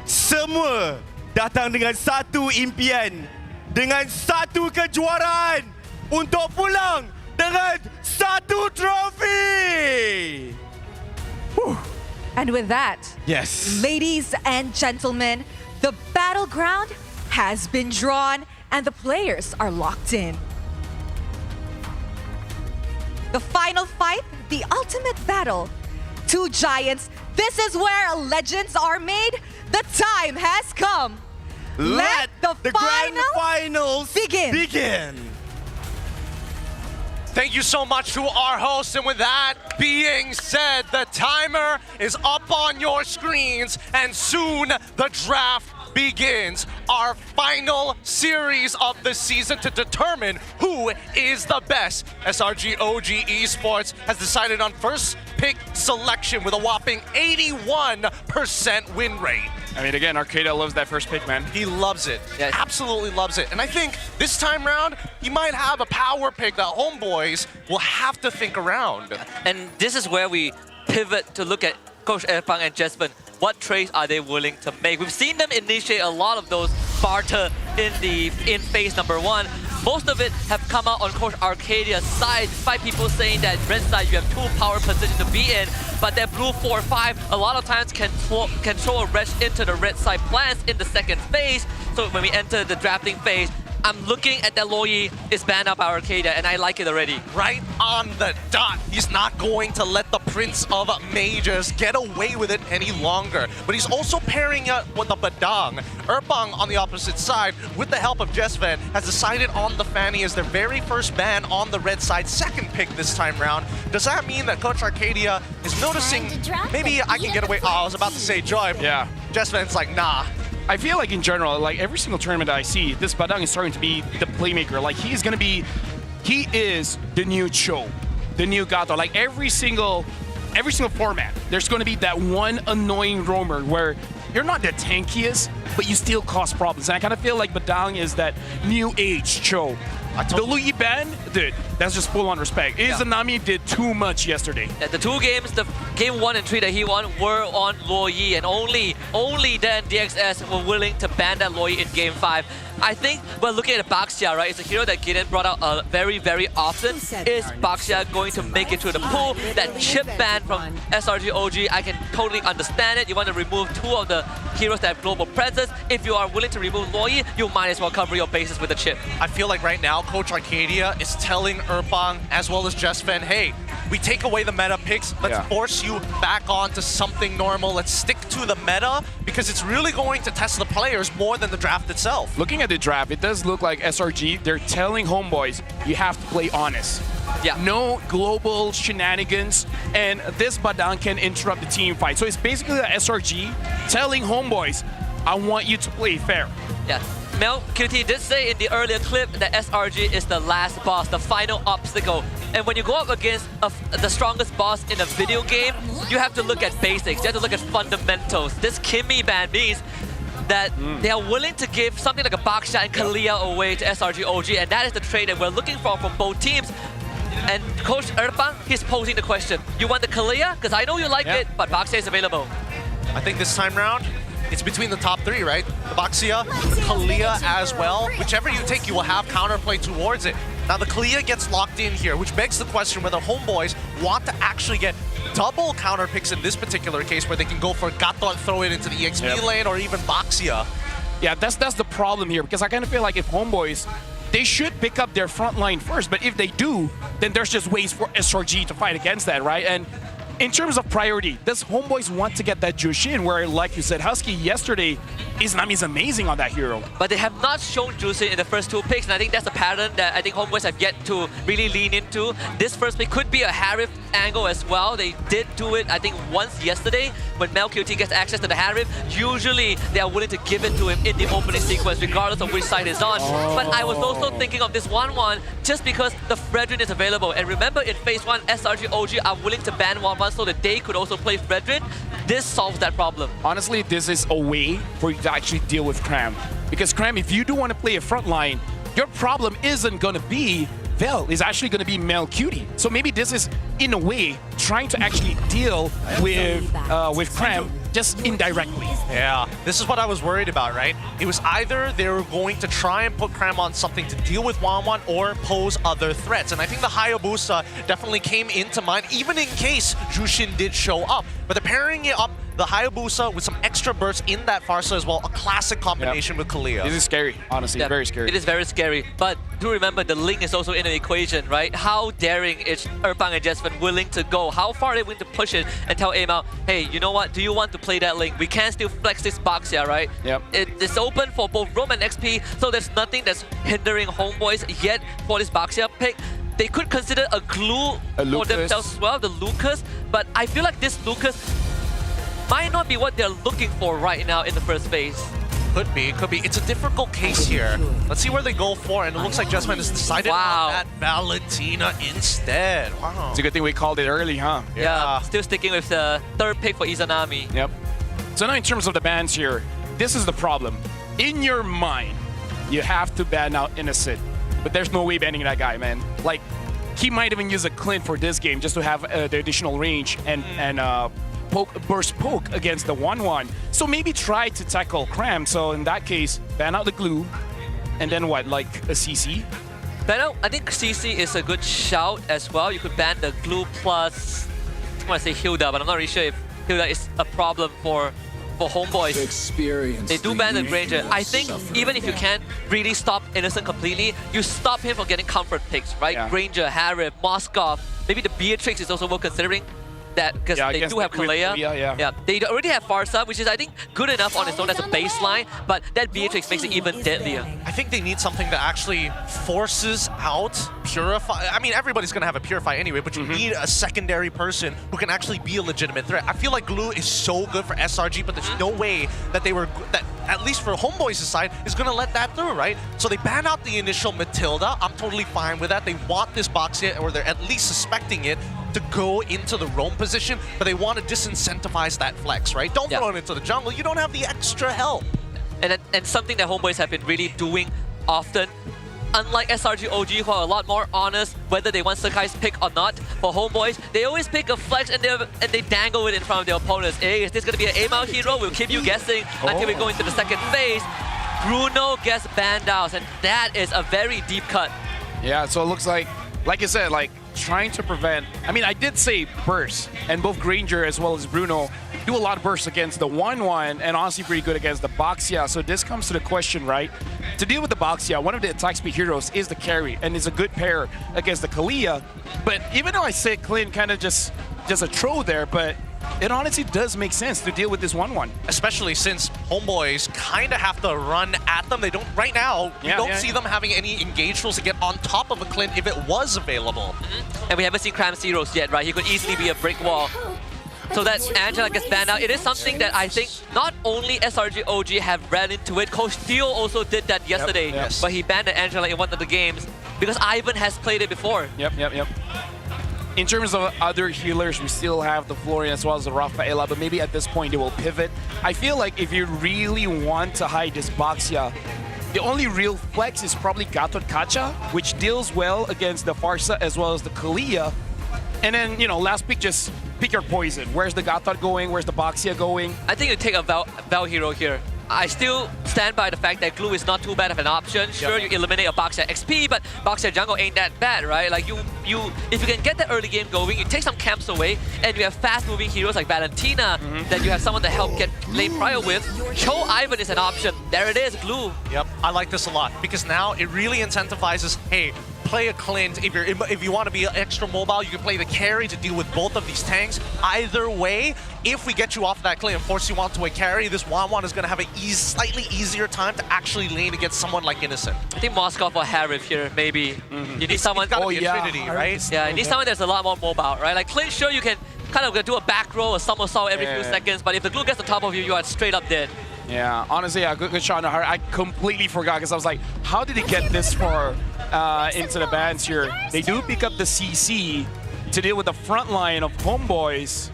Semua datang dengan satu impian, dengan satu kejuaraan, untuk pulang dengan satu trofi. And with that, yes, ladies and gentlemen, the battleground has been drawn and the players are locked in. The final fight, the ultimate battle. 2 giants, this is where legends are made. The time has come. Let the grand finals begin. Thank you so much to our hosts. And with that being said, the timer is up on your screens and soon the draft begins. Our final series of the season to determine who is the best. SRG OG Esports has decided on first pick selection with a whopping 81% win rate. I mean, again, Arcadia loves that first pick, man. He loves it. Yeah. Absolutely loves it. And I think this time round, he might have a power pick that Homeboys will have to think around. And this is where we pivot to look at Coach Erpang and Jasmine. What trades are they willing to make? We've seen them initiate a lot of those barter in phase number 1. Most of it have come out on Coach Arcadia's side, despite people saying that red side you have 2 power positions to be in, but that blue 4-5 a lot of times can throw a wrench into the red side plans in the second phase. So when we enter the drafting phase, I'm looking at that Loyi is banned up by Arcadia, and I like it already. Right on the dot. He's not going to let the Prince of Mages get away with it any longer. But he's also pairing up with the Badang. Erpang on the opposite side, with the help of Jesvan, has decided on the Fanny as their very first ban on the red side, second pick this time round. Does that mean that Coach Arcadia is noticing, maybe I can get away? Oh, I was about to say Joy. Yeah. Jesvan's like, nah. I feel like in general, like every single tournament that I see, this Badang is starting to be the playmaker. Like he is the new Cho, the new Gato. Like every single format, there's going to be that one annoying roamer where you're not the tankiest, but you still cause problems. And I kind of feel like Badang is that new age Cho. The Louis ban, dude, that's just full on respect. Izanami did too much yesterday. Yeah, the two games, the game 1 and 3 that he won were on Luo Yi, and only then DXS were willing to ban that Luo Yi in game 5. I think we're looking at Baxia, right? It's a hero that Gideon brought out very, very often. Is Baxia going to make it through the pool? That chip ban from SRG OG, I can totally understand it. You want to remove 2 of the heroes that have global presence. If you are willing to remove Luo Yi, you might as well cover your bases with a chip. I feel like right now, Coach Arcadia is telling Erpang as well as Jesfen, hey, we take away the meta picks, let's force you back onto something normal, let's stick to the meta, because it's really going to test the players more than the draft itself. Looking at the draft, it does look like SRG, they're telling homeboys, you have to play honest. Yeah. No global shenanigans, and this Badang can interrupt the team fight. So it's basically the SRG telling homeboys, I want you to play fair. Yeah. Mel QT did say in the earlier clip that SRG is the last boss, the final obstacle. And when you go up against the strongest boss in a video game, you have to look at basics, you have to look at fundamentals. This Kimmy ban means that they are willing to give something like a Baksha and Kalia away to SRG OG, and that is the trade that we're looking for from both teams. And Coach Erpang, he's posing the question, you want the Kalia? Because I know you like it, but Baksha is available. I think this time round, it's between the top 3, right? The Baxia, the Kalia as well. Whichever you take, you will have counterplay towards it. Now the Kalia gets locked in here, which begs the question whether homeboys want to actually get double counter picks in this particular case, where they can go for Gato and throw it into the EXP lane, or even Baxia. Yeah, that's the problem here, because I kind of feel like if homeboys, they should pick up their front line first, but if they do, then there's just ways for SRG to fight against that, right? And in terms of priority, does homeboys want to get that Jushin, where, like you said, Husky, yesterday, Izanami's amazing on that hero. But they have not shown Jushin in the first 2 picks, and I think that's a pattern that I think homeboys have yet to really lean into. This first pick could be a Harif angle as well. They did do it, I think, once yesterday. When Mel QT gets access to the Harif, usually they are willing to give it to him in the opening sequence, regardless of which side it's on. But I was also thinking of this 1-1 just because the Fredrin is available. And remember, in phase 1, SRG OG are willing to ban 1-1 so that they could also play Fredrin. This solves that problem. Honestly, this is a way for you to actually deal with Cram. Because Cram, if you do want to play a front line, your problem isn't going to be Vel, it's actually going to be Mel Cutie. So maybe this is, in a way, trying to actually deal with Cram just indirectly. Yeah, this is what I was worried about, right? It was either they were going to try and put Cram on something to deal with 1-1 or pose other threats. And I think the Hayabusa definitely came into mind, even in case Jushin did show up. But they're pairing it up, the Hayabusa with some extra bursts in that Farsa as well, a classic combination with Kalia. This is scary, honestly, very scary. It is very scary, but do remember the Link is also in the equation, right? How daring is Erpang and Jesfen willing to go? How far are they willing to push it and tell Aimao, hey, you know what? Do you want to play that Link? We can still flex this box here, right? Yep. It's open for both Roam and XP, so there's nothing that's hindering homeboys yet for this Baxia pick. They could consider a glue for themselves as well, the Lucas, but I feel like this Lucas might not be what they're looking for right now in the first phase. Could be, could be. It's a difficult case here. Let's see where they go for, and it looks like Jesman has decided on that Valentina instead. Wow. It's a good thing we called it early, huh? Yeah, still sticking with the 3rd pick for Izanami. Yep. So now in terms of the bans here, this is the problem. In your mind, you have to ban out Innocent, but there's no way banning that guy, man. Like, he might even use a Clint for this game just to have the additional range and burst poke against the 1-1. So maybe try to tackle Cram. So in that case, ban out the glue, and then what, like a CC? Ban out, I think CC is a good shout as well. You could ban the glue plus, I want to say Hilda, but I'm not really sure if Hilda is a problem for homeboys. They do ban the Granger. I think even if you can't really stop Innocent completely, you stop him from getting comfort picks, right? Yeah. Granger, Harif, Moskov, maybe the Beatrix is also worth considering. That because they do have Kalea. Yeah, they already have Farsa, which is I think good enough on its own as a baseline, but that Beatrix makes it even deadlier. I think they need something that actually forces out Purify. I mean, everybody's going to have a Purify anyway, but you need a secondary person who can actually be a legitimate threat. I feel like Glue is so good for SRG, but there's no way that that at least for Homeboys' side, is going to let that through, right? So they ban out the initial Matilda. I'm totally fine with that. They want this box hit, or they're at least suspecting it, to go into the roam position, but they want to disincentivize that flex, right? Don't throw it into the jungle. You don't have the extra help. And something that Homeboys have been really doing often, unlike SRG OG, who are a lot more honest whether they want Sakai's pick or not, for Homeboys, they always pick a flex and they dangle it in front of their opponents. Hey, is this going to be an AML hero? We'll keep you guessing until we go into the second phase. Bruno gets banned out, and that is a very deep cut. Yeah, so it looks like you said, like, trying to prevent... I mean, I did say burst, and both Granger as well as Bruno do a lot of bursts against the 1-1, and honestly pretty good against the Boxia. So this comes to the question, right? To deal with the Boxia, one of the attack speed heroes is the carry, and is a good pair against the Kalia. But even though I say Clint kind of just a throw there, but it honestly does make sense to deal with this 1-1. Especially since Homeboys kind of have to run at them. They don't, right now, we don't see them having any engage tools to get on top of a Clint if it was available. And we haven't seen Cram Zeros yet, right? He could easily be a brick wall. So that Angela gets banned out. It is something that I think not only SRG OG have ran into it, Coach Theo also did that yesterday, but he banned Angela in one of the games because Ivan has played it before. Yep. In terms of other healers, we still have the Florian as well as the Rafaela, but maybe at this point they will pivot. I feel like if you really want to hide this Boxia, the only real flex is probably Gatot Kacha, which deals well against the Farsa as well as the Kalia. And then, you know, last pick, just pick your poison. Where's the Gatot going? Where's the Boxia going? I think you take a Val hero here. I still stand by the fact that Glue is not too bad of an option. Sure, you eliminate a Boxia XP, but Boxia jungle ain't that bad, right? Like if you can get the early game going, you take some camps away, and you have fast-moving heroes like Valentina that you have someone to help get lane prior with. Cho Ivan is an option. There it is, Glue. Yep, I like this a lot because now it really incentivizes, hey, play a Clint. If you want to be extra mobile, you can play the carry to deal with both of these tanks. Either way, if we get you off that Clint and force you onto a carry, this 1-1 is going to have a slightly easier time to actually lane against someone like Innocent. I think Moskov or Harif here, maybe. You need someone... It's gotta be a Trinity, right? Yeah, you need someone that's a lot more mobile, right? Like Clint, sure, you can kind of do a back roll, a somersault every few seconds, but if the Glue gets on top of you, you are straight up dead. Yeah, honestly, good shot on the heart. I completely forgot because I was like, how did he get this far into the bans here? They do pick up the CC to deal with the front line of Homeboys.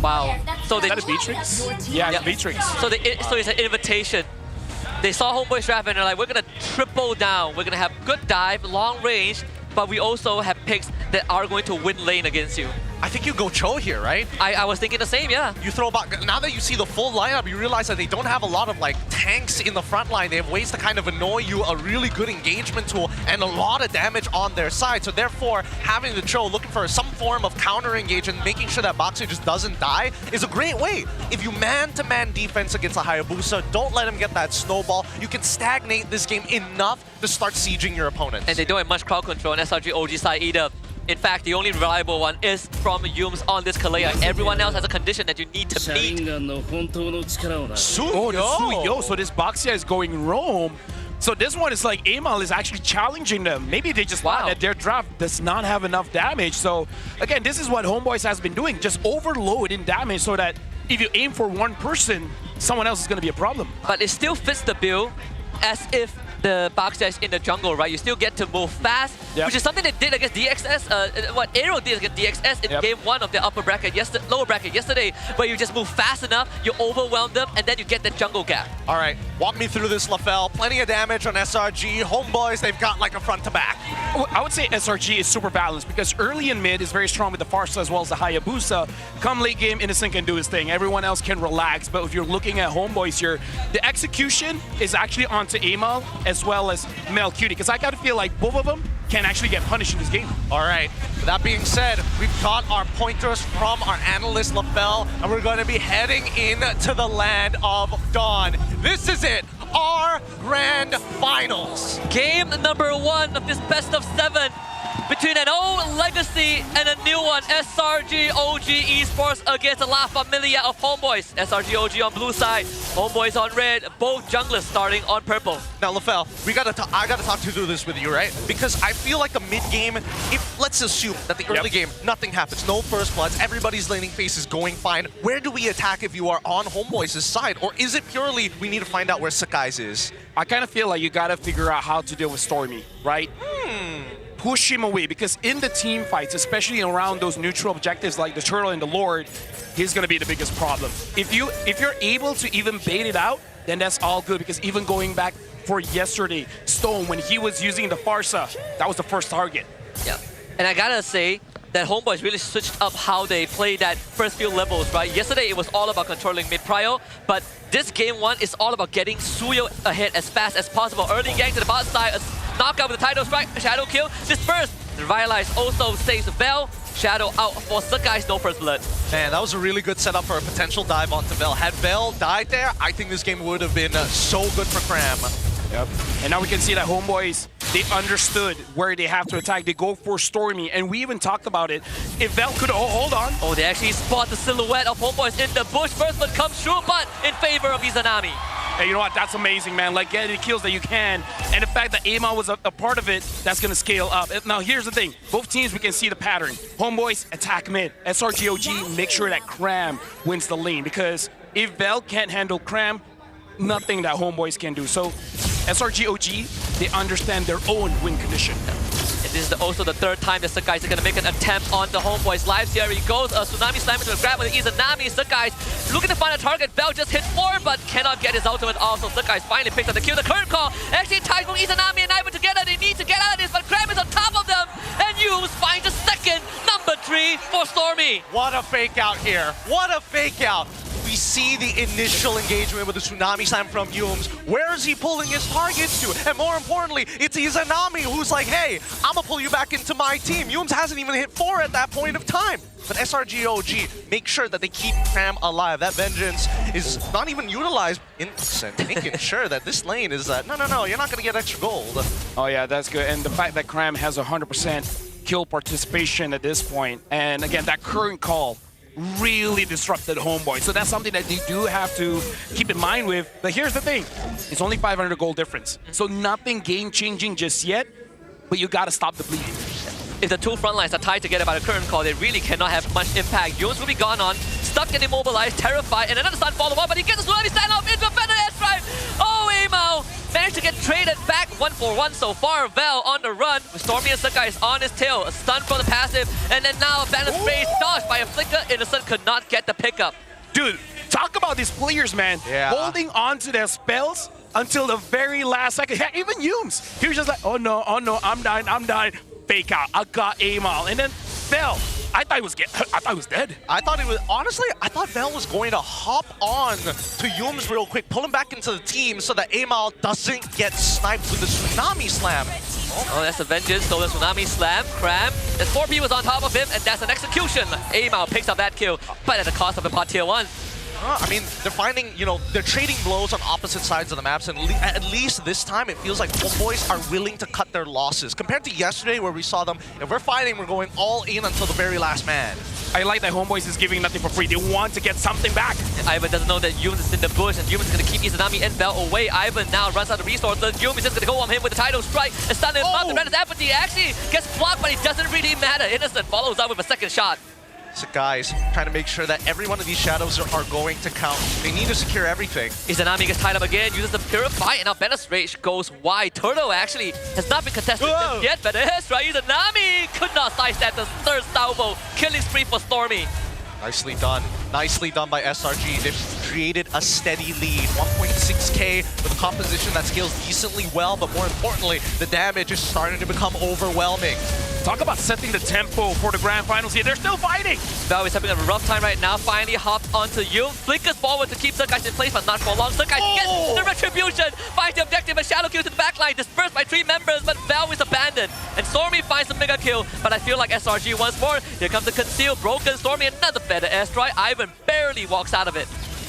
Wow. So they... Is that a Beatrix? Yeah, it's Beatrix. So it's an invitation. They saw Homeboys draft and they're like, we're going to triple down. We're going to have good dive, long range, but we also have picks that are going to win lane against you. I think you go Cho here, right? I was thinking the same, yeah. You throw back, now that you see the full lineup, you realize that they don't have a lot of like tanks in the front line. They have ways to kind of annoy you, a really good engagement tool, and a lot of damage on their side. So therefore, having the Cho looking for some form of counter engage and making sure that Boxer just doesn't die is a great way. If you man-to-man defense against a Hayabusa, don't let him get that snowball. You can stagnate this game enough to start sieging your opponents. And they don't have much crowd control on SRG OG side either. In fact, the only reliable one is from Yums on this Kalea. Everyone else has a condition that you need to meet. Suyo. So this Boxia is going roam. So this one is like Amal is actually challenging them. Maybe they just thought that their draft does not have enough damage. So again, this is what Homeboys has been doing. Just overload in damage so that if you aim for one person, someone else is going to be a problem. But it still fits the bill as if the Boxia is in the jungle, right? You still get to move fast, which is something they did against DXS, what Aero did against DXS in game 1 of their lower bracket yesterday, where you just move fast enough, you overwhelm them, and then you get the jungle gap. All right, walk me through this, LaFell. Plenty of damage on SRG. Homeboys, they've got like a front to back. I would say SRG is super balanced because early and mid is very strong with the Farsa as well as the Hayabusa. Come late game, Innocent can do his thing. Everyone else can relax, but if you're looking at Homeboys here, the execution is actually onto Amal as well as Mel Cutie, because I gotta feel like both of them can actually get punished in this game. All right, with that being said, we've got our pointers from our analyst LaFell, and we're going to be heading into the land of Dawn. This is it, our grand finals. Game number 1 of this best of 7. between an old legacy and a new one. SRG OG Esports against the La Familia of Homeboys. SRG OG on blue side, Homeboys on red, both junglers starting on purple. Now, LaFell, I gotta talk through this with you, right? Because I feel like the mid-game, if let's assume that the early game, nothing happens, no first bloods, everybody's laning phase is going fine. Where do we attack if you are on Homeboys' side? Or is it purely we need to find out where Sakai's is? I kind of feel like you gotta figure out how to deal with Stormy, right? Push him away, because in the team fights, especially around those neutral objectives like the Turtle and the Lord, he's gonna be the biggest problem. If you're able to even bait it out, then that's all good, because even going back for yesterday, Stone, when he was using the Farsa, that was the first target. Yeah, and I gotta say that Homeboys really switched up how they play that first few levels, right? Yesterday it was all about controlling mid-prio, but this game one is all about getting Suyo ahead as fast as possible. Early gang to the bot side, a knockout with the Tidal Strike, Shadow kill, disperse. The Revitalize also saves Vel. Shadow out for Sakai's no first blood. Man, that was a really good setup for a potential dive onto Vel. Had Vel died there, I think this game would have been so good for Cram. Yep. And now we can see that Homeboys, they understood where they have to attack. They go for Stormy, and we even talked about it. If Vel could hold on. Oh, they actually spot the silhouette of Homeboys in the bush. First blood comes through, but in favor of Izanami. Hey, you know what? That's amazing, man. Like, getting the kills that you can. And the fact that Amal was a part of it, that's going to scale up. Now, here's the thing. Both teams, we can see the pattern. Homeboys, attack mid. SRGOG, make sure that Cram wins the lane. Because if Vel can't handle Cram, nothing that Homeboys can do. So, SRGOG, they understand their own win condition. And this is also the third time that Sakai is going to make an attempt on the Homeboys' lives. Here he goes, a Tsunami Slam into the grab with Izanami. Sakai looking to find a target. Bell just hit 4, but cannot get his ultimate off. So Sakai finally picks up the kill. The current call actually ties from Izanami and Ivan together. They need to get out of this, but Cram is on top of them. And Yumes finds a second, number 3 for Stormy. What a fake out here. What a fake out. We see the initial engagement with the Tsunami Slam from Yumes. Where is he pulling his targets to? And more importantly, it's Izanami who's like, hey, I'm gonna pull you back into my team. Yumes hasn't even hit 4 at that point of time. But SRGOG make sure that they keep Cram alive. That vengeance is not even utilized in making sure that this lane is that, no, you're not gonna get extra gold. Oh yeah, that's good. And the fact that Cram has 100% kill participation at this point. And again, that current call really disrupted Homeboy. So that's something that they do have to keep in mind with. But here's the thing. It's only 500 gold difference. So nothing game-changing just yet, but you gotta stop the bleeding. If the two front lines are tied together by the current call, they really cannot have much impact. Yumes will be gone on, stuck and immobilized, terrified, and another stun follow-up, but he gets a Tsunami stand off into a Feather Airstrike. Oh, Amal managed to get traded back 1-for-1 so far. Vel on the run, with Stormy and Sakai is on his tail. A stun from the passive, and then now a balance raise dodged by a flicker. Innocent could not get the pickup. Dude, talk about these players, man. Yeah. Holding on to their spells until the very last second. Heck, even Yumes. He was just like, oh no, I'm dying. Fake out. I got Amal, and then fell. I thought he was dead. I thought Vel was going to hop on to Yumes real quick, pull him back into the team so that Amal doesn't get sniped with the Tsunami Slam. Oh, that's a vengeance. So the Tsunami Slam, Cram. There's 4 people on top of him, and that's an execution. Amal picks up that kill, but at the cost of the bot tier 1. I mean, they're finding, they're trading blows on opposite sides of the maps, and at least this time it feels like Homeboys are willing to cut their losses. Compared to yesterday where we saw them, if we're fighting, we're going all in until the very last man. I like that Homeboys is giving nothing for free. They want to get something back. Ivan doesn't know that Yumes is in the bush, and Yumes is going to keep Izanami and Vel away. Ivan now runs out of resources. Yumes is just going to go on him with the Tidal Strike and stun him up. The Red is apathy. Actually gets blocked, but it doesn't really matter. Innocent follows up with a second shot. So guys, trying to make sure that every one of these shadows are going to count. They need to secure everything. Izanami gets tied up again, uses the Purify, and now Bennett's Rage goes wide. Turtle actually has not been contested just yet, but right. Izanami could not sidestep the third salvo. Killing spree for Stormy. Nicely done. Nicely done by SRG. They've created a steady lead. 1.6k with a composition that scales decently well, but more importantly, the damage is starting to become overwhelming. Talk about setting the tempo for the grand finals here. They're still fighting. Vel is having a rough time right now. Finally hopped onto you. Flickers forward to keep Sakai in place, but not for long. Sakai gets the retribution. Finds the objective, and Shadow kill to the backline. Dispersed by 3 members, but Vel is abandoned. And Stormy finds the mega kill, but I feel like SRG once more. Here comes the conceal, broken Stormy, another Feather Airstrike. Ivan barely walks out of it.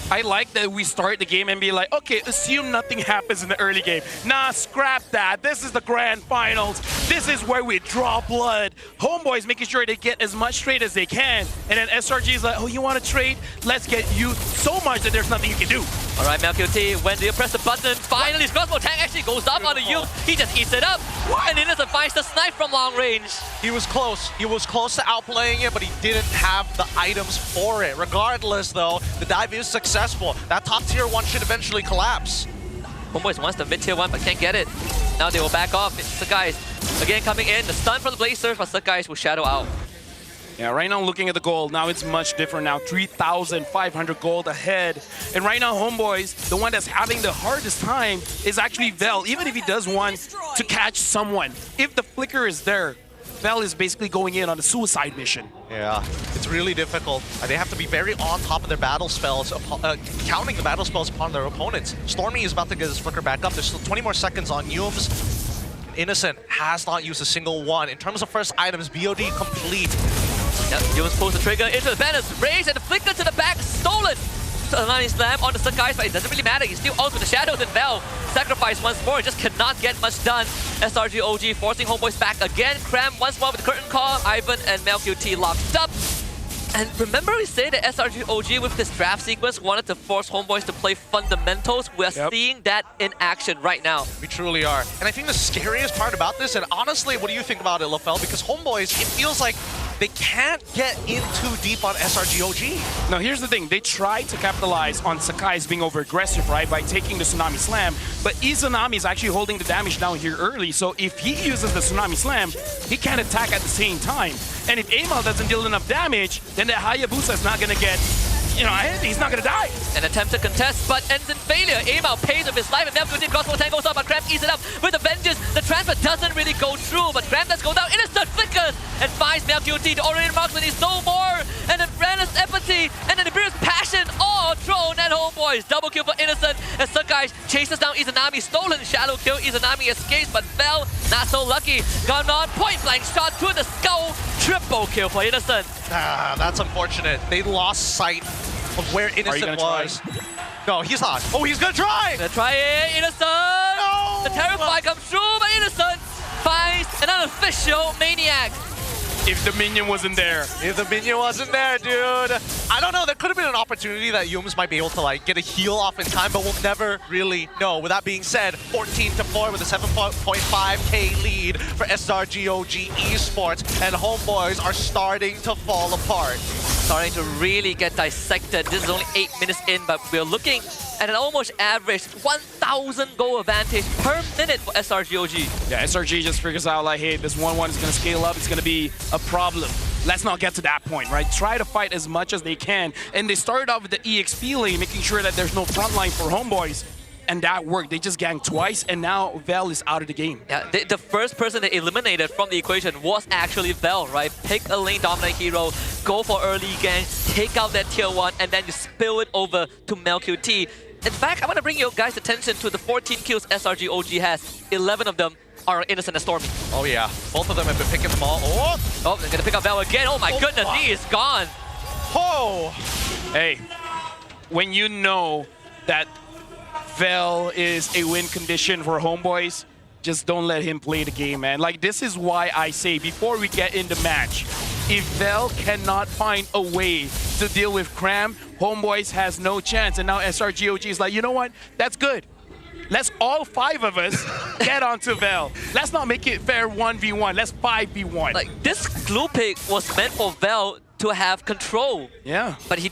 I like that we start the game and be like, okay, assume nothing happens in the early game. Nah, scrap that. This is the grand finals. This is where we draw blood. Homeboys making sure they get as much trade as they can. And then SRG is like, oh, you want to trade? Let's get you so much that there's nothing you can do. All right, MLBB, when do you press the button? Finally, his crossbow tank actually goes up on the Youth. He just eats it up. And Innocent finds the snipe from long range. He was close. He was close to outplaying it, but he didn't have the items for it. Regardless, though, the dive is successful. That top tier 1 should eventually collapse. Homeboys wants the mid tier 1, but can't get it. Now they will back off. It's Sakai's again coming in. The stun from the Blazers, but Sakai's will shadow out. Yeah, right now looking at the gold, now it's much different now. 3,500 gold ahead. And right now, Homeboys, the one that's having the hardest time is actually Vel. Even if he does want to catch someone, if the flicker is there, Vel is basically going in on a suicide mission. Yeah, it's really difficult. They have to be very on top of their battle spells, counting the battle spells upon their opponents. Stormy is about to get his flicker back up. There's still 20 more seconds on Yums. Innocent has not used a single one. In terms of first items, BOD complete. Yep, Yums pulls the trigger into the banners, raised and the flicker to the back, stolen. Tsunami Slam on the Sakai's, but it doesn't really matter. He's still out with the shadows, and Vel sacrifice once more. Just cannot get much done. SRG OG forcing Homeboys back again. Cram once more with the curtain call. Ivan and MLBB locked up. And remember we said that SRG OG with this draft sequence wanted to force Homeboys to play fundamentals. We are seeing that in action right now. We truly are. And I think the scariest part about this, and honestly, what do you think about it, LaFell? Because Homeboys, it feels like they can't get in too deep on SRG OG. Now here's the thing, they tried to capitalize on Sakai's being over-aggressive, right, by taking the Tsunami Slam, but Izanami is actually holding the damage down here early, so if he uses the Tsunami Slam, he can't attack at the same time. And if Amal doesn't deal enough damage, then the Hayabusa is not gonna get, you know, he's not gonna die. An attempt to contest, but ends in failure. Amal pays with his life, and MLBB crossbow tank goes up, but Cram eats it up with a vengeance. The transfer doesn't really go through, but Cram does go down. Innocent flickers and finds MLBB. The Orion marksman is no more, and then Brandon's empathy, and then the Beer's passion, all thrown at Homeboys. Double kill for Innocent, and Sakai chases down Izanami. Stolen shadow kill. Izanami escapes, but Vel not so lucky. Gone on point blank shot to the skull. Triple kill for Innocent. Ah, that's unfortunate. They lost sight of where Innocent was. No, he's not. Oh, he's gonna try! Gonna try it, Innocent! No! The Terrify comes through, but Innocent finds an unofficial Maniac. If the minion wasn't there. If the minion wasn't there, dude. I don't know, there could have been an opportunity that Yums might be able to like get a heal off in time, but we'll never really know. With that being said, 14-4 with a 7.5k lead for SRGOG Esports, and Homeboys are starting to fall apart. Starting to really get dissected. This is only 8 minutes in, but we're looking at an almost average 1,000 goal advantage per minute for SRGOG. Yeah, SRG just figures out like, hey, this 1-1 is going to scale up. It's going to be a problem. Let's not get to that point, right? Try to fight as much as they can. And they started off with the EXP lane, making sure that there's no front line for Homeboys. And that worked. They just ganked twice, and now Vel is out of the game. Yeah, the first person they eliminated from the equation was actually Vel, right? Pick a lane dominant hero, go for early gank, take out that tier 1, and then you spill it over to MLBB. In fact, I want to bring your guys' attention to the 14 kills SRGOG has. 11 of them are Innocent and Stormy. Oh yeah, both of them have been picking the ball. Oh, they're gonna pick up Vel again. Oh my goodness, he is gone. Oh! Hey, when you know that Vel is a win condition for Homeboys, just don't let him play the game, man. Like, this is why I say, before we get in the match, if Vel cannot find a way to deal with Cram, Homeboys has no chance. And now SRGOG is like, you know what? That's good. Let's all 5 of us get onto Vel. Let's not make it fair 1v1. Let's 5v1. Like, this glue pick was meant for Vel to have control. Yeah. But he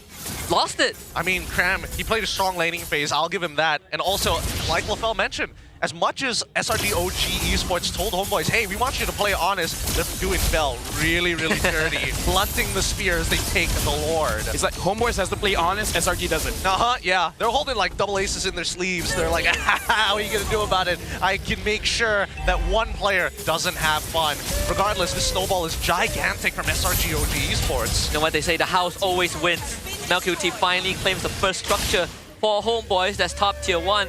lost it. I mean, Cram, he played a strong laning phase. I'll give him that. And also, like LaFell mentioned, as much as SRGOG Esports told Homeboys, hey, we want you to play honest, they're doing Vel really, really dirty, blunting the spears they take the Lord. It's like Homeboys has to play honest, SRG doesn't. Yeah. They're holding like double aces in their sleeves. They're like, what are you gonna do about it? I can make sure that one player doesn't have fun. Regardless, this snowball is gigantic from SRGOG Esports. You know what they say, the house always wins. MLBB finally claims the first structure for Homeboys, that's top tier 1.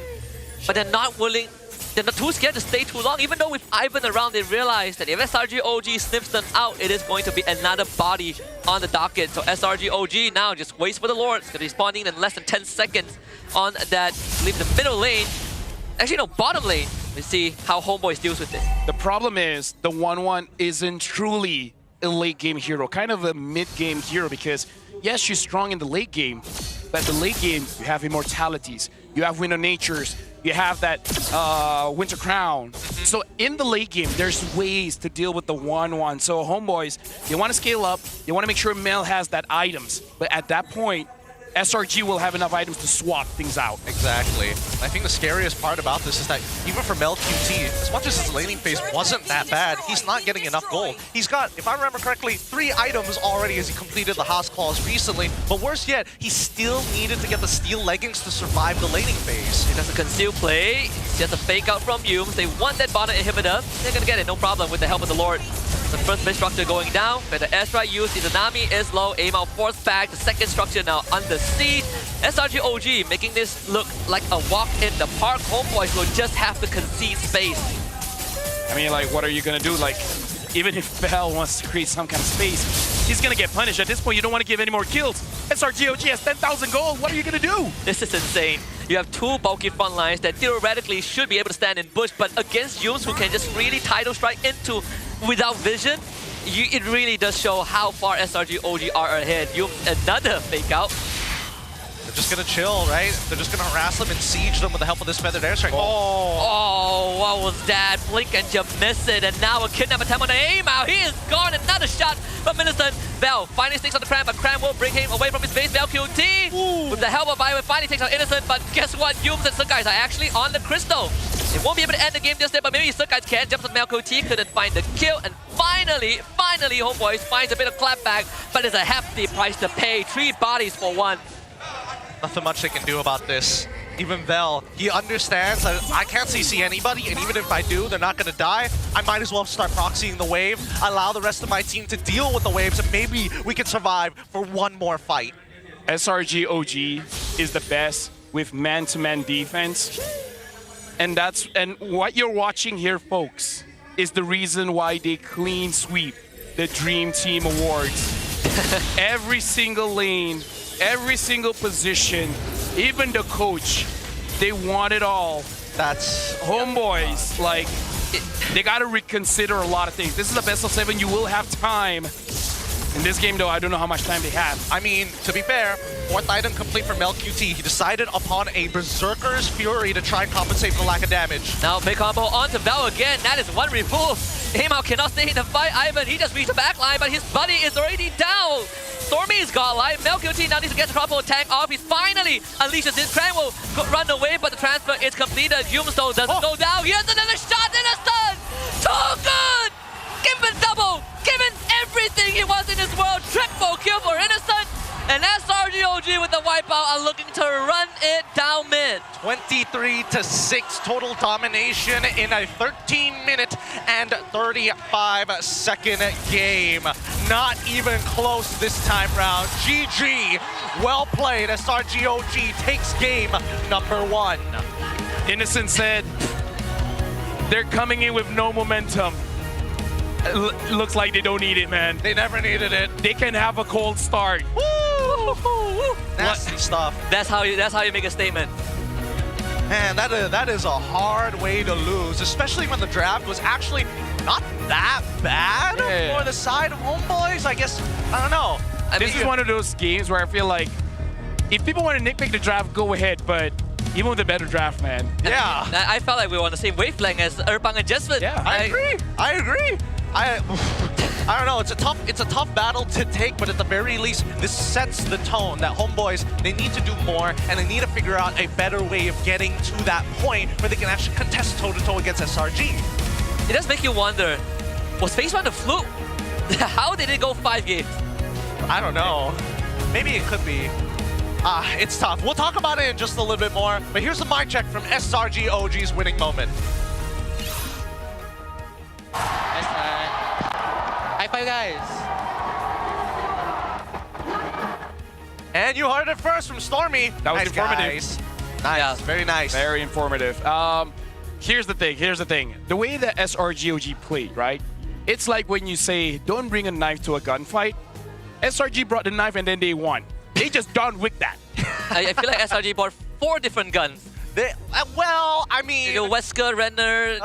But they're not willing, they're not too scared to stay too long. Even though with Ivan around, they realize that if SRGOG sniffs them out, it is going to be another body on the docket. So SRGOG now just waits for the Lord. It's going to be spawning in less than 10 seconds on that, I believe, the middle lane. Actually, no, bottom lane. We see how Homeboys deals with it. The problem is the 1-1 isn't truly a late game hero, kind of a mid-game hero, because yes, she's strong in the late game, but the late game, you have immortalities, you have Winter Natures, you have that Winter Crown. So in the late game, there's ways to deal with the 1-1. So Homeboys, they want to scale up, they want to make sure Mel has that items, but at that point, SRG will have enough items to swap things out. Exactly. I think the scariest part about this is that even for Mel QT, as much as his laning phase wasn't that bad, he's not getting enough gold. He's got, if I remember correctly, 3 items already as he completed the Haas Claws recently, but worse yet, he still needed to get the steel leggings to survive the laning phase. He does a conceal play, it's just a fake out from Yumes. They want that bonnet inhibitor, they're gonna get it, no problem with the help of the Lord. The first base structure going down, but the airstrike used, Izanami is low, aim out forced back, the second structure now under siege. SRG OG making this look like a walk in the park. Homeboys will just have to concede space. I mean, like, what are you gonna do? Like, even if Bell wants to create some kind of space, he's gonna get punished. At this point, you don't want to give any more kills. SRG OG has 10,000 gold. What are you gonna do? This is insane. You have 2 bulky front lines that theoretically should be able to stand in bush, but against Yumes, who can just really tidal strike into without vision, it really does show how far SRG OG are ahead. Yumes, another fake out. They're just gonna chill, right? They're just gonna harass them and siege them with the help of this feathered airstrike. Oh, what was that? Blink and you miss it, and now a kidnap attempt on the aim out. He is gone. Another shot from Millicent. Bell finally sticks on the Cram, but Cram will bring him away from his base. Bell QT with the help of Byron finally takes out Innocent, but guess what? Yumes and Sukais are actually on the crystal. They won't be able to end the game just yet, but maybe Sukais can. Jumps on Melko T, couldn't find the kill, and finally, Homeboys finds a bit of clapback, but it's a hefty price to pay. 3 bodies for 1. Nothing much they can do about this. Even Vel, he understands that I can't CC anybody, and even if I do, they're not gonna die. I might as well start proxying the wave, allow the rest of my team to deal with the waves, and maybe we can survive for 1 more fight. SRG OG is the best with man-to-man defense. And what you're watching here, folks, is the reason why they clean sweep the Dream Team Awards. Every single lane, every single position, even the coach, they want it all. That's Homeboys, like, they gotta reconsider a lot of things. This is a best of 7, you will have time. In this game, though, I don't know how much time they have. I mean, to be fair, 4th item complete for Mel QT. He decided upon a Berserker's Fury to try and compensate for lack of damage. Now, big combo onto Val again. That is 1 remove. Aim out cannot stay in the fight. Ivan, he just reached the back line, but his buddy is already down. Stormy's got life. Mel QT now needs to get the crossbow tank off. He's finally unleashes this. Cran will run away, but the transfer is completed. Yumstone doesn't go down. Here's another shot in the stun. Too good! Given double, given everything he was in this world. Triple kill for Innocent. And SRG OG with the wipeout are looking to run it down mid. 23-6 total domination in a 13-minute and 35-second game. Not even close this time round. GG, well played. SRG OG takes game number 1. Innocent said they're coming in with no momentum. Looks like they don't need it, man. They never needed it. They can have a cold start. Nasty stuff. That's how you make a statement. Man, that is a hard way to lose, especially when the draft was actually not that bad for the side of Homeboys. I guess, I don't know. This is one of those games where I feel like if people want to nitpick the draft, go ahead, but even with a better draft, man. Yeah. I felt like we were on the same wavelength as Erpang and Jesvin. Yeah, I agree. I don't know, it's a tough battle to take, but at the very least, this sets the tone that Homeboys, they need to do more, and they need to figure out a better way of getting to that point where they can actually contest toe-to-toe against SRG. It does make you wonder, was Phase 1 a fluke? How did it go 5 games? I don't know. Maybe it could be. It's tough. We'll talk about it in just a little bit more, but here's the mic check from SRG OG's winning moment. High five, guys. And you heard it first from Stormy. That was nice, informative. Guys. Nice, yeah. Very nice. Very informative. Here's the thing. The way that SRGOG played, right? It's like when you say, don't bring a knife to a gunfight. SRG brought the knife and then they won. They just John Wick that. I feel like SRG bought 4 different guns. Well, I mean... Wesker, Renner...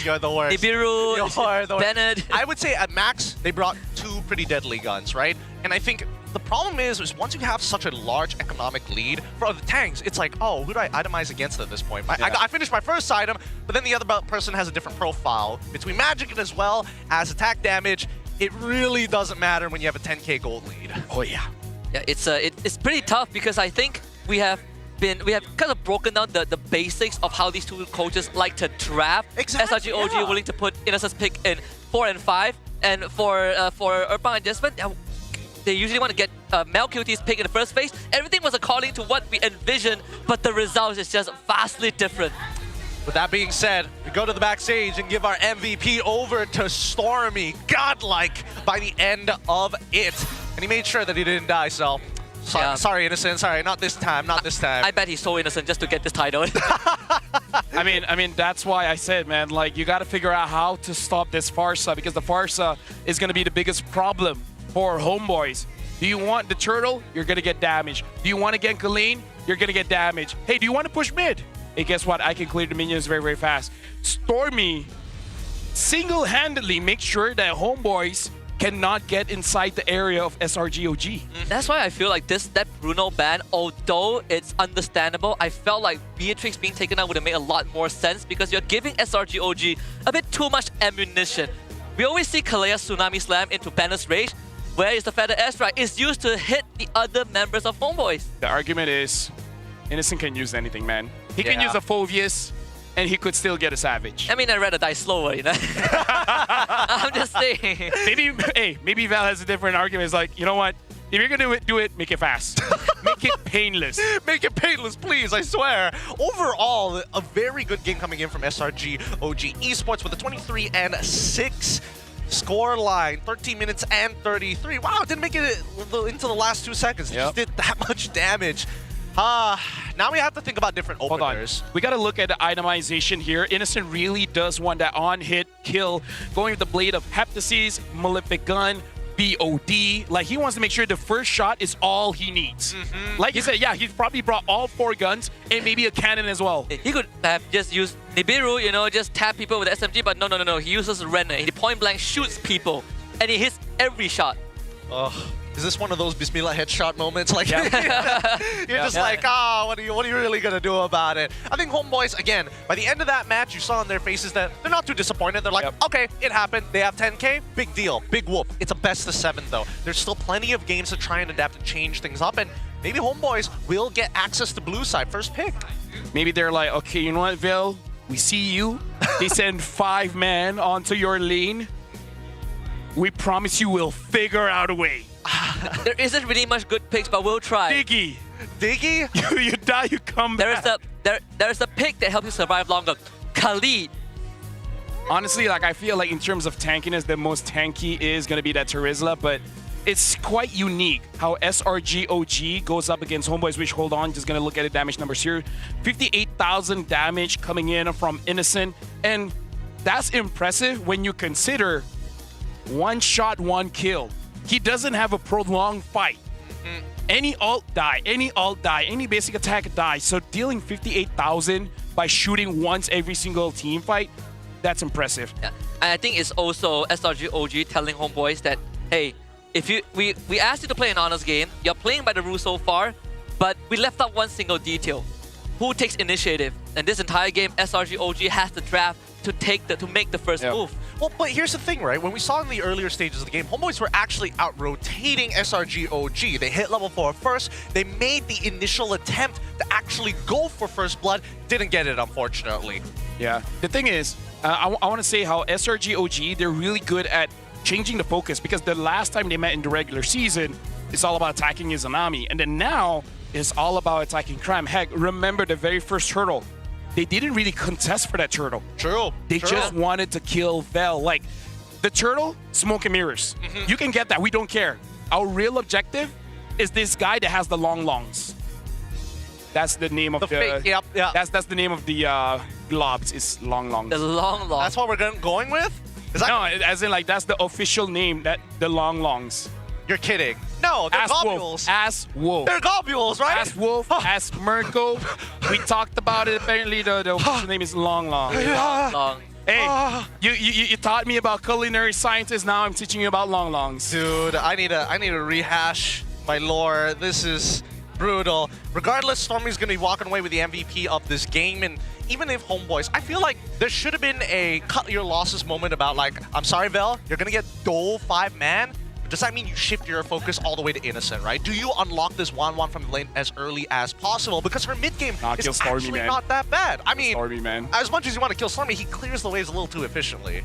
You're the worst. Nibiru, You're the worst. Bennett. I would say at max, they brought 2 pretty deadly guns, right? And I think the problem is once you have such a large economic lead, for the tanks, it's like, oh, who do I itemize against at this point? I finished my first item, but then the other person has a different profile. Between magic and as well as attack damage, it really doesn't matter when you have a 10k gold lead. Oh yeah. Yeah, it's pretty tough because I think we have kind of broken down the basics of how these two coaches like to draft. Exactly, SRG OG willing to put Innocent's pick in 4 and 5, and for Urban Adjustment, they usually want to get Mel QT's pick in the first phase. Everything was according to what we envisioned, but the result is just vastly different. With that being said, we go to the backstage and give our MVP over to Stormy, godlike by the end of it. And he made sure that he didn't die, so sorry, Innocent. Sorry, not this time, not this time. I bet he's so innocent just to get this title. I mean, that's why I said, man, like, you got to figure out how to stop this Farsa, because the Farsa is going to be the biggest problem for Homeboys. Do you want the turtle? You're going to get damaged. Do you want to get Galeen? You're going to get damaged. Hey, do you want to push mid? Hey, guess what? I can clear the minions very, very fast. Stormy single-handedly makes sure that Homeboys cannot get inside the area of SRGOG. That's why I feel like that Bruno ban, although it's understandable, I felt like Beatrix being taken out would have made a lot more sense because you're giving SRGOG a bit too much ammunition. We always see Kalea Tsunami Slam into Banner's Rage. Where is the Feather Airstrike? It's used to hit the other members of Homeboys. The argument is, Innocent can use anything, man. He can use a Phoveus, and he could still get a Savage. I mean, I'd rather die slower, you know? I'm just saying. Maybe Val has a different argument. It's like, you know what? If you're gonna do it, make it fast. Make it painless. Make it painless, please, I swear. Overall, a very good game coming in from SRG OG Esports with a 23-6 score line. 13 minutes and 33. Wow, didn't make it into the last 2 seconds. It just did that much damage. Now we have to think about different openers. Hold on. We got to look at the itemization here. Innocent really does want that on-hit kill, going with the Blade of Heptases, Malefic Gun, BOD. Like, he wants to make sure the first shot is all he needs. Like you said, yeah, he's probably brought all 4 guns and maybe a cannon as well. He could have just used Nibiru, you know, just tap people with the SMG, but no. He uses Renner. He point blank shoots people, and he hits every shot. Is this one of those Bismillah headshot moments? Like, you're just like, what are you really gonna do about it? I think Homeboys, again, by the end of that match, you saw on their faces that they're not too disappointed. They're like, okay, it happened. They have 10k, big deal, big whoop. It's a best of 7 though. There's still plenty of games to try and adapt and change things up, and maybe Homeboys will get access to blue side first pick. Maybe they're like, okay, you know what, Vil? We see you. They send 5 men onto your lane. We promise you we'll figure out a way. There isn't really much good picks, but we'll try. Diggy? You die, you come back. There's a pick that helps you survive longer. Khalid. Honestly, like, I feel like in terms of tankiness, the most tanky is going to be that Terizla, but it's quite unique how SRG OG goes up against Homeboys, which, hold on, just going to look at the damage numbers here. 58,000 damage coming in from Innocent, and that's impressive when you consider 1 shot, 1 kill. He doesn't have a prolonged fight. Any ult die, any basic attack die. So dealing 58,000 by shooting once every single team fight, that's impressive. Yeah. And I think it's also SRG OG telling Homeboys that, hey, if we asked you to play an honors game, you're playing by the rules so far, but we left out one single detail. Who takes initiative? And this entire game, SRG OG has to draft to make the first move. Well, but here's the thing, right? When we saw in the earlier stages of the game, Homeboys were actually out-rotating SRG OG. They hit level 4 first. They made the initial attempt to actually go for first blood. Didn't get it, unfortunately. Yeah. The thing is, I want to say how SRG OG, they're really good at changing the focus, because the last time they met in the regular season, it's all about attacking Izanami. And then now, it's all about attacking Crime. Heck, remember the very first turtle. They didn't really contest for that turtle. True. They just wanted to kill Vel. Like, the turtle, smoke and mirrors. You can get that. We don't care. Our real objective is this guy that has the long longs. That's the name of the That's the name of the globs. Is long longs. The long longs. That's what we're going with? No, as in, like, that's the official name, that the long longs. You're kidding. No, they're Ask globules. Wolf. Ask Wolf. They're globules, right? Ask Wolf. Ask Mirko. We talked about it. Apparently, the name is Long Long. Long. Hey, you taught me about culinary sciences. Now I'm teaching you about long longs. Dude, I need to rehash my lore. This is brutal. Regardless, Stormy's gonna be walking away with the MVP of this game, and even if Homeboys, I feel like there should have been a cut your losses moment about like, I'm sorry, Vel, you're gonna get Dole 5-man. Does that mean you shift your focus all the way to Innocent, right? Do you unlock this 1-1 from the lane as early as possible? Because her mid game is actually not that bad. I mean, Stormy, man. as much as you want to kill Stormy, he clears the waves a little too efficiently.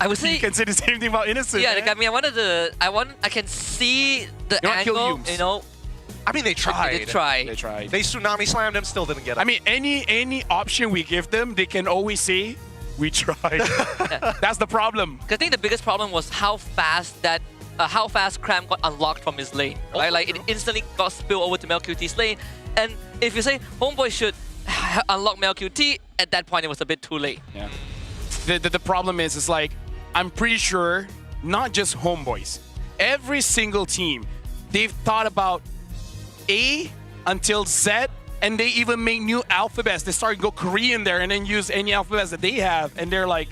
I would say you can say the same thing about Innocent. Yeah, man. like, I mean, I can see the You wanna kill angle. Yumes. You know, I mean, they tried. They tried. They tried. They tsunami slammed him, still didn't get him. I mean, any option we give them, they can always say, we tried. That's the problem. I think the biggest problem was how fast Cram got unlocked from his lane, right? Like, it instantly got spilled over to MelQT's lane. And if you say Homeboy should unlock MelQT, at that point it was a bit too late. Yeah. The problem is like, I'm pretty sure, not just Homeboys, every single team, they've thought about A until Z, and they even make new alphabets. They start to go Korean there and then use any alphabets that they have, and they're like,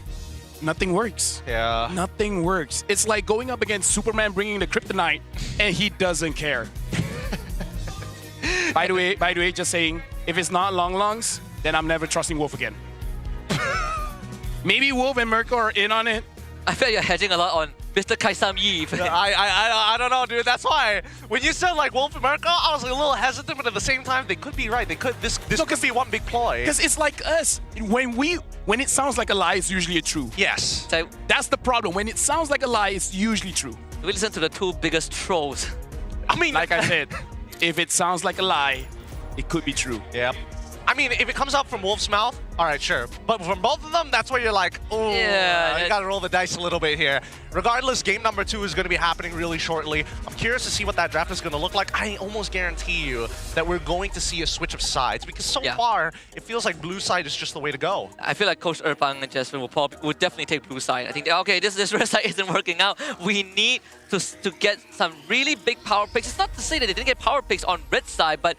nothing works. Yeah. Nothing works. It's like going up against Superman bringing the kryptonite, and he doesn't care. By the way, just saying, if it's not Long Longs, then I'm never trusting Wolf again. Maybe Wolf and Mirko are in on it. I feel you're hedging a lot on Mr. Kaisam Yi. I don't know, dude. That's why when you said like Wolf and Mirko, I was like, a little hesitant, but at the same time, they could be right. They could. This could be one big ploy. Because it's like us. When it sounds like a lie, it's usually true. Yes. So that's the problem. When it sounds like a lie, it's usually true. we listen to the two biggest trolls. I mean, like I said, if it sounds like a lie, it could be true. Yep. I mean, if it comes out from Wolf's mouth, all right, sure. But from both of them, that's where you're like, oh, yeah, you got to roll the dice a little bit here. Regardless, game number 2 is going to be happening really shortly. I'm curious to see what that draft is going to look like. I almost guarantee you that we're going to see a switch of sides because so far, it feels like blue side is just the way to go. I feel like Coach Erpang and Jasmine will definitely take blue side. I think, okay, this red side isn't working out. We need to get some really big power picks. It's not to say that they didn't get power picks on red side, but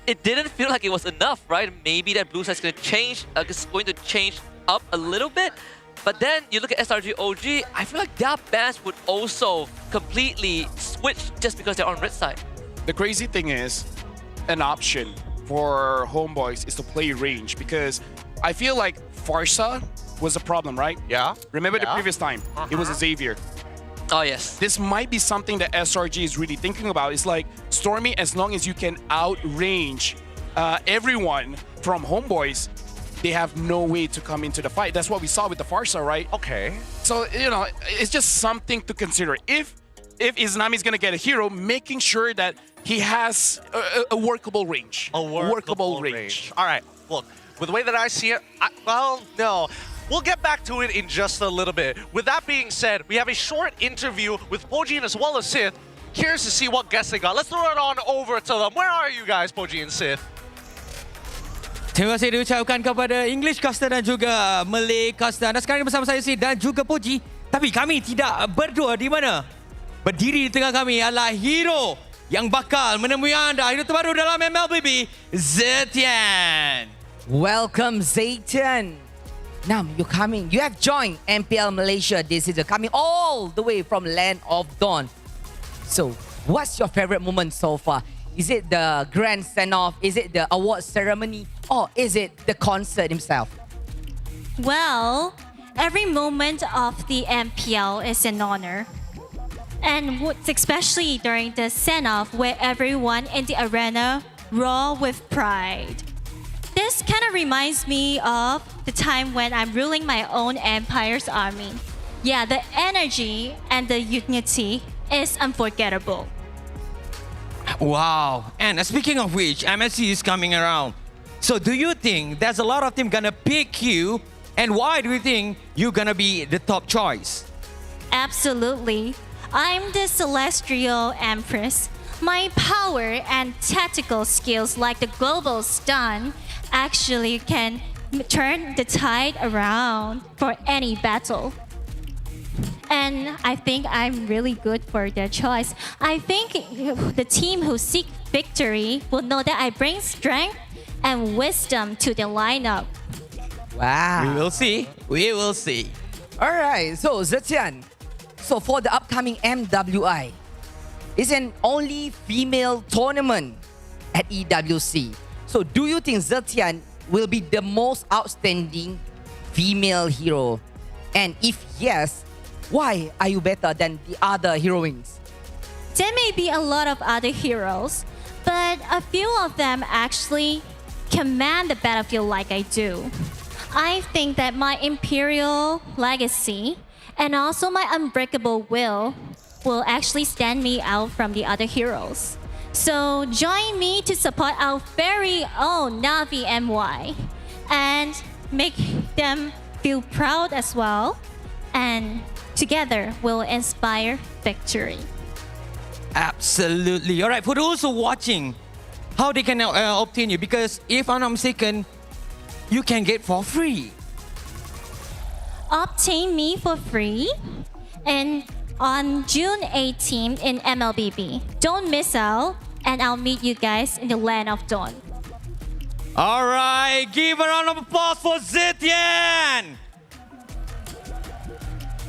it didn't feel like it was enough, right? Maybe that blue side's going to change, it's going to change up a little bit. But then you look at SRG OG, I feel like their bans would also completely switch just because they're on red side. The crazy thing is, an option for Homeboys is to play range because I feel like Farsa was a problem, right? Yeah. Remember the previous time? It was a Xavier. Oh, yes. This might be something that SRG is really thinking about. It's like, Stormy, as long as you can outrange everyone from Homeboys, they have no way to come into the fight. That's what we saw with the Farsa, right? Okay. So, you know, it's just something to consider. If Izanami is going to get a hero, making sure that he has a workable range. A workable range. All right, look, with the way that I see it, well, no. We'll get back to it in just a little bit. With that being said, we have a short interview with Pojin as well as Sith. Curious to see what guests they got. Let's throw it on over to them. Where are you guys, Pojin and Sith? Terima kasih diucapkan kepada English caster dan juga Malay caster. Dan sekarang ini bersama saya Sid dan juga Poji. Tapi kami tidak berdua di mana? Berdiri di tengah kami adalah hero yang bakal menemui anda. Hero terbaru dalam MLBB, Zetian. Welcome, Zayton. Now, you have joined MPL Malaysia this season, coming all the way from Land of Dawn. So, what's your favorite moment so far? Is it the grand send-off? Is it the award ceremony? Or is it the concert himself? Well, every moment of the MPL is an honor. And especially during the send-off where everyone in the arena roar with pride. This kind of reminds me of the time when I'm ruling my own empire's army. Yeah, the energy and the unity is unforgettable. Wow. And speaking of which, MSC is coming around. So do you think there's a lot of them gonna pick you? And why do you think you're gonna be the top choice? Absolutely. I'm the Celestial Empress. My power and tactical skills like the global stun actually can turn the tide around for any battle. And I think I'm really good for their choice. I think the team who seek victory will know that I bring strength and wisdom to the lineup. Wow. We will see. We will see. Alright, so Zetian. So for the upcoming MWI, it's an only female tournament at EWC. So do you think Zetian will be the most outstanding female hero? And if yes, why are you better than the other heroines? There may be a lot of other heroes, but a few of them actually command the battlefield like I do. I think that my imperial legacy and also my unbreakable will actually stand me out from the other heroes. So join me to support our very own Navi MY and make them feel proud as well. And together we'll inspire victory. Absolutely. All right, for those who are watching, how they can obtain you? Because if I'm not mistaken, you can get for free. Obtain me for free and on June 18th in MLBB. Don't miss out, and I'll meet you guys in the land of dawn. All right, give a round of applause for Zetian.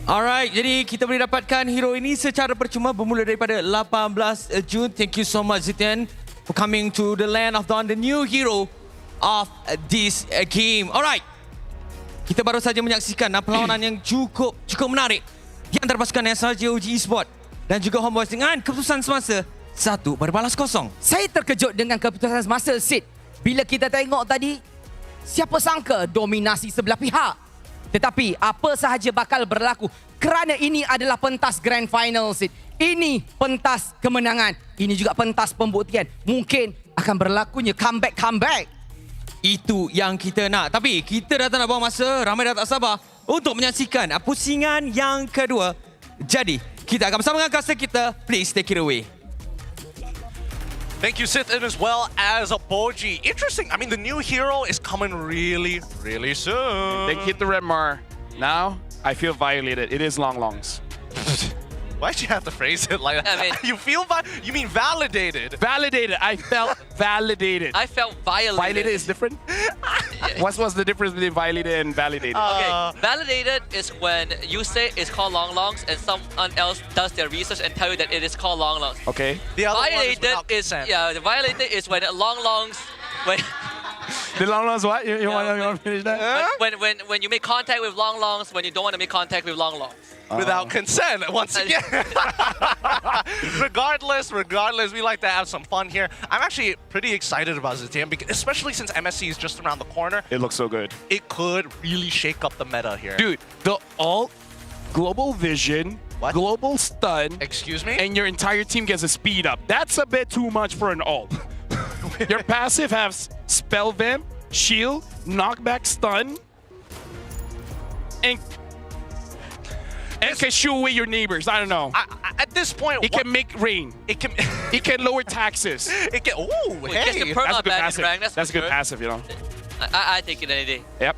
Alright, jadi kita boleh dapatkan hero ini secara percuma bermula daripada 18 Jun. Thank you so much Zetian for coming to the land of dawn, the new hero of this game. Alright, kita baru saja menyaksikan perlawanan yang cukup menarik di antara pasukan SRG OG Esports dan juga Homeboys dengan keputusan semasa 1-0. Saya terkejut dengan keputusan semasa Sid. Bila kita tengok tadi, siapa sangka dominasi sebelah pihak. Tetapi apa sahaja bakal berlaku kerana ini adalah pentas Grand Final, Sid. Ini pentas kemenangan. Ini juga pentas pembuktian. Mungkin akan berlakunya comeback. Itu yang kita nak. Tapi kita dah tak nak buang masa. Ramai dah tak sabar untuk menyaksikan pusingan yang kedua. Jadi, kita akan bersama dengan caster kita. Please take it away. Thank you, Sith, and as well as Boji. Interesting. I mean, the new hero is coming really, really soon. They hit the red mar. Now, I feel violated. It is Long Longs. Why'd you have to phrase it like that? I mean, you mean validated? Validated. I felt validated. I felt violated. Violated is different? What's the difference between violated and validated? Okay, validated is when you say it's called Long Longs and someone else does their research and tell you that it is called Long Longs. Okay. The other Violated one is without consent. the violated is when Long Longs The Long Longs what? You want to finish that? when you make contact with Long Longs when you don't want to make contact with Long Longs. Without consent, once again. Regardless, we like to have some fun here. I'm actually pretty excited about Zetian, especially since MSC is just around the corner. It looks so good. It could really shake up the meta here. Dude, the ult, global vision, global stun. Excuse me? And your entire team gets a speed up. That's a bit too much for an ult. Your passive has spell vamp, shield, knockback, stun, and can shoo away your neighbors. I don't know. At this point, it can make rain. It can lower taxes. It can. Ooh, It gets the perma back in rank. That's a good passive, you know. I take it any day. Yep.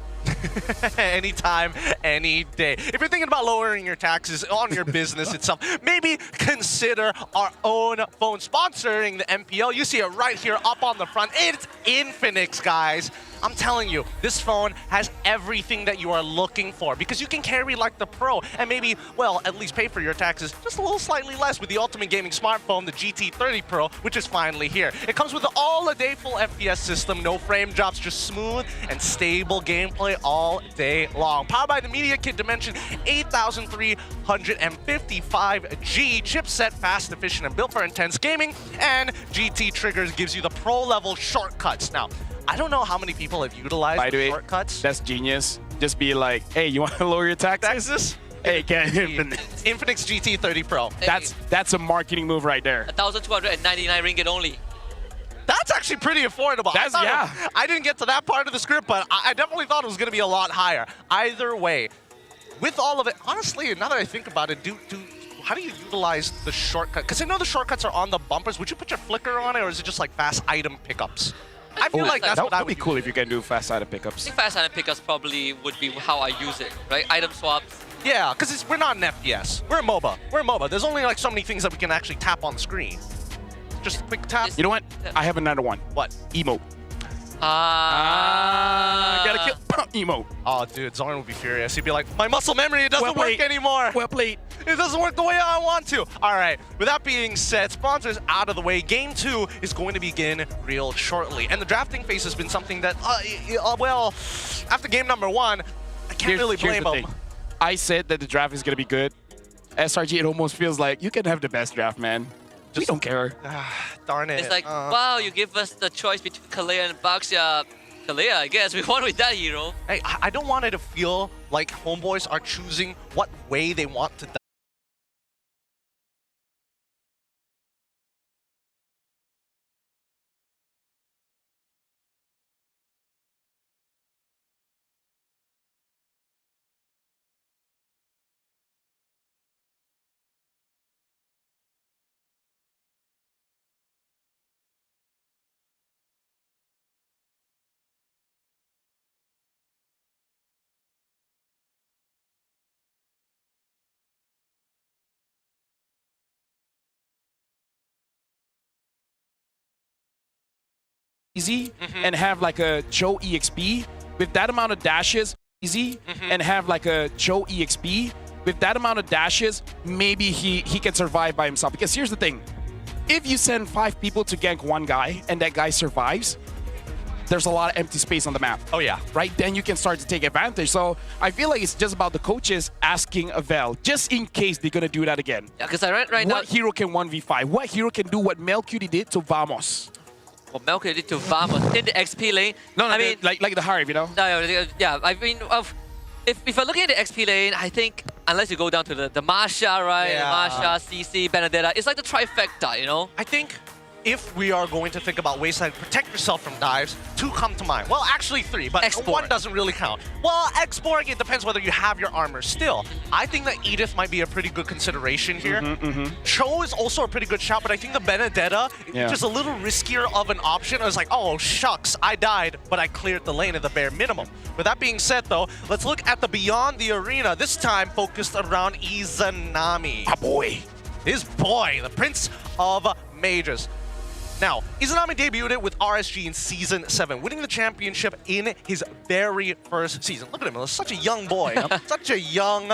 Anytime, any day. If you're thinking about lowering your taxes on your business itself, maybe consider our own phone sponsoring the MPL. You see it right here up on the front. It's Infinix, guys. I'm telling you, this phone has everything that you are looking for because you can carry like the Pro and maybe, well, at least pay for your taxes just a little slightly less with the ultimate gaming smartphone, the GT30 Pro, which is finally here. It comes with the all-a-day full FPS system, no frame drops, just smooth and stable gameplay all day long. Powered by the MediaKit Dimension 8355G chipset, fast, efficient, and built for intense gaming, and GT Triggers gives you the pro-level shortcuts. Now, I don't know how many people have utilized By the way, shortcuts. that's genius. Just be like, hey, you want to lower your taxes? Hey, get Infinix. Infinix GT30 Pro. That's a marketing move right there. 1,299 ringgit only. That's actually pretty affordable. Yeah. I didn't get to that part of the script, but I definitely thought it was going to be a lot higher. Either way, with all of it, honestly, now that I think about it, how do you utilize the shortcut? Because I know the shortcuts are on the bumpers. Would you put your flicker on it, or is it just like fast item pickups? I feel like that's what I would be cool if you can do fast item pickups. I think fast item pickups probably would be how I use it, right? Item swaps, Yeah, because we're not an FPS. We're a MOBA. We're a MOBA. There's only like so many things that we can actually tap on the screen. Just a quick tap. You know what? I have another one. What? Emote. Gotta kill emote. Oh, dude, Zorn would be furious. He'd be like, my muscle memory, it doesn't work anymore. Well played. It doesn't work the way I want to. All right, with that being said, sponsors out of the way. Game 2 is going to begin real shortly. And the drafting phase has been something that, well, after game number 1, I can't really blame them. I said that the draft is gonna be good. SRG, it almost feels like you can have the best draft, man. We don't care. Darn it. It's like, wow, you give us the choice between Kalea and Baxia. Kalea, I guess. We won with that hero. Hey, I don't want it to feel like homeboys are choosing what way they want to die. Easy and have like a Joe EXP with that amount of dashes. Easy and have like a Joe EXP with that amount of dashes. Maybe he can survive by himself. Because here's the thing: if you send 5 people to gank one guy and that guy survives, there's a lot of empty space on the map. Oh yeah, right. Then you can start to take advantage. So I feel like it's just about the coaches asking Avel, just in case they're gonna do that again. Yeah, because right now, what hero can 1v5? What hero can do what Melcury did to Vamos? Well, Melcury did to Vamos in the XP lane. No, I mean, like the Hive, you know? Yeah, I mean, if I'm looking at the XP lane, I think unless you go down to the Masha, right? Yeah. Masha, CC, Benedetta, it's like the trifecta, you know? I think if we are going to think about ways to protect yourself from dives, 2 come to mind. Well, actually 3, but Export. 1 doesn't really count. Well, exporting, it depends whether you have your armor still. I think that Edith might be a pretty good consideration here. Cho is also a pretty good shout, but I think the Benedetta is just a little riskier of an option. I was like, oh, shucks, I died, but I cleared the lane at the bare minimum. With that being said, though, let's look at the Beyond the Arena, this time focused around Izanami. Ah, boy. His boy, the Prince of Mages. Now, Izanami debuted it with RSG in Season 7, winning the championship in his very first season. Look at him, he was such a young boy. Such a young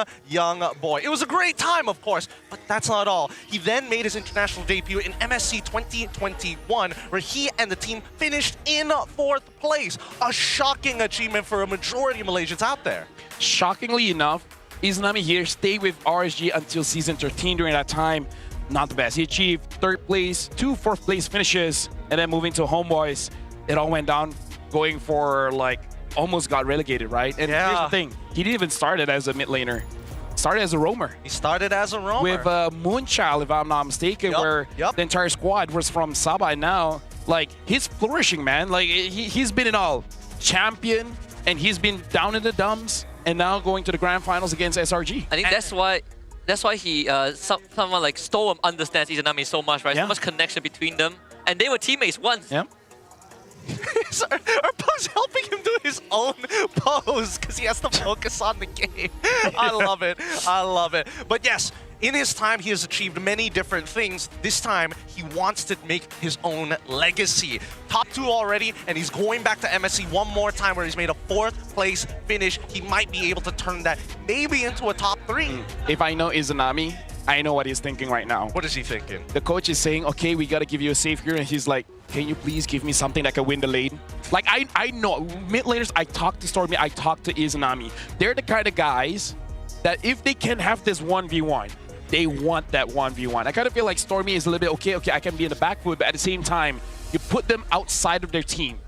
boy. It was a great time, of course, but that's not all. He then made his international debut in MSC 2021, where he and the team finished in 4th place. A shocking achievement for a majority of Malaysians out there. Shockingly enough, Izanami here stayed with RSG until Season 13 during that time. Not the best. He achieved 3rd place, 2 4th place finishes, and then moving to Homeboys, it all went down, going for like almost got relegated, right? And here's the thing: he didn't even start it as a mid laner. Started as a roamer. He started as a roamer with Moonchild, if I'm not mistaken, where the entire squad was from Sabah. And now, like, he's flourishing, man. Like he's been in all champion, and he's been down in the dumps, and now going to the grand finals against SRG. I think that's why he, someone like Storm understands Izanami so much, right? So much connection between them. And they were teammates once. Our pose helping him do his own pose because he has to focus on the game. I love it. I love it. But yes, in his time, he has achieved many different things. This time, he wants to make his own legacy. Top 2 already, and he's going back to MSC one more time where he's made a 4th place finish. He might be able to turn that maybe into a top 3. If I know Izanami, I know what he's thinking right now. What is he thinking? The coach is saying, okay, we got to give you a safe hero, and he's like, can you please give me something that can win the lane? Like, I know, mid laners, I talk to Stormy, I talk to Izanami. They're the kind of guys that if they can have this 1v1, they want that 1v1. I kind of feel like Stormy is a little bit, okay, I can be in the back foot, but at the same time, you put them outside of their team,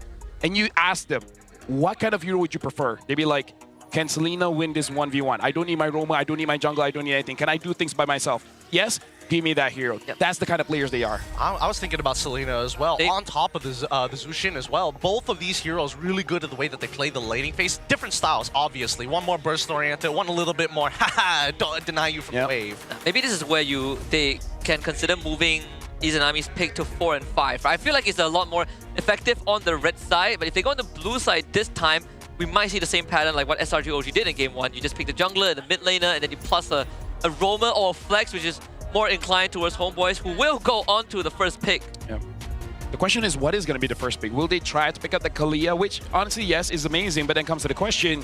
and you ask them, what kind of hero would you prefer? They'd be like, can Selena win this 1v1? I don't need my Roma, I don't need my jungle, I don't need anything. Can I do things by myself? Yes, give me that hero. That's the kind of players they are. I was thinking about Selena as well, on top of the Zushin as well. Both of these heroes really good at the way that they play the laning phase. Different styles, obviously. One more burst-oriented, one a little bit more, haha, don't deny you from wave. Maybe this is where they can consider moving Izanami's pick to 4 and 5. I feel like it's a lot more effective on the red side, but if they go on the blue side this time, we might see the same pattern like what SRG OG did in game 1. You just pick the jungler and the mid laner, and then you plus a roamer or a flex, which is more inclined towards Homeboys, who will go on to the first pick. Yeah. The question is, what is going to be the first pick? Will they try to pick up the Kalia, which honestly, yes, is amazing, but then comes to the question,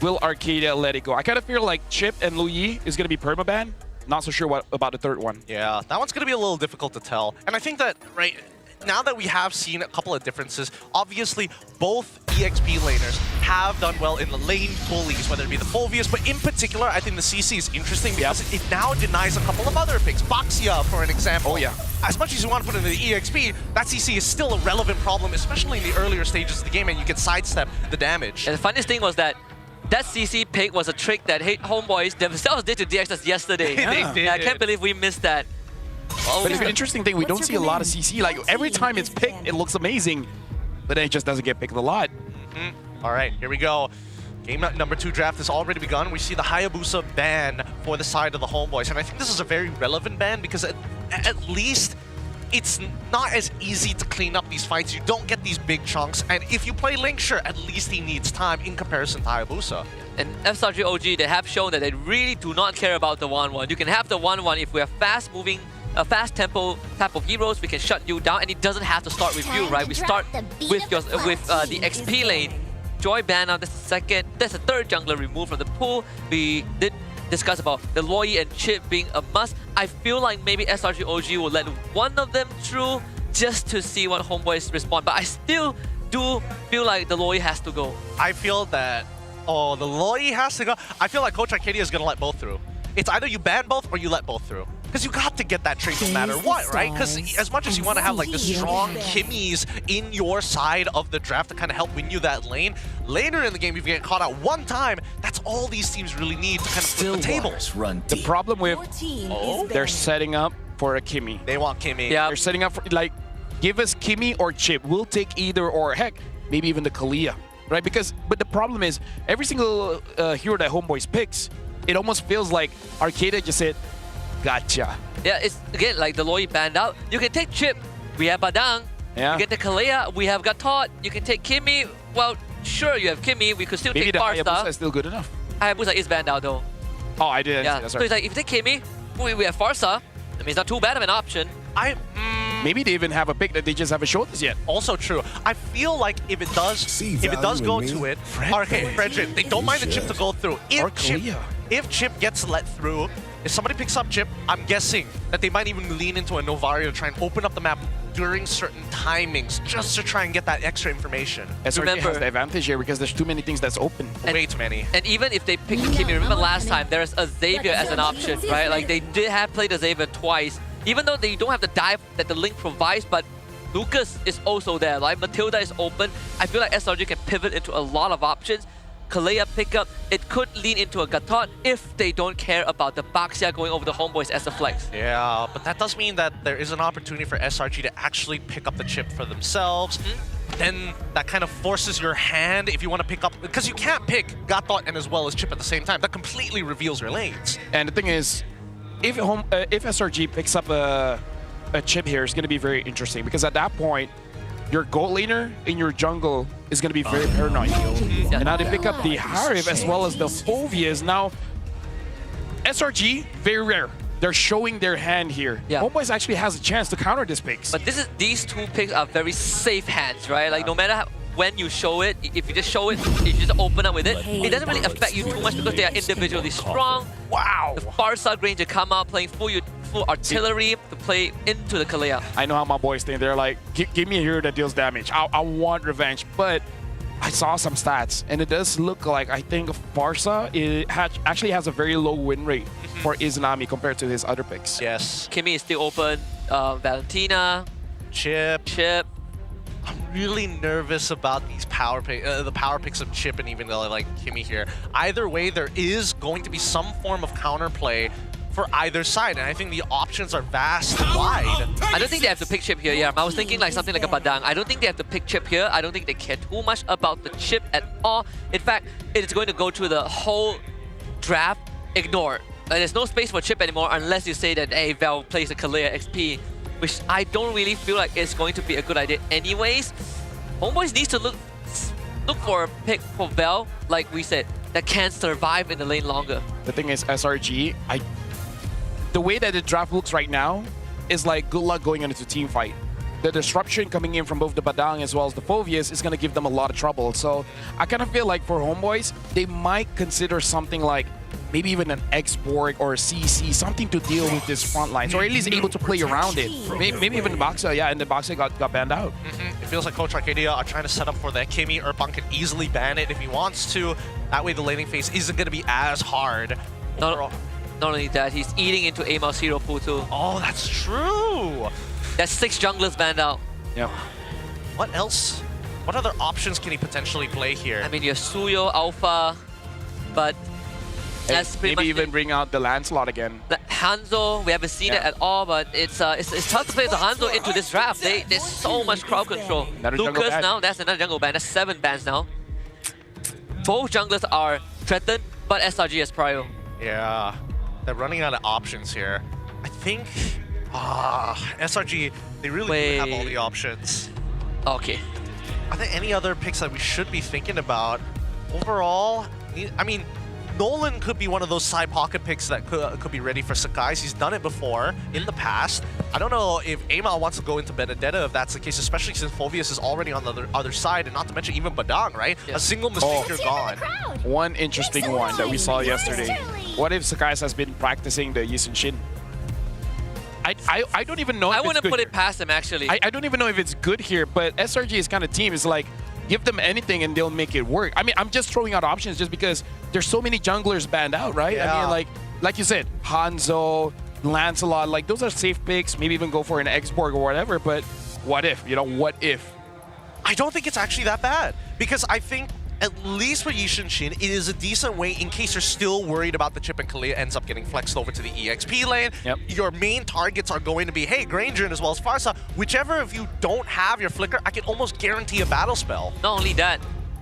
will Arcadia let it go? I kind of feel like Chip and Luyi is going to be permaban. Not so sure what about the third one. Yeah, that one's going to be a little difficult to tell. And I think that, right, now that we have seen a couple of differences, obviously both EXP laners have done well in the lane bullies, whether it be the Fulvius, but in particular, I think the CC is interesting because it now denies a couple of other picks. Boxia, for an example. Oh, yeah. As much as you want to put it in the EXP, that CC is still a relevant problem, especially in the earlier stages of the game, and you can sidestep the damage. And the funniest thing was that CC pick was a trick that Homeboys themselves did to DXS yesterday. They did. I can't believe we missed that. But it's an interesting thing, we don't see a lot of CC. Like, every time it's picked, it looks amazing, but then it just doesn't get picked a lot. All right, here we go. Game number 2 draft has already begun. We see the Hayabusa ban for the side of the Homeboys, and I think this is a very relevant ban because at least it's not as easy to clean up these fights. You don't get these big chunks, and if you play Link, sure, at least he needs time in comparison to Hayabusa. And SRG OG, they have shown that they really do not care about the 1-1. You can have the 1-1 if we are fast-moving, fast tempo type of heroes, we can shut you down, and it doesn't have to start with you, right? We start with the XP lane. Joy ban now, that's the third jungler removed from the pool. We did discuss about the Loi and Chip being a must. I feel like maybe SRG OG will let one of them through just to see what Homeboys respond, but I still do feel like the Loi has to go. I feel that, the Loi has to go. I feel like Coach Arcadia is going to let both through. It's either you ban both or you let both through. Because you got to get that trade no matter what, right? Because as much as you want to have like the strong Kimmies in your side of the draft to kind of help win you that lane, later in the game, if you get caught out one time, that's all these teams really need to kind of flip the table. The problem with, they're setting up for a Kimmy. They want Kimmy. Yeah. They're setting up for, like, give us Kimmy or Chip. We'll take either or, heck, maybe even the Kalia, right? But the problem is, every single hero that Homeboys picks, it almost feels like Arcadia just said, gotcha. Yeah, it's again like the Loi banned out. You can take Chip, we have Badang. Yeah. You get the Kalea, we have Gatot. You can take Kimmy. Well, sure, you have Kimmy. We could still Maybe take the Farsa. Hayabusa is still good enough. Hayabusa is banned out though. Oh, I did. Yeah. That's So right. it's like if you take Kimmy, we have Farsa. I mean, it's not too bad of an option. Maybe they even have a pick that they just haven't showed us yet. Also true. I feel like if it does go to it, Frederick, they don't mind the Chip to go through. If Chip gets let through, if somebody picks up Chip, I'm guessing that they might even lean into a Novaria to try and open up the map during certain timings just to try and get that extra information. SRG has the advantage here because there's too many things that's open. Way too many. And even if they pick the Kimmy, remember last time, there's a Xavier as an option, right? Like they did have played a Xavier twice. Even though they don't have the dive that the Link provides, but Lucas is also there, right? Matilda is open. I feel like SRG can pivot into a lot of options. Kalea pickup, it could lean into a Gatot if they don't care about the Baxia going over the Homeboys as a flex. Yeah, but that does mean that there is an opportunity for SRG to actually pick up the Chip for themselves. Then that kind of forces your hand if you want to pick up, because you can't pick Gatot and as well as Chip at the same time. That completely reveals your lanes. And the thing is, if SRG picks up a Chip here, it's going to be very interesting because at that point, your gold laner in your jungle is going to be very paranoid. And now they pick up the Harif as well as the Fulvius. Now, SRG, very rare. They're showing their hand here. Yeah. Homeboys actually has a chance to counter this picks. But these two picks are very safe hands, right? Like no matter when you show it, if you just show it, if you just open up with it, it doesn't really affect you too much because they are individually strong. Wow! The Farsa Granger come out playing full artillery to play into the Kalea. I know how my boys think. They're like, give me a hero that deals damage. I want revenge. But I saw some stats, and it does look like I think Farsa actually has a very low win rate for Izanami compared to his other picks. Yes. Kimmy is still open. Valentina. Chip. I'm really nervous about these the power picks of Chip and even like Kimmy here. Either way, there is going to be some form of counterplay for either side, and I think the options are vast and wide. I don't think they have to pick Chip here, yeah. I was thinking like something like a Badang. I don't think they have to pick Chip here. I don't think they care too much about the Chip at all. In fact, it's going to go through the whole draft ignored. There's no space for Chip anymore unless you say that, hey, Val plays a Kalea XP, which I don't really feel like is going to be a good idea anyways. Homeboys needs to look look for a pick for Vel, like we said, that can survive in the lane longer. The thing is, SRG, the way that the draft looks right now is like good luck going into team fight. The disruption coming in from both the Badang as well as the Phovius is going to give them a lot of trouble. So I kind of feel like for Homeboys, they might consider something like maybe even an X-Borg or a CC, something to deal with this front lines, or at least able to play around it. Maybe even Boxer, yeah, and the Boxer got banned out. It feels like Coach Arcadia are trying to set up for that. Kimi Urban can easily ban it if he wants to. That way the laning phase isn't going to be as hard. Not only that, he's eating into Amal's hero pool too. Oh, that's true. There's 6 junglers banned out. Yep. What else? What other options can he potentially play here? I mean, you have Suyo, Alpha, but that's pretty maybe much even bring out the Lancelot again. The Hanzo, we haven't seen it at all, but it's tough to play the Hanzo into this draft. There's so much crowd control. Lucas now, that's another jungle ban. That's 7 bans now. Both junglers are threatened, but SRG has prio. Yeah, they're running out of options here. I think SRG, they really do have all the options. Okay. Are there any other picks that we should be thinking about? Overall, I mean, Nolan could be one of those side pocket picks that could be ready for Sakai's. He's done it before in the past. I don't know if Amal wants to go into Benedetta if that's the case, especially since Phovius is already on the other side, and not to mention even Badang, right? Yeah. A single mistake, you're gone. One interesting one that we saw yesterday. What if Sakai's has been practicing the Yisun Shin? I don't even know if I it's wouldn't good put here. it past him, actually. I don't even know if it's good here, but SRG's kind of team is like, give them anything and they'll make it work. I mean, I'm just throwing out options just because there's so many junglers banned out, right? Yeah. I mean, like you said, Hanzo, Lancelot, like those are safe picks. Maybe even go for an X-Borg or whatever, but what if? You know, what if? I don't think it's actually that bad, because I think at least for Yishin Shin, it is a decent way in case you're still worried about the chip and Kalia ends up getting flexed over to the EXP lane. Yep. Your main targets are going to be, hey, Granger as well as Farsa. Whichever, if you don't have your Flicker, I can almost guarantee a battle spell. Not only that,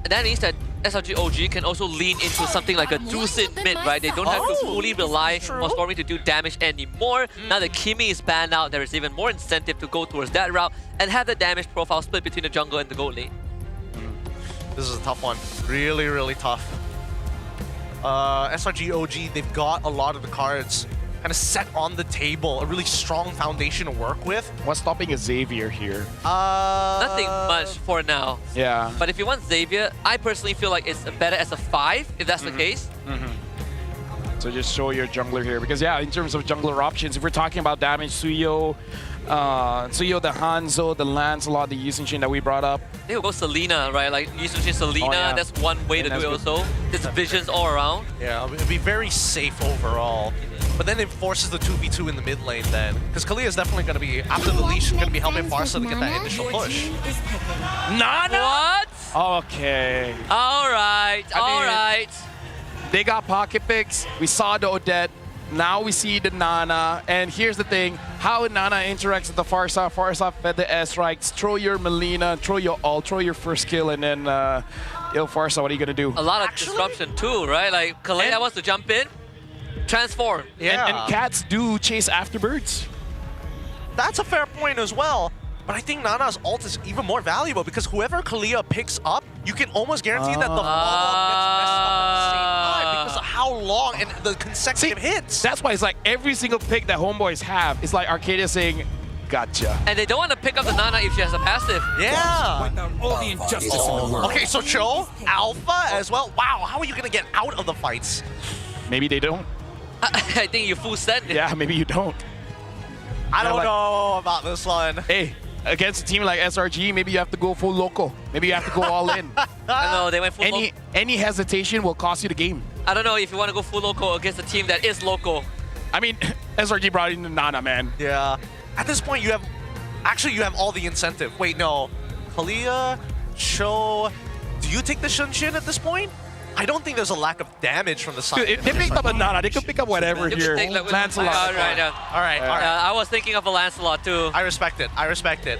that means that SRG OG can also lean into something like a Drusid mid, right? They don't have to fully rely on Stormy to do damage anymore. Now that Kimi is banned out, there is even more incentive to go towards that route and have the damage profile split between the jungle and the gold lane. This is a tough one. Really, really tough. SRG OG, they've got a lot of the cards kind of set on the table, a really strong foundation to work with. What's stopping a Xavier here? Nothing much for now. Yeah. But if you want Xavier, I personally feel like it's better as a 5, if that's the case. So just show your jungler here, because yeah, in terms of jungler options, if we're talking about damage, Suyo, the Hanzo, the Lancelot, the Yisun Shin that we brought up. They will go Selena, right? Like Yisun Shin, Selena, that's one way to do it also. There's visions all around. Yeah, it'll be very safe overall. But then it forces the 2v2 in the mid lane then. Because Kalia is definitely going to be, after the leash, going to be helping Farsa to get that initial push. What? Okay. Alright, alright. They got pocket picks. We saw the Odette. Now we see the Nana. And here's the thing. How Nana interacts with the Farsa. Farsa fed the S-Strikes. Throw your Melina, throw your ult, throw your first kill, and then Farsa, what are you going to do? A lot of disruption too, right? Like Kalia wants to jump in, transform. Yeah. And cats do chase after birds. That's a fair point as well. But I think Nana's ult is even more valuable because whoever Kalia picks up, you can almost guarantee that the follow-up gets messed up at the same time because of how long and the consecutive hits. That's why it's like every single pick that Homeboys have is like Arcadia saying, gotcha. And they don't want to pick up the Nana if she has a passive. Yeah. All the injustice in the world. Okay, so Cho, Alpha as well. Wow, how are you going to get out of the fights? Maybe they don't. I think you full send. Yeah, maybe you don't. I don't know about this one. Hey, against a team like SRG, maybe you have to go full loco. Maybe you have to go all in. I know, they went full loco. Any hesitation will cost you the game. I don't know if you want to go full loco against a team that is loco. I mean, SRG brought in the Nana, man. Yeah. At this point, you have all the incentive. Wait, no. Kalia, Cho, do you take the Shunshin at this point? I don't think there's a lack of damage from the side. Dude, if they picked up a Nana, they could pick up whatever here. Lancelot. All right. I was thinking of a Lancelot too. I respect it.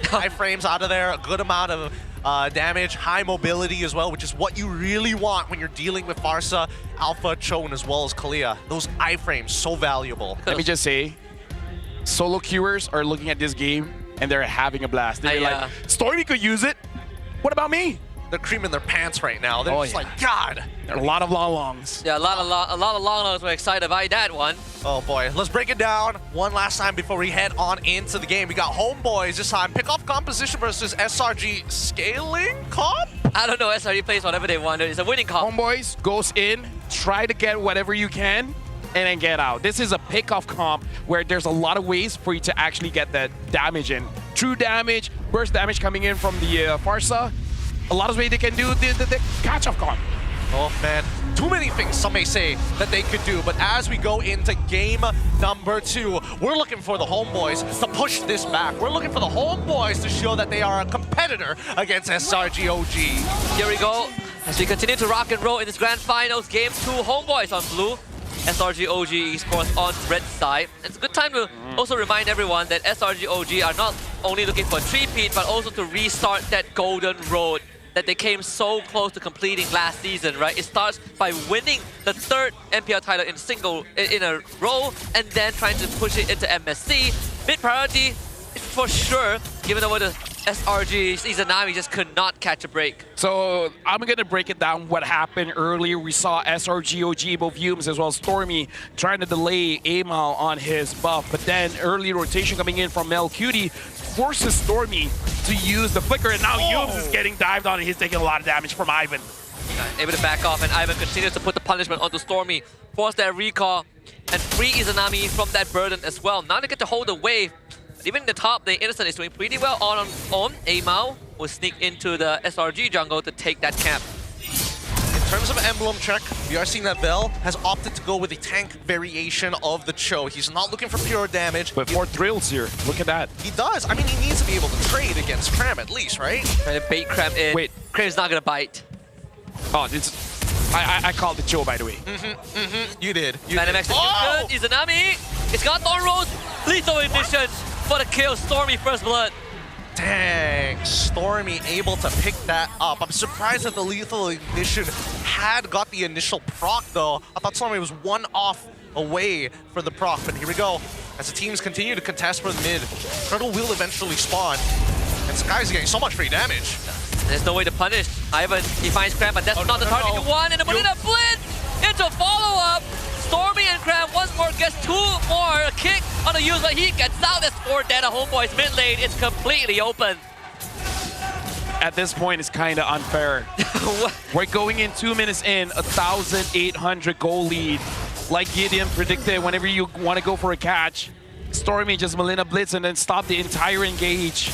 High frames out of there, a good amount of damage, high mobility as well, which is what you really want when you're dealing with Farsa, Alpha, Cho, and as well as Kalia. Those iframes, so valuable. Let me just say, solo queuers are looking at this game and they're having a blast. They're like, Stormy could use it. What about me? they're creaming their pants right now. They're just like, God. There are a lot of longs. Yeah, a lot of longs were excited by that one. Oh boy, let's break it down one last time before we head on into the game. We got Homeboys this time. Pick off composition versus SRG scaling comp? I don't know, SRG plays whatever they want. It's a winning comp. Homeboys goes in, try to get whatever you can, and then get out. This is a pick-off comp where there's a lot of ways for you to actually get that damage in. True damage, burst damage coming in from the Farsa. A lot of ways they can do the catch-off comp. Oh man, too many things some may say that they could do, but as we go into game number 2, we're looking for the Homeboys to push this back. We're looking for the Homeboys to show that they are a competitor against SRG OG. Here we go, as we continue to rock and roll in this grand finals. Game 2, Homeboys on blue, SRG OG scores on red side. It's a good time to also remind everyone that SRG OG are not only looking for a three-peat, but also to restart that golden road that they came so close to completing last season, right? It starts by winning the 3rd MPL title in a row, and then trying to push it into MSC. Mid priority, for sure, given over the SRG, Izanami just could not catch a break. So I'm gonna break it down what happened earlier. We saw SRG OG, both Humes as well as Stormy, trying to delay Amal on his buff, but then early rotation coming in from Mel Cutie forces Stormy to use the flicker, and now Humes is getting dived on, and he's taking a lot of damage from Ivan. Able to back off, and Ivan continues to put the punishment onto Stormy, force that recall, and free Izanami from that burden as well. Now they get to hold the wave. Even in the top, the Innocent is doing pretty well on Amal will sneak into the SRG jungle to take that camp. In terms of emblem check, we are seeing that Bell has opted to go with a tank variation of the Cho. He's not looking for pure damage. But 4 thrills here, look at that. He does. I mean, he needs to be able to trade against Cram at least, right? Trying to bait Cram in. Wait. Cram's not gonna bite. Oh, I called the Cho, by the way. You did. Venom execution, Izanami. It's got Thorn Rose. Lethal ignition for the kill. Stormy first blood. Dang, Stormy able to pick that up. I'm surprised that the lethal ignition had got the initial proc though. I thought Stormy was 1 off away for the proc, but here we go. As the teams continue to contest for the mid, Turtle will eventually spawn, and Sky's getting so much free damage. There's no way to punish Ivan. He finds Cram, but that's not the target to one, and the Molina blitz into follow-up. Stormy and Cram once more gets 2 more. A kick on the use, but he gets out. That's 4 dead. Homeboys mid lane. It's completely open. At this point, it's kind of unfair. We're going in 2 minutes in, 1,800 goal lead. Like Gideon predicted, whenever you want to go for a catch, Stormy just Molina blitz and then stop the entire engage.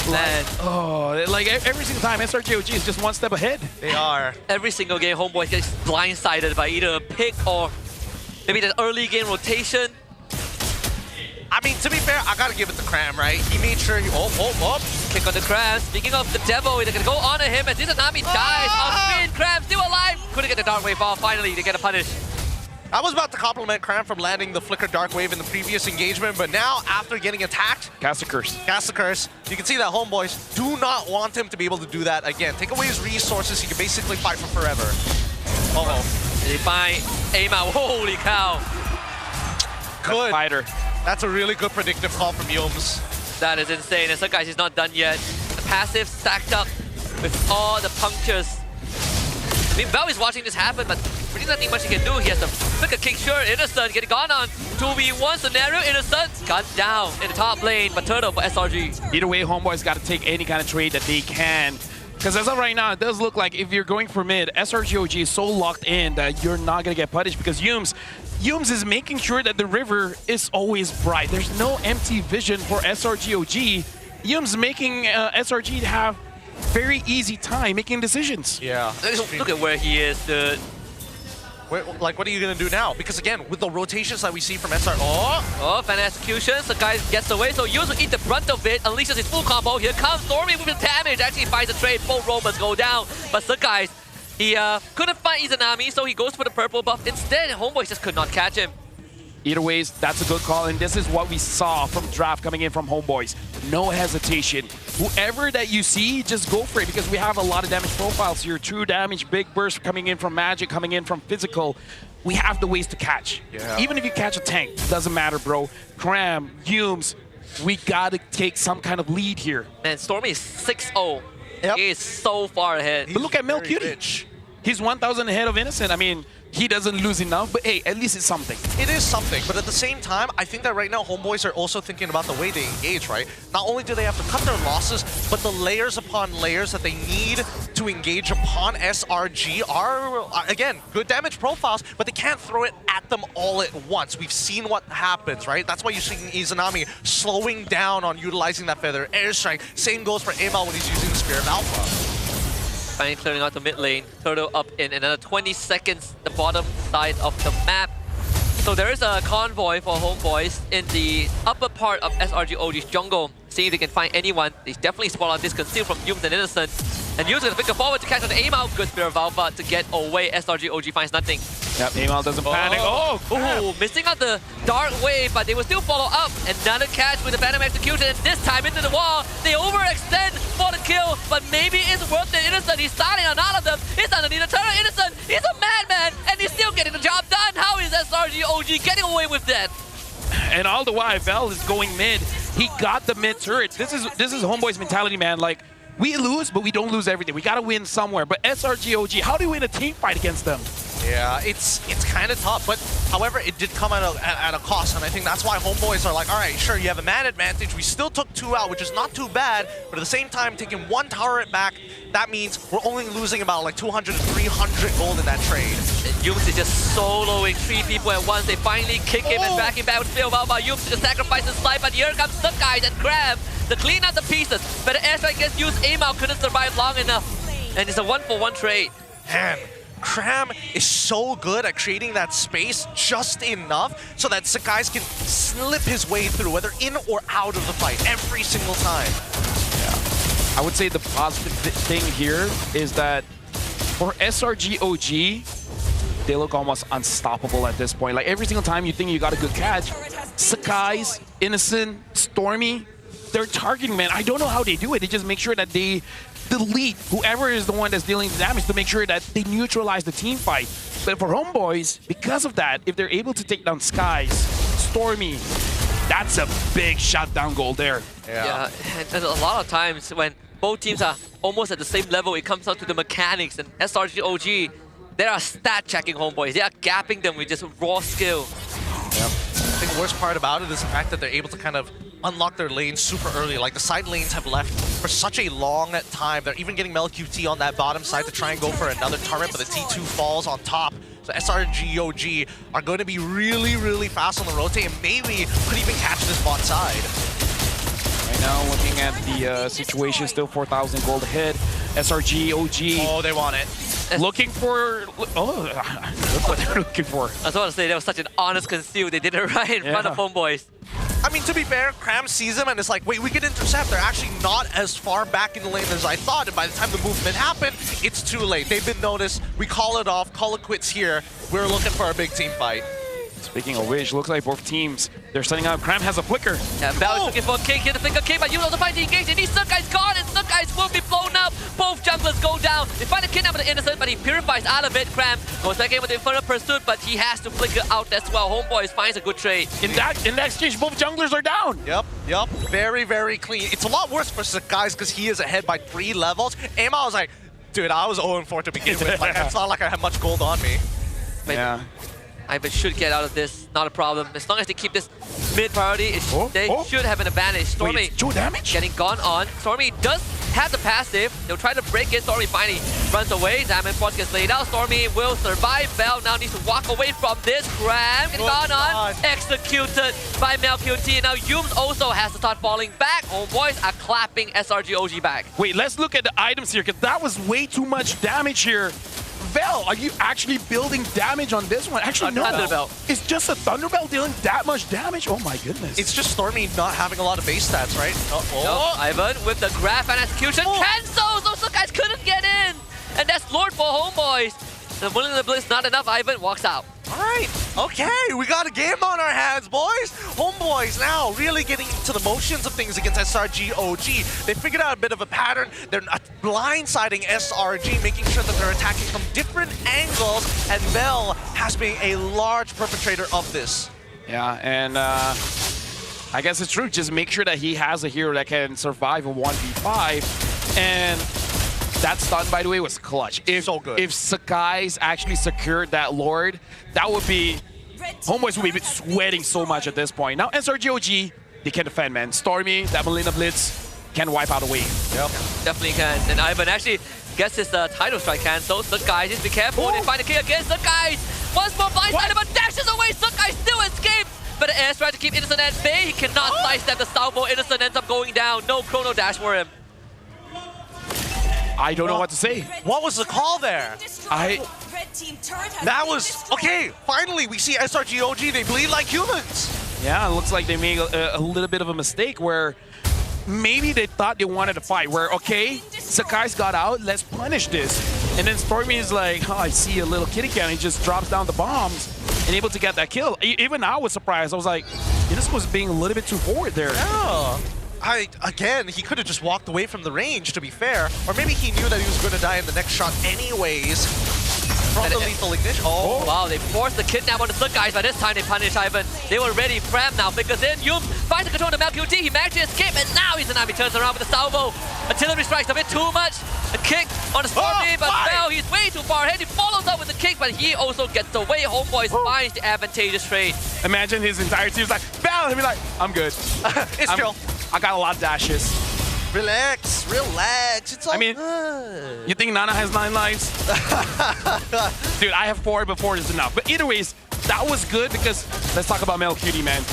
Like every single time, SRG is just 1 step ahead. They are. Every single game, Homeboys gets blindsided by either a pick or maybe the early game rotation. I mean, to be fair, I gotta give it to Cram, right? He made sure he... Kick on the Cram. Speaking of the devil, they're gonna go on to him as Izanami dies on spin. Cram still alive. Couldn't get the Dark Wave off. Finally, they get a punish. I was about to compliment Cram from landing the Flicker Dark Wave in the previous engagement, but now, after getting attacked... Cast the curse. Cast the curse. You can see that Homeboys do not want him to be able to do that again. Take away his resources, he can basically fight for forever. They find Amal. Holy cow. Good. Fighter. That's a really good predictive call from Yums. That is insane. And some guys, he's not done yet. The passive stacked up with all the punctures. I mean, Val is watching this happen, but really nothing much he can do. He has to flick a kick, sure. Innocent getting gone on 2v1 scenario. Innocent got down in the top lane, but Turtle for SRG. Either way, Homeboys got to take any kind of trade that they can. Because as of right now, it does look like if you're going for mid, SRG OG is so locked in that you're not going to get punished because Yums is making sure that the river is always bright. There's no empty vision for SRG OG. Yums making SRG have very easy time making decisions. Yeah. Look at where he is, dude. Like, what are you going to do now? Because again, with the rotations that we see from SR... fan executions. The guy gets away, so Yuz will eat the brunt of it, unleashes his full combo. Here comes Stormy with the damage. Actually finds a trade. Both Romans go down. But Sakai's, he couldn't find Izanami, so he goes for the purple buff instead. Homeboys just could not catch him. Either ways, that's a good call, and this is what we saw from draft coming in from Homeboys. No hesitation. Whoever that you see, just go for it, because we have a lot of damage profiles here. True damage, big burst coming in from magic, coming in from physical. We have the ways to catch. Yeah. Even if you catch a tank, doesn't matter, bro. Cram, Humes, we gotta take some kind of lead here. Man, Stormy is 6-0 He is so far ahead. But look at Mel Cutie. He's 1,000 ahead of Innocent. I mean, he doesn't lose enough, but hey, at least it's something. It is something, but at the same time, I think that right now Homeboys are also thinking about the way they engage, right? Not only do they have to cut their losses, but the layers upon layers that they need to engage upon SRG are, again, good damage profiles, but they can't throw it at them all at once. We've seen what happens, right? That's why you're seeing Izanami slowing down on utilizing that feather airstrike. Same goes for Amal when he's using the Spear of Alpha. Finally clearing out the mid lane. Turtle up in another 20 seconds, the bottom side of the map. So there is a convoy for Homeboys in the upper part of SRG OG's jungle. Seeing if they can find anyone. They definitely spot on this conceal from Yumes and Innocent. And Yumes is going forward to catch on the aim out. Good Spear of Alpha to get away. SRG OG finds nothing. Yep, Amal doesn't panic. Oh, missing out the dark wave, but they will still follow up. Another catch with the Venom execution, and this time into the wall. They overextend for the kill, but maybe it's worth it. Innocent, he's starting on all of them. He's underneath the turret. Innocent, he's a madman, and he's still getting the job done. How is SRG OG getting away with that? And all the while, Vel is going mid. He got the mid turret. This is Homeboy's mentality, man. Like, we lose, but we don't lose everything. We gotta win somewhere. But SRG OG, how do you win a team fight against them? Yeah, it's kind of tough, but however, it did come at a cost, and I think that's why Homeboys are like, all right, sure, you have a man advantage. We still took 2 out, which is not too bad, but at the same time, taking 1 turret back, that means we're only losing about like 200 to 300 gold in that trade. And Yumes is just soloing 3 people at once. They finally kick him and back him back with Spear of Alpha. Yumes just sacrifices slide, but here comes the guys and Grab to clean out the pieces. But the airstrike gets used. Amal couldn't survive long enough, and it's a 1-for-1 trade. Man, Cram is so good at creating that space just enough so that Sakai's can slip his way through, whether in or out of the fight, every single time. Yeah. I would say the positive thing here is that for SRG OG, they look almost unstoppable at this point. Like every single time you think you got a good catch, Sakai's, Innocent, Stormy, they're targeting, man. I don't know how they do it. They just make sure that they delete whoever is the one that's dealing the damage to make sure that they neutralize the team fight. But for Homeboys, because of that, if they're able to take down Skies, Stormy, that's a big shutdown goal there. Yeah, and a lot of times when both teams are almost at the same level, it comes down to the mechanics. And SRG OG, they are stat checking Homeboys. They are gapping them with just raw skill. Yep. I think the worst part about it is the fact that they're able to kind of unlock their lanes super early. Like the side lanes have left for such a long time. They're even getting MelQT on that bottom side to try and go for another turret, but the T2 falls on top. So SRG OG are going to be really, really fast on the rotate and maybe could even catch this bot side. Right now, looking at the situation, still 4,000 gold ahead. SRG OG. Oh, they want it. Looking for... Oh, look what they're looking for. I was about to say, that was such an honest conceal. They did it right in front of Homeboys. I mean, to be fair, Cram sees him and it's like, wait, we can intercept. They're actually not as far back in the lane as I thought. And by the time the movement happened, it's too late. They've been noticed. We call it off, call it quits here. We're looking for a big team fight. Speaking of which, looks like both teams, they're setting up. Cram has a flicker. Yeah, Val is looking for a kick here to flicker kick, but you know the fight to engage. And these Surkai's gone, and Surkai's will be blown up. Both junglers go down. They find a kidnap with the Innocent, but he purifies out of it. Cram goes back in with the Infernal Pursuit, but he has to flicker out as well. Homeboys finds a good trade. In that exchange, both junglers are down. Yep. Very, very clean. It's a lot worse for Sakai's because he is ahead by 3 levels. Amal was like, dude, I was 0-4 to begin with. Like, it's not like I have much gold on me. Yeah. Ivan should get out of this, not a problem. As long as they keep this mid priority, they should have an advantage. Stormy Wait, 2 damage? Getting gone on. Stormy does have the passive. They'll try to break it. Stormy finally runs away. Diamond Force gets laid out. Stormy will survive. Bell now needs to walk away from this. Cram getting gone on. Executed by MelQT. Now Yumes also has to start falling back. Homeboys are clapping SRG OG back. Wait, let's look at the items here, because that was way too much damage here. Vel, are you actually building damage on this one? Actually, no. Thunderbelt. It's just a Thunderbelt dealing that much damage? Oh my goodness. It's just Stormy not having a lot of base stats, right? No, Ivan with the graph and execution cancels! Those guys couldn't get in! And that's Lord for Homeboys. The Willing the Blitz not enough. Ivan walks out. All right, okay, we got a game on our hands, boys. Homeboys now really getting into the motions of things against SRG OG. They figured out a bit of a pattern. They're blindsiding SRG, making sure that they're attacking from different angles, and Bell has been a large perpetrator of this. Yeah, and I guess it's true. Just make sure that he has a hero that can survive a 1v5. And That stun, by the way, was clutch. So good. If Sakai's actually secured that Lord, that would be... Homeboys would be sweating so much at this point. Now, SRGOG, they can defend, man. Stormy, that Melina Blitz can wipe out a wave. Yep. Definitely can. And Ivan actually gets his title strike cancelled. Sakai, just be careful. They find the kill against Sakai. Once more blindsided, but dashes away. Sakai still escapes. But the airstrike to keep Innocent at bay. He cannot sidestep the salvo. Innocent ends up going down. No chrono dash for him. I don't know what to say. What was the call there? That was... Okay, finally we see SRGOG. They bleed like humans. Yeah, it looks like they made a little bit of a mistake where maybe they thought they wanted to fight. Where, okay, Sakai's got out, let's punish this. And then Stormy is like, oh, I see a little kitty cat. And he just drops down the bombs and able to get that kill. Even I was surprised. I was like, this was being a little bit too forward there. Yeah. Again, he could have just walked away from the range, to be fair. Or maybe he knew that he was going to die in the next shot anyways. From the lethal ignition. Oh, wow, they forced the kidnap on the Slug guys. By this time, they punish Ivan. They were ready. Fram now flickers in. Yum finds the control of MLQT. He managed to escape, and now Izanami turns around with the salvo. Artillery strikes a bit too much. A kick on the Stormy, but well, he's way too far ahead. He follows up with the kick, but he also gets away. Homeboys finds the advantageous trade. Imagine his entire team's like, Val, and be like, I'm good. It's chill. I got a lot of dashes. Relax, relax. It's all good. You think Nana has 9 lives? Dude, I have 4, but 4 is enough. But either ways, that was good because let's talk about MLQT, man.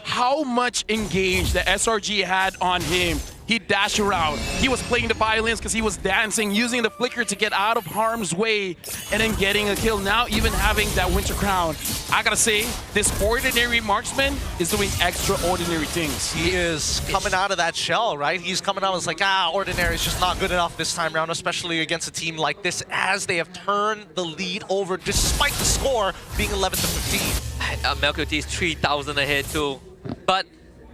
How much engaged the SRG had on him. He dashed around. He was playing the violins because he was dancing, using the flicker to get out of harm's way, and then getting a kill. Now even having that Winter Crown. I gotta say, this ordinary marksman is doing extraordinary things. He is coming out of that shell, right? He's coming out and it's like, ordinary is just not good enough this time around, especially against a team like this, as they have turned the lead over despite the score being 11 to 15. MLQT is 3,000 ahead too. But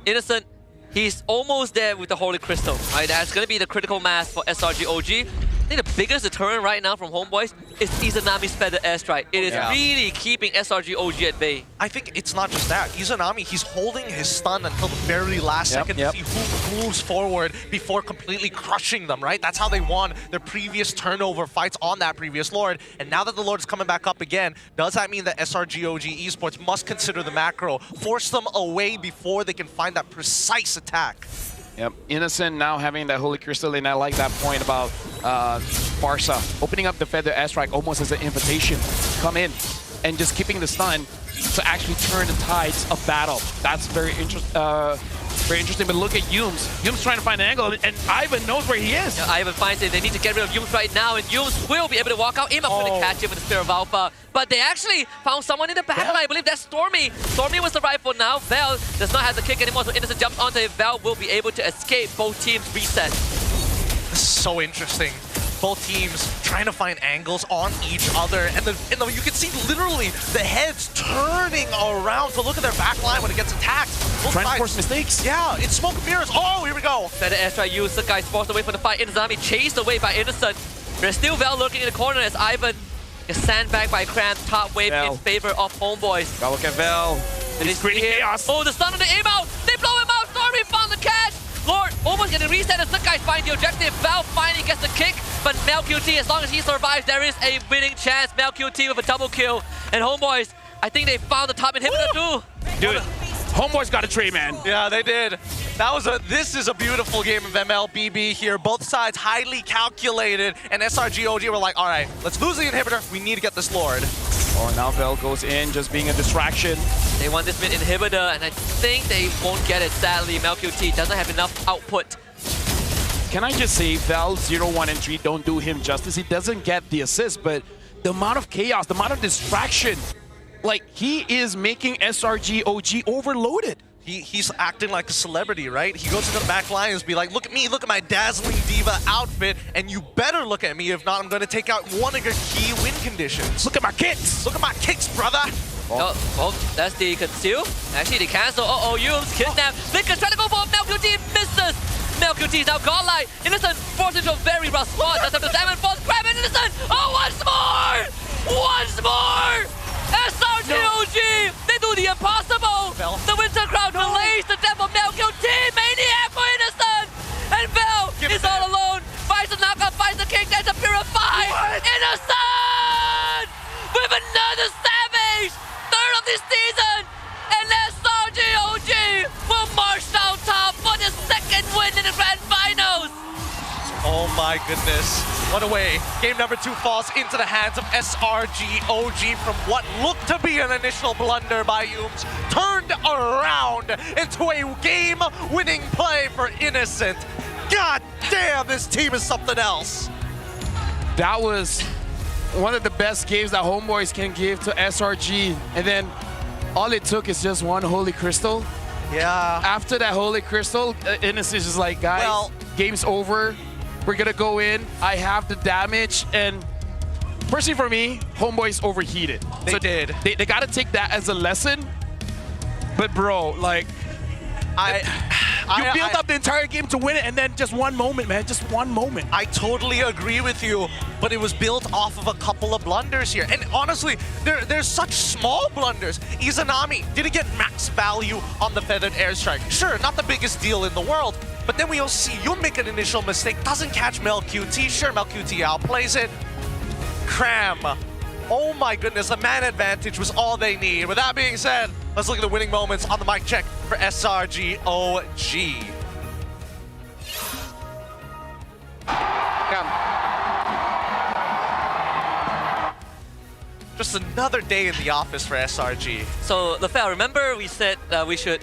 Innocent, he's almost there with the Holy Crystal. Right? That's going to be the critical mass for SRGOG. I think the biggest deterrent right now from Homeboys is Izanami's feather airstrike. It is really keeping SRGOG at bay. I think it's not just that. Izanami, he's holding his stun until the very last second to see who moves forward before completely crushing them, right? That's how they won their previous turnover fights on that previous Lord. And now that the Lord is coming back up again, does that mean that SRGOG Esports must consider the macro, force them away before they can find that precise attack? Yep, Innocent now having that Holy Crystal, and I like that point about Barca opening up the Feather Airstrike almost as an invitation. Come in and just keeping the stun to actually turn the tides of battle. That's very interesting, but look at Yums. Yums trying to find an angle, and Ivan knows where he is. Yeah, Ivan finds it. They need to get rid of Yums right now, and Yums will be able to walk out. Imap going to catch him with the Spear of Alpha, but they actually found someone in the backline. I believe that's Stormy. Stormy was the rifle now. Vel does not have the kick anymore, so Innocent jumps onto it. Vel will be able to escape. Both teams reset. This is so interesting. Both teams trying to find angles on each other, and you can see literally the heads turning around to look at their back line when it gets attacked. Both trying to force mistakes. Yeah, it's smoke and mirrors. Oh, here we go. Better airstrike used. The guy's forced away from the fight. Inazami chased away by Innocent. There's still Vel lurking in the corner as Ivan is sandbagged by Cram. Top wave in favor of Homeboys. Gotta look at Vel. He's creating chaos. Oh, the stun on the aim out. They blow him out. Stormy found the catch. Lord almost getting reset as the guys find the objective. Val finally gets the kick, but MLQT, as long as he survives, there is a winning chance. MLQT with a double kill. And Homeboys, I think they found the top inhibitor too. Dude, Homeboys got a trade, man. Yeah, they did. This is a beautiful game of MLBB here. Both sides highly calculated, and SRGOG were like, all right, let's lose the inhibitor. We need to get this Lord. Oh, now Vel goes in, just being a distraction. They want this mid inhibitor, and I think they won't get it, sadly. MLQT doesn't have enough output. Can I just say, Vel 0, 1, and 3 don't do him justice. He doesn't get the assist, but the amount of chaos, the amount of distraction, like, he is making SRGOG overloaded. He's acting like a celebrity, right? He goes into the back line and be like, look at me, look at my dazzling diva outfit, and you better look at me. If not, I'm going to take out one of your key win conditions. Look at my kicks. Look at my kicks, brother. Oh, that's the conceal. Actually, they cancel. Yums kidnapped. Lickers trying to go for MLQT, misses. MLQT is now godlike. Innocent forced into a very rough spot. That's after Salmon falls. Grab it, Innocent. Oh, once more! Once more! SRGOG! They do the impossible! The Winter Crown delays the death of MLQT! Maniac for Innocent! And Vel is all alone! Finds the knockout my goodness. What a way. Game number 2 falls into the hands of SRG OG from what looked to be an initial blunder by Yums, turned around into a game-winning play for Innocent. God damn, this team is something else. That was one of the best games that Homeboys can give to SRG. And then all it took is just one Holy Crystal. Yeah. After that Holy Crystal, Innocent is like, guys, well, game's over. We're gonna go in. I have the damage. And personally for me, Homeboys overheated. They did. They gotta take that as a lesson. But bro, like, you built up the entire game to win it, and then just one moment, man, just one moment. I totally agree with you, but it was built off of a couple of blunders here. And honestly, there's such small blunders. Izanami didn't get max value on the feathered airstrike. Sure, not the biggest deal in the world, but then we also see you make an initial mistake, doesn't catch Mel QT. Sure, Mel QT outplays it. Cram. Oh my goodness, a man advantage was all they need. With that being said, let's look at the winning moments on the mic check for SRG OG. Just another day in the office for SRG. So, Lefebvre, remember we said we should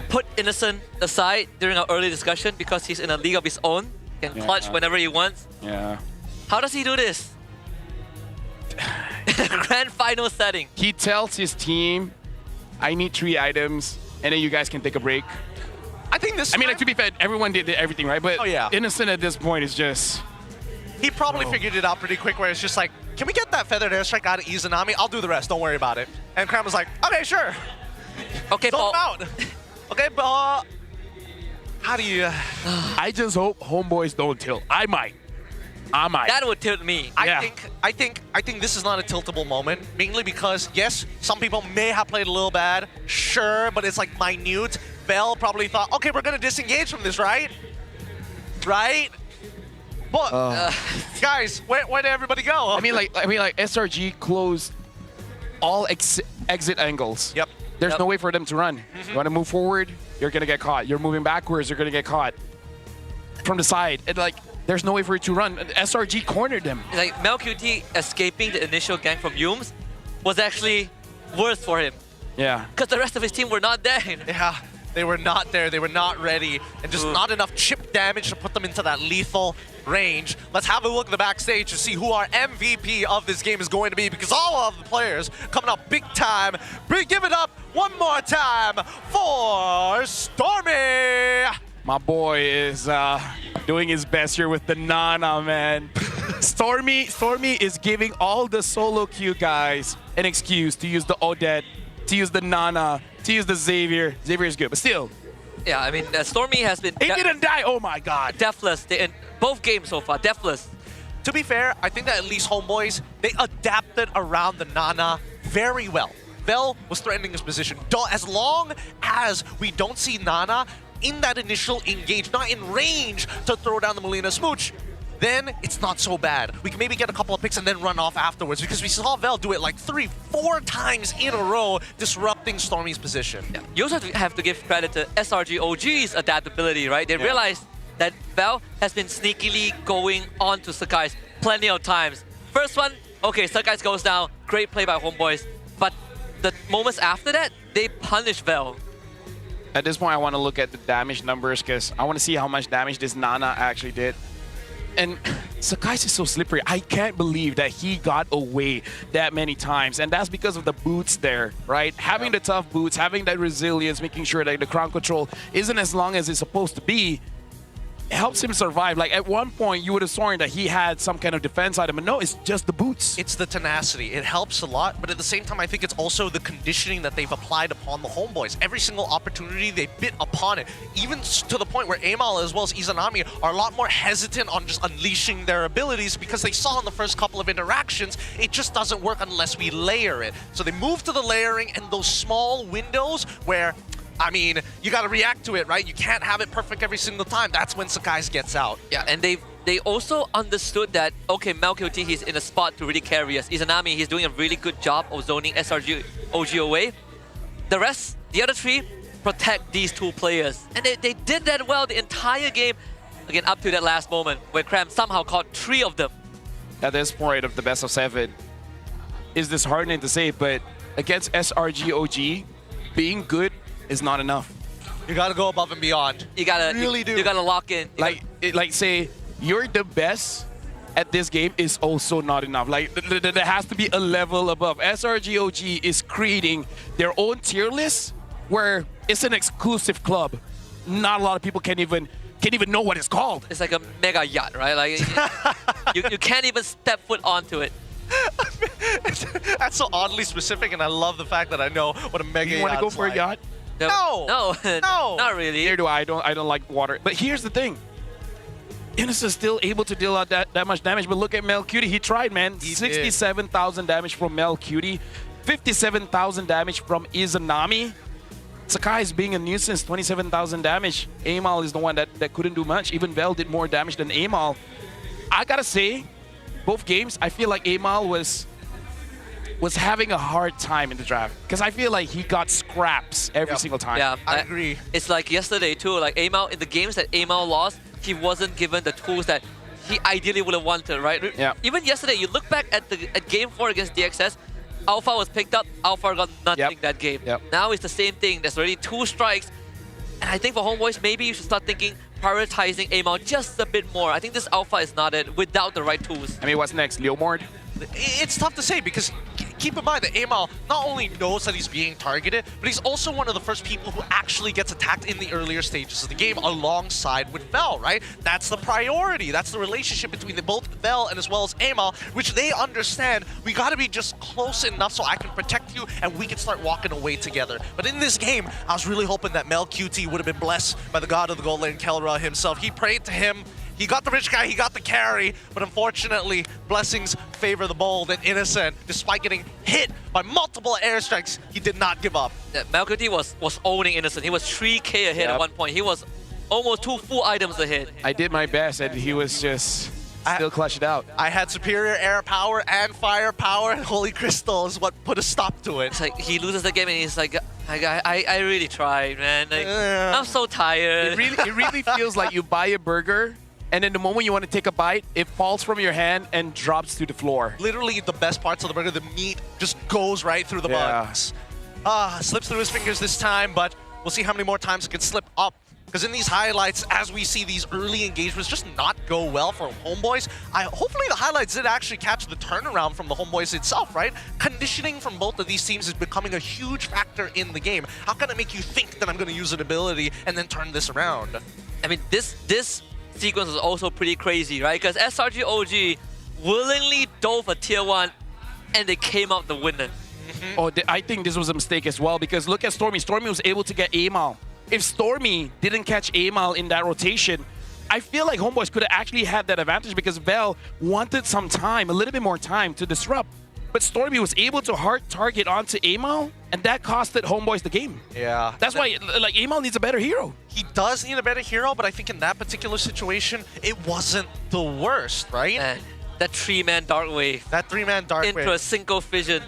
put Innocent aside during our early discussion because he's in a league of his own, can clutch whenever he wants. Yeah. How does he do this? In a grand final setting. He tells his team, I need 3 items, and then you guys can take a break. I think this. I mean, like, to be fair, everyone did everything, right? But oh, yeah. Innocent at this point is just. He probably figured it out pretty quick, where it's just like, can we get that feathered airstrike out of Izanami? I'll do the rest. Don't worry about it. And Cram was like, okay, sure. Okay, Paul. Out. Okay, but how do you? I just hope Homeboys don't tilt. I might. That would tilt me. I think this is not a tiltable moment, mainly because yes, some people may have played a little bad, sure, but it's like minute. Bell probably thought, okay, we're gonna disengage from this, right? Right? But guys, where did everybody go? I mean, like SRG closed all exit angles. Yep. There's no way for them to run. You want to move forward, you're gonna get caught. You're moving backwards, you're gonna get caught. From the side, and like. There's no way for it to run. SRG cornered them. Like, Mel QT escaping the initial gank from Yums was actually worse for him. Yeah. Because the rest of his team were not there. Yeah, they were not there. They were not ready. And just not enough chip damage to put them into that lethal range. Let's have a look at the backstage to see who our MVP of this game is going to be, because all of the players coming up big time. Give it up one more time for Stormy. My boy is doing his best here with the Nana, man. Stormy is giving all the solo queue guys an excuse to use the Odette, to use the Nana, to use the Xavier. Xavier is good, but still. Yeah, I mean, Stormy has been... He didn't die, oh my god. Deathless, in both games so far, deathless. To be fair, I think that at least Homeboys, they adapted around the Nana very well. Bell was threatening his position. As long as we don't see Nana in that initial engage, not in range to throw down the Molina Smooch, then it's not so bad. We can maybe get a couple of picks and then run off afterwards, because we saw Vel do it like 3-4 times in a row, disrupting Stormy's position. Yeah. You also have to give credit to SRG OG's adaptability, right? They realized that Vel has been sneakily going on to Sakai's plenty of times. First one, okay, Sakai's goes down, great play by Homeboys, but the moments after that, they punish Vel. At this point, I want to look at the damage numbers because I want to see how much damage this Nana actually did. And Sakai's is so slippery. I can't believe that he got away that many times. And that's because of the boots there, right? Having the tough boots, having that resilience, making sure that the ground control isn't as long as it's supposed to be, helps him survive. Like, at one point, you would have sworn that he had some kind of defense item, but no, it's just the boots. It's the tenacity. It helps a lot, but at the same time, I think it's also the conditioning that they've applied upon the Homeboys. Every single opportunity, they bit upon it, even to the point where Amal as well as Izanami are a lot more hesitant on just unleashing their abilities, because they saw in the first couple of interactions, it just doesn't work unless we layer it. So they move to the layering and those small windows where, I mean, you got to react to it, right? You can't have it perfect every single time. That's when Sakai's gets out. Yeah, and they also understood that, okay, MalQT, he's in a spot to really carry us. Izanami, he's doing a really good job of zoning SRG OG away. The rest, the other three, protect these two players. And they did that well the entire game. Again, up to that last moment where Cram somehow caught 3 of them. At this point of the best of 7, is disheartening to say, but against SRG OG, being good is not enough. You gotta go above and beyond. You gotta really do. You gotta lock in. Like say you're the best at this game is also not enough. Like there has to be a level above. SRG OG is creating their own tier list where it's an exclusive club. Not a lot of people can even know what it's called. It's like a mega yacht, right? Like you can't even step foot onto it. That's so oddly specific, and I love the fact that I know what a mega yacht is. You want to go for a yacht? No, not really. Neither do I. I don't like water. But here's the thing. Innocent's still able to deal out that much damage, but look at Mel Cutie. He tried, man. 67,000 damage from Mel Cutie, 57,000 damage from Izanami. Sakai is being a nuisance, 27,000 damage. Amal is the one that couldn't do much. Even Vel did more damage than Amal. I gotta say, both games, I feel like Amal was having a hard time in the draft because I feel like he got scraps every single time. Yeah, I agree. It's like yesterday too. Like Amal in the games that Amal lost, he wasn't given the tools that he ideally would have wanted, right? Yeah. Even yesterday, you look back at Game 4 against DXS, Alpha was picked up, Alpha got nothing that game. Now it's the same thing. There's already 2 strikes. And I think for Homeboys, maybe you should start thinking, prioritizing Amal just a bit more. I think this Alpha is not it without the right tools. I mean, what's next? Leomord? It's tough to say because keep in mind that Amal not only knows that he's being targeted, but he's also one of the first people who actually gets attacked in the earlier stages of the game alongside with Vel, right? That's the priority. That's the relationship between both Vel and as well as Amal, which they understand. We gotta be just close enough so I can protect you and we can start walking away together. But in this game, I was really hoping that Mel QT would have been blessed by the god of the gold lane, Kelra himself. He prayed to him. He got the rich guy, he got the carry, but unfortunately, blessings favor the bold and Innocent. Despite getting hit by multiple airstrikes, he did not give up. Yeah, Malkuti was owning Innocent. He was 3k ahead at one point. He was almost 2 full items ahead. I did my best, and he was just still clutched it out. I had superior air power and fire power, and Holy Crystal is what put a stop to it. It's like he loses the game and he's like, I really tried, man. Like, I'm so tired. It really feels like you buy a burger, and then the moment you want to take a bite, it falls from your hand and drops to the floor. Literally the best parts of the burger, the meat just goes right through the bugs. Slips through his fingers this time, but we'll see how many more times it can slip up. Because in these highlights, as we see these early engagements just not go well for Homeboys, hopefully the highlights did actually catch the turnaround from the Homeboys itself, right? Conditioning from both of these teams is becoming a huge factor in the game. How can it make you think that I'm going to use an ability and then turn this around? I mean, this sequence is also pretty crazy, right? Because SRG OG willingly dove a tier 1 and they came out the winner. Oh, I think this was a mistake as well because look at Stormy. Stormy was able to get Amal. If Stormy didn't catch Amal in that rotation, I feel like Homeboys could have actually had that advantage because Vel wanted some time, a little bit more time to disrupt. But Stormy was able to hard target onto Amal, and that costed Homeboys the game. Yeah. That's why, like, Amal needs a better hero. He does need a better hero, but I think in that particular situation, it wasn't the worst, right? Man, that 3-man Dark Wave. That 3-man Dark Wave. Into a single fission.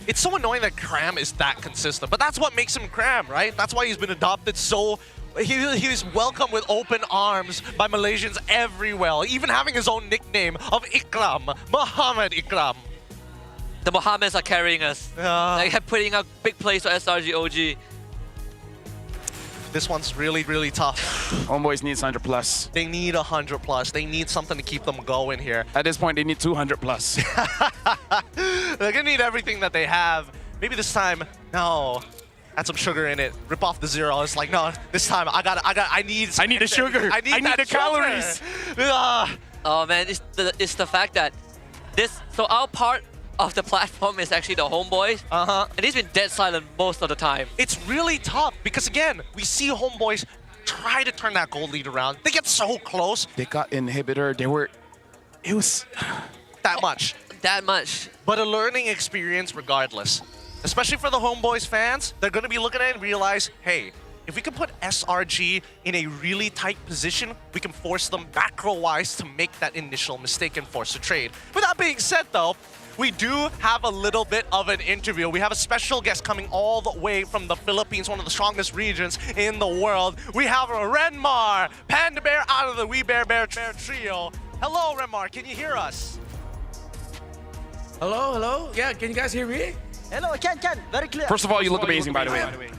It's so annoying that Cram is that consistent, but that's what makes him Cram, right? That's why he's been adopted so... He's welcomed with open arms by Malaysians everywhere, even having his own nickname of Ikram, Muhammad Ikram. The Mohammeds are carrying us. Like putting out big plays for SRG OG. This one's really, really tough. Homeboys needs 100 plus. They need 100 plus. They need something to keep them going here. At this point, they need 200 plus. They're gonna need everything that they have. Maybe this time, no. Add some sugar in it. Rip off the 0. It's like, no, this time I need the sugar. I need the calories. Oh man, it's the fact that so our part of the platform is actually the Homeboys. And he's been dead silent most of the time. It's really tough because again, we see Homeboys try to turn that gold lead around. They get so close. They got inhibitor. It was that much. That much. But a learning experience regardless. Especially for the Homeboys fans, they're going to be looking at it and realize, hey, if we can put SRG in a really tight position, we can force them macro-wise to make that initial mistake and force a trade. With that being said, though, we do have a little bit of an interview. We have a special guest coming all the way from the Philippines, one of the strongest regions in the world. We have Renmar, Panda Bear out of the We Bear trio. Hello, Renmar, can you hear us? Hello, hello. Yeah, can you guys hear me? Hello, can. Very clear. First of all, you look amazing, by the way.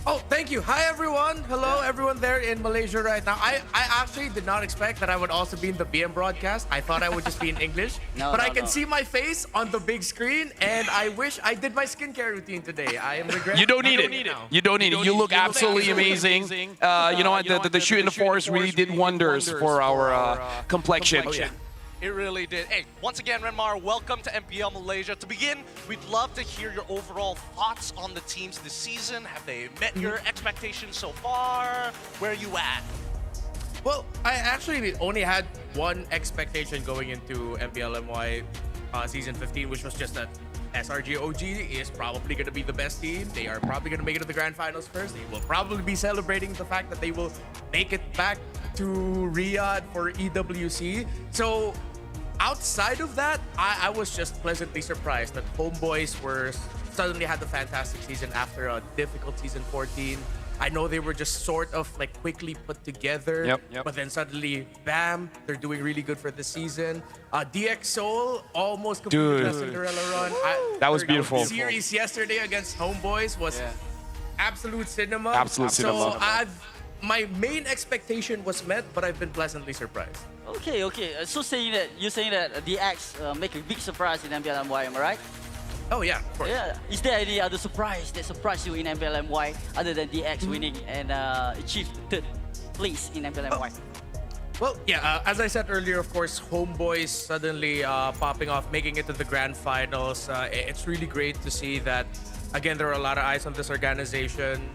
Oh, thank you. Hi, everyone. Hello, everyone there in Malaysia right now. I actually did not expect that I would also be in the BM broadcast. I thought I would just be in English. But I can see my face on the big screen, and I wish I did my skincare routine today. I am regretting. You don't need it. You don't need it. You look absolutely amazing. You know what? The shoot in the forest really did wonders for our complexion. Oh, yeah. It really did. Hey, once again, Renmar, welcome to MPL Malaysia. To begin, we'd love to hear your overall thoughts on the teams this season. Have they met your expectations so far? Where are you at? Well, I actually only had one expectation going into MPL MY Season 15, which was just that SRG OG is probably going to be the best team. They are probably going to make it to the Grand Finals first. They will probably be celebrating the fact that they will make it back to Riyadh for EWC. So outside of that, I was just pleasantly surprised that Homeboys suddenly had a fantastic season after a difficult Season 14. I know they were just sort of like quickly put together, but then suddenly, bam, they're doing really good for the season. DX Seoul almost completed a Cinderella run. That was beautiful. The series yesterday against Homeboys was absolute cinema. Absolute cinema. So my main expectation was met, but I've been pleasantly surprised. Okay. So you're saying that DX make a big surprise in MPL MY, am I right? Oh yeah, of course. Yeah. Is there any other surprise that surprised you in MPL MY other than DX winning and achieve third place in MPL MY? Well, yeah, as I said earlier, of course, Homeboys suddenly popping off, making it to the Grand Finals. It's really great to see that, again, there are a lot of eyes on this organization.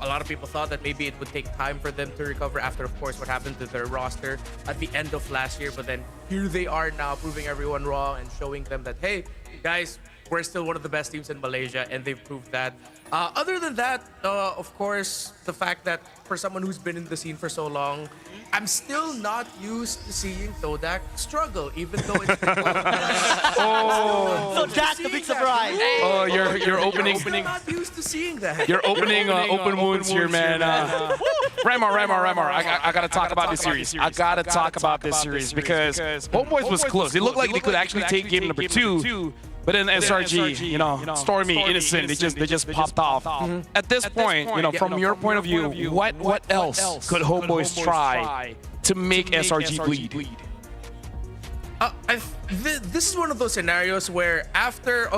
A lot of people thought that maybe it would take time for them to recover after, of course, what happened to their roster at the end of last year. But then here they are now, proving everyone wrong and showing them that, hey, guys, we're still one of the best teams in Malaysia, and they've proved that. Other than that, of course, the fact that for someone who's been in the scene for so long, I'm still not used to seeing Todak struggle, even though it's So that's the big surprise. Oh, you're opening. I'm still not used to seeing that. You're opening open wounds here, man. Remar, I gotta talk about this series. I gotta talk about this series because Homeboys was close. It looked like they could actually take game number 2. But then SRG, you know, Stormy, Innocent, they just popped off. At this point, you know, from your point of view, what else could Homeboys try to make SRG bleed? This is one of those scenarios where after,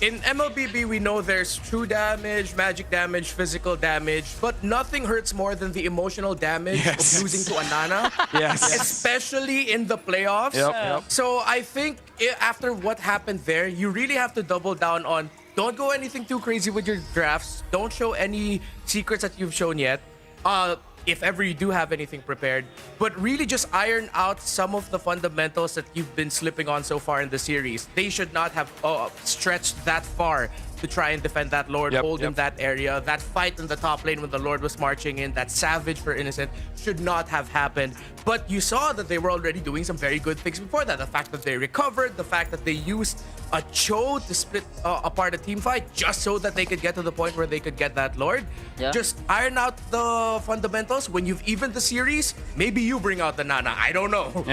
in MLBB, we know there's true damage, magic damage, physical damage, but nothing hurts more than the emotional damage of losing to Anana, especially in the playoffs. So I think after what happened there, you really have to double down on don't go anything too crazy with your drafts. Don't show any secrets that you've shown yet. If ever you do have anything prepared, but really just iron out some of the fundamentals that you've been slipping on so far in the series. They should not have stretched that far to try and defend that Lord, hold in that area. That fight in the top lane when the Lord was marching in, that savage for Innocent, should not have happened. But you saw that they were already doing some very good things before that. The fact that they recovered, the fact that they used a Cho to split apart a team fight just so that they could get to the point where they could get that Lord. Just iron out the fundamentals. When you've evened the series, maybe you bring out the Nana. I don't know.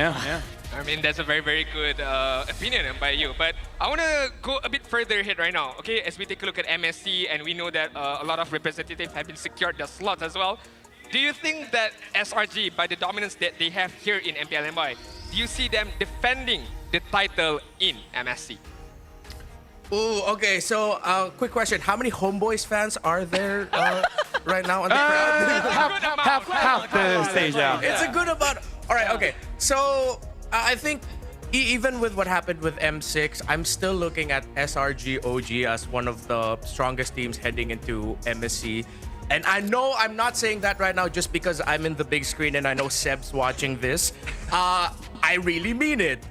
I mean, that's a very, very good opinion by you. But I want to go a bit further ahead right now, okay? As we take a look at MSC, and we know that a lot of representatives have been secured their slots as well. Do you think that SRG, by the dominance that they have here in MPL MY, do you see them defending the title in MSC? Oh, okay. So, quick question: how many Homeboys fans are there right now on the crowd? half the stage. It's a good amount. All right. Okay. So, I think even with what happened with M6, I'm still looking at SRG OG as one of the strongest teams heading into MSC. And I know I'm not saying that right now just because I'm in the big screen and I know Seb's watching this. I really mean it.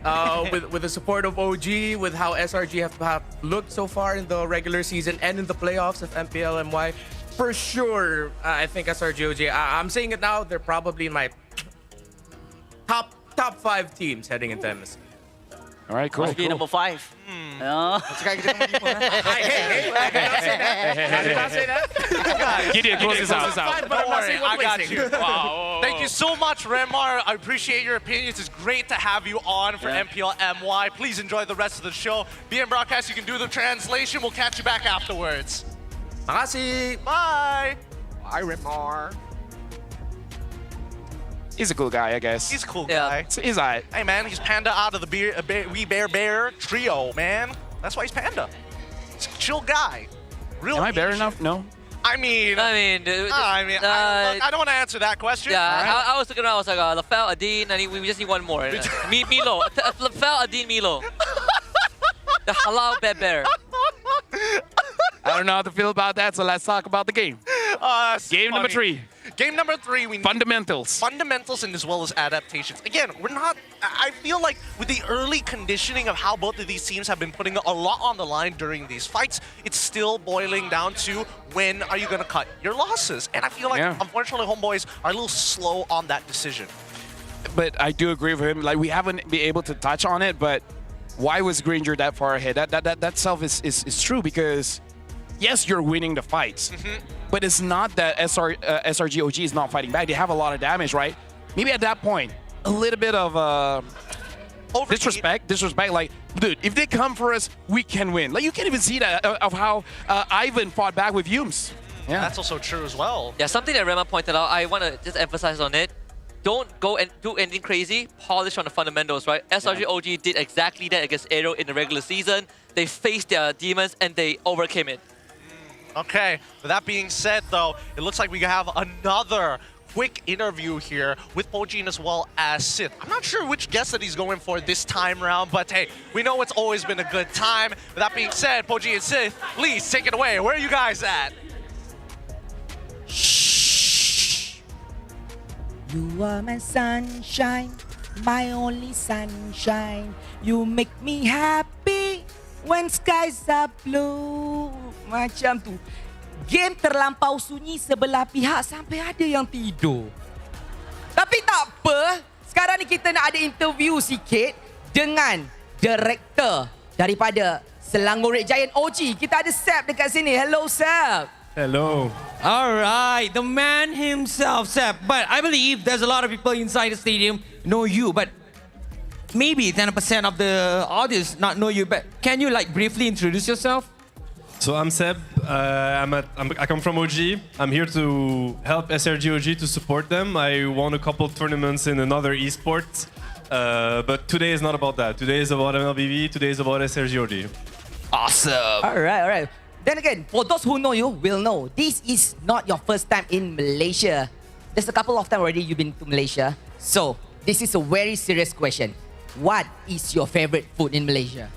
With the support of OG, with how SRG have looked so far in the regular season and in the playoffs of MPL MY, for sure, I think SRG OG, I'm saying it now, they're probably in my top 5 teams heading into MSC. All right, cool. Must be number 5. Oh. Gideon, close this out. Don't worry, I got you. Wow. Thank you so much, Remar. I appreciate your opinions. It's great to have you on for MPL MY. Please enjoy the rest of the show. BM Broadcast, you can do the translation. We'll catch you back afterwards. Makasih. Bye. Bye, Remar. He's a cool guy, I guess. He's a cool guy. He's alright. Hey, man, he's Panda out of the We Bear trio, man. That's why he's Panda. He's a chill guy. Real. Am I bear enough? No. I mean, I don't want to answer that question. Yeah, I was looking around. I was like, Lafel, Adin, and we just need one more. Milo. Lafel, Adin, Milo. The halal bear. I don't know how to feel about that, so let's talk about the game. Game number 3. Game number 3, we need fundamentals. Fundamentals and as well as adaptations. Again, I feel like with the early conditioning of how both of these teams have been putting a lot on the line during these fights, it's still boiling down to when are you going to cut your losses? And I feel like, unfortunately, homeboys are a little slow on that decision. But I do agree with him. Like, we haven't been able to touch on it, but why was Granger that far ahead? That self is true because, yes, you're winning the fights. But it's not that SRG OG is not fighting back. They have a lot of damage, right? Maybe at that point, a little bit of disrespect. Like, dude, if they come for us, we can win. Like, you can't even see that of how Ivan fought back with Humes. Yeah, that's also true as well. Yeah, something that Rema pointed out, I want to just emphasize on it. Don't go and do anything crazy. Polish on the fundamentals, right? SRG OG did exactly that against Aero in the regular season. They faced their demons and they overcame it. Okay, with that being said, though, it looks like we have another quick interview here with Pojin as well as Sith. I'm not sure which guest that he's going for this time round, but hey, we know it's always been a good time. With that being said, Pojin and Sith, please take it away. Where are you guys at? You are my sunshine, my only sunshine. You make me happy when skies are blue. Macam tu. Game terlampau sunyi sebelah pihak sampai ada yang tidur. Tapi tak apa. Sekarang ni kita nak ada interview sikit dengan director daripada Selangor Red Giant OG. Kita ada Sep dekat sini. Hello, Sep. Hello. All right, the man himself, Sep. But I believe there's a lot of people inside the stadium know you, but maybe 10% of the audience not know you. But can you like briefly introduce yourself? So I'm Seb. I come from OG. I'm here to help SRG OG to support them. I won a couple tournaments in another esports, but today is not about that. Today is about MLBB. Today is about SRG OG. Awesome. All right. Then again, for those who know you, will know this is not your first time in Malaysia. There's a couple of times already you've been to Malaysia. So this is a very serious question. What is your favorite food in Malaysia?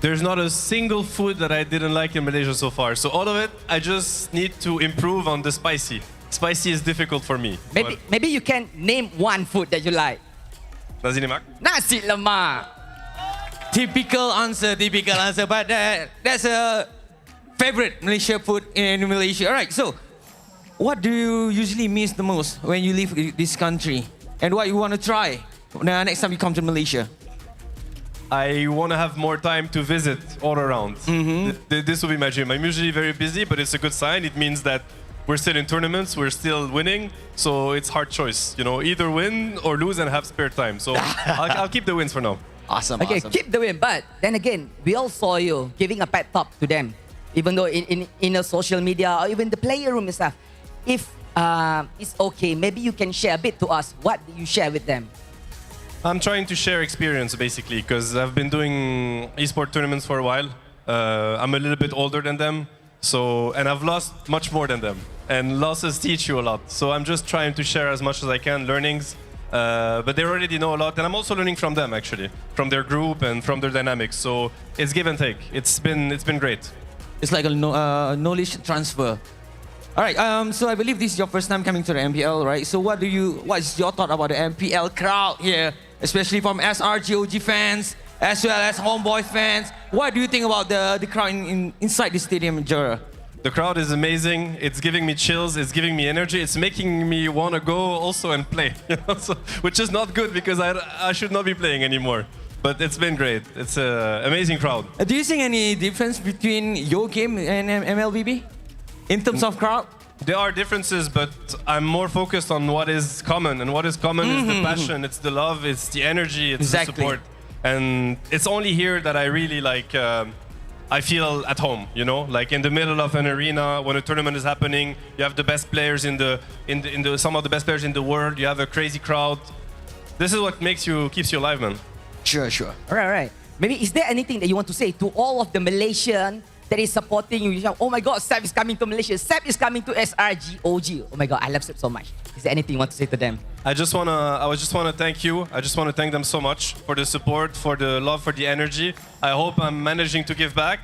There's not a single food that I didn't like in Malaysia so far. So all of it, I just need to improve on the spicy. Spicy is difficult for me. Maybe you can name one food that you like. Nasi lemak. Nasi lemak. Typical answer. But that's a favorite Malaysia food in Malaysia. All right, so what do you usually miss the most when you leave this country? And what you want to try next time you come to Malaysia? I want to have more time to visit all around. This will be my dream. I'm usually very busy, but it's a good sign. It means that we're still in tournaments, we're still winning, so it's hard choice. You know, either win or lose and have spare time. So I'll keep the wins for now. Awesome. Okay, keep the win. But then again, we all saw you giving a pet talk to them, even though in a social media or even the player room and stuff. If it's okay, maybe you can share a bit to us. What do you share with them? I'm trying to share experience basically because I've been doing esport tournaments for a while. I'm a little bit older than them, and I've lost much more than them. And losses teach you a lot. So I'm just trying to share as much as I can, learnings. But they already know a lot, and I'm also learning from them actually, from their group and from their dynamics. So it's give and take. It's been great. It's like a knowledge transfer. All right, so I believe this is your first time coming to the MPL, right? So what is your thought about the MPL crowd here, especially from SRGOG fans, as well as Homeboy fans? What do you think about the crowd inside the stadium in Jura? The crowd is amazing. It's giving me chills. It's giving me energy. It's making me want to go also and play, which is not good because I should not be playing anymore. but it's been great. It's an amazing crowd. Do you see any difference between your game and MLBB in terms of crowd? There are differences, but I'm more focused on what is common, and what is common is the passion, it's the love, it's the energy, it's the support. And it's only here that I really like, I feel at home, you know? Like in the middle of an arena, when a tournament is happening, you have the best players some of the best players in the world, you have a crazy crowd. This is what keeps you alive, man. Sure. All right. Maybe is there anything that you want to say to all of the Malaysian that is supporting you? Oh my God, Seb is coming to Malaysia. Seb is coming to SRG OG. Oh my God, I love Seb so much. Is there anything you want to say to them? I just wanna thank you. I just wanna thank them so much for the support, for the love, for the energy. I hope I'm managing to give back.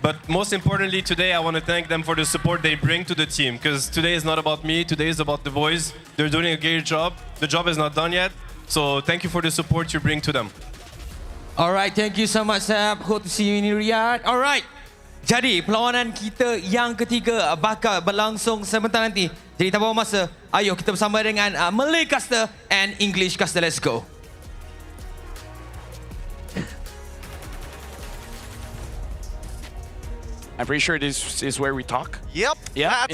But most importantly, today I want to thank them for the support they bring to the team. Because today is not about me. Today is about the boys. They're doing a great job. The job is not done yet. So thank you for the support you bring to them. Alright, thank you so much, Seb. Hope to see you in Riyadh. Alright. Jadi perlawanan kita yang ketiga bakal berlangsung sebentar nanti. Jadi tak buang masa, ayo kita bersama dengan Malay caster and English caster. Let's go. I'm pretty sure this is where we talk. Yep. Yeah.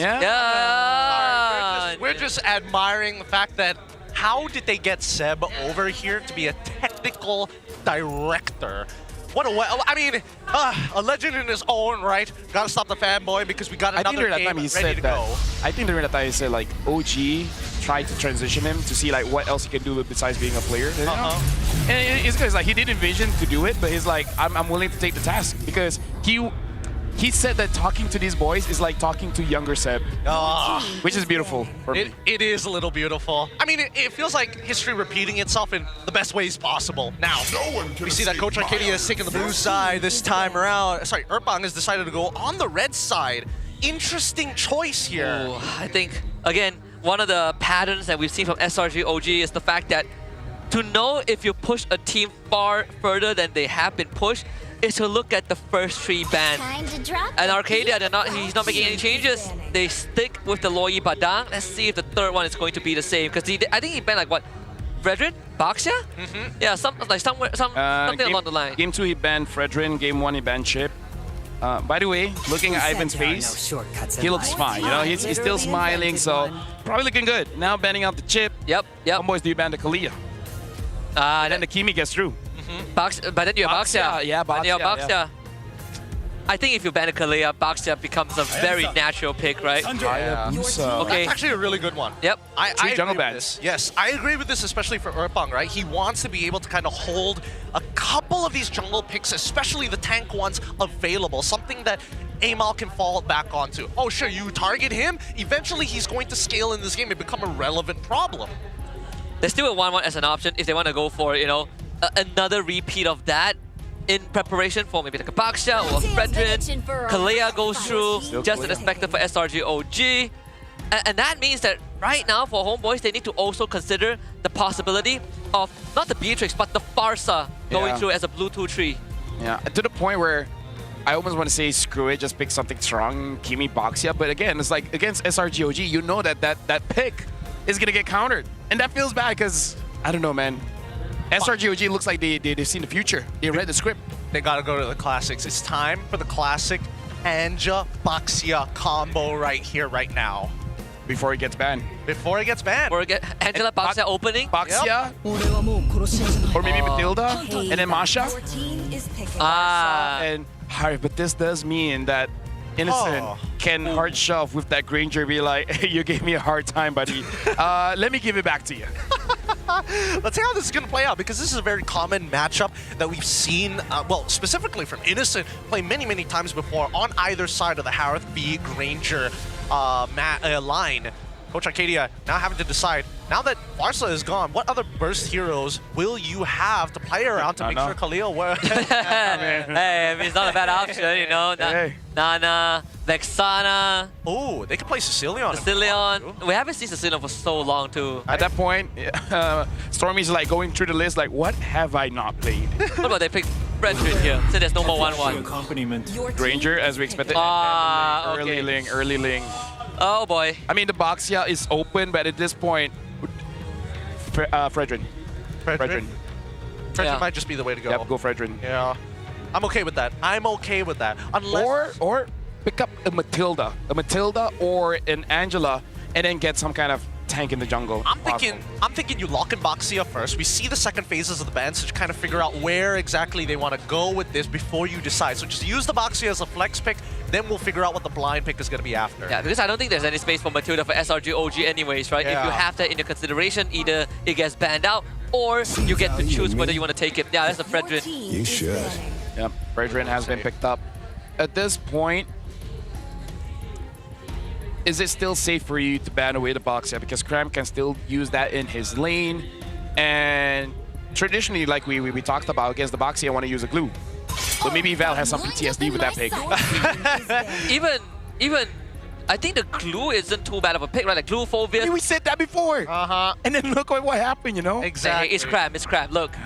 Sorry, we're just admiring the fact that how did they get Seb over here to be a technical director? What I mean, a legend in his own right. Gotta stop the fanboy because we got another game ready to go. I think during that time he said like OG tried to transition him to see like what else he can do besides being a player. And it's because like he did envision to do it, but he's like I'm willing to take the task because he said that talking to these boys is like talking to younger Seb, which is beautiful for me. It is a little beautiful. I mean, it feels like history repeating itself in the best ways possible. Now, we see that Coach Arcadia is taking the blue side this time around. Sorry, Erpang has decided to go on the red side. Interesting choice here. Ooh, I think, again, one of the patterns that we've seen from SRG OG is the fact that to know if you push a team far further than they have been pushed is to look at the first 3 bans. And Arcadia, he's not making any changes. They stick with the Loi Badang. Let's see if the third one is going to be the same. Because I think he banned like what? Fredrin? Baxia? Yeah, something along the line. Game 2 he banned Fredrin, game 1 he banned Chip. By the way, looking at Ivan's face, he looks fine. You know, he's still smiling, so probably looking good. Now banning out the Chip. Yep. Homeboys, do you ban the Kalia? Then the Kimi gets through. But then you have Baxia. Yeah, Baxia. Yeah. I think if you ban a Kalia, Baxia becomes a very natural pick, right? Okay. That's actually a really good one. Yep. I jungle bans. Yes, I agree with this, especially for Erpang, right? He wants to be able to kind of hold a couple of these jungle picks, especially the tank ones, available. Something that Amal can fall back onto. Oh, sure, you target him, eventually he's going to scale in this game and become a relevant problem. There's still a 1-1 as an option if they want to go for, you know, another repeat of that in preparation for maybe like a Baxia or a Fredrin. Kalea goes through, just as expected for SRG OG. And that means that right now for Homeboys, they need to also consider the possibility of not the Beatrix, but the Farsa going through as a blue 2-3. Yeah, to the point where I almost want to say screw it, just pick something strong, Kimi Baxia. But again, it's like against SRG OG, you know that pick is going to get countered. And that feels bad because, I don't know, man. SRG OG looks like they've seen the future. They read the script. They got to go to the classics. It's time for the classic Anja Baxia combo right here, right now. Before it gets banned. Before it gets banned. Or get Angela Baxia opening. Baxia. Or maybe Matilda. And then Masha. And Harry, but this does mean that Innocent can hard shove with that Granger, be like, hey, you gave me a hard time, buddy. Let me give it back to you. Let's see how this is going to play out, because this is a very common matchup that we've seen, well, specifically from Innocent, play many, many times before on either side of the Harith B Granger line. Coach Arcadia now having to decide, now that Farsa is gone, what other burst heroes will you have to play around to make sure Khalil works? Hey, I mean, it's not a bad option, you know. Nana, Vexana. Oh, they could play Sicilian. We haven't seen Sicilian for so long, too. At that point, Stormy's like going through the list, like, what have I not played? What about they pick Fredrin here, so there's no more 1-1. Granger, as we expected. Early Ling. Oh boy. I mean, the Baxia is open, but at this point, Fredrin. Fredrin might just be the way to go. Yep, go Fredrin. Yeah. I'm okay with that. I'm okay with that. Unless... Or pick up a Matilda or an Angela, and then get some kind of tank in the jungle. I'm thinking you lock in Baxia first. We see the second phases of the ban, so to kind of figure out where exactly they want to go with this before you decide. So just use the Baxia as a flex pick, then we'll figure out what the blind pick is going to be after. Yeah, because I don't think there's any space for Matilda for SRG OG anyways, right? Yeah. If you have that into consideration, either it gets banned out, or you get to choose whether you want to take it. Yeah, that's the Fredrin. You should. Yep, Fredrin has been picked up. At this point, is it still safe for you to ban away the Baxia? Because Cram can still use that in his lane. And traditionally, like we talked about, against the Baxia, I want to use a glue. So maybe Val has some PTSD with that pick. even, I think the glue isn't too bad of a pick, right? Like glue, Phobius. We said that before. And then look what happened, you know? Exactly. It's Cram. Look,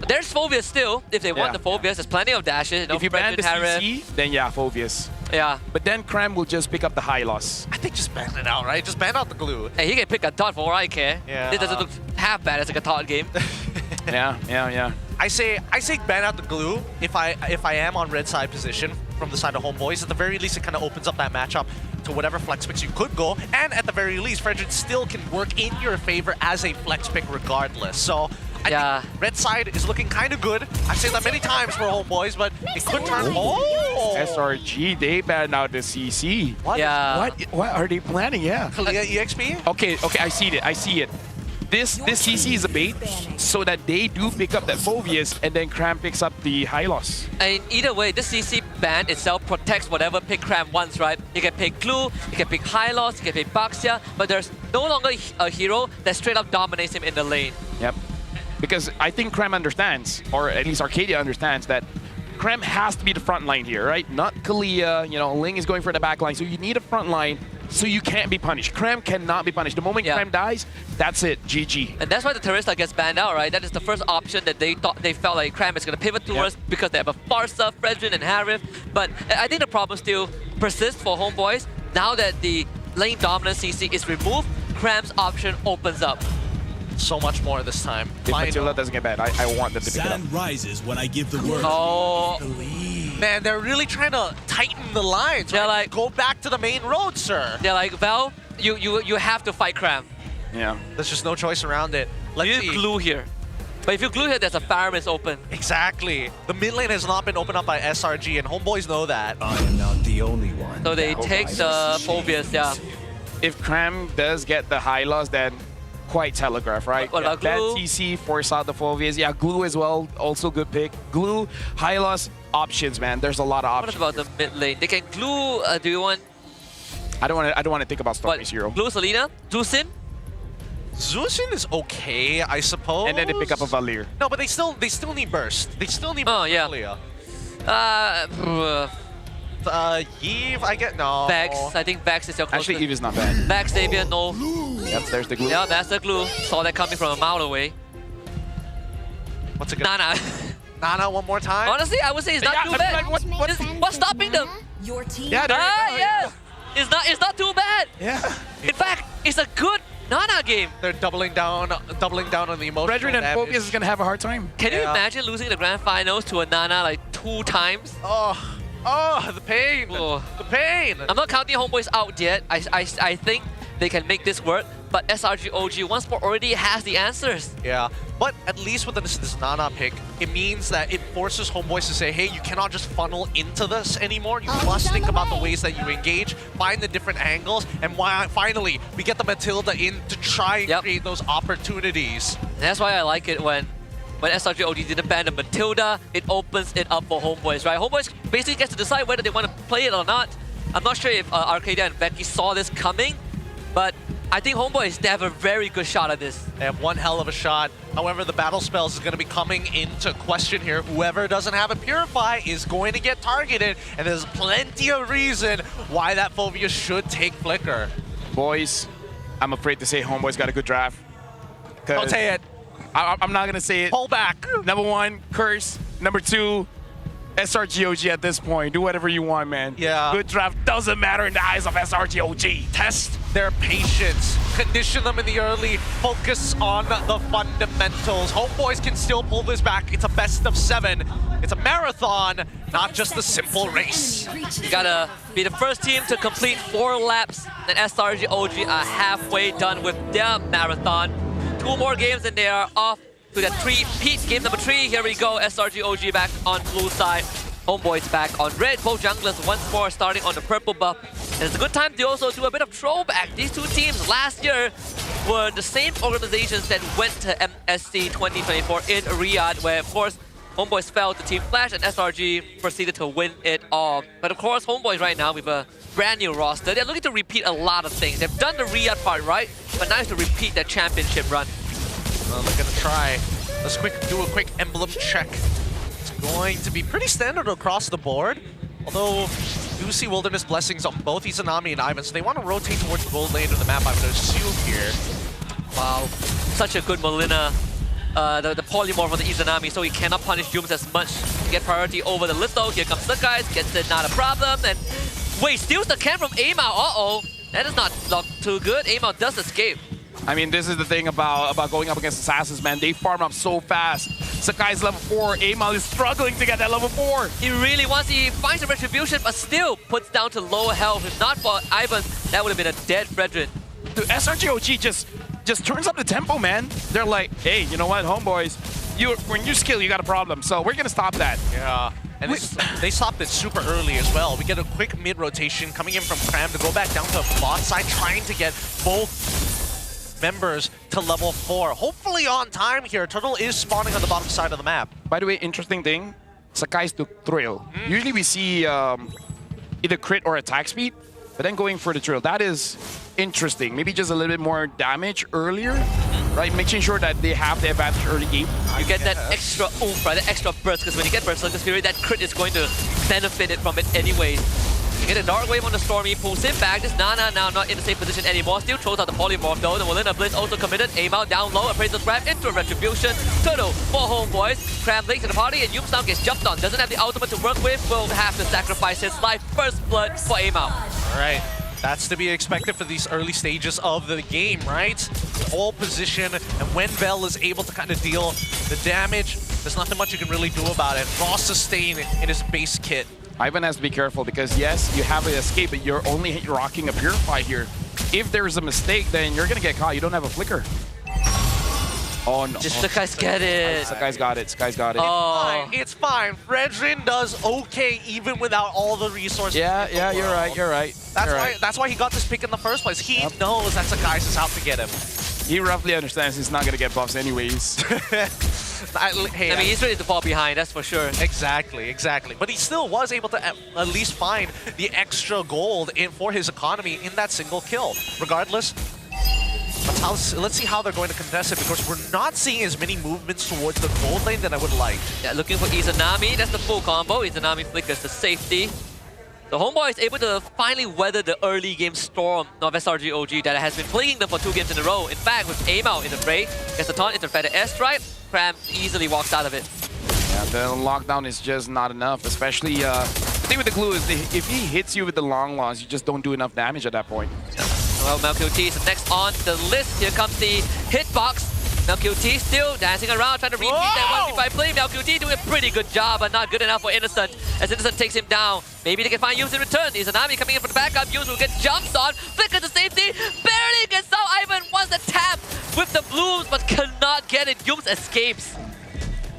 there's Phobius still. If they want the Phobius, there's plenty of dashes. If you ban the CC, then yeah, Phobius. Yeah. But then Cram will just pick up the high loss. I think just ban it out, right? Just ban out the glue. Hey, he can pick a dot for all I care. Yeah. This doesn't look half bad as like a tot game. Yeah. I say ban out the glue if I am on red side position from the side of Homeboys. At the very least, it kind of opens up that matchup to whatever flex picks you could go. And at the very least, Fredrin still can work in your favor as a flex pick regardless. So I think red side is looking kind of good. I've said that many times for Homeboys, but it could turn... Oh! SRG, they banned out the CC. What? Yeah. What are they planning? Yeah. Kalia EXP? Okay, I see it. This CC is a bait so that they do pick up that Phobius and then Cram picks up the high loss. And either way, this CC ban itself protects whatever pick Cram wants, right? You can pick Glue, you can pick High Loss, you can pick Baxia, but there's no longer a hero that straight up dominates him in the lane. Yep. Because I think Cram understands, or at least Arcadia understands, that Cram has to be the front line here, right? Not Kalia, Ling is going for the back line, so you need a front line so you can't be punished. Cram cannot be punished. The moment Cram dies, that's it, GG. And that's why the Teresa gets banned out, right? That is the first option that they felt like Cram is going to pivot towards because they have a Farsa, Fredrin, and Harif. But I think the problem still persists for Homeboys. Now that the lane dominant CC is removed, Cram's option opens up. So much more this time. If Matilda doesn't get banned, I want them to pick it up. Sand rises when I give the word. Oh, man, they're really trying to tighten the lines. They're like, go back to the main road, sir. They're like, Val, you have to fight Cram. Yeah. There's just no choice around it. Let's see. Glue here. But if you glue here, there's a fireman's open. Exactly. The mid lane has not been opened up by SRG, and Homeboys know that. I am not the only one. So they take the Phobius, yeah. If Cram does get the high loss, then quite telegraph, right? What about Bad Glue? CC, force out the Phobius. Yeah, Glue as well, also good pick. Glue, high loss, options, man. There's a lot of options. What about the mid lane? They can glue, do you want... I don't want to think about Stormy's hero. Glue Selena? Zusin? Zusin is okay, I suppose. And then they pick up a Valir. No, but they still need burst. They still need burst. Yves, I get no. Vex, I think Vex is your closest. Actually, Yves is not bad. Vex, Xavier, no. Yep, there's the glue. Yeah, that's the glue. Saw that coming from a mile away. What's it good? Nana. Nana, one more time. Honestly, I would say it's not too bad. What's stopping them? Your team. Yeah, yes. It's not too bad. Yeah. In fact, it's a good Nana game. They're doubling down on the emotional Fredrin and damage. Phobius is gonna have a hard time. Can you imagine losing the grand finals to a Nana like 2 times? Oh, the pain. Oh. The pain. I'm not counting Homeboys out yet. I think they can make this work, but SRG OG once more already has the answers. Yeah, but at least with this Nana pick, it means that it forces Homeboys to say, hey, you cannot just funnel into this anymore. You must think about the ways that you engage, find the different angles, and finally, we get the Matilda in to try and create those opportunities. And that's why I like it when SRG OG didn't ban the Matilda, it opens it up for Homeboys, right? Homeboys basically gets to decide whether they want to play it or not. I'm not sure if Arcadia and Becky saw this coming, but I think Homeboys, they have a very good shot at this. They have one hell of a shot. However, the battle spells is going to be coming into question here. Whoever doesn't have a Purify is going to get targeted, and there's plenty of reason why that Phobia should take Flicker. Boys, I'm afraid to say Homeboys got a good draft. Don't say it. I'm not going to say it. Pull back. Number 1, Curse. Number 2, SRGOG at this point. Do whatever you want, man. Yeah. Good draft doesn't matter in the eyes of SRGOG. Test their patience, condition them in the early, focus on the fundamentals. Homeboys can still pull this back. It's a best of 7. It's a marathon, not just a simple race. You gotta be the first team to complete 4 laps. Then SRG OG are halfway done with their marathon. 2 more games and they are off to the 3-peat. Game number 3. Here we go. SRG OG back on blue side. Homeboys back on red. Both junglers once more starting on the purple buff. And it's a good time to also do a bit of throwback. These 2 teams last year were the same organizations that went to MSC 2024 in Riyadh, where of course Homeboys fell to Team Flash and SRG proceeded to win it all. But of course Homeboys right now with a brand new roster, they're looking to repeat a lot of things. They've done the Riyadh part right, but nice to repeat their championship run. Well, they're gonna try. Let's do a quick emblem check. It's going to be pretty standard across the board. Although, we do see Wilderness Blessings on both Izanami and Ivan, so they want to rotate towards the gold lane of the map, I would assume here. Wow, such a good Molina. The polymorph on the Izanami, so he cannot punish Dooms as much to get priority over the Litho. Here comes the guys, gets it, not a problem. And wait, steals the camp from Amao. Uh-oh, that is not too good. Amao does escape. I mean, this is the thing about going up against Assassins, man. They farm up so fast. Sakai's level 4. Amal is struggling to get that level 4. He really wants, he finds the retribution, but still puts down to lower health. If not for Ivan, that would have been a dead Fredrin. Dude, SRGOG just turns up the tempo, man. They're like, hey, you know what, homeboys? When you skill, you got a problem. So we're gonna stop that. Yeah. And they stopped it super early as well. We get a quick mid-rotation coming in from Cram to go back down to bot side, trying to get both members to level 4. Hopefully on time here. Turtle is spawning on the bottom side of the map. By the way, interesting thing, Sakai's to thrill. Usually we see either crit or attack speed, but then going for the thrill. That is interesting. Maybe just a little bit more damage earlier, right? Making sure that they have the advantage early game. You get that extra oomph, right? That extra burst, because when you get Berserker Fury, that crit is going to benefit it from it anyways. Get a Dark Wave on the Stormy, pulls him back. This Nana now not in the same position anymore. Still throws out the Polymorph though. The Molina Blitz also committed. Aim out down low. Appraiser's Grab into a Retribution. Turtle for Homeboys. Cram links to the party and Yums now gets jumped on. Doesn't have the ultimate to work with. Will have to sacrifice his life. First blood for Aim out. Alright. That's to be expected for these early stages of the game, right? All position, and when Vel is able to kind of deal the damage, there's nothing much you can really do about it. Raw sustain in his base kit. Ivan has to be careful because yes, you have an escape, but you're only rocking a Purify here. If there's a mistake, then you're gonna get caught. You don't have a flicker. Oh no. Just Sakai's get it. Sakai's got it. Sakai's got it. Oh. It's fine. Fredrin does okay even without all the resources. Yeah, you're right. You're right. That's why he got this pick in the first place. He knows that Sakai's is out to get him. He roughly understands he's not gonna get buffs anyways. I mean, he's ready to fall behind, that's for sure. Exactly. But he still was able to at least find the extra gold for his economy in that single kill. Regardless, let's see how they're going to contest it, because we're not seeing as many movements towards the gold lane than I would like. Yeah, looking for Izanami. That's the full combo. Izanami flickers to safety. The Homeboy is able to finally weather the early game storm of SRG OG that has been plaguing them for 2 games in a row. In fact, with aim out in the fray, gets the taunt, interfere the airstrike, Cram easily walks out of it. Yeah, the lockdown is just not enough, especially the thing with the glue is if he hits you with the long loss, you just don't do enough damage at that point. Well, MLQT is next on the list. Here comes the hitbox. MLQT still dancing around, trying to repeat that 1v5 play. MLQT doing a pretty good job, but not good enough for Innocent, as Innocent takes him down. Maybe they can find Yums in return. Izanami coming in for the backup. Yums will get jumped on. Flicker to safety. Barely gets out. Ivan wants the tap with the blooms, but cannot get it. Yums escapes.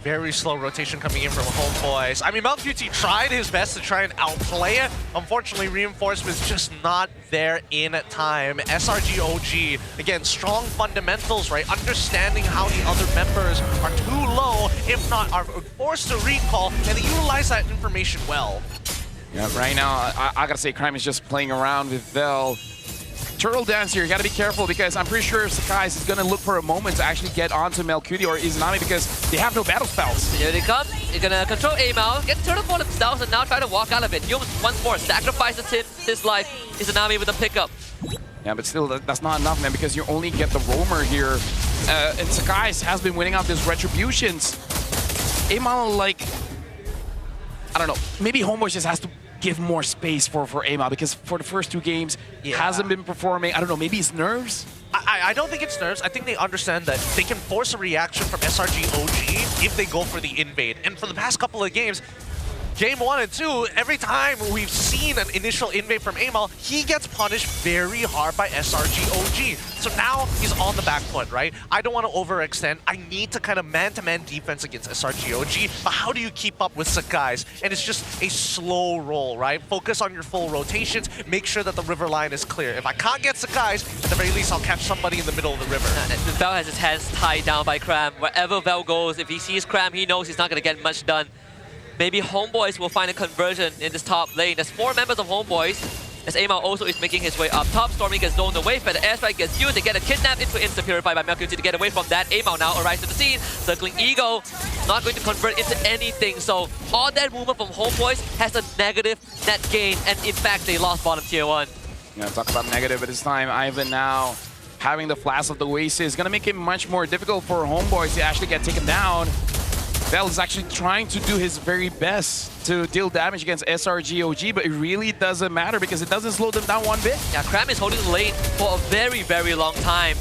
Very slow rotation coming in from Homeboys. I mean, MLQT tried his best to try and outplay it. Unfortunately, reinforcements just not there in time. SRG OG, again, strong fundamentals, right? Understanding how the other members are too low, if not are forced to recall, and they utilize that information well. Yeah, right now, I gotta say, Crime is just playing around with Vel. Turtle dance here, you gotta be careful because I'm pretty sure Sakai is gonna look for a moment to actually get onto MLQT or Izanami because they have no battle spells. Here they come. They're gonna control Amal, get the turtle for themselves, and now try to walk out of it. Yums once more sacrifices his life. Izanami with a pickup. Yeah, but still, that's not enough, man, because you only get the roamer here. And Sakai has been winning out these retributions. Amal, like, I don't know, maybe Homeboy just has to give more space for Amal, because for the first 2 games, hasn't been performing. I don't know, maybe it's nerves? I don't think it's nerves. I think they understand that they can force a reaction from SRG OG if they go for the invade. And for the past couple of games, Game 1 and 2, every time we've seen an initial invade from Amal, he gets punished very hard by SRG OG. So now he's on the back foot, right? I don't want to overextend. I need to kind of man-to-man defense against SRG OG, but how do you keep up with Sakai's? And it's just a slow roll, right? Focus on your full rotations. Make sure that the river line is clear. If I can't get Sakai's, at the very least, I'll catch somebody in the middle of the river. Vel has his hands tied down by Cram. Wherever Vel goes, if he sees Cram, he knows he's not going to get much done. Maybe Homeboys will find a conversion in this top lane. There's 4 members of Homeboys, as Amal also is making his way up top. Stormy gets zoned away, but the airstrike gets used. They get a kidnap into Insta Purified by Melkuti to get away from that. Amal now arrives to the scene. Circling Ego, not going to convert into anything. So all that movement from Homeboys has a negative net gain, and in fact, they lost bottom tier 1. Yeah, talk about negative at this time. Ivan now having the Flash of the Oasis is going to make it much more difficult for Homeboys to actually get taken down. Vel is actually trying to do his very best to deal damage against SRG OG, but it really doesn't matter because it doesn't slow them down one bit. Yeah, Cram is holding the lane for a very, very long time.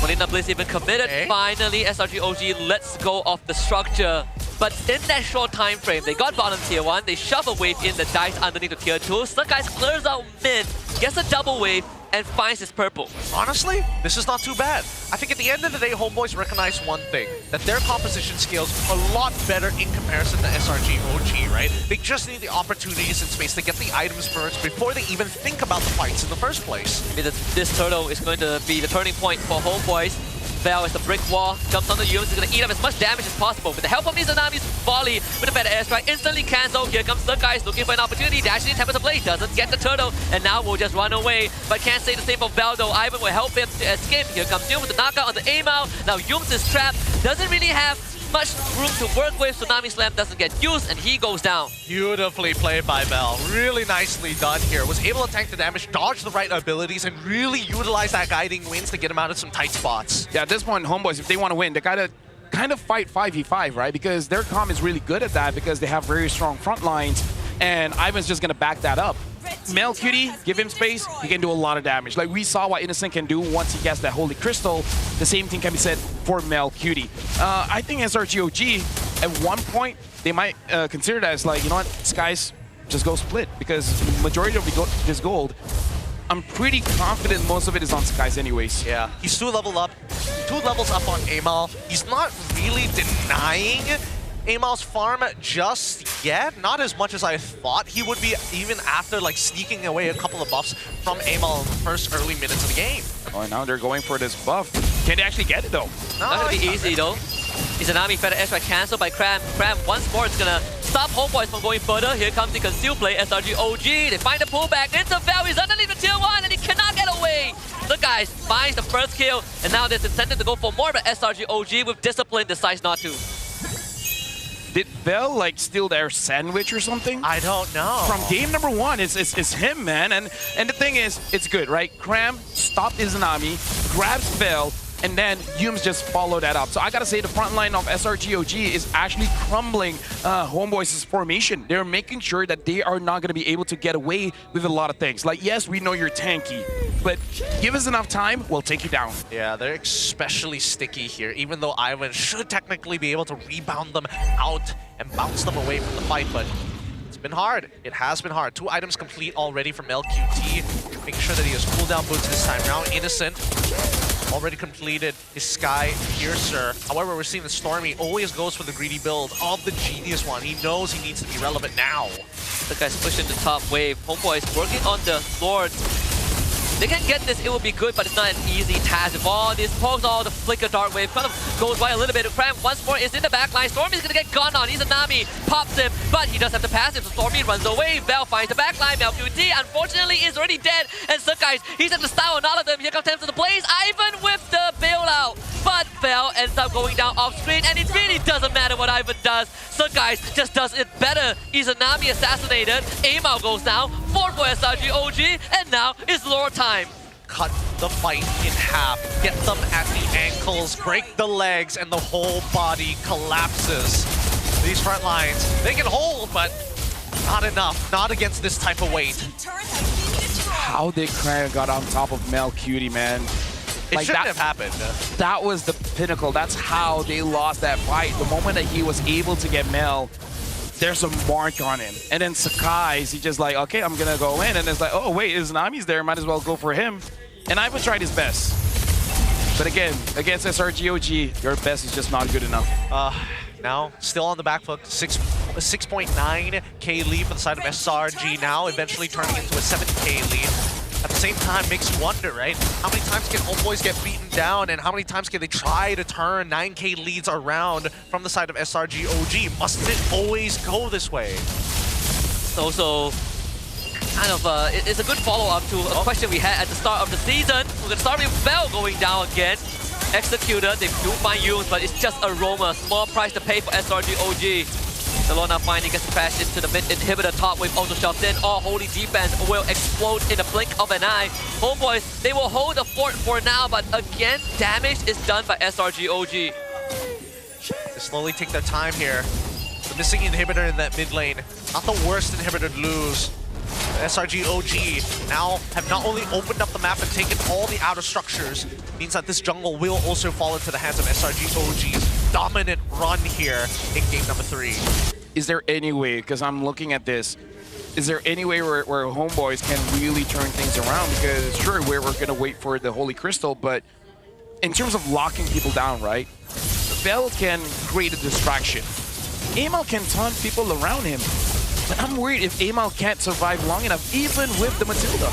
Molina Bliss even committed. Finally, SRG OG lets go of the structure. But in that short time frame, they got bottom tier 1, they shove a wave in the dice underneath the tier 2. Sakai's clears out mid, gets a double wave, and finds his purple. Honestly, this is not too bad. I think at the end of the day, Homeboys recognize one thing, that their composition scales a lot better in comparison to SRG OG, right? They just need the opportunities and space to get the items first before they even think about the fights in the first place. Maybe this turtle is going to be the turning point for Homeboys. Vel is the brick wall, jumps on the units, is going to eat up as much damage as possible. With the help of Izanami's volley, with a better airstrike, instantly cancelled. Here comes the guys looking for an opportunity. Dashing in Tempest of Blade, doesn't get the turtle, and now will just run away. But can't say the same for Vel though. Ivan will help him to escape. Here comes Yum with the knockout on the Amal. Now Yums is trapped, doesn't really have much room to work with. Tsunami Slam doesn't get used, and he goes down. Beautifully played by Vel. Really nicely done here. Was able to tank the damage, dodge the right abilities, and really utilize that guiding winds to get him out of some tight spots. Yeah, at this point, Homeboys, if they want to win, they gotta kind of fight 5v5, right? Because their comm is really good at that because they have very strong front lines, and Ivan's just gonna back that up. Melkuti, give him space, he can do a lot of damage. Like we saw what Innocent can do once he gets that Holy Crystal. The same thing can be said for Melkuti. I think SRG OG, at one point, they might consider that as like, you know what, Skies, just go split. Because majority of this gold, I'm pretty confident most of it is on Skies anyways. Yeah, he's 2 levels up on Amal. He's not really denying Amal's farm just yet, not as much as I thought he would be, even after like sneaking away a couple of buffs from Amal in the first early minutes of the game. Oh, and now they're going for this buff. Can they actually get it though? No, not gonna be easy though. Izanami fed airstrike cancelled by Cram. Cram once more is gonna stop Homeboys from going further. Here comes the conceal play, SRG OG. They find the pullback into Vel. He's underneath the tier 1 and he cannot get away. The guys finds the first kill, and now there's incentive to go for more, but SRG OG with discipline decides not to. Did Vel like steal their sandwich or something? I don't know. From game number 1, it's him, man. And the thing is, it's good, right? Cram stopped Izanami, grabs Vel, and then Yums just followed that up. So I gotta say the front line of SRG OG is actually crumbling Homeboys' formation. They're making sure that they are not gonna be able to get away with a lot of things. Like, yes, we know you're tanky, but give us enough time, we'll take you down. Yeah, they're especially sticky here, even though Ivan should technically be able to rebound them out and bounce them away from the fight, but it's been hard. It has been hard. 2 items complete already from LQT. Making sure that he has cooldown boots this time around. Innocent already completed his Sky Piercer. However, we're seeing that Stormy always goes for the greedy build of the Genius one. He knows he needs to be relevant now. The guy's pushing the top wave. Homeboy is working on the Lord. They can get this, it will be good, but it's not an easy task. If all these pokes, all the flicker dark wave kind of goes by a little bit. Cram once more is in the backline. Stormy's gonna get gone on. Izanami pops him, but he does have the passive, so Stormy runs away. Vel finds the backline. Melkuti, unfortunately, is already dead. And Sakai's, he's at the style on all of them. Here comes Temps to the plays. Ivan with the bailout. But Vel ends up going down off screen, and it really doesn't matter what Ivan does. Sakai's just does it better. Izanami assassinated. Amal goes down. 4 for SRG OG, and now it's lore time. Cut the fight in half, get them at the ankles, break the legs, and the whole body collapses. These front lines, they can hold, but not enough. Not against this type of weight. How did Cram got on top of Mel Cutie, man? It shouldn't have happened. That was the pinnacle. That's how they lost that fight. The moment that he was able to get Mel, there's a mark on him. And then Sakai's, he just like, okay, I'm gonna go in. And it's like, oh wait, Izanami's there, might as well go for him. And Ivan tried his best. But again, against SRGOG, your best is just not good enough. Now, still on the back foot, 6.9k lead for the side of SRG now, eventually turning into a 7k lead. At the same time, makes you wonder, right? How many times can Homeboys get beaten down, and how many times can they try to turn 9k leads around from the side of SRG OG? Mustn't it always go this way? Also, kind of, it's a good follow-up to a question we had at the start of the season. We're going to start with Bell going down again. Executor, they do find Yunes, but it's just Aroma. Small price to pay for SRG OG. Delona finally gets crashed into the mid inhibitor top wave auto shot. Then all holy defense will explode in a blink of an eye. Homeboys, they will hold the fort for now, but again, damage is done by SRG OG. They slowly take their time here. The missing inhibitor in that mid lane. Not the worst inhibitor to lose. SRG OG now have not only opened up the map and taken all the outer structures, means that this jungle will also fall into the hands of SRG OG's dominant run here in game number 3. Is there any way, because I'm looking at this, is there any way where Homeboys can really turn things around? Because sure, we're going to wait for the Holy Crystal, but in terms of locking people down, right? Bell can create a distraction. Amal can taunt people around him. But I'm worried if Amal can't survive long enough, even with the Matilda.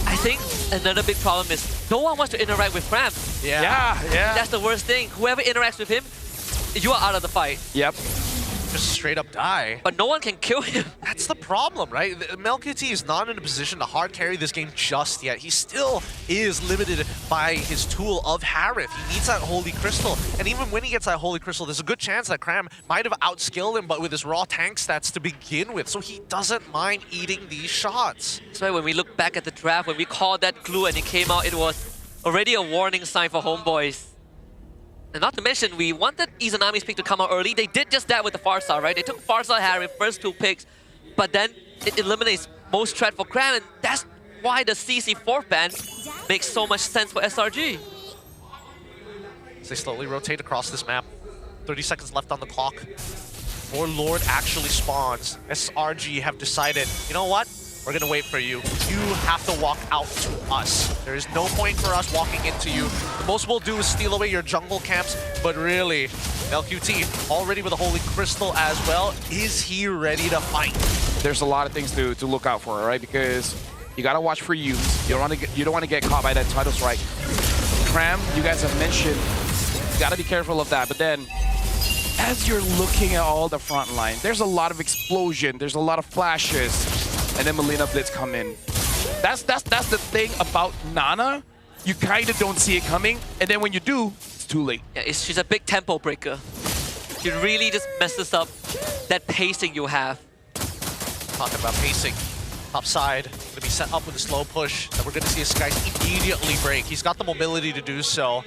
I think another big problem is no one wants to interact with Cram. Yeah. That's the worst thing. Whoever interacts with him, you are out of the fight. Yep. Just straight up die. But no one can kill him. That's the problem, right? Melkuti is not in a position to hard carry this game just yet. He still is limited by his tool of Harith. He needs that Holy Crystal. And even when he gets that Holy Crystal, there's a good chance that Cram might have outskilled him, but with his raw tank stats to begin with. So he doesn't mind eating these shots. That's why when we look back at the draft, when we called that glue and it came out, it was already a warning sign for Homeboys. And not to mention, we wanted Izanami's pick to come out early. They did just that with the Farsa, right? They took Farsa, Harry, first 2 picks, but then it eliminates most threat for Cram, and that's why the CC 4th ban makes so much sense for SRG. As they slowly rotate across this map. 30 seconds left on the clock. Before Lord actually spawns, SRG have decided, you know what? We're gonna wait for you. You have to walk out to us. There is no point for us walking into you. The most we'll do is steal away your jungle camps, but really, LQT already with a Holy Crystal as well. Is he ready to fight? There's a lot of things to look out for, right? Because you gotta watch for you. You don't want to get caught by that title strike. Cram, you guys have mentioned, you gotta be careful of that. But then, as you're looking at all the front line, there's a lot of explosion. There's a lot of flashes. And then Melina Blitz come in. That's the thing about Nana. You kind of don't see it coming, and then when you do, it's too late. Yeah, she's a big tempo breaker. She really just messes up that pacing you have. Talking about pacing. Top side, gonna be set up with a slow push that we're gonna see Skies immediately break. He's got the mobility to do so.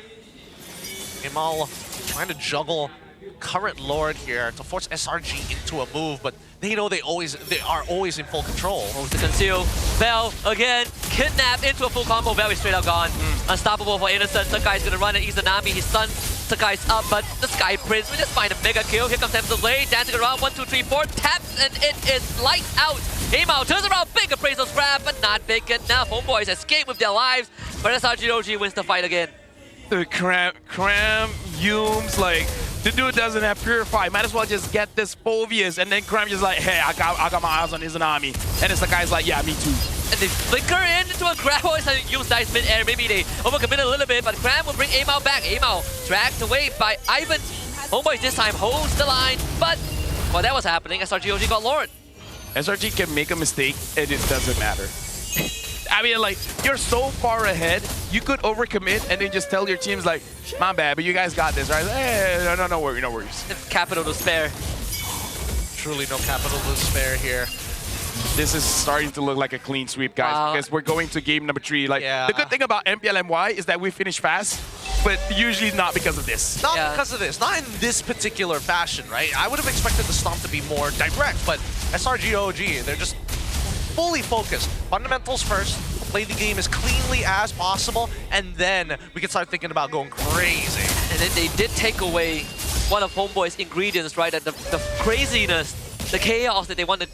Imal trying to juggle current Lord here to force SRG into a move, but they know they are always in full control. Moves to conceal. Bell again, kidnapped into a full combo. Bell is straight up gone. Unstoppable for Innocent. Sakai's gonna run at Izanami. He stuns Sakai's up, but the Sky Prince will just find a mega kill. Here comes Tempest Blade, dancing around. 1, 2, 3, 4, taps, and it is lights out. Amal turns around, big appraisal grab, but not big enough. Homeboys escape with their lives, but SRG wins the fight again. The Cram Yumes, like, the dude doesn't have Purify. Might as well just get this Fovius, and then Cram just like, hey, I got my eyes on Izanami. And it's the guy's like, yeah, me too. And they flicker into a grab. Always use nice mid-air. Maybe they overcommit a little bit, but Cram will bring Amal back. Amal dragged away by Ivan. Homeboys this time holds the line, but while that was happening, SRG got Lord. SRG can make a mistake, and it doesn't matter. I mean, like, you're so far ahead, you could overcommit and then just tell your teams, like, my bad, but you guys got this, right? Hey, no worries. Capital to spare. Truly no capital to spare here. This is starting to look like a clean sweep, guys, because we're going to game number 3. Like, the good thing about MPL MY is that we finish fast. but usually not because of this. Not because of this, not in this particular fashion, right? I would have expected the stomp to be more direct, but SRGOG, they're just fully focused. Fundamentals first, play the game as cleanly as possible, and then we can start thinking about going crazy. And then they did take away one of Homeboy's ingredients, right? And the craziness, the chaos that they want to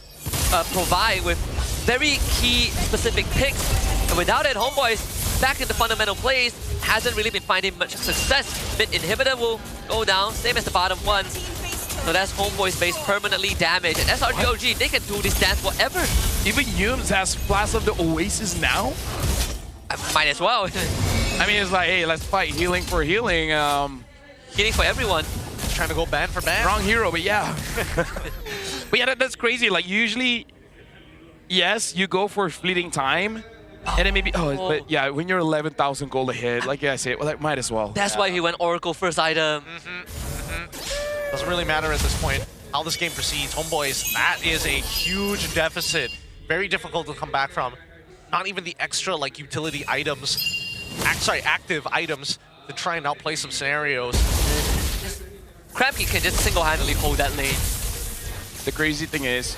provide with very key specific picks. And without it, Homeboy's back in the fundamental plays, hasn't really been finding much success. Mid inhibitor will go down, same as the bottom ones. So that's Homeboy's base permanently damaged. And SRGOG, they can do this dance forever. Even Yums has Flash of the Oasis now? Might as well. I mean, it's like, hey, let's fight healing for healing. Healing for everyone. Trying to go ban for ban. Wrong hero, but yeah. But yeah, that's crazy. Like, usually, yes, you go for fleeting time. And then maybe, but yeah, when you're 11,000 gold ahead, like I said, well, like, might as well. That's why he went Oracle first item. Doesn't really matter at this point how this game proceeds. Homeboys, that is a huge deficit. Very difficult to come back from. Not even the extra like utility items, active items to try and outplay some scenarios. Crampy can just single-handedly hold that lane. The crazy thing is,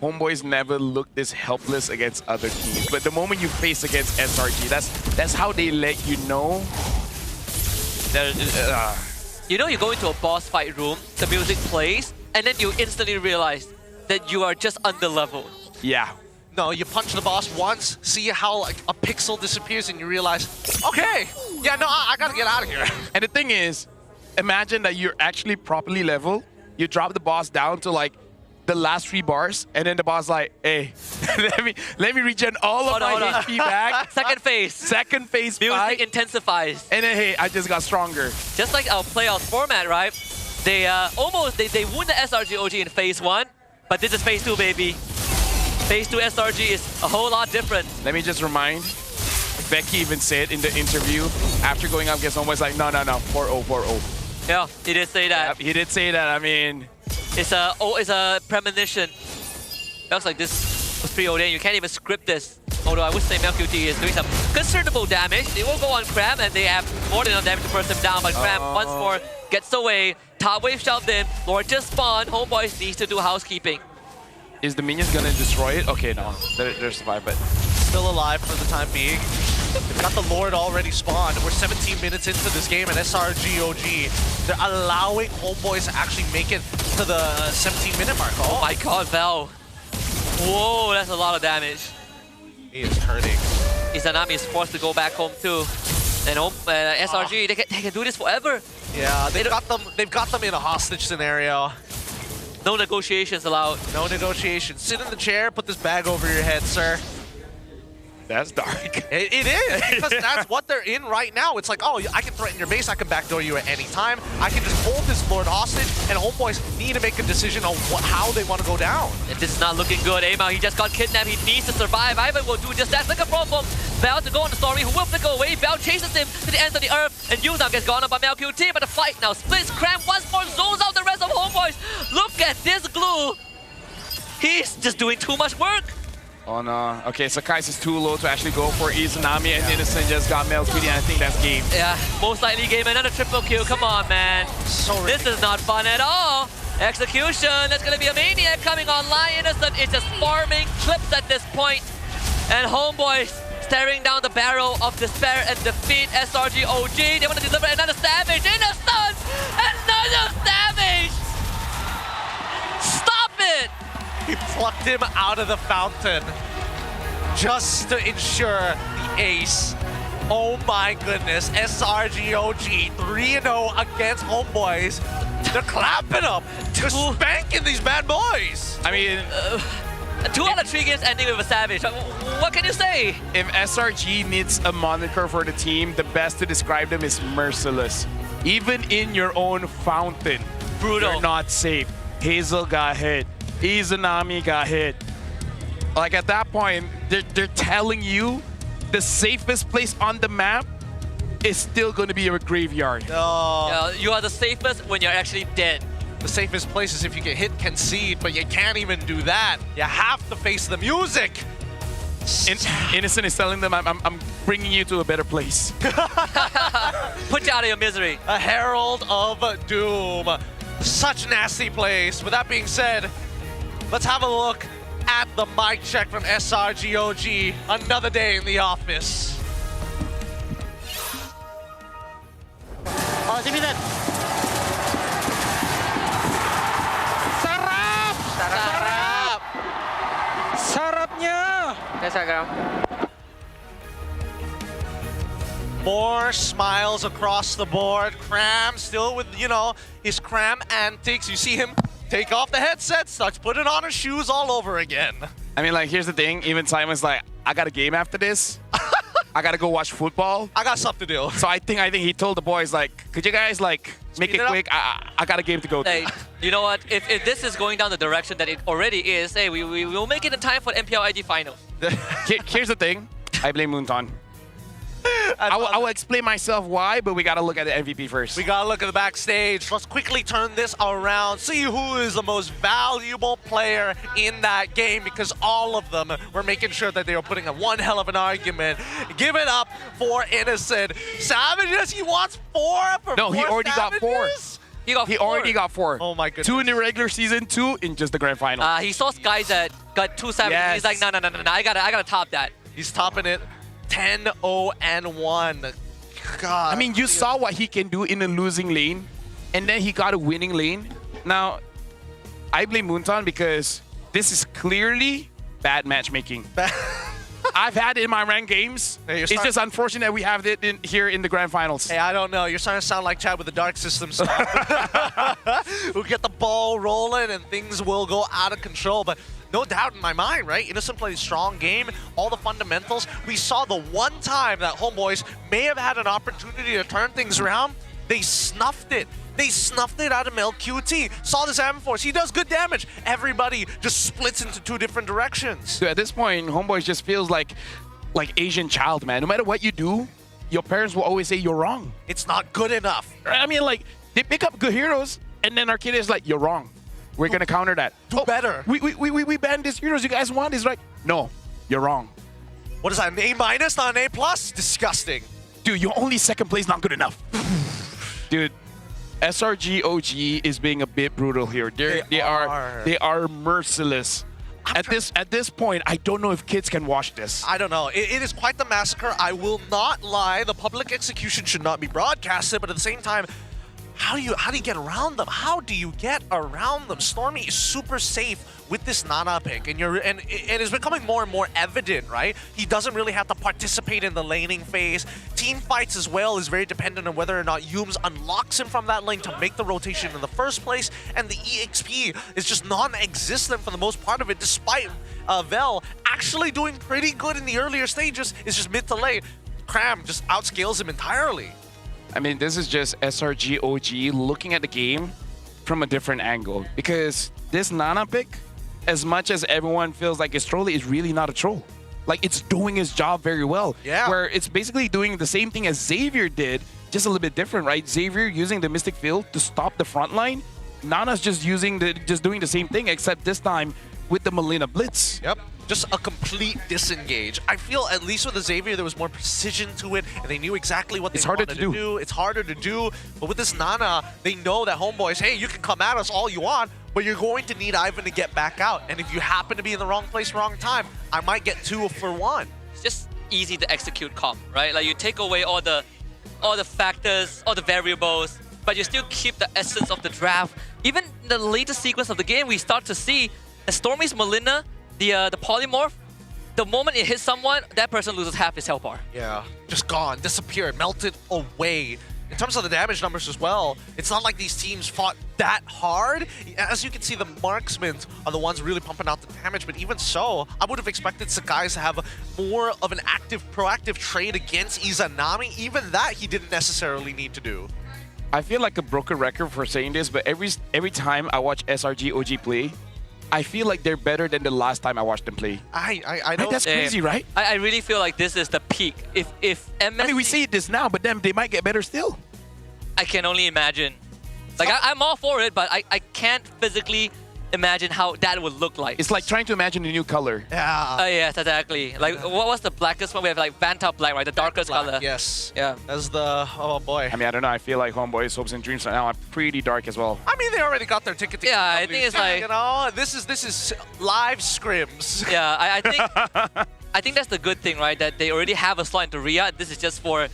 Homeboys never look this helpless against other teams. But the moment you face against SRG, that's how they let you know. You know, you go into a boss fight room, the music plays, and then you instantly realize that you are just under-leveled. Yeah. No, you punch the boss once, see how like a pixel disappears, and you realize, okay, yeah, no, I gotta get out of here. And the thing is, imagine that you're actually properly leveled. You drop the boss down to like the last 3 bars, and then the boss like, hey, let me regen all of my HP back. Second phase. Second phase music fight. intensifies. And then, hey, I just got stronger. Just like our playoff format, right? They they won the SRGOG in phase 1, but this is phase 2, baby. Phase 2 SRG is a whole lot different. Let me just remind, Becky even said in the interview, after going up against Homeboys, like, no, 4-0, 4-0. Yeah, he did say that. Yep, he did say that, I mean... It's a premonition. Looks like this was preordained. You can't even script this. Although I would say MLQT is doing some considerable damage. They will go on Cram, and they have more than enough damage to burst him down. But Cram once more gets away. Top wave shoved in. Lord just spawned. Homeboys needs to do housekeeping. Is the minions gonna destroy it? Okay, no, they're survived, but still alive for the time being. They've got the Lord already spawned. We're 17 minutes into this game, and SRGOG, they're allowing Homeboys to actually make it to the 17-minute mark. Oh my god, Val. Whoa, that's a lot of damage. He is hurting. Izanami is forced to go back home too. And SRG, they can do this forever. Yeah, they've got them in a hostage scenario. No negotiations allowed. No negotiations. Sit in the chair, put this bag over your head, sir. That's dark. It is, because that's what they're in right now. It's like, oh, I can threaten your base, I can backdoor you at any time. I can just hold this Lord hostage, and Homeboys need to make a decision on how they want to go down. And this is not looking good. Amao, he just got kidnapped. He needs to survive. Ivan will do just that. Look at Problem. Bell to go on the story, who will flick away. Bell chases him to the end of the earth, and Yuzam gets gone up by MLQT, but the fight now splits. Cram once more zones out the rest of Homeboys. Look at this glue. He's just doing too much work. Oh no. Okay, so Kais is too low to actually go for Izanami, and Innocent just got MLBB, and I think that's game. Yeah, most likely game. Another triple kill. Come on, man. This is not fun at all. Execution. That's going to be a Maniac coming online. Innocent is just farming clips at this point. And Homeboys staring down the barrel of despair and defeat SRGOG. They want to deliver another Savage. Innocent! Another Savage! Stop it! He plucked him out of the fountain just to ensure the ace. Oh my goodness, SRGOG 3-0 against Homeboys. They're clapping up. They're spanking these bad boys. I mean, 2 out of 3 games ending with a Savage. What can you say? If SRG needs a moniker for the team, the best to describe them is merciless. Even in your own fountain, brutal. You're not safe. Hazel got hit. Izanami got hit. Like at that point, they're telling you the safest place on the map is still going to be a graveyard. Yeah, you are the safest when you're actually dead. The safest place is if you get hit, concede, but you can't even do that. You have to face the music. Innocent is telling them, I'm bringing you to a better place. Put you out of your misery. A herald of doom. Such nasty place. With that being said, let's have a look at the mic check from SRGOG. Another day in the office. Oh, sini Zed. Sarap! Sarapnya! Instagram. More smiles across the board. Cram still with, his Cram antics. You see him take off the headset, starts putting on his shoes all over again. I mean, like, here's the thing. Even Simon's like, I got a game after this. I got to go watch football. I got something to do. So I think he told the boys, like, could you guys, like, make it quick? I got a game to go to. Hey, you know what? If this is going down the direction that it already is, hey, we will make it in time for MPL IG finals. Here's the thing. I blame Moonton. I will explain myself why, but we got to look at the MVP first. We got to look at the backstage. Let's quickly turn this around, see who is the most valuable player in that game, because all of them were making sure that they were putting in one hell of an argument. Give it up for Innocent. Savages, he wants 4 for No, he already got 4. He already got 4. Oh my goodness. 2 in the regular season, 2 in just the grand final. He saw guys that got 2 savages. Yes. He's like, no, I gotta top that. He's topping it. 10-0-1. God. I mean, you saw what he can do in a losing lane, and then he got a winning lane. Now, I blame Moonton because this is clearly bad matchmaking. I've had it in my ranked games. Hey, it's just unfortunate that we have it here in the grand finals. Hey, I don't know. You're starting to sound like Chad with the Dark System stuff. We'll get the ball rolling and things will go out of control. But no doubt in my mind, right? Innocent played a strong game, all the fundamentals. We saw the one time that Homeboys may have had an opportunity to turn things around. They snuffed it. They snuffed it out of MLQT. Saw this Avan Force. He does good damage. Everybody just splits into 2 different directions. So at this point, Homeboys just feels like Asian child, man. No matter what you do, your parents will always say you're wrong. It's not good enough. I mean, like, they pick up good heroes, and then our kid is like, you're wrong. We're going to counter that. Do better. We banned these heroes. You guys want this, right? No, you're wrong. What is that, an A-, not an A+? Disgusting. Dude, you're only 2nd place, not good enough. Dude, SRG OG is being a bit brutal here. They are merciless. At this point, I don't know if kids can watch this. I don't know. It is quite the massacre. I will not lie. The public execution should not be broadcasted, but at the same time, how do you get around them? How do you get around them? Stormy is super safe with this Nana pick, and it's becoming more and more evident, right? He doesn't really have to participate in the laning phase. Team fights as well is very dependent on whether or not Yums unlocks him from that lane to make the rotation in the first place, and the EXP is just non-existent for the most part of it, despite Vel actually doing pretty good in the earlier stages. It's just mid to late. Cram just outscales him entirely. I mean, this is just SRG OG looking at the game from a different angle, because this Nana pick, as much as everyone feels like it's trolly, is really not a troll. Like, it's doing its job very well. Yeah. Where it's basically doing the same thing as Xavier did, just a little bit different, right? Xavier using the Mystic Field to stop the front line. Nana's just doing the same thing, except this time with the Melina Blitz. Yep. Just a complete disengage. I feel at least with the Xavier there was more precision to it, and they knew exactly what they wanted to do. It's harder to do, but with this Nana, they know that Homeboys, hey, you can come at us all you want, but you're going to need Ivan to get back out. And if you happen to be in the wrong place, wrong time, I might get 2 for 1. It's just easy to execute comp, right? Like, you take away all the factors, all the variables, but you still keep the essence of the draft. Even in the later sequence of the game, we start to see that Stormy's Melina, the polymorph, the moment it hits someone, that person loses half his health bar. Yeah, just gone, disappeared, melted away. In terms of the damage numbers as well, it's not like these teams fought that hard. As you can see, the marksmen are the ones really pumping out the damage, but even so, I would have expected Sakai to have more of an active, proactive trade against Izanami. Even that he didn't necessarily need to do. I feel like a broken record for saying this, but every time I watch SRG OG play, I feel like they're better than the last time I watched them play. I know. Right? That's crazy, right? I really feel like this is the peak. If MSC, I mean, we see this now, but then they might get better still. I can only imagine. Like, I'm all for it, but I can't physically imagine how that would look like. It's like trying to imagine a new color. Yeah. Yes, exactly. Like, what was the blackest one? We have like Vanta Black, right? The darkest Black, color. Yes. Yeah. That's the, oh boy. I mean, I don't know. I feel like Homeboy's hopes and dreams right now are pretty dark as well. I mean, they already got their ticket to Yeah, I think it's like, you know, this is live scrims. Yeah, I think that's the good thing, right? That they already have a slot into Riyadh. This is just for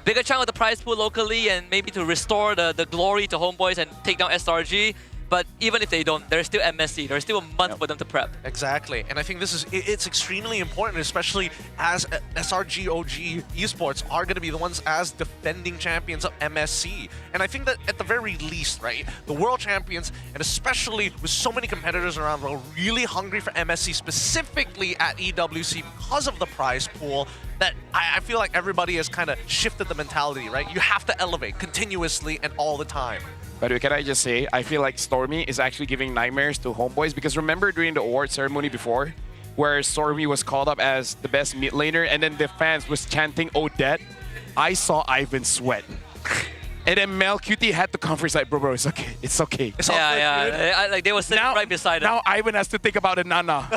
bigger chunk of the prize pool locally and maybe to restore the glory to Homeboys and take down SRG. But even if they don't, there's still MSC. There's still a month for them to prep. Exactly. And I think it's extremely important, especially as SRG OG Esports are going to be the ones as defending champions of MSC. And I think that at the very least, right, the world champions, and especially with so many competitors around the world really hungry for MSC, specifically at EWC because of the prize pool, that I feel like everybody has kind of shifted the mentality, right? You have to elevate continuously and all the time. By the way, can I just say, I feel like Stormy is actually giving nightmares to Homeboys because remember during the award ceremony before, where Stormy was called up as the best mid laner and then the fans was chanting Odette? I saw Ivan sweat. And then Mel QT had to comfort like, bro, it's okay. It's okay. It's all good, yeah. Like they were sitting right beside him. Now Ivan has to think about it, Nana.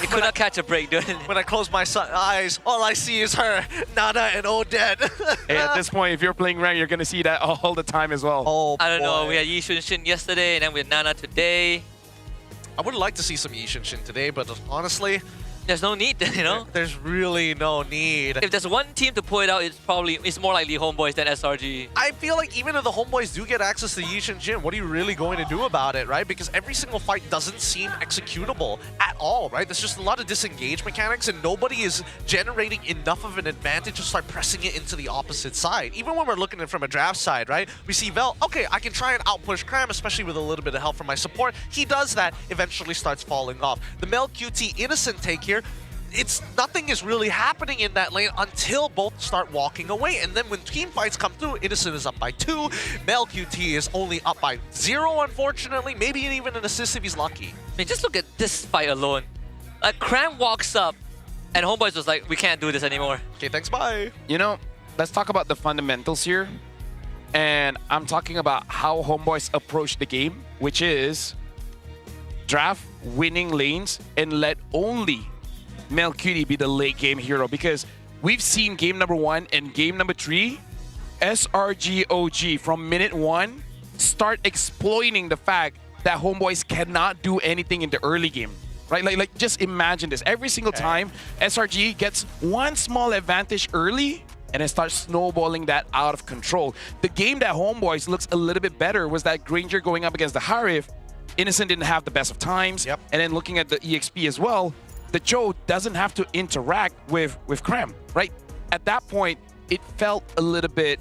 He could not catch a break, dude. When I close my eyes, all I see is her, Nana, and Odette. Hey, at this point, if you're playing rank, you're going to see that all the time as well. Oh, I don't know. We had Yi Shin yesterday, and then we had Nana today. I would like to see some Yi Shin today, but honestly, there's no need, you know? There's really no need. If there's one team to pull it out, it's more likely Homeboys than SRG. I feel like even if the Homeboys do get access to Yi Shin, what are you really going to do about it, right? Because every single fight doesn't seem executable at all, right? There's just a lot of disengage mechanics and nobody is generating enough of an advantage to start pressing it into the opposite side. Even when we're looking at it from a draft side, right? We see Vel, okay, I can try and outpush Cram, especially with a little bit of help from my support. He does that, eventually starts falling off. The Mel QT innocent take here, nothing is really happening in that lane until both start walking away. And then when team fights come through, Innocent is up by 2. Mel QT is only up by 0, unfortunately. Maybe even an assist if he's lucky. I mean, just look at this fight alone. Cram walks up, and Homeboys was like, we can't do this anymore. Okay, thanks, bye. You know, let's talk about the fundamentals here. And I'm talking about how Homeboys approach the game, which is draft winning lanes and let only Mel QT be the late game hero, because we've seen game number 1 and game number 3, SRG OG from minute 1 start exploiting the fact that Homeboys cannot do anything in the early game, right? Like just imagine this. Every single time SRG gets one small advantage early and then starts snowballing that out of control. The game that Homeboys looks a little bit better was that Granger going up against the Harif. Innocent didn't have the best of times. And then looking at the EXP as well, the Joe doesn't have to interact with Cram, right? At that point, it felt a little bit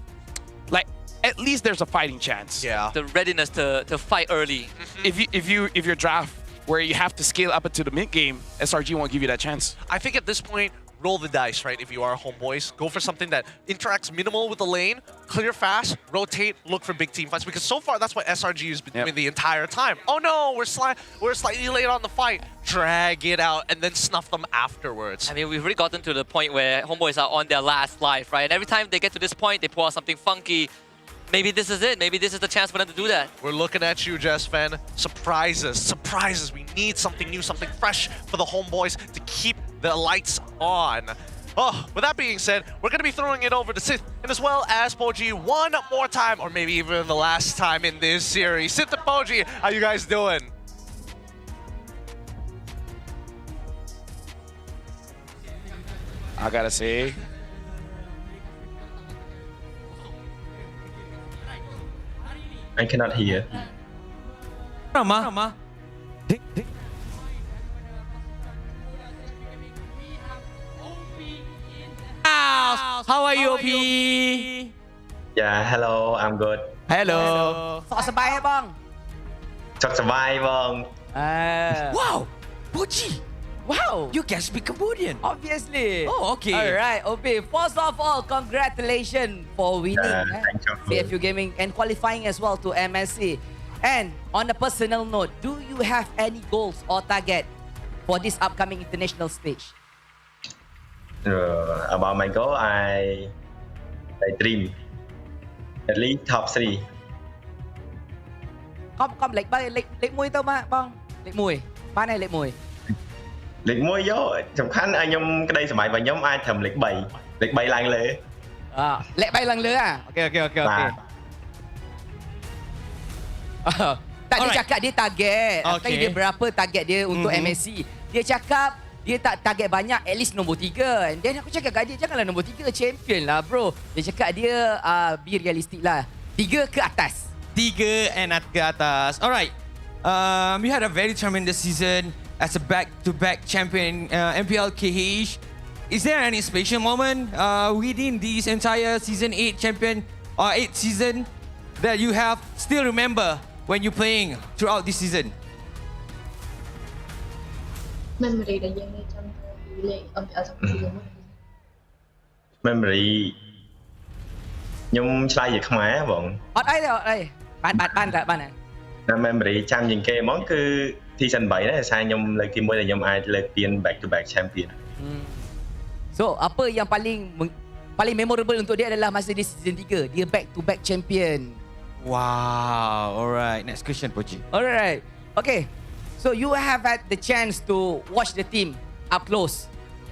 like at least there's a fighting chance. Yeah. The readiness to fight early. If your draft where you have to scale up into the mid game, SRG won't give you that chance. I think at this point, roll the dice, right? If you are Homeboys, go for something that interacts minimal with the lane, clear fast, rotate, look for big team fights. Because so far, that's what SRG has been doing the entire time. Oh no, we're slightly late on the fight. Drag it out and then snuff them afterwards. I mean, we've already gotten to the point where Homeboys are on their last life, right? And every time they get to this point, they pull out something funky. Maybe this is it. Maybe this is the chance for them to do that. We're looking at you, Jesfen. Surprises, surprises. We need something new, something fresh for the Homeboys to keep the lights on. Oh, with that being said, we're going to be throwing it over to Sith and as well as Poji one more time, or maybe even the last time in this series. Sith and Poji, how you guys doing? I gotta say, I cannot hear. Rama. How are you, OP? Yeah, hello, I'm good. Hello. Sok sebaik bang. Sok sebaik bang. Wow, Poji. Wow, you can speak Cambodian. Obviously. Oh, okay. All right, OP. First of all, congratulations for winning Thank you. CFU Gaming and qualifying as well to MSC. And on a personal note, do you have any goals or target for this upcoming international stage? About my goal, I dream at least top 3. Kom lek bay lekមួយទៅមកបងលេខ1បានហើយលេខ1 លេខ1យកសំខាន់ឲ្យខ្ញុំក្តីសម័យរបស់ខ្ញុំអាចត្រឹមលេខ3លេខ3ឡើងលើ លេខ3ឡើងលើOkey tak dia cakap dia target. Tanya dia berapa target dia untuk MSC. Dia cakap dia tak target banyak, at least nombor 3. And then aku cakap kat dia, janganlah nombor 3, champion lah bro. Dia cakap dia be realistic lah. 3 ke atas. 3 and ke atas. Alright. You had a very tremendous season as a back-to-back champion MPL KH. Is there any special moment within this entire season 8 champion or 8 season that you have still remember when you're playing throughout this season? Memory dah yang macam bila MPL sampai season 1. Memory ខ្ញុំឆ្លើយជាខ្មែរបង អត់អីបាន memory ចាំជាងគេហ្មងគឺ season 3 ដែរសារខ្ញុំលើកទី1ដែលខ្ញុំអាចលើកពាន back to back champion. So apa yang paling memorable untuk dia adalah masa dia season 3, dia back to back champion. Wow. Alright. Next question, Poji. Alright. Okay. So you have had the chance to watch the team up close.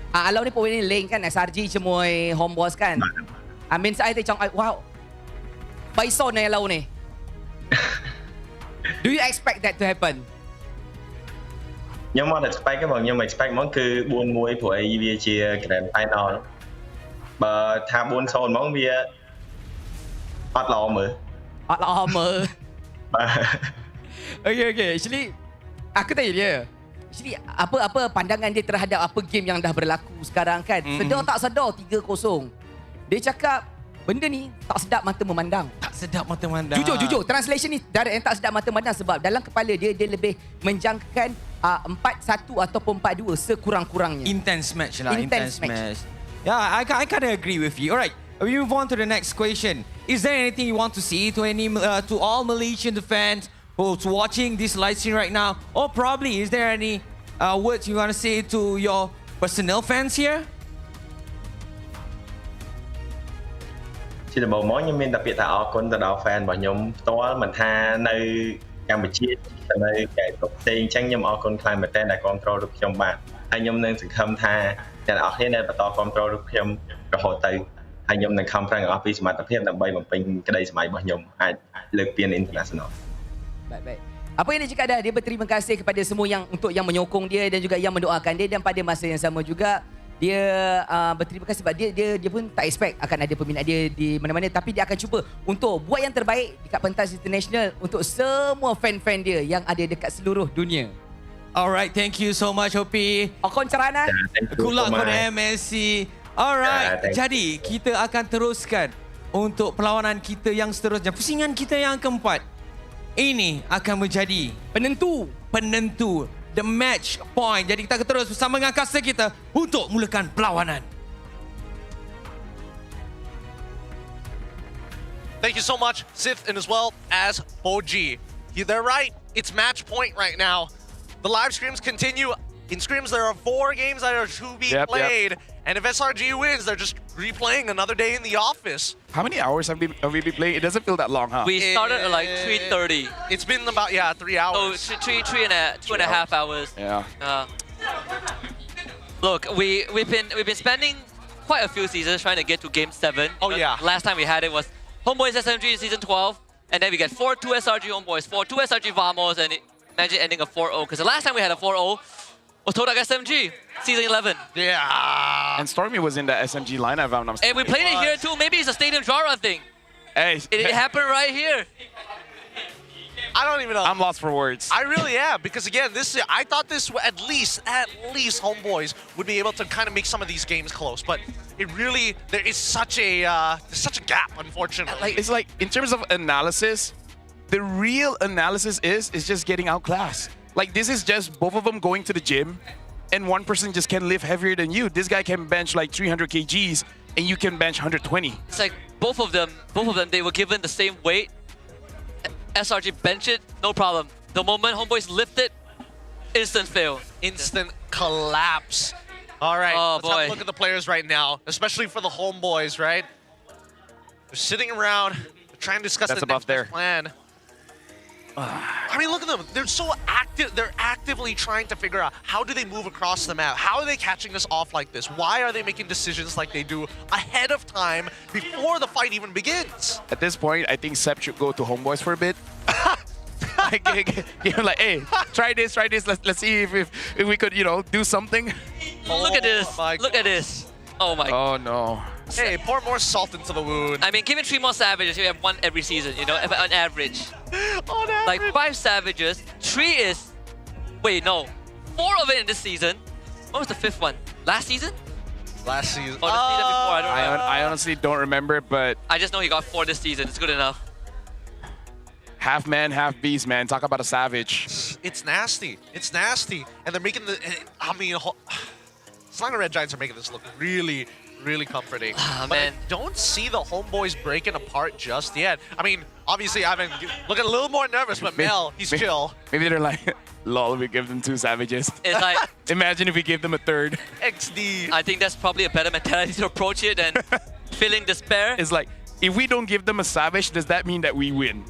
Alau ni pun ni link kan SRG cemoi homeboys kan. Amin saya tu cakap wow. Baiso ni lau ni. Do you expect that to happen? ខ្ញុំមក expect ទេបងខ្ញុំ expect ហ្មងគឺ 4-1 ព្រោះអីវាជា grand final បើថា 4-0 ហ្មងវាអត់ល្អមើល Okay. Actually, aku tanya dia. Actually, apa pandangan dia terhadap apa game yang dah berlaku sekarang kan? Sedar tak sedar 3-0. Dia cakap benda ni tak sedap mata memandang. Tak sedap mata memandang. Jujur. Translation ni dari yang tak sedap mata memandang sebab dalam kepala dia lebih menjangkakan 4-1 ataupun 4-2 sekurang-kurangnya. Intense match lah. Intense match. Yeah, I kind of agree with you. Alright, we move on to the next question. Is there anything you want to see to all Malaysian fans who's watching this live stream right now? Or probably, is there any words you want to say to your personal fans here? ជាដំបូងមកខ្ញុំមានតែពាក្យថាអរគុណទៅដល់ fan របស់ខ្ញុំផ្ទាល់មិនថានៅកម្ពុជាទៅនៅកែប្រទេសអញ្ចឹងខ្ញុំអរគុណខ្លាំងមែនទែនដែលគ្រប់គ្រងរូបខ្ញុំបានហើយខ្ញុំនឹងសង្ឃឹមថាអ្នកនរគ្នានៅបន្តគ្រប់គ្រងរូបខ្ញុំរហូតទៅហើយខ្ញុំនឹងខំប្រឹងអស់ពីសមត្ថភាពដើម្បីបំពេញក្តីសម័យរបស់ខ្ញុំអាចលើកពាន international. Baik. Apa yang dia cakap dah, dia berterima kasih kepada semua yang menyokong dia dan juga yang mendoakan dia, dan pada masa yang sama juga dia berterima kasih sebab dia pun tak expect akan ada peminat dia di mana-mana, tapi dia akan cuba untuk buat yang terbaik dekat pentas international untuk semua fan-fan dia yang ada dekat seluruh dunia. Alright, thank you so much Hopi. Akon cerana. Good luck for the MSC. Alright, jadi kita akan teruskan untuk perlawanan kita yang seterusnya. Pusingan kita yang keempat. Ini akan menjadi penentu. The match point. Jadi kita akan terus bersama dengan caster kita untuk mulakan perlawanan. Thank you so much, Sith, and as well as Boji. They're right. It's match point right now. The live streams continue. In scrims, there are 4 games that are to be played. And if SRG wins, they're just replaying another day in the office. How many hours have we been playing? It doesn't feel that long, huh? We started at like 3:30. It's been about 3 hours. So two and a half hours. Yeah. Look, we've been spending quite a few seasons trying to get to Game 7. Oh yeah. Last time we had it was Homeboys SMG in Season 12, and then we get 4-2 SRG Homeboys, 4-2 SRG Vamos, and imagine ending a 4-0. Because the last time we had a 4-0 was Todak SMG, Season 11. Yeah. And Stormy was in the SMG lineup, if I'm not mistaken. And we played it here too. Maybe it's a Stadium Jara thing. Hey. It happened right here. I don't even know. I'm lost for words. I really am, because again, I thought this at least Homeboys would be able to kind of make some of these games close, but there is such a gap, unfortunately. It's like in terms of analysis, the real analysis is just getting outclassed. Like this is just both of them going to the gym, and one person just can lift heavier than you. This guy can bench like 300 kgs, and you can bench 120. It's like both of them, they were given the same weight. SRG bench it, no problem. The moment Homeboys lift it, instant fail. Instant collapse. All right, let's have a look at the players right now, especially for the Homeboys, right? They're sitting around, they're trying to discuss the next plan. I mean, look at them. They're so active. They're actively trying to figure out how do they move across the map? How are they catching us off like this? Why are they making decisions like they do ahead of time before the fight even begins? At this point, I think Sep should go to Homeboys for a bit. Like, hey, try this. Let's see if we could, do something. Look at this. Look at this. Oh my. Oh no. Hey, pour more salt into the wound. I mean, give it 3 more Savages, you have 1 every season, on average. On average. Like 5 Savages, 3 is... Wait, no. 4 of it in this season. What was the 5th one? Last season? Last season. Or the season before, I don't remember. I honestly don't remember, but... I just know he got 4 this season. It's good enough. Half man, half beast, man. Talk about a savage. It's nasty. It's nasty. And they're making the... I mean, Slinger Red Giants are making this look really, really comforting. But man. I don't see the homeboys breaking apart just yet. I mean, obviously, Ivan looking a little more nervous, but Mel, he's chill. Maybe they're like, lol, we give them 2 savages. It's like... Imagine if we gave them a 3rd. XD. I think that's probably a better mentality to approach it than feeling despair. It's like, if we don't give them a savage, does that mean that we win?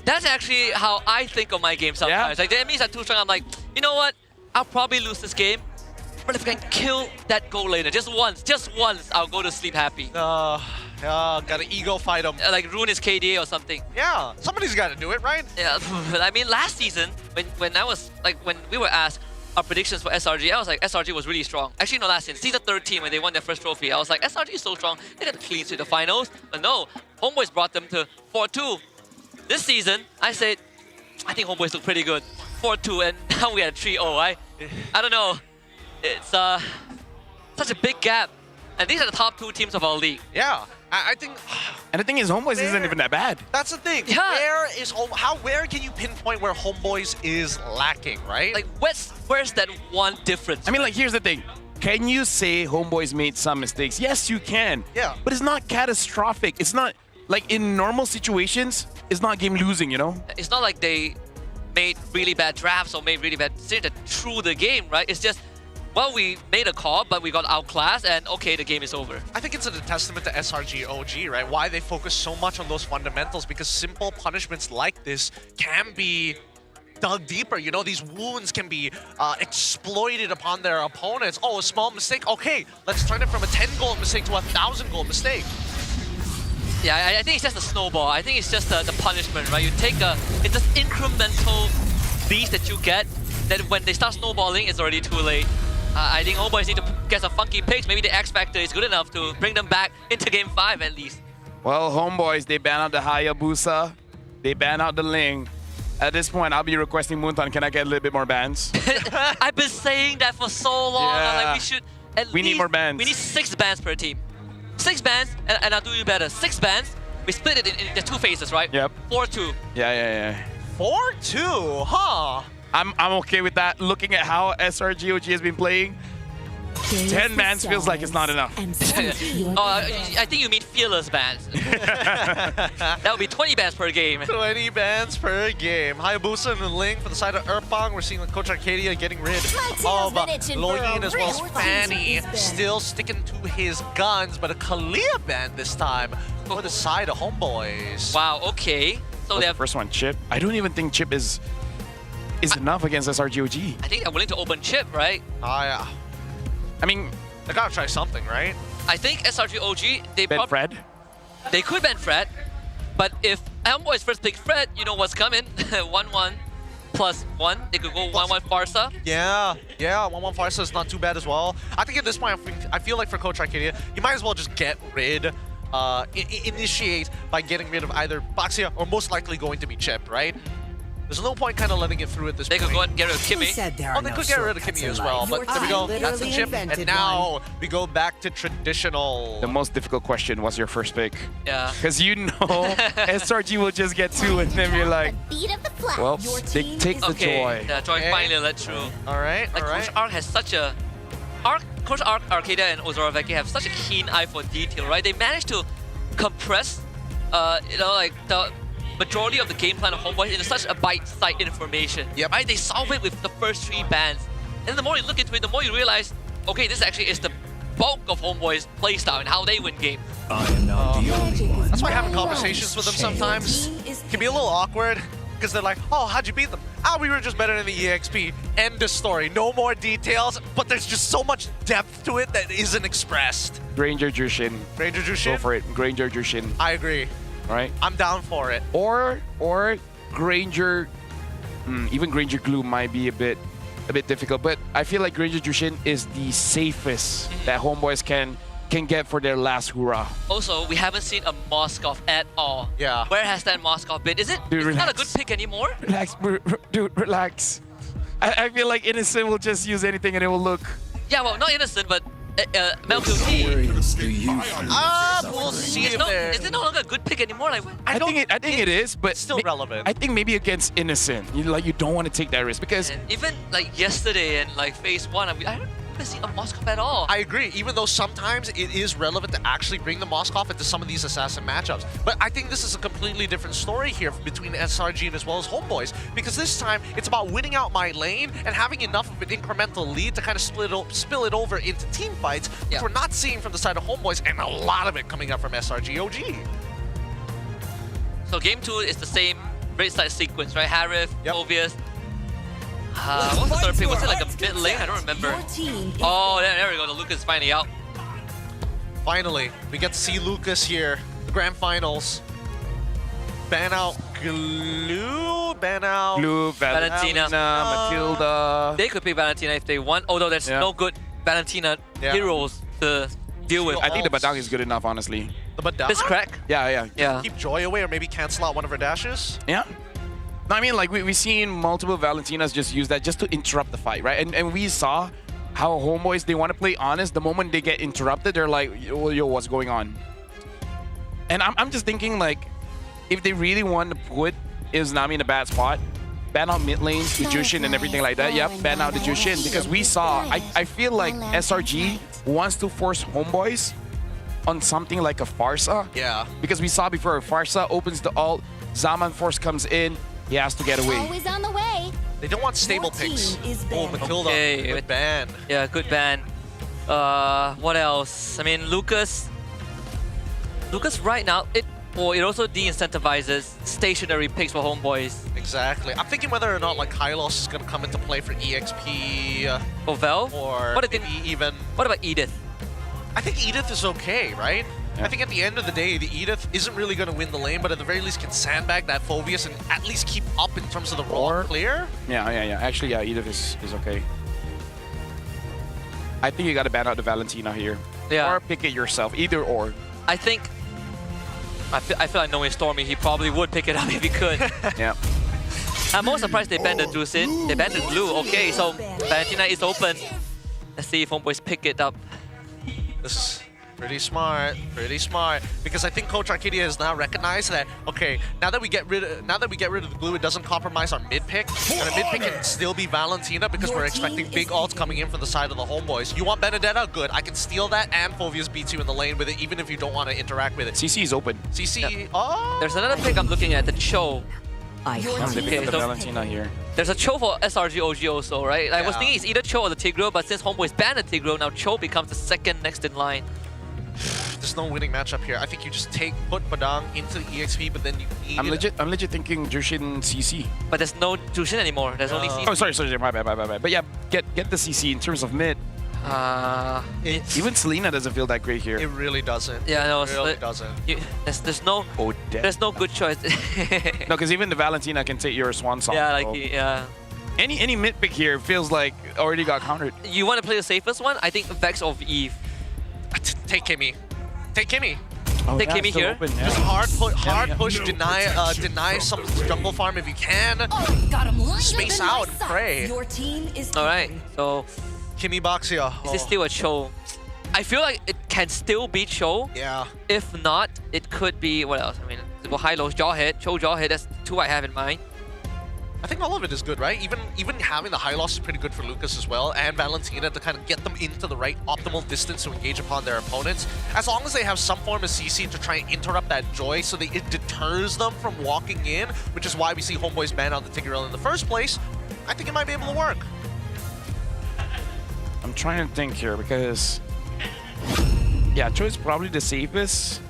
That's actually how I think of my game sometimes. Like, the enemies are too strong. I'm like, you know what? I'll probably lose this game. But if I can kill that goal later, just once, I'll go to sleep happy. Gotta ego fight him. Like ruin his KDA or something. Yeah, somebody's gotta do it, right? Yeah, but I mean, last season, when I was, like, when we were asked our predictions for SRG, I was like, SRG was really strong. Actually, no, last season, season 13, when they won their first trophy, I was like, SRG is so strong, they got clean to the finals. But no, Homeboys brought them to 4-2. This season, I said, I think Homeboys look pretty good. 4-2, and now we are 3-0. I don't know. It's such a big gap. And these are the top 2 teams of our league. Yeah, I think... And the thing is, Homeboys isn't even that bad. That's the thing. Yeah. Where can you pinpoint where Homeboys is lacking, right? Like, where's that one difference? I mean, like, here's the thing. Can you say Homeboys made some mistakes? Yes, you can. Yeah. But it's not catastrophic. It's not, like, in normal situations, it's not game losing, It's not like they made really bad drafts or made really bad decisions through the game, right? It's just, well, we made a call, but we got outclassed, and okay, the game is over. I think it's a testament to SRG OG, right? Why they focus so much on those fundamentals, because simple punishments like this can be dug deeper. These wounds can be exploited upon their opponents. Oh, a small mistake. Okay, let's turn it from a 10-goal mistake to a 1,000-goal mistake. Yeah, I think it's just a snowball. I think it's just the punishment, right? You take it's just incremental beast that you get, then when they start snowballing, it's already too late. I think Homeboys need to get some funky picks. Maybe the X Factor is good enough to bring them back into Game 5 at least. Well, Homeboys, they ban out the Hayabusa. They ban out the Ling. At this point, I'll be requesting Moonton, can I get a little bit more bans? I've been saying that for so long. Yeah. Like, we should at least... need more bans. We need 6 bans per team. 6 bans, and I'll do you better. 6 bans, we split it in the 2 phases, right? Yep. 4-2. Yeah. 4-2, huh? I'm okay with that. Looking at how SRGOG has been playing, 10 bans feels like it's not enough. I think you mean fearless bans. That would be 20 bans per game. 20 bans per game. Hayabusa and Ling for the side of Erpang. We're seeing Coach Arcadia getting rid of Loyin as well as Fanny. Still sticking to his guns, but a Kalia ban this time for the side of Homeboys. Wow, okay. So they have... First one, Chip. I don't even think Chip is enough against SRGOG. I think they're willing to open Chip, right? Yeah. I mean, they gotta try something, right? I think SRGOG, they ban Fred. They could ban Fred, but if Homeboys first pick Fred, you know what's coming. 1-1 plus 1. They could go 1-1 Farsa. Yeah, 1-1 Farsa is not too bad as well. I think at this point, I feel like for Coach Arcadia, you might as well just get rid, initiate by getting rid of either Baxia or most likely going to be Chip, right? There's no point kind of letting it through at this point. They could go and get rid of Kimmy. They could get rid of Kimmy as well, but there we go. That's the Chip, and now we go back to traditional. The most difficult question was your first pick. Yeah. Because SRG will just get 2 and then you're like, well, they take the joy. Yeah, joy finally let through. All right, Coach Arc has such a... Coach Arc, Arcadia, and Ozoroveki have such a keen eye for detail, right? They managed to compress, the majority of the game plan of Homeboys into such a bite-sized information. Yep. Right? They solve it with the first 3 bans. And the more you look into it, the more you realize, okay, this actually is the bulk of Homeboys' playstyle and how they win games. I am not the only one. That's why having conversations with them sometimes can be a little awkward. because they're like, oh, how'd you beat them? Ah, we were just better than the EXP. End of story. No more details, but there's just so much depth to it that isn't expressed. Granger Jushin. Granger Jushin? Go for it. Granger Jushin. I agree. All right. I'm down for it. Or Granger, even Granger Glue might be a bit difficult, but I feel like Granger Jushin is the safest that Homeboys can get for their last hurrah. Also, we haven't seen a Moskov at all. Yeah. Where has that Moskov been? Is it not a good pick anymore? Relax, dude, relax. I feel like Innocent will just use anything and it will look. Yeah, well, not Innocent, but Melville T. We'll see if Is it no longer a good pick anymore? Like, I think it is, but still relevant. I think maybe against Innocent, you don't want to take that risk because even like yesterday and like phase 1, I don't see a Moskov at all. I agree, even though sometimes it is relevant to actually bring the Moskov into some of these assassin matchups. But I think this is a completely different story here between SRG and as well as Homeboys, because this time it's about winning out my lane and having enough of an incremental lead to kind of spill it over into team fights, which we're not seeing from the side of Homeboys, and a lot of it coming up from SRG OG. So game 2 is the same red side sequence, right? Harith, Obvious. What's the third pick? Was it like a mid lane? I don't remember. Oh, there we go. The Lucas finally out. Finally, we get to see Lucas here. The grand finals. Ban out Glue, ban out Glue, Valentina, Matilda. They could pick Valentina if they want, although there's no good Valentina heroes to deal with. I think the Badang is good enough, honestly. The Badang? This crack? Yeah. Keep Joy away or maybe cancel out one of her dashes? Yeah. No, I mean, like, we've seen multiple Valentinas just use that just to interrupt the fight, right? And we saw how Homeboys, they want to play honest. The moment they get interrupted, they're like, yo, what's going on? And I'm just thinking, like, if they really want to put Iznami in a bad spot, ban out mid lanes to Jushin and everything like that. Yep, ban out the Jushin. Because we saw, I feel like SRG wants to force Homeboys on something like a Farsa. Yeah. Because we saw before, Farsa opens the ult, Zaman Force comes in, he has to get away. Always on the way. They don't want stable picks. Oh, Matilda, Okay. good ban. Yeah, good ban. What else? I mean, Lucas right now, it also de-incentivizes stationary picks for Homeboys. Exactly. I'm thinking whether or not like Hylos is going to come into play for EXP. Or Vel? Or maybe even... What about Edith? I think Edith is okay, right? I think at the end of the day, the Edith isn't really going to win the lane, but at the very least can sandbag that Phobius and at least keep up in terms of the raw clear. Yeah. Actually, yeah, Edith is okay. I think you got to ban out the Valentina here. Yeah. Or pick it yourself, either or. I think... I feel like knowing Stormy, he probably would pick it up if he could. Yeah. I'm more surprised they banned the Drusin. They banned the Blue. Okay, so Valentina is open. Let's see if Homeboys pick it up. This is pretty smart, because I think Coach Arcadia has now recognized that, okay, now that we get rid of the glue, it doesn't compromise our mid pick, and the mid pick can still be Valentina because we're expecting big ults coming in from the side of the Homeboys. You want Benedetta? Good. I can steal that and Phobius beats you in the lane with it, even if you don't want to interact with it. CC is open. CC, oh! There's another pick I'm looking at, the Cho. They pick up the Valentina here. There's a Cho for SRG OG also, right? I was thinking it's either Cho or the Tigreal, but since Homeboys banned the Tigreal, now Cho becomes the second next in line. There's no winning matchup here. I think you just put Badang into the EXP, but then you need... I'm legit thinking Jushin CC. But there's no Jushin anymore. There's only CC. Oh, sorry, my bad. But yeah, get the CC in terms of mid. Even Selena doesn't feel that great here. It really doesn't. Yeah, no, it really doesn't. There's no good choice. No, because even the Valentina can take your swan song. Yeah, like yeah. Any mid pick here feels like already got countered. You want to play the safest one? I think Vex or Eve. Take Kimmy. Take Kimmy. Oh, Take Kimmy here. Just hard push, deny some jungle farm if you can. Space out and pray. Alright, so Kimmy Boxia. Is this still a Cho? I feel like it can still be Cho. Yeah. If not, it could be what else? I mean, well, Hylos, Jawhead, Cho Jawhead, that's two I have in mind. I think all of it is good, right? Even having the high loss is pretty good for Lucas as well, and Valentina to kind of get them into the right optimal distance to engage upon their opponents. As long as they have some form of CC to try and interrupt that Joy so that it deters them from walking in, which is why we see Homeboys ban out the Tigreal in the first place, I think it might be able to work. I'm trying to think here because... Yeah, Cho is probably the safest.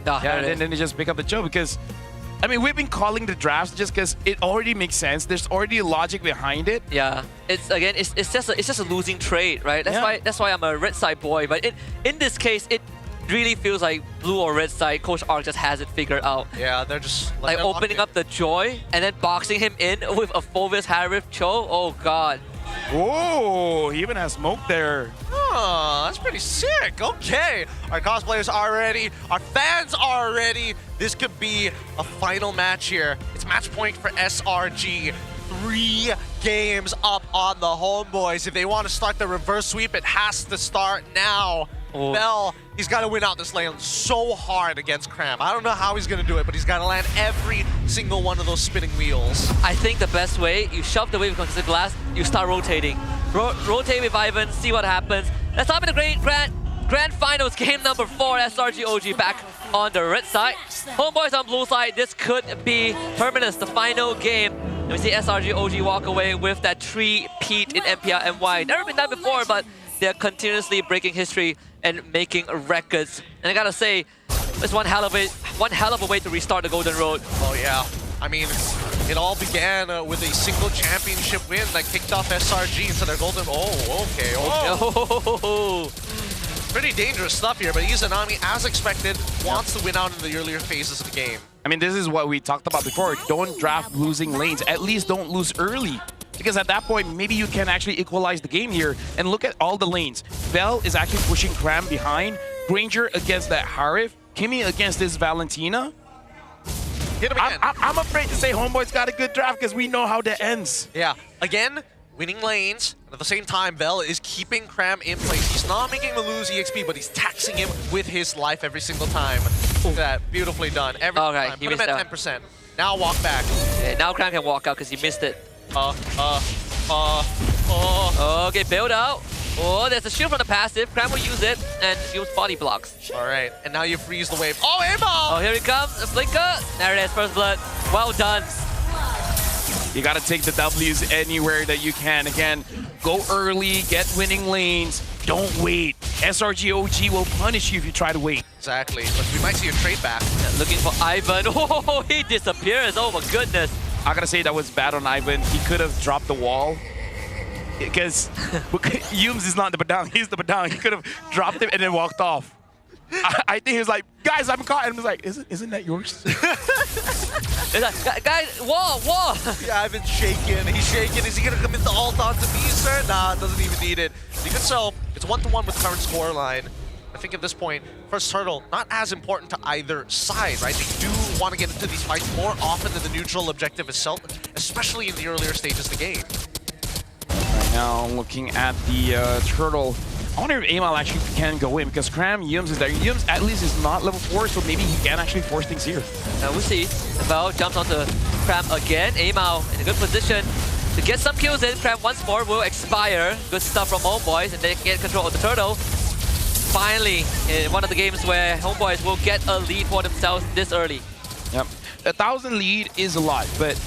Yeah, and then they just pick up the Cho because I mean, we've been calling the drafts just because it already makes sense. There's already logic behind it. Yeah, it's just a losing trade, right? That's why I'm a red side boy. But in this case, it really feels like blue or red side. Coach Ark just has it figured out. Yeah, they're just like opening up the Joy and then boxing him in with a Phovis Harif Cho. Oh god. Whoa, he even has smoke there. Oh, that's pretty sick. Okay. Our cosplayers are ready. Our fans are ready. This could be a final match here. It's match point for SRG. 3 games up on the homeboys. If they want to start the reverse sweep, it has to start now. Oh. Bell, he's got to win out this lane so hard against Cram. I don't know how he's going to do it, but he's got to land every single one of those spinning wheels. I think the best way, you shove the wave with Concussive Blast, you start rotating. Rotate with Ivan, see what happens. Let's hop into Grand Finals, game number 4, SRG OG back on the red side. Homeboys on blue side, this could be Terminus, the final game. And we see SRG OG walk away with that 3-peat in MPL MY. Never been done before, but they're continuously breaking history and making records. And I gotta say, it's one hell of a way to restart the Golden Road. Oh yeah. I mean, it all began with a single championship win that kicked off SRG into their golden. Oh, okay. Oh. Pretty dangerous stuff here, but Izanami, as expected, wants to win out in the earlier phases of the game. I mean, this is what we talked about before. Don't draft losing lanes. At least don't lose early. Because at that point, maybe you can actually equalize the game here. And look at all the lanes. Bell is actually pushing Cram behind. Granger against that Harif. Kimmy against this Valentina. Hit him again. I'm afraid to say Homeboy's got a good draft because we know how that ends. Yeah, again, winning lanes. And at the same time, Bell is keeping Cram in place. He's not making him lose EXP, but he's taxing him with his life every single time. Look at that, beautifully done. Every time. Put him at 10%. Now walk back. Yeah, now Cram can walk out because he missed it. Okay, build out. Oh, there's a shield from the passive. Cram will use it and use body blocks. All right, and now you freeze the wave. Oh, aimball! Oh, here he comes. A flicker. There it is, first blood. Well done. You gotta take the W's anywhere that you can. Again, go early, get winning lanes. Don't wait. SRG OG will punish you if you try to wait. Exactly, but we might see a trade back. Yeah, looking for Ivan. Oh, he disappears. Oh my goodness. I gotta say that was bad on Ivan. He could have dropped the wall. Because Yums is not the Badang, he's the Badang. He could have dropped him and then walked off. I think he was like, guys, I'm caught. And I was like, isn't that yours? It's like, guys, wall. Yeah, Ivan's shaking. He's shaking. Is he gonna commit the ult onto me, sir? Nah, doesn't even need it. Because so, it's 1-1 with current scoreline. I think at this point, first turtle, not as important to either side, right? They do want to get into these fights more often than the neutral objective itself, especially in the earlier stages of the game. Right now, looking at the turtle, I wonder if Amal actually can go in because Cram Yums is there. Yums at least is not level 4, so maybe he can actually force things here. Now we'll see. Val jumps onto Cram again. Amal in a good position to get some kills in. Cram once more will expire. Good stuff from Homeboys, and they can get control of the turtle. Finally, in one of the games where Homeboys will get a lead for themselves this early. Yep. 1,000 lead is a lot, but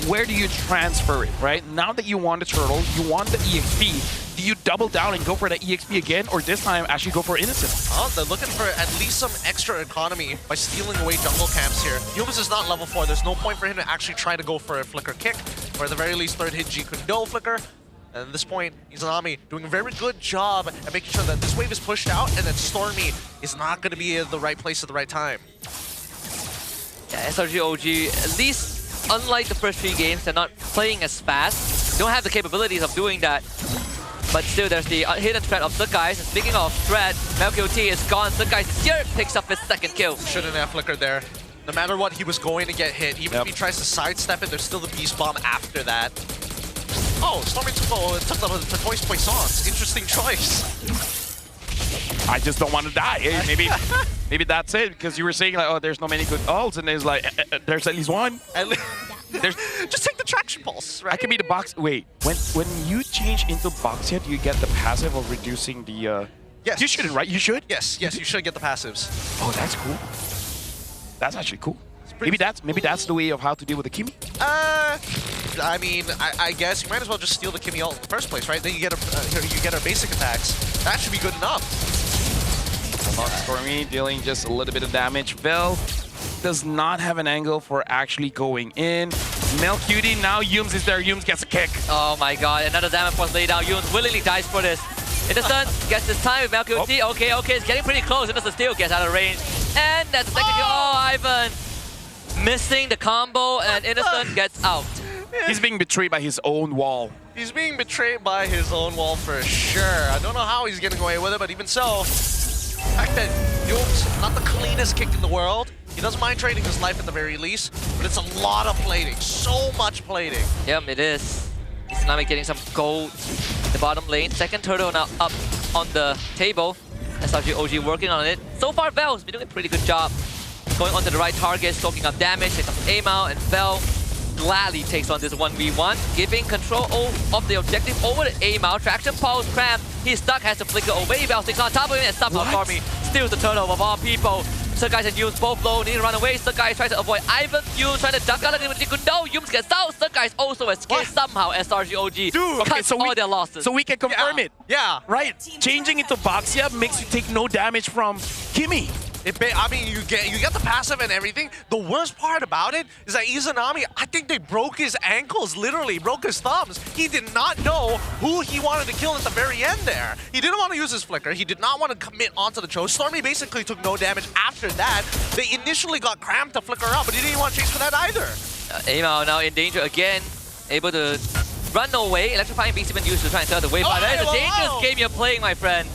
where do you transfer it, right? Now that you want the turtle, you want the EXP, do you double down and go for the EXP again, or this time actually go for Innocent? Oh, they're looking for at least some extra economy by stealing away jungle camps here. Yums is not level 4. There's no point for him to actually try to go for a flicker kick, or at the very least third hit G could no flicker. And at this point, Izanami doing a very good job at making sure that this wave is pushed out and that Stormy is not going to be in the right place at the right time. Yeah, SRG OG, at least unlike the first 3 games, they're not playing as fast. They don't have the capabilities of doing that. But still, there's the hidden threat of Zekais. And speaking of threat, MLBB is gone. Zekais is here, picks up his second kill. Shouldn't have flickered there. No matter what, he was going to get hit. Even if he tries to sidestep it, there's still the Beast Bomb after that. Oh, Stormy took the Turquoise Poissons. Interesting choice. I just don't want to die. Hey, maybe that's it, because you were saying like, oh, there's no many good ults, and there's like, there's at least one. Just take the traction pulse, right? I can be the box. Wait, when you change into Boxia, do you get the passive of reducing the? Yes. You shouldn't, right? You should. Yes, you should get the passives. Oh, that's cool. That's actually cool. Maybe that's the way of how to deal with the Kimmy. I mean, I guess you might as well just steal the Kimmy ult in the first place, right? Then you get her basic attacks. That should be good enough. Stormy dealing just a little bit of damage. Vel does not have an angle for actually going in. Melcutie, now Yums is there. Yums gets a kick. Oh my god, another diamond force laid down. Yums willingly dies for this. Innocent gets his time with Melcutie. Okay, it's getting pretty close. Innocent still gets out of range. And that's the second kill. Oh, Ivan missing the combo, and Innocent gets out. He's being betrayed by his own wall. He's being betrayed by his own wall for sure. I don't know how he's getting away with it, but even so, the fact that Yums, not the cleanest kick in the world, he doesn't mind trading his life at the very least, but it's a lot of plating, so much plating. Yep, it is. Tsunami getting some gold in the bottom lane. Second turtle now up on the table. SRG OG working on it. So far, Vel's been doing a pretty good job. Going onto the right target, soaking up damage. Here comes aim out, and Vel gladly takes on this 1v1, giving control of the objective over to aim out. Traction pulse, cramp. He's stuck, has to flicker away. Vel sticks on top of him, and somehow Stormy steals the turtle of all people. Surguys and Yums both low, need to run away. Surguys tries to avoid Ivan. Yums trying to duck out of him. No, Yums gets out. Surguys also escapes somehow. SRG OG cuts all their losses. So we can confirm it. Yeah. Right. Changing into Baxia makes you take no damage from Kimmy. I mean, you get the passive and everything. The worst part about it is that Izanami, I think they broke his ankles, literally broke his thumbs. He did not know who he wanted to kill at the very end there. He didn't want to use his flicker. He did not want to commit onto the choke. Stormy basically took no damage after that. They initially got cramped to flicker up, but he didn't want to chase for that either. Aimao now in danger again, able to run away. Electrifying beast even used to try and tell the way. But that is a dangerous game you're playing, my friend.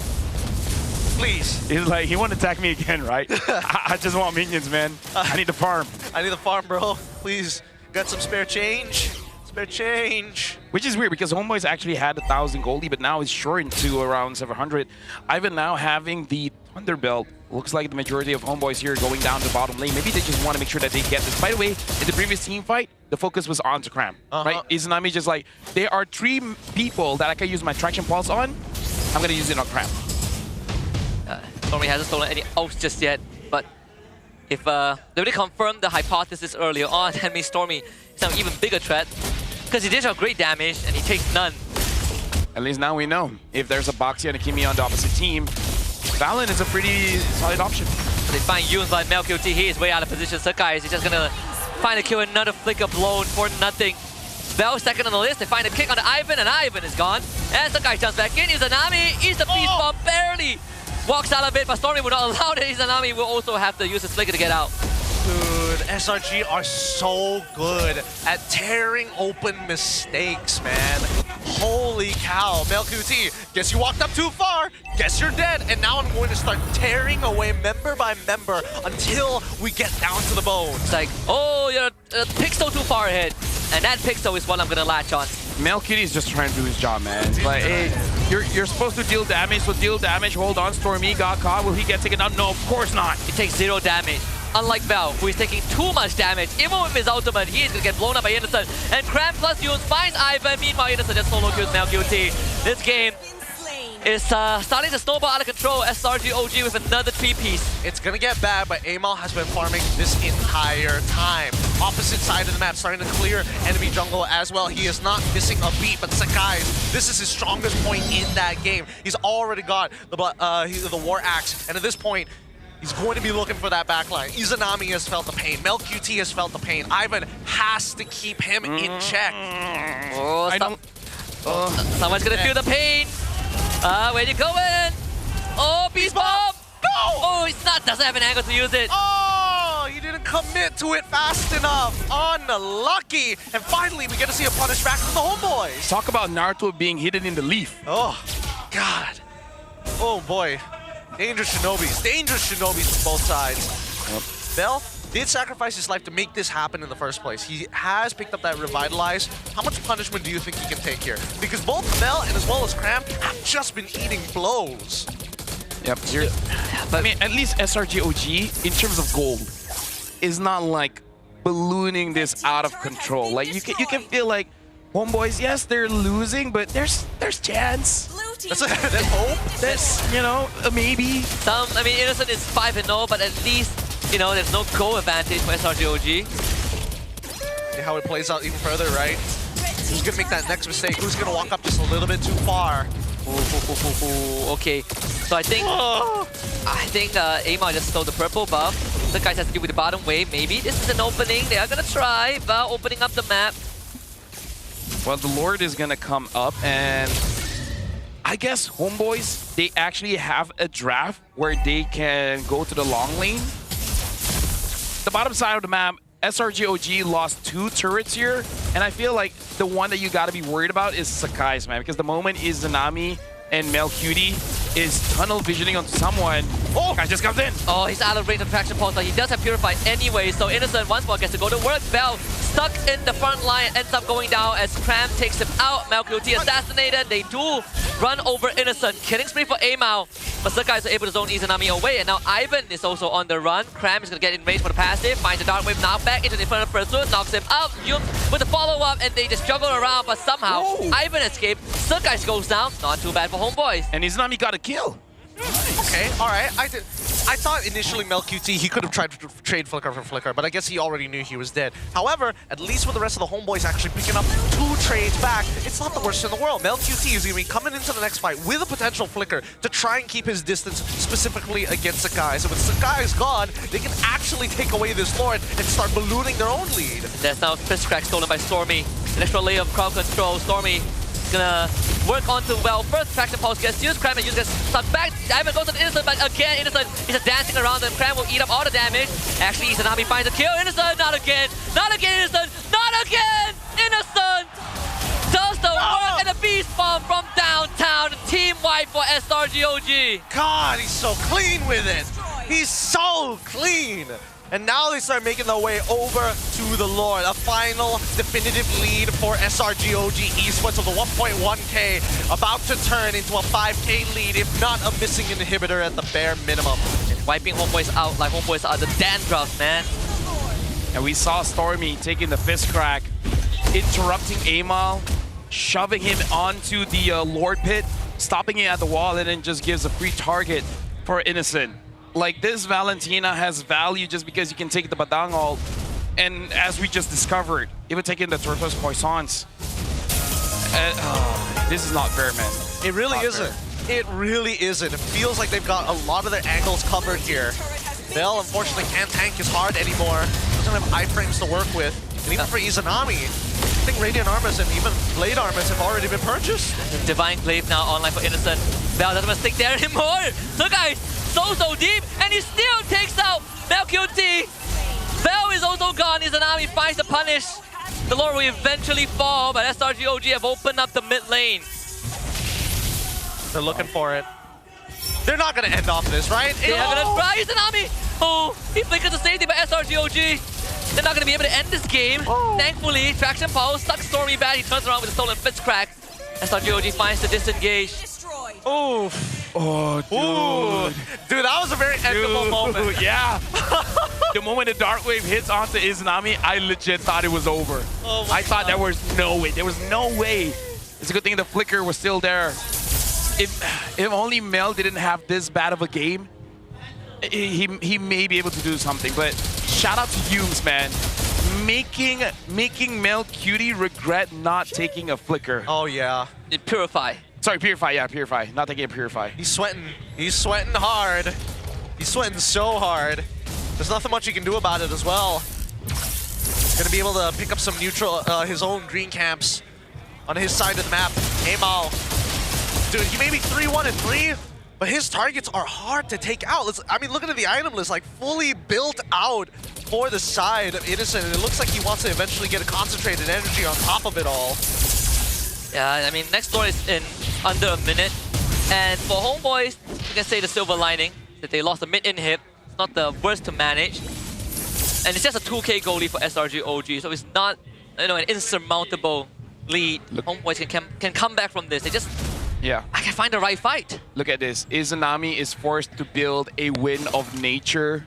Please. He's like, he won't attack me again, right? I just want minions, man. I need the farm. I need the farm, bro. Please. Got some spare change? Spare change. Which is weird because Homeboys actually had 1,000 goldie, but now is short to around 700. Ivan now having the Thunderbelt. Looks like the majority of Homeboys here going down to bottom lane. Maybe they just want to make sure that they get this. By the way, in the previous team fight, the focus was on to Cram, right? Izanami just like, there are 3 people that I can use my Traction Pulse on. I'm going to use it on Cram. Stormy hasn't stolen any ults just yet, but if they already confirmed the hypothesis earlier on, that means Stormy is an even bigger threat because he did have great damage and he takes none. At least now we know. If there's a Baxia and a Kimi on the opposite team, Valen is a pretty solid option. They find Yun by Melcutie. He is way out of position. Surguys is just gonna find a kill, another flicker blown for nothing. Vel second on the list. They find a kick on Ivan, and Ivan is gone. And Surguys jumps back in. Izanami is the beast bomb, barely walks out of it, but Stormy will not allow it. Izanami will also have to use his flicker to get out. Dude, SRG are so good at tearing open mistakes, man. Holy cow. Melcutie, guess you walked up too far. Guess you're dead. And now I'm going to start tearing away member by member until we get down to the bone. It's like, oh, you're a pixel too far ahead. And that pixel is what I'm going to latch on. Melcutie is just trying to do his job, man. It's like, hey, you're supposed to deal damage, so deal damage. Hold on, Stormy got caught. Will he get taken out? No, of course not. He takes 0 damage. Unlike Vel, who is taking too much damage. Even with his ultimate, he is going to get blown up by Innocent. And Cram plus Yun finds Ivan. Meanwhile, Innocent just solo kills Melcutie. This game is starting to snowball out of control. SRG OG with another 3-piece. It's going to get bad, but Amal has been farming this entire time. Opposite side of the map, starting to clear enemy jungle as well. He is not missing a beat, but Surguys, this is his strongest point in that game. He's already got the War Axe, and at this point, he's going to be looking for that backline. Izanami has felt the pain. Melcutie has felt the pain. Ivan has to keep him in check. Someone's going to feel the pain. Where you going? Oh, Beast Bomb! No! Oh, it's not, doesn't have an angle to use it. Oh, you didn't commit to it fast enough. Unlucky. And finally, we get to see a punish back from the Homeboys. Talk about Naruto being hidden in the leaf. Oh, God. Oh, boy. Dangerous Shinobis from both sides. Vel did sacrifice his life to make this happen in the first place. He has picked up that Revitalize. How much punishment do you think he can take here? Because both Vel and as well as Cram have just been eating blows. Yep. But I mean, at least SRG OG, in terms of gold, is not like ballooning this out of control. Like you can feel like Homeboys, yes, they're losing, but there's chance. There's hope. There's, you know, maybe. I mean, Innocent is 5-0, but at least, you know, there's no goal advantage for SRG OG. See how it plays out even further, right? Who's gonna make that next mistake? Who's gonna walk up just a little bit too far? Okay, so I think Amal just stole the purple buff. The guys has to deal with the bottom wave. Maybe this is an opening. They are gonna try Val opening up the map. Well, the Lord is gonna come up, and I guess Homeboys, they actually have a draft where they can go to the long lane. The bottom side of the map, SRGOG lost 2 turrets here, and I feel like the one that you gotta be worried about is Sakai's, man, because the moment Izanami and Melcutie is tunnel visioning on someone. Oh, guy just comes in. Oh, he's out of range of traction pulse, but he does have Purify anyway, so Innocent once more gets to go to work. Bell stuck in the front line, ends up going down as Cram takes him out. Melcutie assassinated. They do run over Innocent. Killing spree for Amao, but Sakai is able to zone Izanami away, and now Ivan is also on the run. Cram is going to get in range for the passive, finds the Dark Wave knock back into the Infernal Pursuit, knocks him out. Yum with the follow-up, and they just juggle around, but somehow Ivan escaped. Sakai goes down. Not too bad for Homeboys. And Izanami got a kill. Okay, alright. I thought initially Melcutie, he could have tried to trade Flicker for Flicker, but I guess he already knew he was dead. However, at least with the rest of the Homeboys actually picking up 2 trades back, it's not the worst in the world. Melcutie is going to be coming into the next fight with a potential Flicker to try and keep his distance specifically against Sakai. So with Sakai's gone, they can actually take away this Lord and start ballooning their own lead. There's now Fist Crack stolen by Stormy. An extra layer of crowd control. Stormy gonna work onto well. First traction pulse gets used, Cram and gets stuck back. Ivan goes to Innocent, but again, Innocent is dancing around and Cram will eat up all the damage. Actually, Izanami finds a kill. Innocent, not again! Not again, Innocent! Not again! Innocent does the work and a beast bomb from downtown. Team wipe for SRGOG. God, he's so clean with it. He's so clean. And now they start making their way over to the Lord. A final definitive lead for SRGOG Esports of the 1.1k, about to turn into a 5k lead, if not a missing inhibitor at the bare minimum. And wiping Homeboys out like Homeboys are the dandruff, man. And we saw Stormy taking the Fist Crack, interrupting Amal, shoving him onto the Lord Pit, stopping it at the wall, and then just gives a free target for Innocent. Like, this Valentina has value just because you can take the Badang ult. And as we just discovered, even taking the Turtles Poissons. This is not fair, man. It really isn't. It really isn't. It feels like they've got a lot of their angles covered here. Bell, unfortunately, can't tank as hard anymore. Doesn't have iframes to work with. And even for Izanami, I think Radiant Armors and even Blade Armors have already been purchased. Divine Glaive now online for Innocent. Bell doesn't want to stick there anymore. So guys, so deep, and he still takes out Melcutie. Bell is also gone. Izanami finds the punish. The Lord will eventually fall, but SRGOG have opened up the mid lane. They're looking for it. They're not going to end off this, right? They are going to try Izanami. Oh, he flickers the safety by SRGOG. They're not going to be able to end this game. Thankfully, Traction Pulse sucks Stormy bad. He turns around with a stolen Fist Crack. SRGOG finds the disengage. Oof. Oh, dude. Ooh. Dude, that was a very endable moment. Yeah. The moment the Dark Wave hits onto Izanami, I legit thought it was over. Oh I thought there was no way. There was no way. It's a good thing the Flicker was still there. If only Mel didn't have this bad of a game, he may be able to do something. But shout out to Humes, man. Making Melcutie regret not taking a Flicker. Oh, yeah. Purify. Sorry, Purify, yeah, Purify. Not taking a Purify. He's sweating. He's sweating hard. He's sweating so hard. There's nothing much he can do about it as well. Gonna be able to pick up some neutral, his own green camps on his side of the map. Amal. Dude, he may be 3-1 and 3, but his targets are hard to take out. I mean, looking at the item list, like fully built out for the side of Innocent, and it looks like he wants to eventually get a concentrated energy on top of it all. Yeah, I mean, next door is in under a minute. And for Homeboys, you can say the silver lining, that they lost a mid-inhib. It's not the worst to manage. And it's just a 2k goalie for SRGOG, so it's not, you know, an insurmountable lead. Homeboys can come back from this. They just, I can find the right fight. Look at this. Izanami is forced to build a Wind of Nature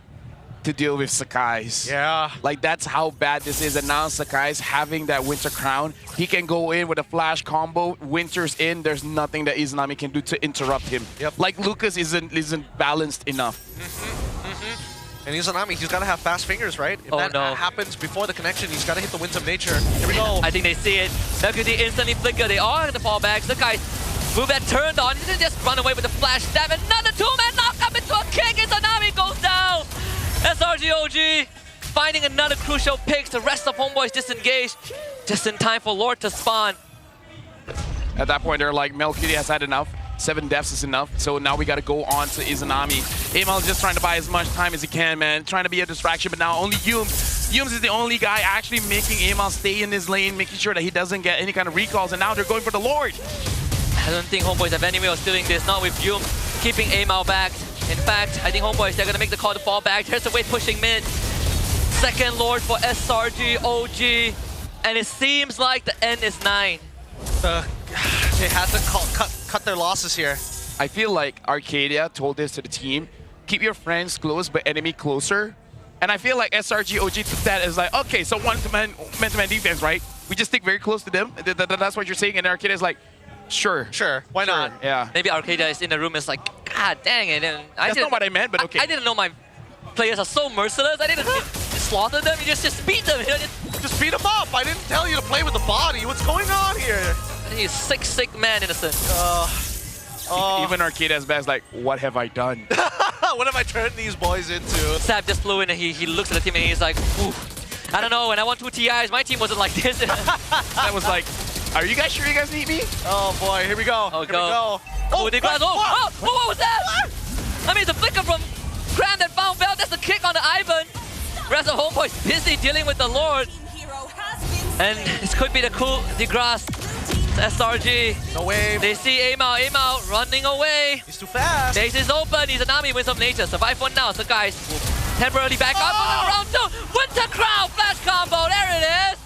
to deal with Sakai's. Yeah. Like, that's how bad this is. And now Sakai's having that Winter Crown. He can go in with a flash combo. Winter's in. There's nothing that Izanami can do to interrupt him. Yep. Like, Lucas isn't balanced enough. And Izanami, he's got to have fast fingers, right? If that happens before the connection, he's got to hit the Winds of Nature. Here we go. I think they see it. Melcutie instantly flicker. They are going to fall back. Sakai's move that turned on. He didn't just run away with the flash stab. Another two-man knock up into a kick. Izanami goes down. SRG OG finding another crucial pick. The rest of Homeboys disengaged just in time for Lord to spawn. At that point, they're like, Melkiri has had enough. 7 deaths is enough. So now we got to go on to Izanami. Amal is just trying to buy as much time as he can, man. Trying to be a distraction, but now only Yums is the only guy actually making Amal stay in his lane, making sure that he doesn't get any kind of recalls. And now they're going for the Lord. I don't think Homeboys have any way of stealing this. Not with Yum keeping Amal back. In fact, I think Homeboys, they're going to make the call to fall back. There's a wave pushing mid. Second Lord for SRG OG. And it seems like the end is 9. They had to cut their losses here. I feel like Arcadia told this to the team, keep your friends close but enemy closer. And I feel like SRG OG took that as like, okay, so man-to-man defense, right? We just stick very close to them. That's what you're saying. And Arcadia is like, sure. Sure, why not? Yeah. Maybe Arcadia is in the room is like, God dang it. And That's not what I meant, but okay. I didn't know my players are so merciless. I didn't slaughter them. You just beat them. Just beat them up. I didn't tell you to play with the body. What's going on here? He's sick man, innocent. Even Arcadia's best, like, what have I done? What have I turned these boys into? Sab just flew in and he looks at the team and he's like, oof. I don't know, when I won 2 TIs, my team wasn't like this. I was like, are you guys sure you guys need me? Oh boy, here we go. Oh, here we go. Oh, they got, what was that? I mean, it's a flicker from Graham that found Bell. That's a kick on the Ivan. Rest of Homeboys busy dealing with the Lord. And this could be the cool DeGrasse. SRG. No way. They see Amal running away. He's too fast. Base is open. Izanami wins of nature. Survive for now. So guys, temporarily back up on round 2. Winter Crown flash combo. There it is.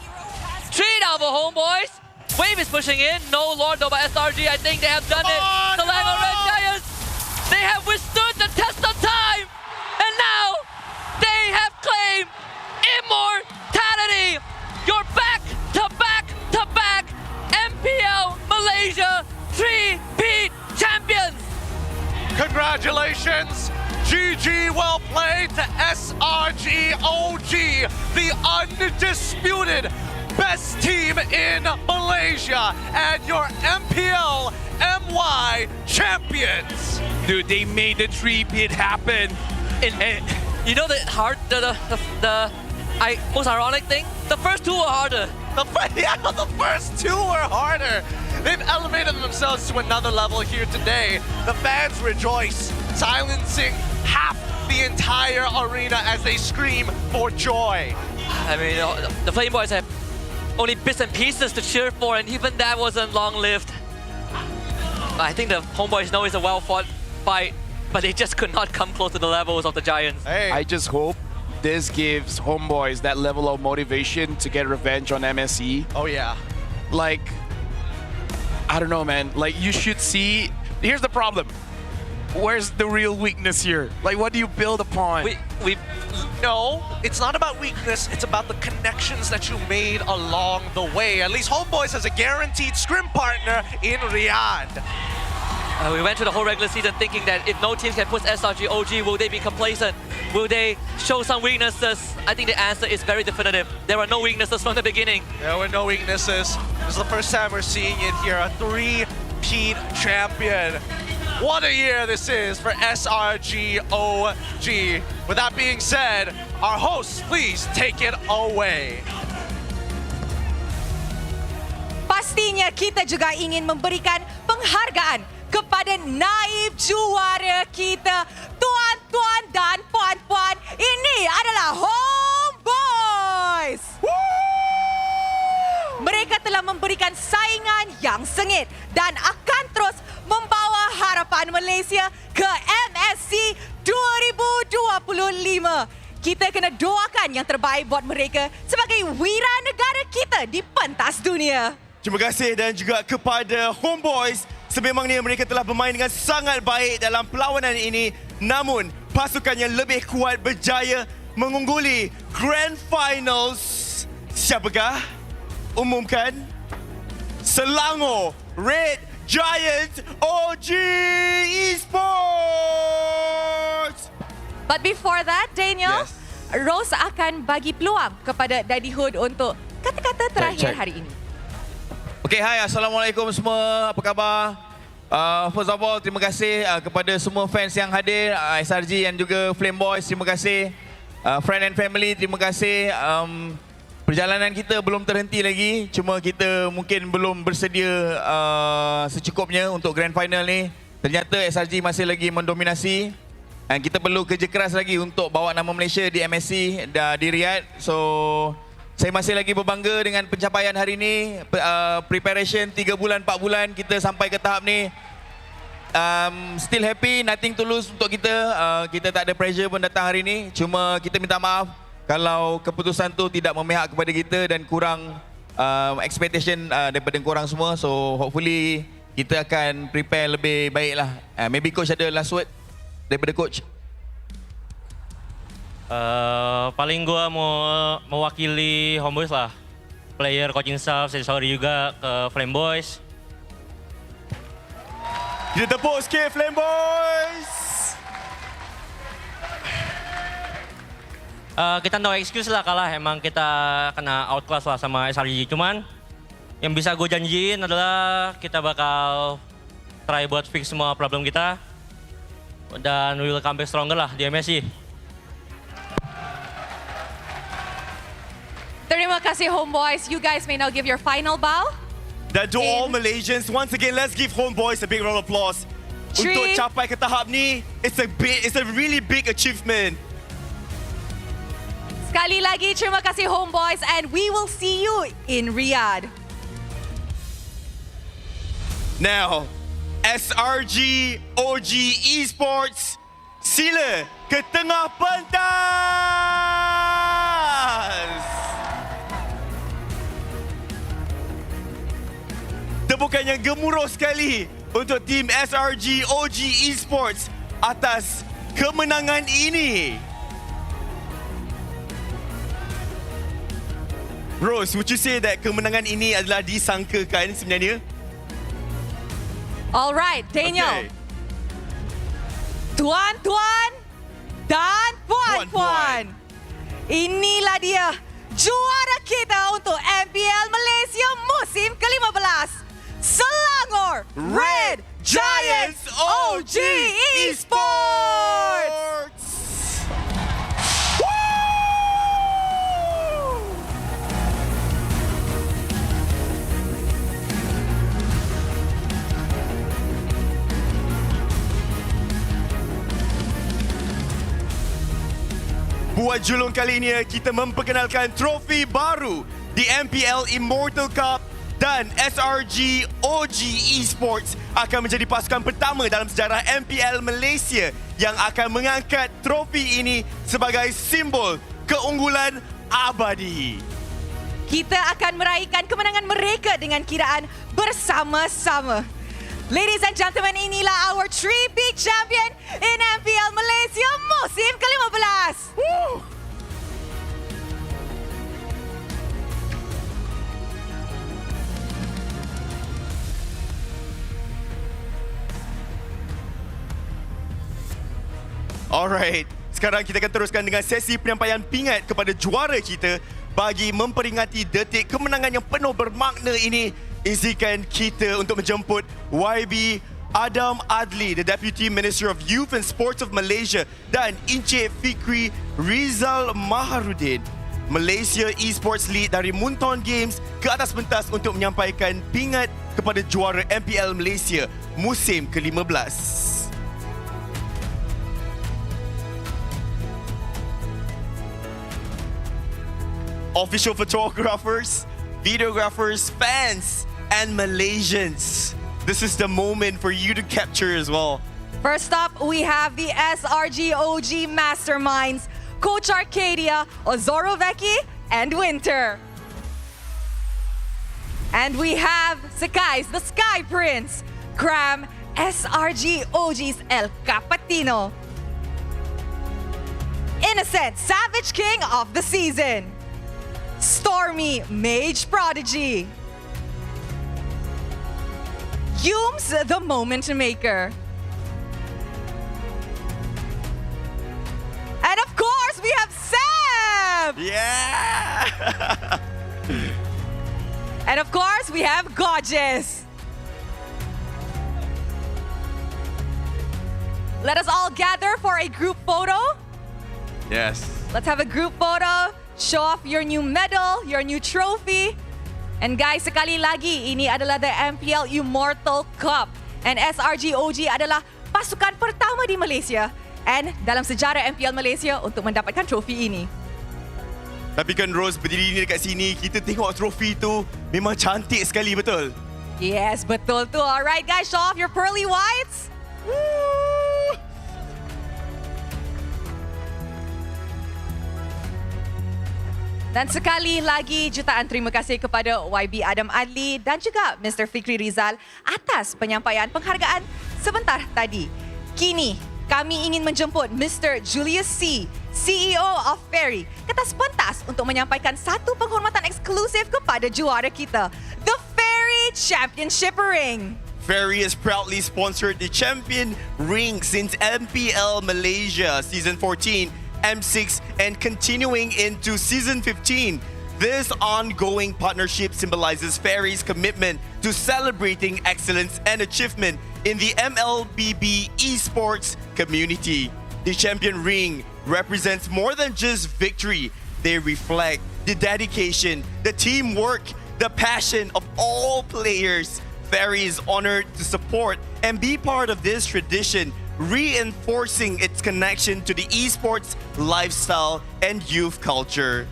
3 down for Homeboys. Wave is pushing in. No Lord though by SRG. I think they have done it. The Lango Red Giants. They have withstood the test of time. And now they have claimed immortality. You're back to back to back. MPL Malaysia 3-peat champions. Congratulations. GG, well played to SRG OG, the undisputed best team in Malaysia and your MPL MY champions. Dude, they made the 3-peat happen. And you know the most ironic thing? The first 2 were harder. The first 2 were harder. They've elevated themselves to another level here today. The fans rejoice, silencing half the entire arena as they scream for joy. I mean, the Flame Boys have only bits and pieces to cheer for, and even that wasn't long-lived. I think the Homeboys know it's a well-fought fight, but they just could not come close to the levels of the Giants. Hey. I just hope this gives Homeboys that level of motivation to get revenge on MSE. Oh yeah. Like, I don't know, man. Like, you should see. Here's the problem. Where's the real weakness here? Like, what do you build upon? No, it's not about weakness. It's about the connections that you made along the way. At least Homeboys has a guaranteed scrim partner in Riyadh. We went through the whole regular season thinking that if no teams can push SRG OG, will they be complacent? Will they show some weaknesses? I think the answer is very definitive. There are no weaknesses from the beginning. There were no weaknesses. This is the first time we're seeing it here. A 3-peat champion. What a year this is for SRG OG. With that being said, our hosts, please take it away. Pastinya kita juga ingin memberikan penghargaan kepada naib juara kita, tuan-tuan dan puan-puan. Ini adalah Homeboys. Mereka telah memberikan saingan yang sengit dan akan terus membawa harapan Malaysia ke MSC 2025. Kita kena doakan yang terbaik buat mereka sebagai wira negara kita di pentas dunia. Terima kasih dan juga kepada Homeboys. Sememangnya mereka telah bermain dengan sangat baik dalam perlawanan ini. Namun, pasukan yang lebih kuat berjaya mengungguli Grand Finals. Siapakah? Umumkan. Selangor Red Giant OG Esports. But before that, Daniel, Rose akan bagi peluang kepada Daddy Hood untuk kata-kata terakhir hari ini. Okay, hai. Assalamualaikum semua. Apa khabar? First of all, terima kasih kepada semua fans yang hadir, SRG dan juga Flame Boys. Terima kasih. Friend and family, terima kasih. Perjalanan kita belum terhenti lagi. Cuma kita mungkin belum bersedia secukupnya untuk Grand Final ni. Ternyata SRG masih lagi mendominasi. Dan kita perlu kerja keras lagi untuk bawa nama Malaysia di MSC di Riyadh. So, saya masih lagi berbangga dengan pencapaian hari ini. Preparation 3 bulan, 4 bulan kita sampai ke tahap ni. Still happy, nothing to lose untuk kita. Kita tak ada pressure pun datang hari ni. Cuma kita minta maaf kalau keputusan tu tidak memihak kepada kita dan kurang expectation daripada korang semua. So hopefully kita akan prepare lebih baik lah. Maybe coach ada last word daripada coach. Paling gua mau mewakili Homeboys lah. Player, coaching staff, saya sorry juga ke Flame Boys. Kita tepuk sikit Flame Boys. Kita no excuse lah kalah, emang kita kena outclass lah sama SRG. Cuman yang bisa gue janjiin adalah kita bakal try buat fix semua problem kita. Dan we will come back stronger lah di MSC. Terima kasih Homeboys. You guys may now give your final bow. Dan to all Malaysians, once again, let's give Homeboys a big round of applause. Untuk capai ke tahap ni, it's a really big achievement. Sekali lagi, terima kasih Homeboys, and we will see you in Riyadh. Now, SRG OG Esports, sila ke tengah pentas. Tepukan yang gemuruh sekali untuk tim SRG OG Esports atas kemenangan ini. Rose, would you say that kemenangan ini adalah disangkakan sebenarnya? Alright, Daniel. Okay. Tuan-tuan dan puan-puan. Inilah dia juara kita untuk MPL Malaysia musim ke-15. Selangor Red Giants OG Esports. Buat julung kali ini, kita memperkenalkan trofi baru di MPL Immortal Cup dan SRG OG Esports akan menjadi pasukan pertama dalam sejarah MPL Malaysia yang akan mengangkat trofi ini sebagai simbol keunggulan abadi. Kita akan meraihkan kemenangan mereka dengan kiraan bersama-sama. Ladies and gentlemen, inilah our three-peat champion in MPL Malaysia musim ke-15. Woo! Alright, sekarang kita akan teruskan dengan sesi penyampaian pingat kepada juara kita bagi memperingati detik kemenangan yang penuh bermakna ini. Izinkan kita untuk menjemput YB Adam Adli, the Deputy Minister of Youth and Sports of Malaysia, dan Encik Fikri Rizal Maharudin, Malaysia Esports Lead dari Munton Games, ke atas pentas untuk menyampaikan pingat kepada juara MPL Malaysia musim ke-15. Official photographers, videographers, fans, and Malaysians. This is the moment for you to capture as well. First up, we have the SRG OG Masterminds, Coach Arcadia, Ozorovecki, and Winter. And we have Sakai's the Sky Prince, Cram, SRG OG's El Capatino. Innocent, Savage King of the Season. Stormy, Mage Prodigy. Yums, the Moment Maker. And of course, we have Sam! Yeah! And of course, we have Gorgeous. Let us all gather for a group photo. Yes. let's have a group photo. Show off your new medal, your new trophy. And guys, sekali lagi, ini adalah the MPL Immortal Cup. And SRG OG adalah pasukan pertama di Malaysia and dalam sejarah MPL Malaysia untuk mendapatkan trofi ini. Tapi kan Rose berdiri ni dekat sini, kita tengok trofi tu memang cantik sekali, betul? Yes, betul tu. Alright guys, show off your pearly whites. Woo! Dan sekali lagi jutaan terima kasih kepada YB Adam Adli dan juga Mr. Fikri Rizal atas penyampaian penghargaan sebentar tadi. Kini kami ingin menjemput Mr. Julius C, CEO of Ferry, ke atas pentas untuk menyampaikan satu penghormatan eksklusif kepada juara kita, The Ferry Championship Ring. Ferry has proudly sponsored the champion ring since MPL Malaysia Season 14, M6, and continuing into Season 15. This ongoing partnership symbolizes Ferry's commitment to celebrating excellence and achievement in the MLBB esports community. The champion ring represents more than just victory. They reflect the dedication, the teamwork, the passion of all players. Ferry is honored to support and be part of this tradition, reinforcing its connection to the esports lifestyle and youth culture.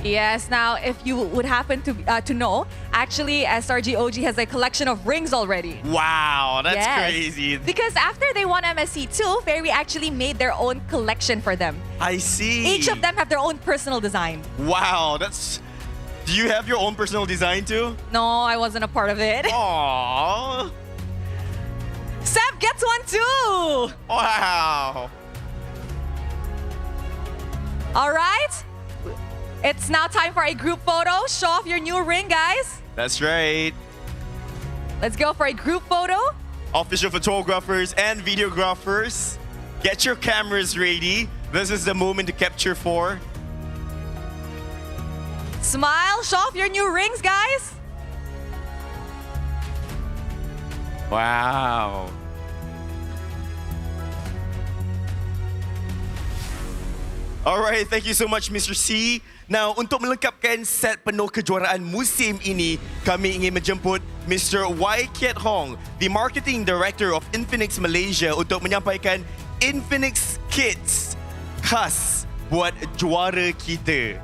Yes, now if you would happen to know, actually SRG OG has a collection of rings already. Wow, that's Yes. crazy. Because after they won MSC2, Ferry actually made their own collection for them. I see. Each of them have their own personal design. Wow, that's... Do you have your own personal design too? No, I wasn't a part of it. Aww. Seb gets one too! Wow. All right. It's now time for a group photo. Show off your new ring, guys. That's right. Let's go for a group photo. Official photographers and videographers, get your cameras ready. This is the moment to capture for. Smile, show off your new rings, guys. Wow. Alright, thank you so much, Mr. C. Now, untuk melengkapkan set penuh kejuaraan musim ini, kami ingin menjemput Mr. Y. Kiet Hong, the Marketing Director of Infinix Malaysia, untuk menyampaikan Infinix Kits khas buat juara kita.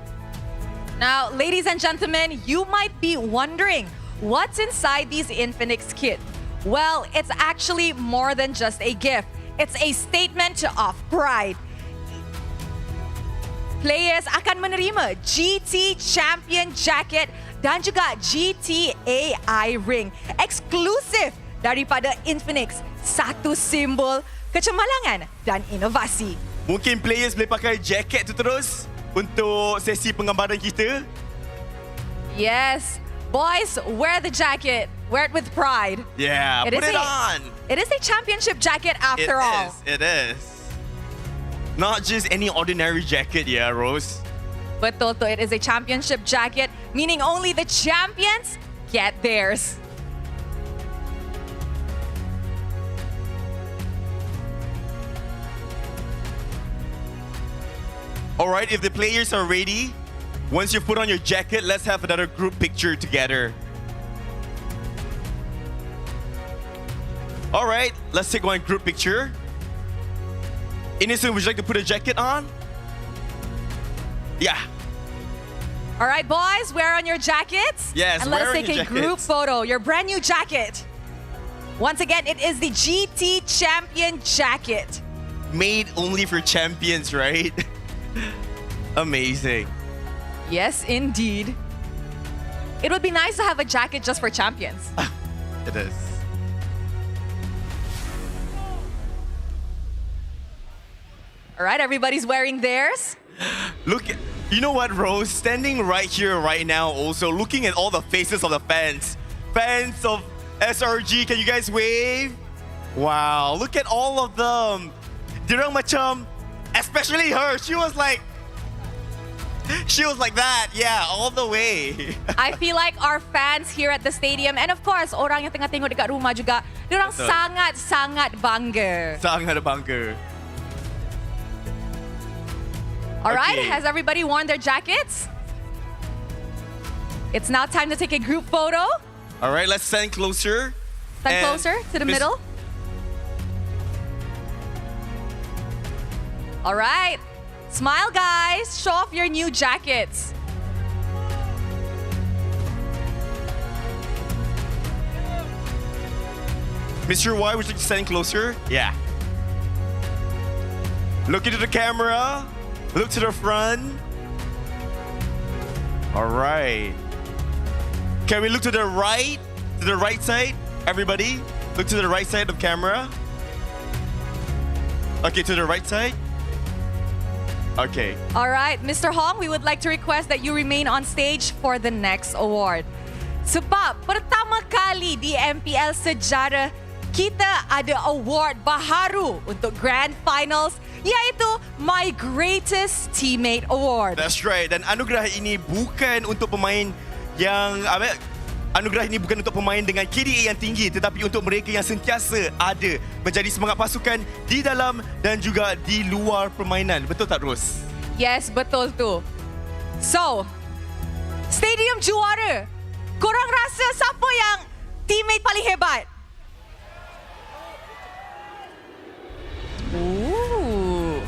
Now, ladies and gentlemen, you might be wondering, what's inside these Infinix kits? Well, it's actually more than just a gift. It's a statement of pride. Players akan menerima GT Champion Jacket dan juga GT AI Ring eksklusif daripada Infinix. Satu simbol kecemerlangan dan inovasi. Mungkin players boleh pakai jaket tu terus untuk sesi penggambaran kita. Yes, boys, wear the jacket. Wear it with pride. Yeah, put it on. It is a championship jacket after all. It is. Not just any ordinary jacket, yeah, Rose. Betul tu, it is a championship jacket, meaning only the champions get theirs. Alright, if the players are ready, once you put on your jacket, let's have another group picture together. Alright, let's take one group picture. Innocent, would you like to put a jacket on? Yeah. All right, boys, wear on your jackets. Yes, and wear let's on take your a group jackets. photo. Your brand new jacket. Once again, it is the GT Champion Jacket. Made only for champions, right? Amazing. Yes, indeed. It would be nice to have a jacket just for champions. It is. All right, everybody's wearing theirs. Look, you know what, Rose? Standing right here, right now, also looking at all the faces of the fans. Fans of SRG, can you guys wave? Wow, look at all of them. Dirang macam, especially her, she was like that, yeah, all the way. I feel like our fans here at the stadium, and of course, orang yang tengah tengok dekat rumah juga, diorang Betul. sangat-sangat bangga. Sangat bangga. All right, Okay. has everybody worn their jackets? It's now time to take a group photo. All right, let's stand closer. Stand And closer to the Miss- middle. All right. Smile, guys. Show off your new jackets. Mr. Y, would you like to stand closer? Yeah. Look into the camera. Look to the front. All right. Can we look to the right? To the right side? Everybody, look to the right side of camera. Okay, to the right side. Okay. All right, Mr. Hong, we would like to request that you remain on stage for the next award. Sebab pertama kali di MPL sejarah, kita ada award baharu untuk Grand Finals, iaitu My Greatest Teammate Award. That's right. Dan anugerah ini bukan untuk pemain yang anugerah ini bukan untuk pemain dengan KDA yang tinggi, tetapi untuk mereka yang sentiasa ada menjadi semangat pasukan di dalam dan juga di luar permainan. Betul tak, Ros? Yes, betul tu. So, Stadium juara. Korang rasa siapa yang teammate paling hebat? Ooh.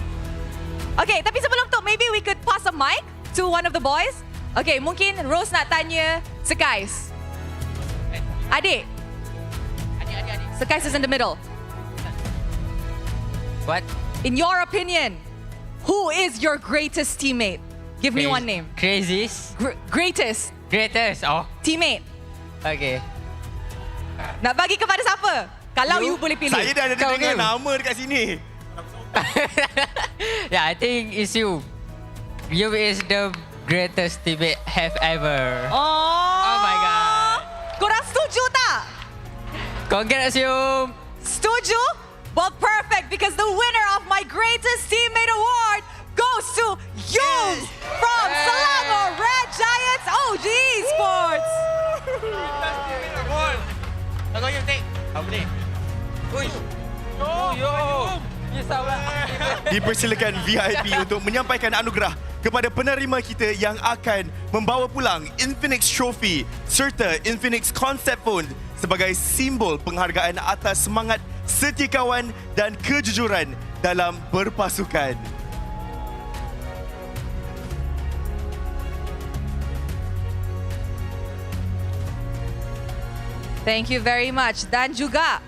Okay, tapi sebelum tu, maybe we could pass a mic to one of the boys. Okay, mungkin Rose nak tanya Sekais. Adik. Sekais is in the middle. What? In your opinion, who is your greatest teammate? Give me one name. Craziest? Greatest. Greatest, oh. Teammate. Okay. Nak bagi kepada siapa? Kalau you boleh pilih. Saya dah ada Kau dengar game. nama dekat sini. Yeah, I think it's you. You is the greatest teammate have ever. Oh my god. Korang setuju tak? Congrats you. Setuju? Well, perfect, because the winner of My Greatest Teammate Award goes to you from Selangor Red Giants OG Sports. Aku you take. Apa ni? Ui. Yo. Dipersilakan VIP untuk menyampaikan anugerah kepada penerima kita yang akan membawa pulang Infinix Trophy serta Infinix Concept Phone sebagai simbol penghargaan atas semangat setiakawan dan kejujuran dalam berpasukan. Thank you very much. Dan juga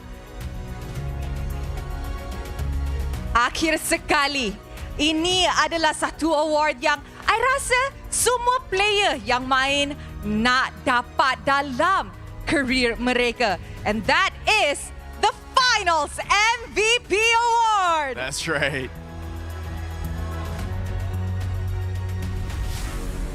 akhir sekali, ini adalah satu award yang I rasa semua player yang main nak dapat dalam career mereka. And that is the Finals MVP Award. That's right.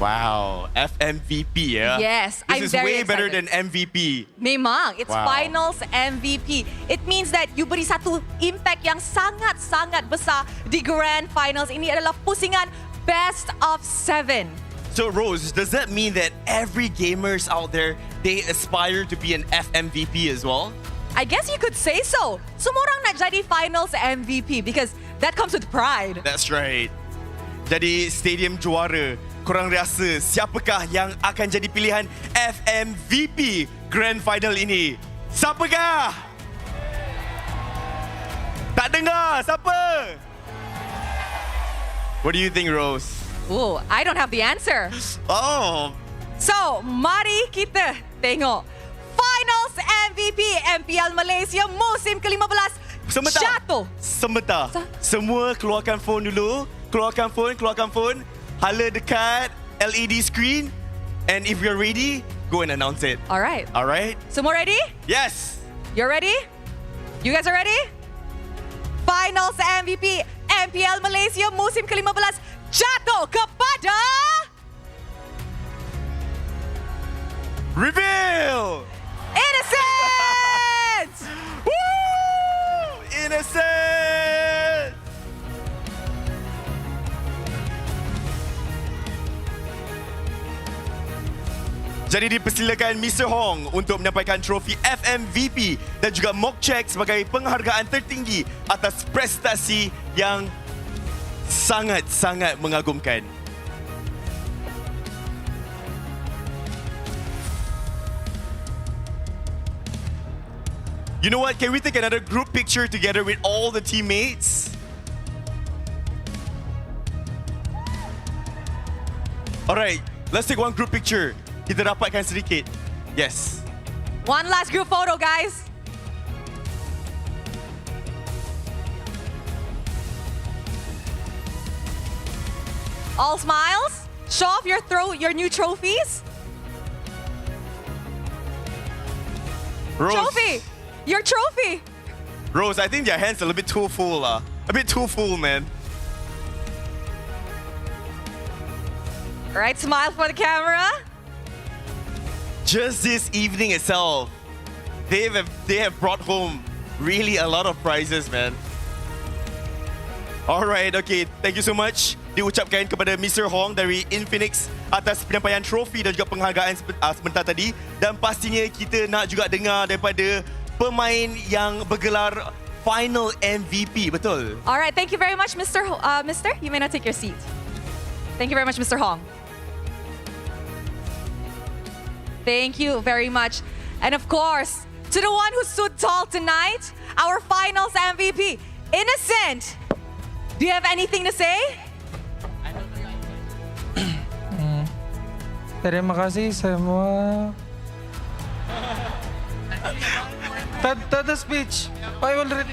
Wow, FMVP ya. Yes, This I'm is very way better excited. than MVP. Memang, it's Wow. Finals MVP. It means that you beri satu impact yang sangat-sangat besar di Grand Finals. Ini adalah pusingan best of 7. So Rose, does that mean that every gamers out there, they aspire to be an FMVP as well? I guess you could say so. Semua orang nak jadi Finals MVP because that comes with pride. That's right. Jadi stadium juara, korang rasa siapakah yang akan jadi pilihan FMVP Grand Final ini? Siapakah? Tak dengar, siapa? What do you think, Rose? Oh, I don't have the answer. Oh. So, mari kita tengok Finals MVP MPL Malaysia musim ke-15 Sebentar. jatuh. Sebentar. Semua keluarkan phone dulu. Keluarkan phone. Hala dekat LED screen. And if you're ready, go and announce it. All right. All right? Semua ready? Yes. You're ready? You guys are ready? Finals MVP MPL Malaysia musim ke-15 jatuh kepada Reveal! Innocent! Woo! Innocent! Jadi dipersilakan Mr. Hong untuk menyampaikan trofi FMVP dan juga mock check sebagai penghargaan tertinggi atas prestasi yang sangat-sangat mengagumkan. You know what? Can we take another group picture together with all the teammates? Alright, let's take one group picture. Kita dapatkan sedikit. Yes. One last group photo, guys. All smiles. Show off your new trophies. Rose, Trophy. Your trophy. Rose, I think their hands are a little bit too full. A bit too full, man. All right, smile for the camera. Just this evening itself, they have brought home really a lot of prizes, man. Alright, okay. Thank you so much. Diucapkan kepada Mr. Hong dari Infinix atas penyampaian trofi dan juga penghargaan sebentar tadi. Dan pastinya kita nak juga dengar daripada pemain yang bergelar final MVP, betul? All right, thank you very much, Mr. Mister, you may now take your seat. Thank you very much, Mr. Hong. Thank you very much. And of course, to the one who stood tall tonight, our finals MVP, Innocent. Do you have anything to say? Terima kasih semua. Tada speech. I already.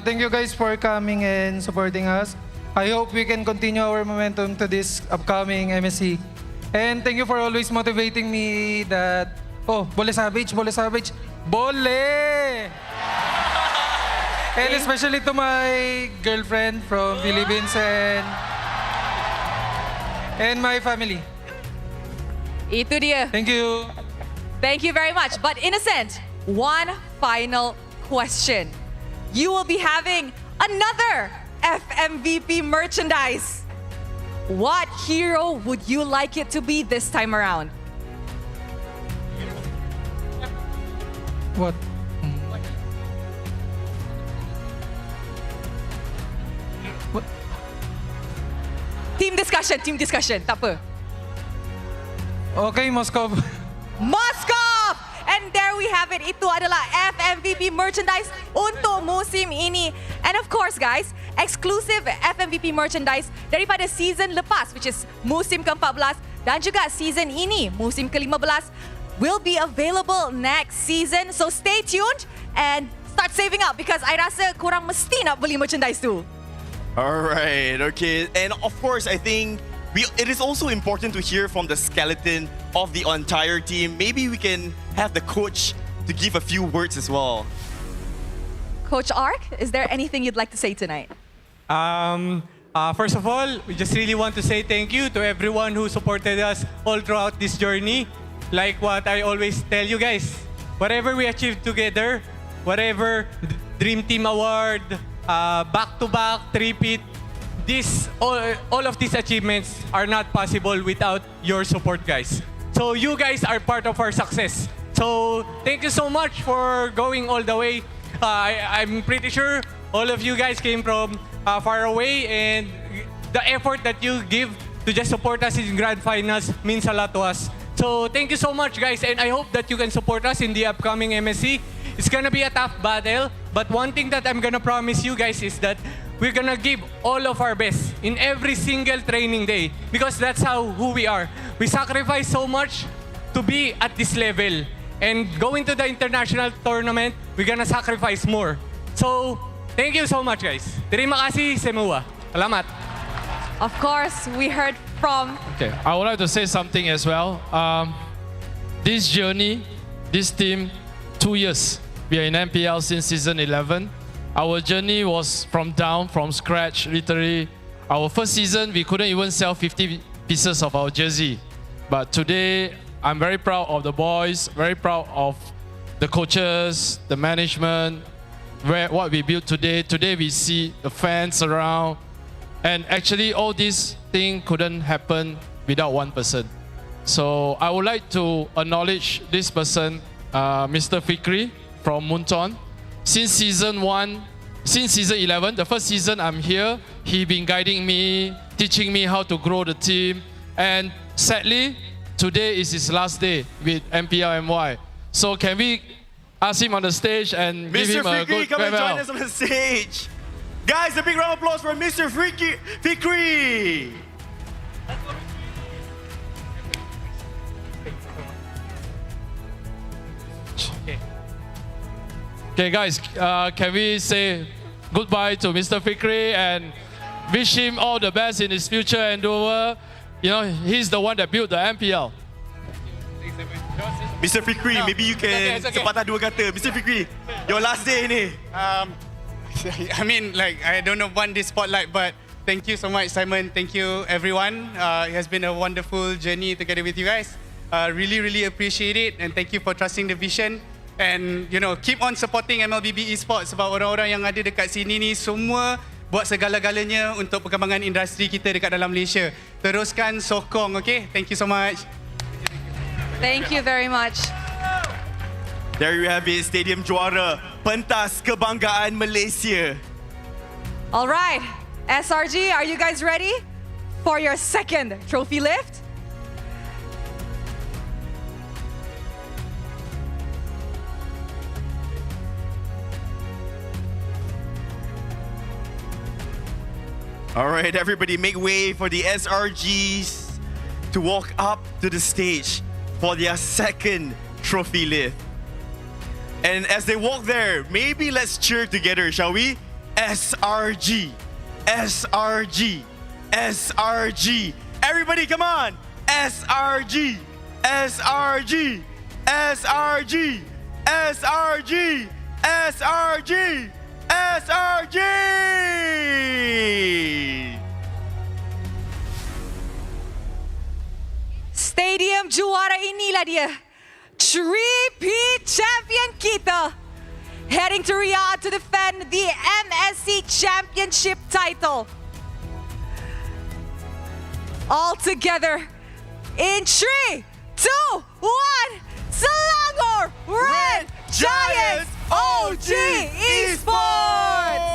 Thank you guys for coming and supporting us. I hope we can continue our momentum to this upcoming MSC. And thank you for always motivating me that, oh, Bole Savage, Bole Savage, Bole! And especially to my girlfriend from Philippines and my family. Itu dia. Thank you. Thank you very much. But Innocent, one final question. You will be having another FMVP merchandise. What hero would you like it to be this time around? What? Team discussion, tak apa. Okay, Moscow. Moscow! And there we have it. Itu adalah FMVP merchandise untuk musim ini. And of course, guys, exclusive FMVP merchandise daripada season lepas, which is musim ke-14 dan juga season ini, musim ke-15, will be available next season. So stay tuned and start saving up because I rasa korang mesti nak beli merchandise tu. Alright, okay. And of course, I think it is also important to hear from the skeleton of the entire team. Maybe we can have the coach to give a few words as well. Coach Ark, is there anything you'd like to say tonight? First of all, we just really want to say thank you to everyone who supported us all throughout this journey. Like what I always tell you guys, whatever we achieve together, whatever Dream Team Award, back-to-back, three-peat, all of these achievements are not possible without your support, guys. So you guys are part of our success. So thank you so much for going all the way. I'm pretty sure all of you guys came from far away, and the effort that you give to just support us in Grand Finals means a lot to us. So thank you so much, guys, and I hope that you can support us in the upcoming MSC. It's gonna be a tough battle, but one thing that I'm gonna promise you guys is that we're gonna give all of our best in every single training day because that's who we are. We sacrifice so much to be at this level, and going to the international tournament, we're gonna sacrifice more. So thank you so much, guys. Terima kasih semua. Salamat. Of course, we heard from... Okay, I would like to say something as well. This journey, this team, 2 years. We are in MPL since season 11. Our journey was from scratch, literally. Our first season, we couldn't even sell 50 pieces of our jersey. But today, I'm very proud of the boys, very proud of the coaches, the management, what we built today. Today, we see the fans around. And actually, all this thing couldn't happen without one person. So I would like to acknowledge this person, Mr. Fikri from Munton. Since season 1, since season 11. The first season I'm here, he been guiding me, teaching me how to grow the team. And sadly, today is his last day with MPL MY. So can we ask him on the stage and give him a good come and farewell? join us on the stage. Guys, a big round of applause for Mr. Fikri. Okay, guys, can we say goodbye to Mr. Fikri and wish him all the best in his future endeavor? You know, he's the one that built the MPL. Mr. Fikri, maybe you can sepatah dua kata. Mr. Fikri, your last day ni. I mean, like, I don't know want this spotlight, but thank you so much, Simon. Thank you, everyone. It has been a wonderful journey together with you guys. Really, really appreciate it, and thank you for trusting the vision. And, you know, keep on supporting MLBB Esports sebab orang-orang yang ada dekat sini ni semua buat segala-galanya untuk perkembangan industri kita dekat dalam Malaysia. Teruskan sokong, okay? Thank you so much. Thank you very much. There you have it, Stadium Juara, pentas kebanggaan Malaysia. All right, SRG, are you guys ready for your second trophy lift? All right, everybody, make way for the SRGs to walk up to the stage for their second trophy lift. And as they walk there, maybe let's cheer together, shall we? SRG, SRG, SRG. Everybody, come on! SRG, SRG, SRG, SRG, SRG, SRG! Stadium Juara, inilah dia. 3-peat champion kita. Heading to Riyadh to defend the MSC Championship title. All together in 3, 2, 1. Selangor Red Giants OG Esports!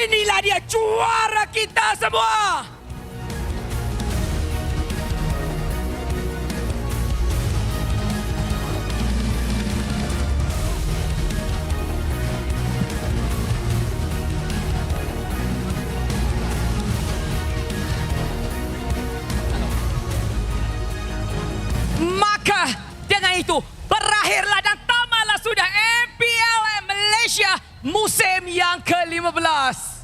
Inilah dia juara kita semua. Maka dengan itu berakhirlah dan tamatlah sudah MPL Malaysia musim yang ke-15.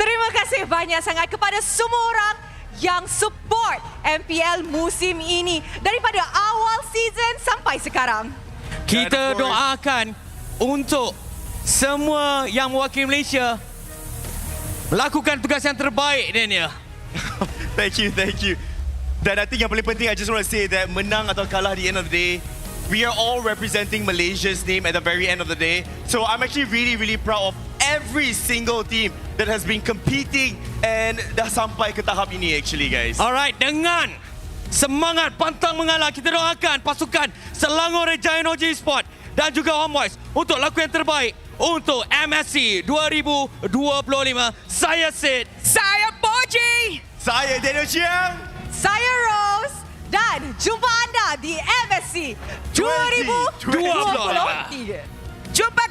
Terima kasih banyak sangat kepada semua orang yang support MPL musim ini daripada awal season sampai sekarang. Kita doakan untuk semua yang mewakili Malaysia melakukan tugas yang terbaik, Daniel. Thank you. Dan I think yang paling penting, I just want to say that menang atau kalah at the end of the day, we are all representing Malaysia's name at the very end of the day. So I'm actually really, really proud of every single team that has been competing and dah sampai ke tahap ini actually, guys. Alright, dengan semangat pantang mengalah, kita doakan pasukan Selangor Red Giants OG Esports dan juga Homeboys untuk lakukan yang terbaik untuk MSC 2025. Saya Sid. Saya Boji. Saya Daniel Chiang. Saya Rose. Dan jumpa anda di MSC 2023. Jumpa